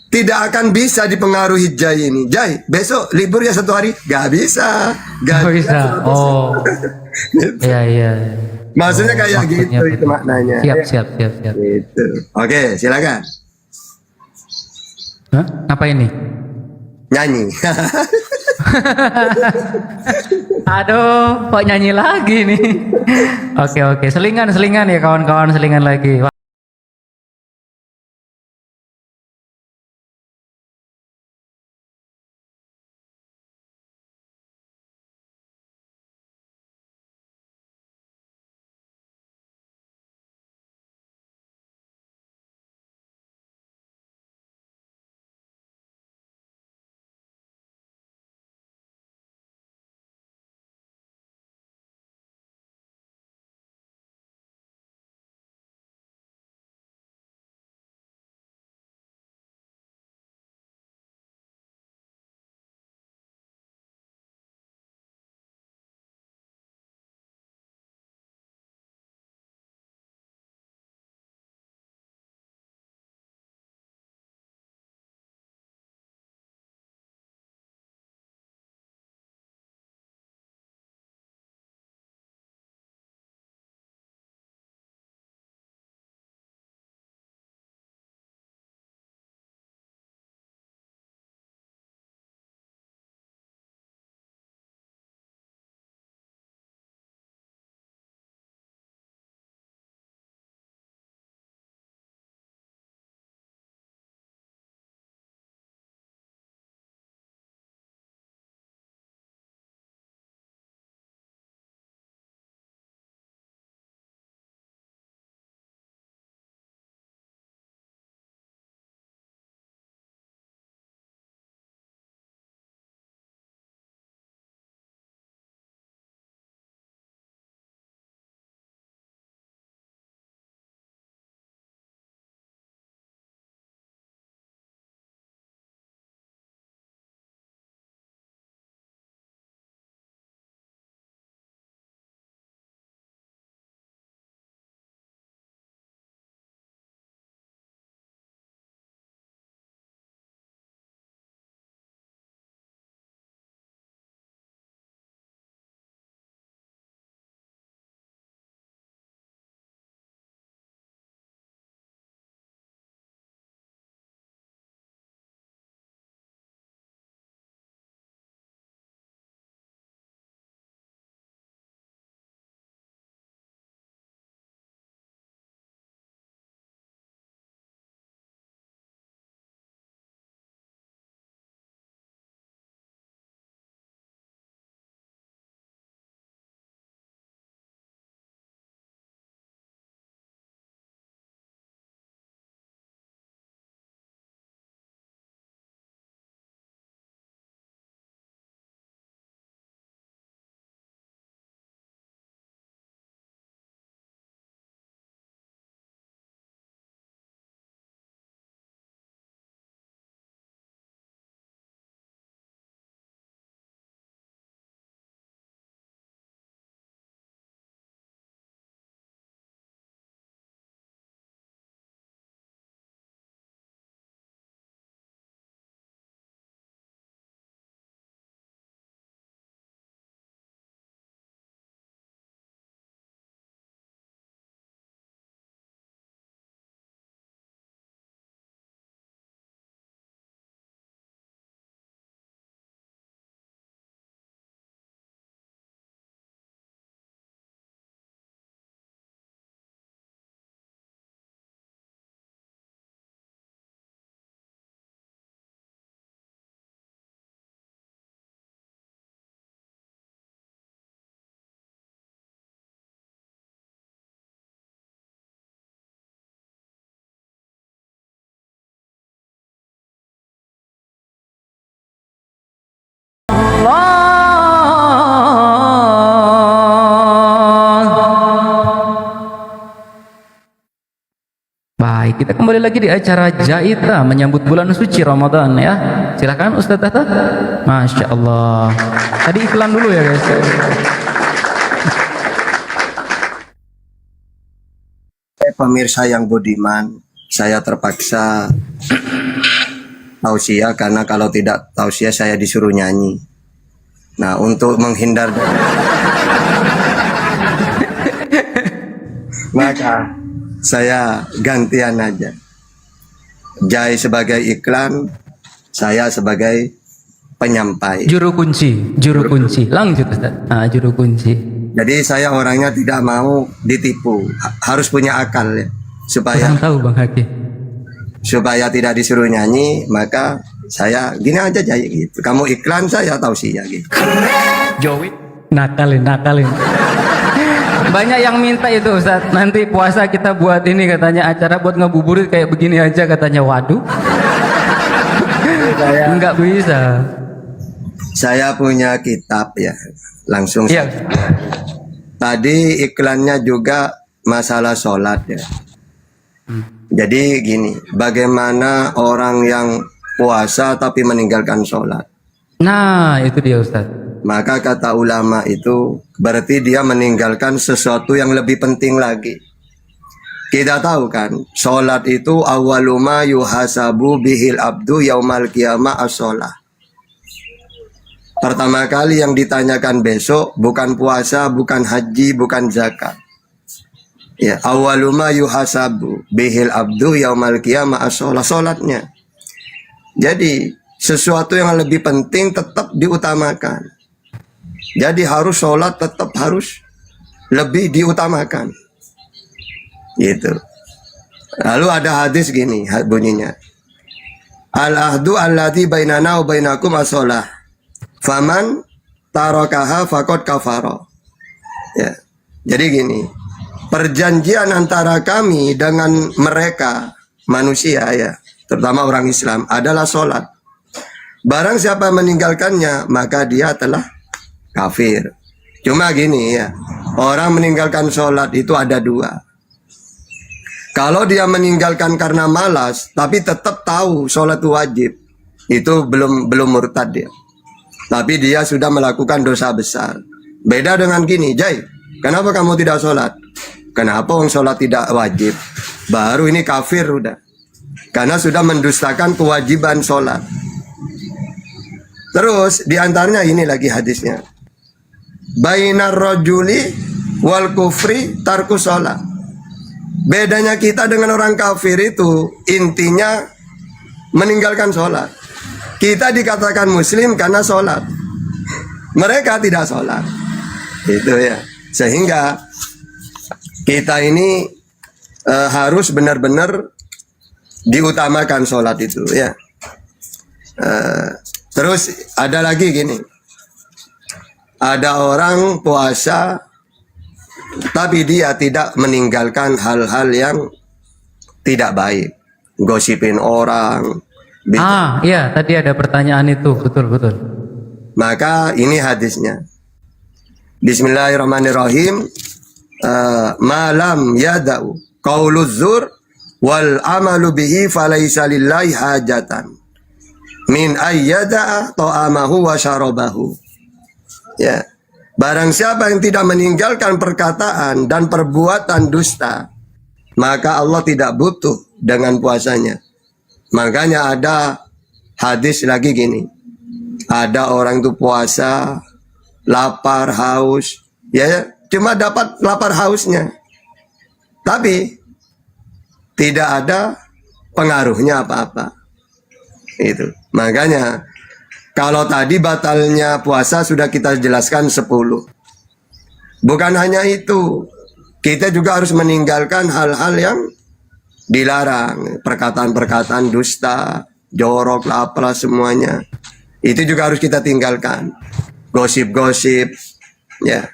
tidak akan bisa dipengaruhi Jai ini. Jai, besok libur ya 1 hari? Gak bisa. Gak bisa. Oh. Iya, iya. Maksudnya kayak gitu itu maknanya. Siap. Gitu. Oke, silakan. Hah? Apa ini? Nyanyi. Aduh, kok nyanyi lagi nih? Oke. Selingan ya kawan-kawan, selingan lagi. Baik, kita kembali lagi di acara Jaita menyambut bulan suci Ramadan ya. Silakan Ustaz Tata. Masya Allah. Tadi iklan dulu ya guys. Pemirsa yang budiman, saya terpaksa tausiah karena kalau tidak tausiah saya disuruh nyanyi. Nah, untuk menghindar maka saya gantian aja. Jai sebagai iklan, saya sebagai penyampai. Juru kunci. Lanjut Ustaz. Juru kunci. Jadi saya orangnya tidak mau ditipu, harus punya akal ya, supaya Kurang tahu Bang Haki. supaya tidak disuruh nyanyi, maka saya gini aja Jai gitu. Kamu iklan, saya tausiah gitu. Jowi. Nakalin. Banyak yang minta itu Ustaz. Nanti puasa kita buat ini katanya acara buat ngebuburit kayak begini aja katanya. Waduh. Enggak bisa. Saya punya kitab ya, langsung. Iya. Tadi iklannya juga masalah sholat ya. Jadi gini, bagaimana orang yang puasa tapi meninggalkan sholat? Nah, itu dia Ustaz. Maka kata ulama itu berarti dia meninggalkan sesuatu yang lebih penting lagi. Kita tahu kan, sholat itu awaluma yuhasabu bihil abdu yaumal qiyamah as-sholah. Pertama kali yang ditanyakan besok bukan puasa, bukan haji, bukan zakat. Ya, awaluma yuhasabu bihil abdu yaumal qiyamah as-sholah, sholatnya. Jadi sesuatu yang lebih penting tetap diutamakan. Jadi harus sholat tetap harus lebih diutamakan. Gitu. Lalu ada hadis gini bunyinya. Al-ahdu alladhi bainana wa bainakum as-sholah. Faman tarakaha faqad kafara. Ya. Jadi gini, perjanjian antara kami dengan mereka manusia ya, terutama orang Islam adalah sholat. Barang siapa meninggalkannya maka dia telah kafir. Cuma gini ya, orang meninggalkan sholat itu ada dua. Kalau dia meninggalkan karena malas tapi tetap tahu sholat itu wajib, itu belum murtad dia. Tapi dia sudah melakukan dosa besar. Beda dengan gini, Jai, kenapa kamu tidak sholat? Kenapa orang sholat tidak wajib? Baru ini kafir udah. Karena sudah mendustakan kewajiban sholat. Terus diantaranya ini lagi hadisnya. Bainar rajuli wal kufri tarku sholat. Bedanya kita dengan orang kafir itu intinya meninggalkan sholat. Kita dikatakan muslim karena sholat. Mereka tidak sholat. Itu ya. Sehingga kita ini harus benar-benar diutamakan sholat itu ya. Terus ada lagi gini. Ada orang puasa tapi dia tidak meninggalkan hal-hal yang tidak baik. Gosipin orang. Iya, tadi ada pertanyaan itu, betul. Maka ini hadisnya. Bismillahirrahmanirrahim. Malam yada'u qauluz zur wal amalu bihi falaysa lillahi hajatan min ayyada'a ta'amahu wa syarabahu. Ya. Barang siapa yang tidak meninggalkan perkataan dan perbuatan dusta, maka Allah tidak butuh dengan puasanya. Makanya ada hadis lagi gini. Ada orang itu puasa, lapar, haus, ya cuma dapat lapar hausnya. Tapi tidak ada pengaruhnya apa-apa. Itu. Makanya kalau tadi batalnya puasa sudah kita jelaskan 10. Bukan hanya itu. Kita juga harus meninggalkan hal-hal yang dilarang, perkataan-perkataan dusta, jorok, lapar semuanya. Itu juga harus kita tinggalkan. Gosip-gosip, ya,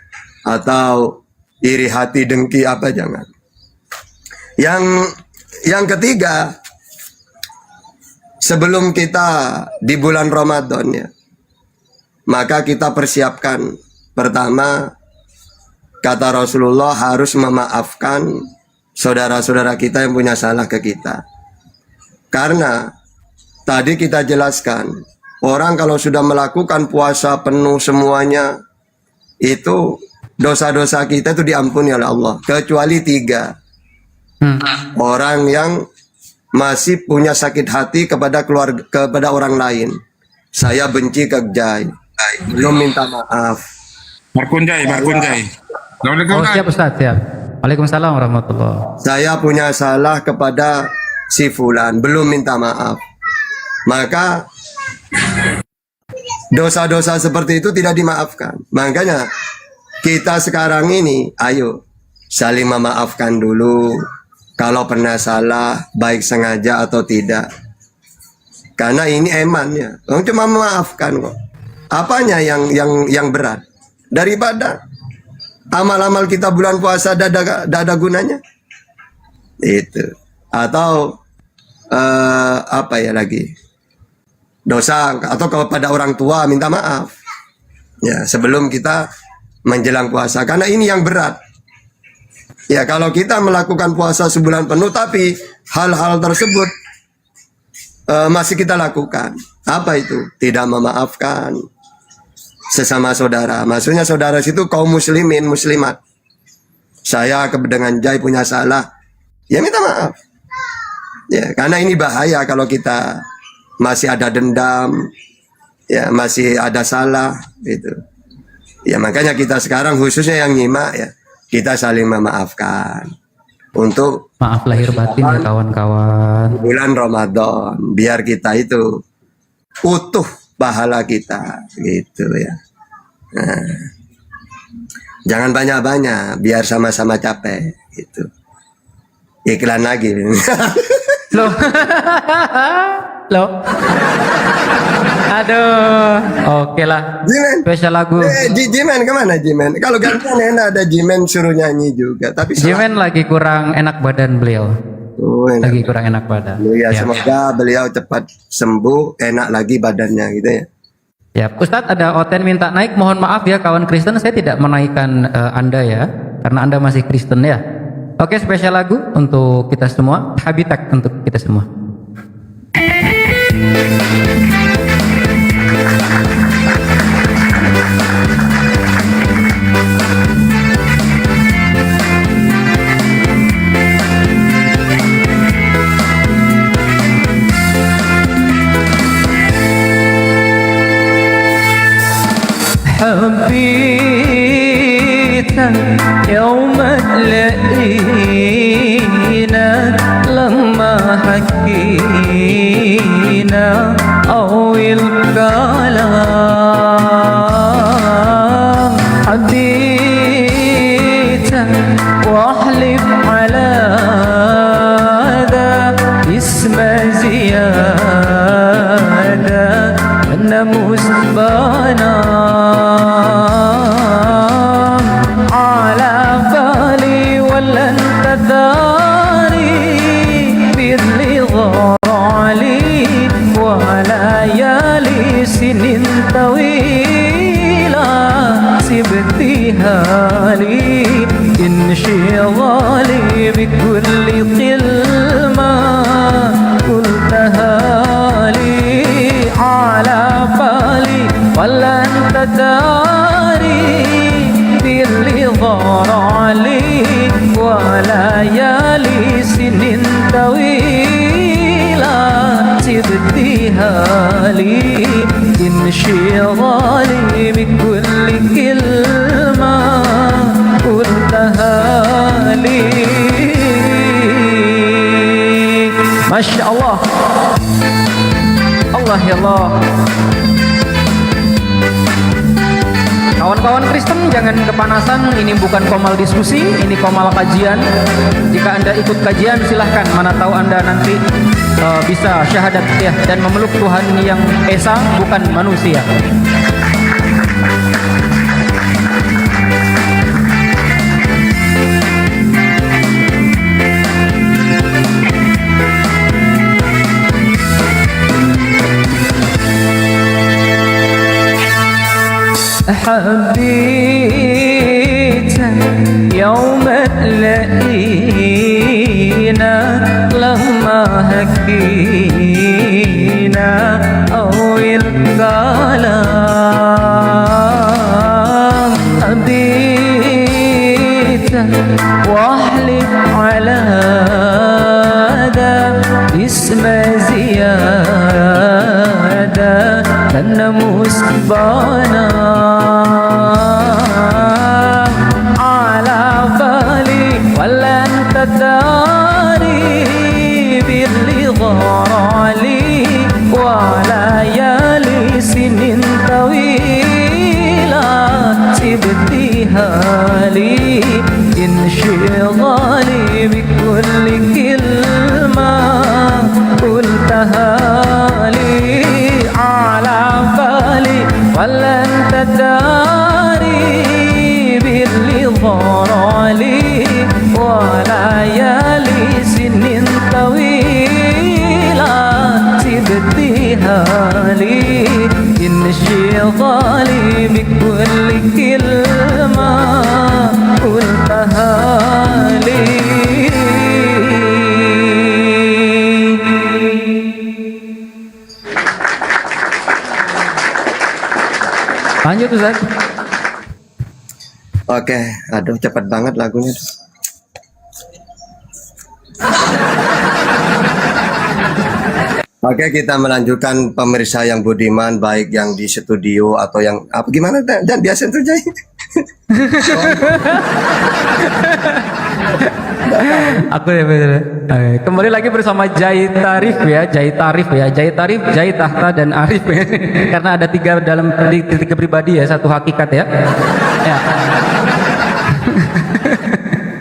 atau iri hati, dengki, apa jangan. Yang ketiga, sebelum kita di bulan Ramadan ya, maka kita persiapkan. Pertama, kata Rasulullah harus memaafkan saudara-saudara kita yang punya salah ke kita. Karena tadi kita jelaskan, orang kalau sudah melakukan puasa penuh semuanya, itu dosa-dosa kita itu diampuni oleh Allah. Kecuali 3. Orang yang masih punya sakit hati kepada keluarga, kepada orang lain. Saya benci ke Jai, belum minta maaf. Markunjai. Oh, siap Ustaz, siap. Waalaikumsalam warahmatullahi. Saya punya salah kepada si fulan, belum minta maaf. Maka dosa-dosa seperti itu tidak dimaafkan. Makanya kita sekarang ini, ayo saling memaafkan dulu. Kalau pernah salah, baik sengaja atau tidak. Karena ini emannya. Orang cuma memaafkan kok. Apanya yang berat? Daripada amal-amal kita bulan puasa ada gunanya. Itu. Atau apa ya lagi? Dosa atau kepada orang tua minta maaf. Ya, sebelum kita menjelang puasa. Karena ini yang berat. Ya, kalau kita melakukan puasa sebulan penuh tapi hal-hal tersebut masih kita lakukan. Apa itu? Tidak memaafkan sesama saudara. Maksudnya saudara situ kaum muslimin, muslimat. Saya dengan Jai punya salah. Ya minta maaf. Ya, karena ini bahaya kalau kita masih ada dendam, ya masih ada salah gitu. Ya makanya kita sekarang khususnya yang nyimak ya, kita saling memaafkan untuk maaf lahir batin ya kawan-kawan. Bulan Ramadan biar kita itu utuh pahala kita gitu ya. Nah, jangan banyak-banyak biar sama-sama capek gitu. Iklan lagi. Loh. Loh. Aduh. Oke lah. Jimen. Spesial lagu. Jimen kemana Jimen? Kalau gantian enak ada Jimen suruh nyanyi juga. Tapi Jimen lagi kurang enak badan beliau. Oh, enak. Lagi kurang enak badan. Ya, semoga beliau cepat sembuh, enak lagi badannya gitu ya. Ya, Ustadz ada Oten minta naik. Mohon maaf ya kawan Kristen, saya tidak menaikkan Anda ya, karena Anda masih Kristen ya. Oke, spesial lagu untuk kita semua, Habitat untuk kita semua. حبيتك يوم تلاقينا لما حكينا أول كلام حبيتك واحلف على ده اسم زيادة أنا مسبانا سنين طويلة سبتيها لي انشغالي بكل كلمة قلتها لي على بالي ولا انت داري باللي ضار علي وليالي سنين طويلة سبتيها لي انشغالي بكل كلمة قلتها لي. ما شاء الله. Allah ya Allah. Kawan-kawan Kristen jangan kepanasan, ini bukan komal diskusi, ini komal kajian. Jika Anda ikut kajian silahkan, mana tahu Anda nanti bisa syahadat ya, dan memeluk Tuhan yang esa bukan manusia. حبيتك يوم تلاقينا لما هكينا أول كلام حبيتك واحلف على ده اسم زيادة كان مسبانا على بالي ولا انت داري باللي ضرالي وليالي سنين طويلة سبتيها لي انشغالي بكل كلمة قلتها لي على بالي ولا انت داري باللي ضرالي وليالي سنين طويلة سبتيها لي انشغالي بكل كلمة قلتها لي. Lanjut Ustaz. Oke, aduh cepat banget lagunya. Oke, kita melanjutkan pemirsa yang budiman, baik yang di studio atau yang apa gimana dan biasa itu Jai. Aku ya betul. Kembali lagi bersama Jai Tarif ya, Jai Tarif ya, Jai Tarif, Jai Tahta dan Arif ya. Karena ada tiga dalam tiga pribadi ya, satu hakikat ya. Ya.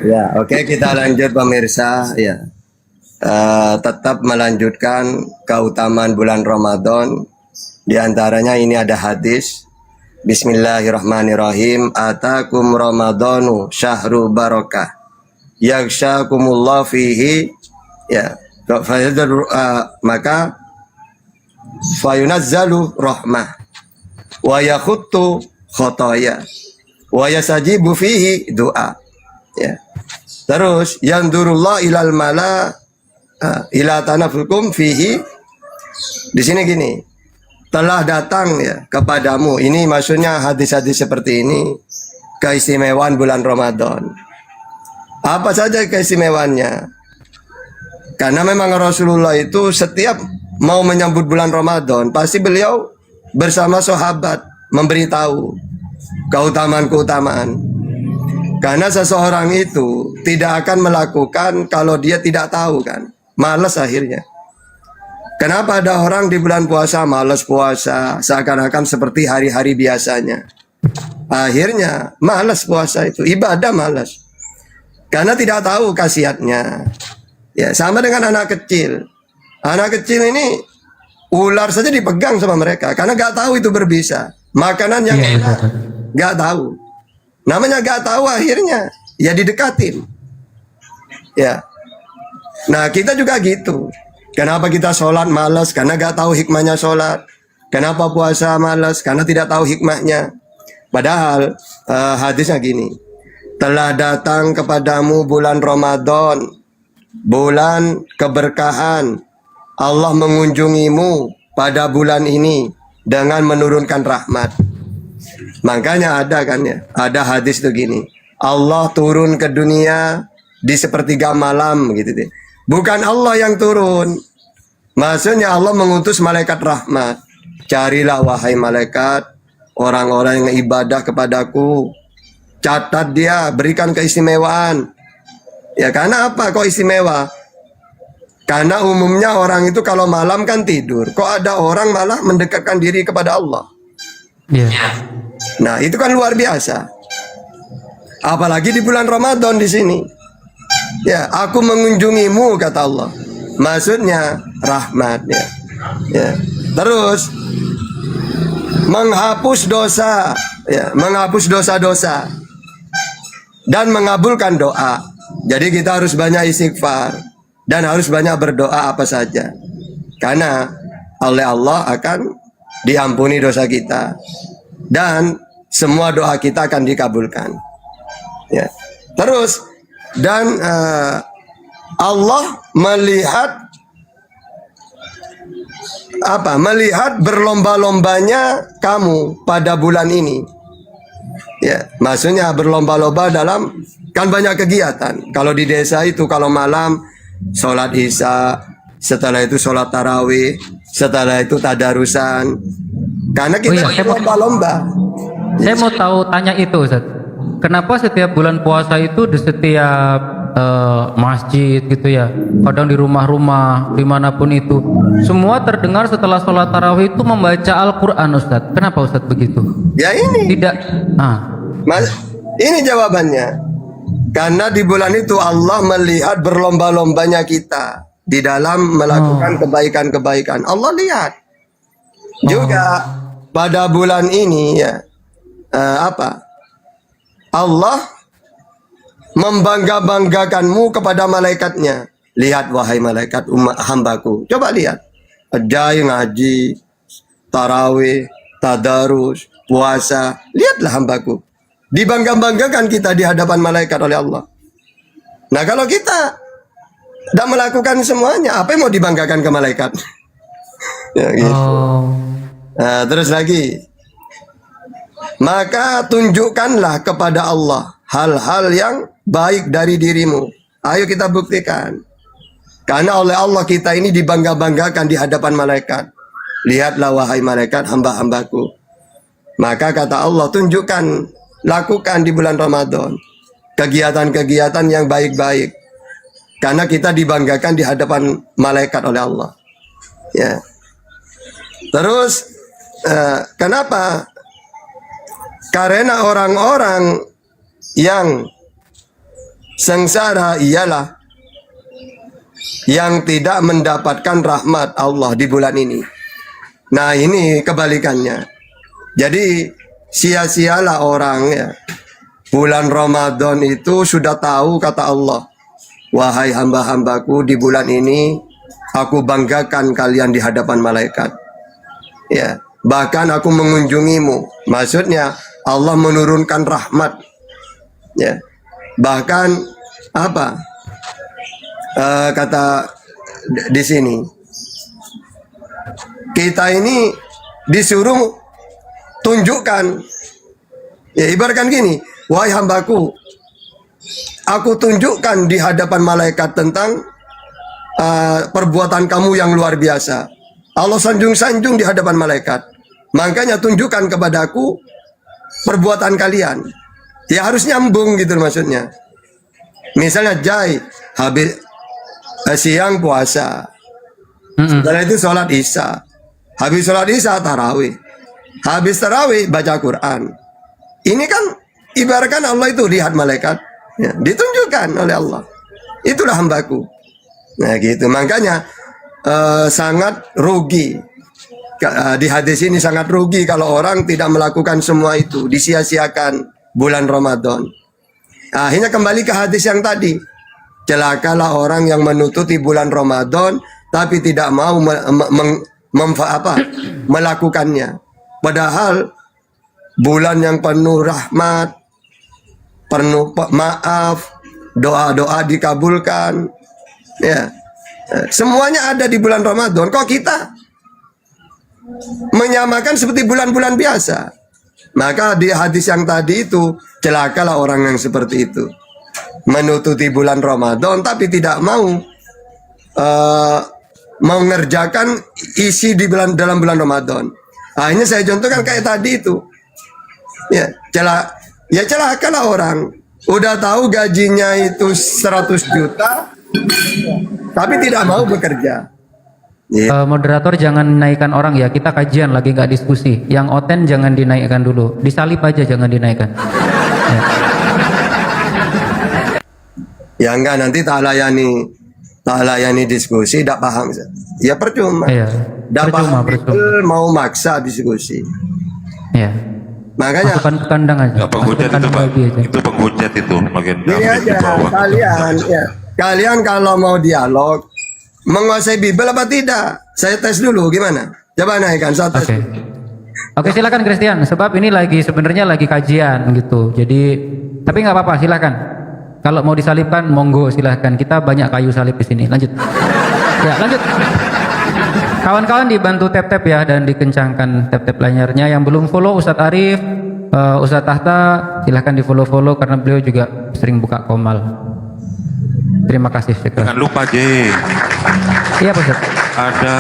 Ya, oke, kita lanjut pemirsa ya. Tetap melanjutkan keutamaan bulan Ramadan. Di antaranya ini ada hadis. Bismillahirrahmanirrahim. Atakum Ramadanu syahru barakah. Yaghshakumullah fihi ya. Maka fayunazzalu rahmah wa yakhuttu khotoya wa yasajibu fihi doa ya. Terus yandurullah ilal mala ila tanafukum fihi. Di sini gini, telah datang ya kepadamu. Ini maksudnya hadis-hadis seperti ini, keistimewaan bulan Ramadan. Apa saja keistimewaannya? Karena memang Rasulullah itu setiap mau menyambut bulan Ramadan, pasti beliau bersama sahabat memberitahu keutamaan-keutamaan. Karena seseorang itu tidak akan melakukan kalau dia tidak tahu kan. Malas akhirnya. Kenapa ada orang di bulan puasa malas puasa, seakan-akan seperti hari-hari biasanya. Akhirnya malas puasa itu, ibadah malas. Karena tidak tahu khasiatnya. Ya, sama dengan anak kecil. Anak kecil ini ular saja dipegang sama mereka karena gak tahu itu berbisa. Makanan yang enak gak tahu. Namanya gak tahu akhirnya ya didekatin. Ya. Nah, kita juga gitu. Kenapa kita sholat malas? Karena gak tahu hikmahnya sholat. Kenapa puasa malas? Karena tidak tahu hikmahnya. Padahal hadisnya gini. Telah datang kepadamu bulan Ramadan, bulan keberkahan. Allah mengunjungimu pada bulan ini dengan menurunkan rahmat. Makanya ada kan ya, ada hadis tuh gini. Allah turun ke dunia di sepertiga malam gitu deh. Bukan Allah yang turun. Maksudnya Allah mengutus malaikat rahmat. Carilah wahai malaikat orang-orang yang ibadah kepadaku. Catat dia, berikan keistimewaan. Ya karena apa kok istimewa? Karena umumnya orang itu kalau malam kan tidur. Kok ada orang malah mendekatkan diri kepada Allah? Yeah. Nah itu kan luar biasa. Apalagi di bulan Ramadan di sini. Ya, aku mengunjungimu kata Allah. Maksudnya rahmat ya. Ya. Terus menghapus dosa, ya, menghapus dosa-dosa dan mengabulkan doa. Jadi kita harus banyak istighfar dan harus banyak berdoa apa saja. Karena oleh Allah akan diampuni dosa kita. Dan semua doa kita akan dikabulkan. Ya. Terus dan Allah melihat apa? Melihat berlomba-lombanya kamu pada bulan ini. Ya, maksudnya berlomba-lomba dalam kan banyak kegiatan. Kalau di desa itu kalau malam sholat isya, setelah itu sholat tarawih, setelah itu tadarusan. Karena kita berlomba-lomba. Saya mau tanya itu, Ustaz. Kenapa setiap bulan puasa itu di setiap masjid gitu ya, kadang di rumah-rumah, dimanapun itu, semua terdengar setelah sholat tarawih itu membaca Al-Quran, Ustaz? Kenapa Ustaz begitu? Ya ini. Tidak. Mas, ini jawabannya. Karena di bulan itu Allah melihat berlomba-lombanya kita di dalam melakukan kebaikan-kebaikan. Allah lihat. Juga pada bulan ini ya, Allah membangga-banggakanmu kepada malaikatnya. Lihat wahai malaikat hambaku. Coba lihat. Ada yang ngaji, tarawih, tadarus, puasa. Lihatlah hambaku. Dibangga-banggakan kita di hadapan malaikat oleh Allah. Nah kalau kita tidak melakukan semuanya, apa yang mau dibanggakan ke malaikat? Ya, gitu. Nah, terus lagi. Maka tunjukkanlah kepada Allah hal-hal yang baik dari dirimu. Ayo kita buktikan. Karena oleh Allah kita ini dibangga-banggakan di hadapan malaikat. Lihatlah wahai malaikat hamba-hambaku. Maka kata Allah, tunjukkan, lakukan di bulan Ramadan kegiatan-kegiatan yang baik-baik. Karena kita dibanggakan di hadapan malaikat oleh Allah. Ya. Terus kenapa? Karena orang-orang yang sengsara ialah yang tidak mendapatkan rahmat Allah di bulan ini. Nah ini kebalikannya. Jadi sia-sialah orang ya. Bulan Ramadan itu sudah tahu kata Allah, wahai hamba-hambaku di bulan ini aku banggakan kalian di hadapan malaikat. Ya, bahkan aku mengunjungimu. Maksudnya Allah menurunkan rahmat. Ya, bahkan apa? Kata di sini kita ini disuruh tunjukkan. Ya, ibaratkan gini, wahai hambaku, aku tunjukkan di hadapan malaikat tentang perbuatan kamu yang luar biasa. Allah sanjung-sanjung di hadapan malaikat. Makanya tunjukkan kepadaku perbuatan kalian. Ya harus nyambung gitu maksudnya. Misalnya Jai habis siang puasa, setelah itu sholat isya, habis sholat isya tarawih, habis tarawih baca Quran. Ini kan ibaratkan Allah itu lihat malaikat, ya, ditunjukkan oleh Allah. Itulah hambaku. Nah gitu, makanya sangat rugi. Di hadis ini sangat rugi kalau orang tidak melakukan semua itu, disia-siakan bulan Ramadan. Akhirnya kembali ke hadis yang tadi. Celakalah orang yang menutupi bulan Ramadan tapi tidak mau melakukannya. Padahal bulan yang penuh rahmat, penuh maaf, doa-doa dikabulkan. Ya. Semuanya ada di bulan Ramadan. Kok kita menyamakan seperti bulan-bulan biasa? Maka di hadis yang tadi itu, celakalah orang yang seperti itu. Menutupi bulan Ramadan tapi tidak mau mengerjakan isi di dalam bulan Ramadan. Akhirnya saya contohkan kayak tadi itu. Ya, celakalah orang. Udah tahu gajinya itu 100 juta tapi tidak mau bekerja. Moderator jangan naikkan orang ya, kita kajian lagi nggak diskusi. Yang oten jangan dinaikkan dulu, disalip aja jangan dinaikkan. Ya enggak, nanti tak layani diskusi, tidak paham. Ya percuma. Iya, percuma. Mau maksa diskusi. Ya. Makanya masukkan ke kandang aja. Ya, penghujat itu Pak. Itu penghujat itu bagian ini aja kalian ya. Kalian kalau mau dialog menguasai Bible apa tidak? Saya tes dulu gimana? Coba naikkan, saya tes. Oke, silakan Christian, sebab ini sebenarnya lagi kajian gitu. Jadi tapi nggak apa-apa, silakan. Kalau mau disalibkan, monggo silakan. Kita banyak kayu salib di sini. Lanjut. Ya, lanjut. Kawan-kawan dibantu tap-tap ya dan dikencangkan tap-tap layarnya. Yang belum follow Ustadz Arif, Ustadz Tahta, silahkan di follow karena beliau juga sering buka komal. Terima kasih. Jangan lupa J. Iya Pak Ustadz. Ada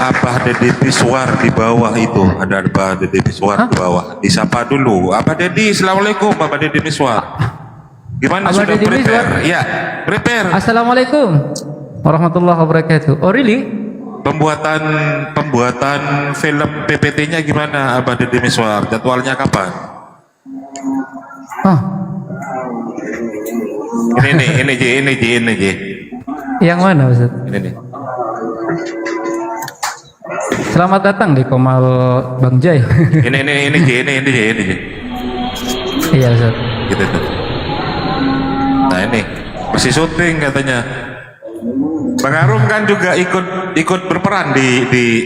Abah Deddy Miswar di bawah itu. Ada Abah Deddy Miswar di bawah. Disapa dulu. Abah Deddy, assalamualaikum Abah Deddy Miswar. Gimana Abah sudah Deddy Miswar? prepare? Ya, prepare. Assalamualaikum warahmatullahi wabarakatuh. Oh really? Pembuatan film PPT-nya gimana Abah Deddy Miswar? Jadwalnya kapan? Oh. Ini J. Yang mana Ustaz? Ini nih. Selamat datang di Komal Bang Jai. Ini J. Iya Ustaz. Gitu tuh. Nah ini masih syuting katanya. Bang Arum kan juga ikut berperan di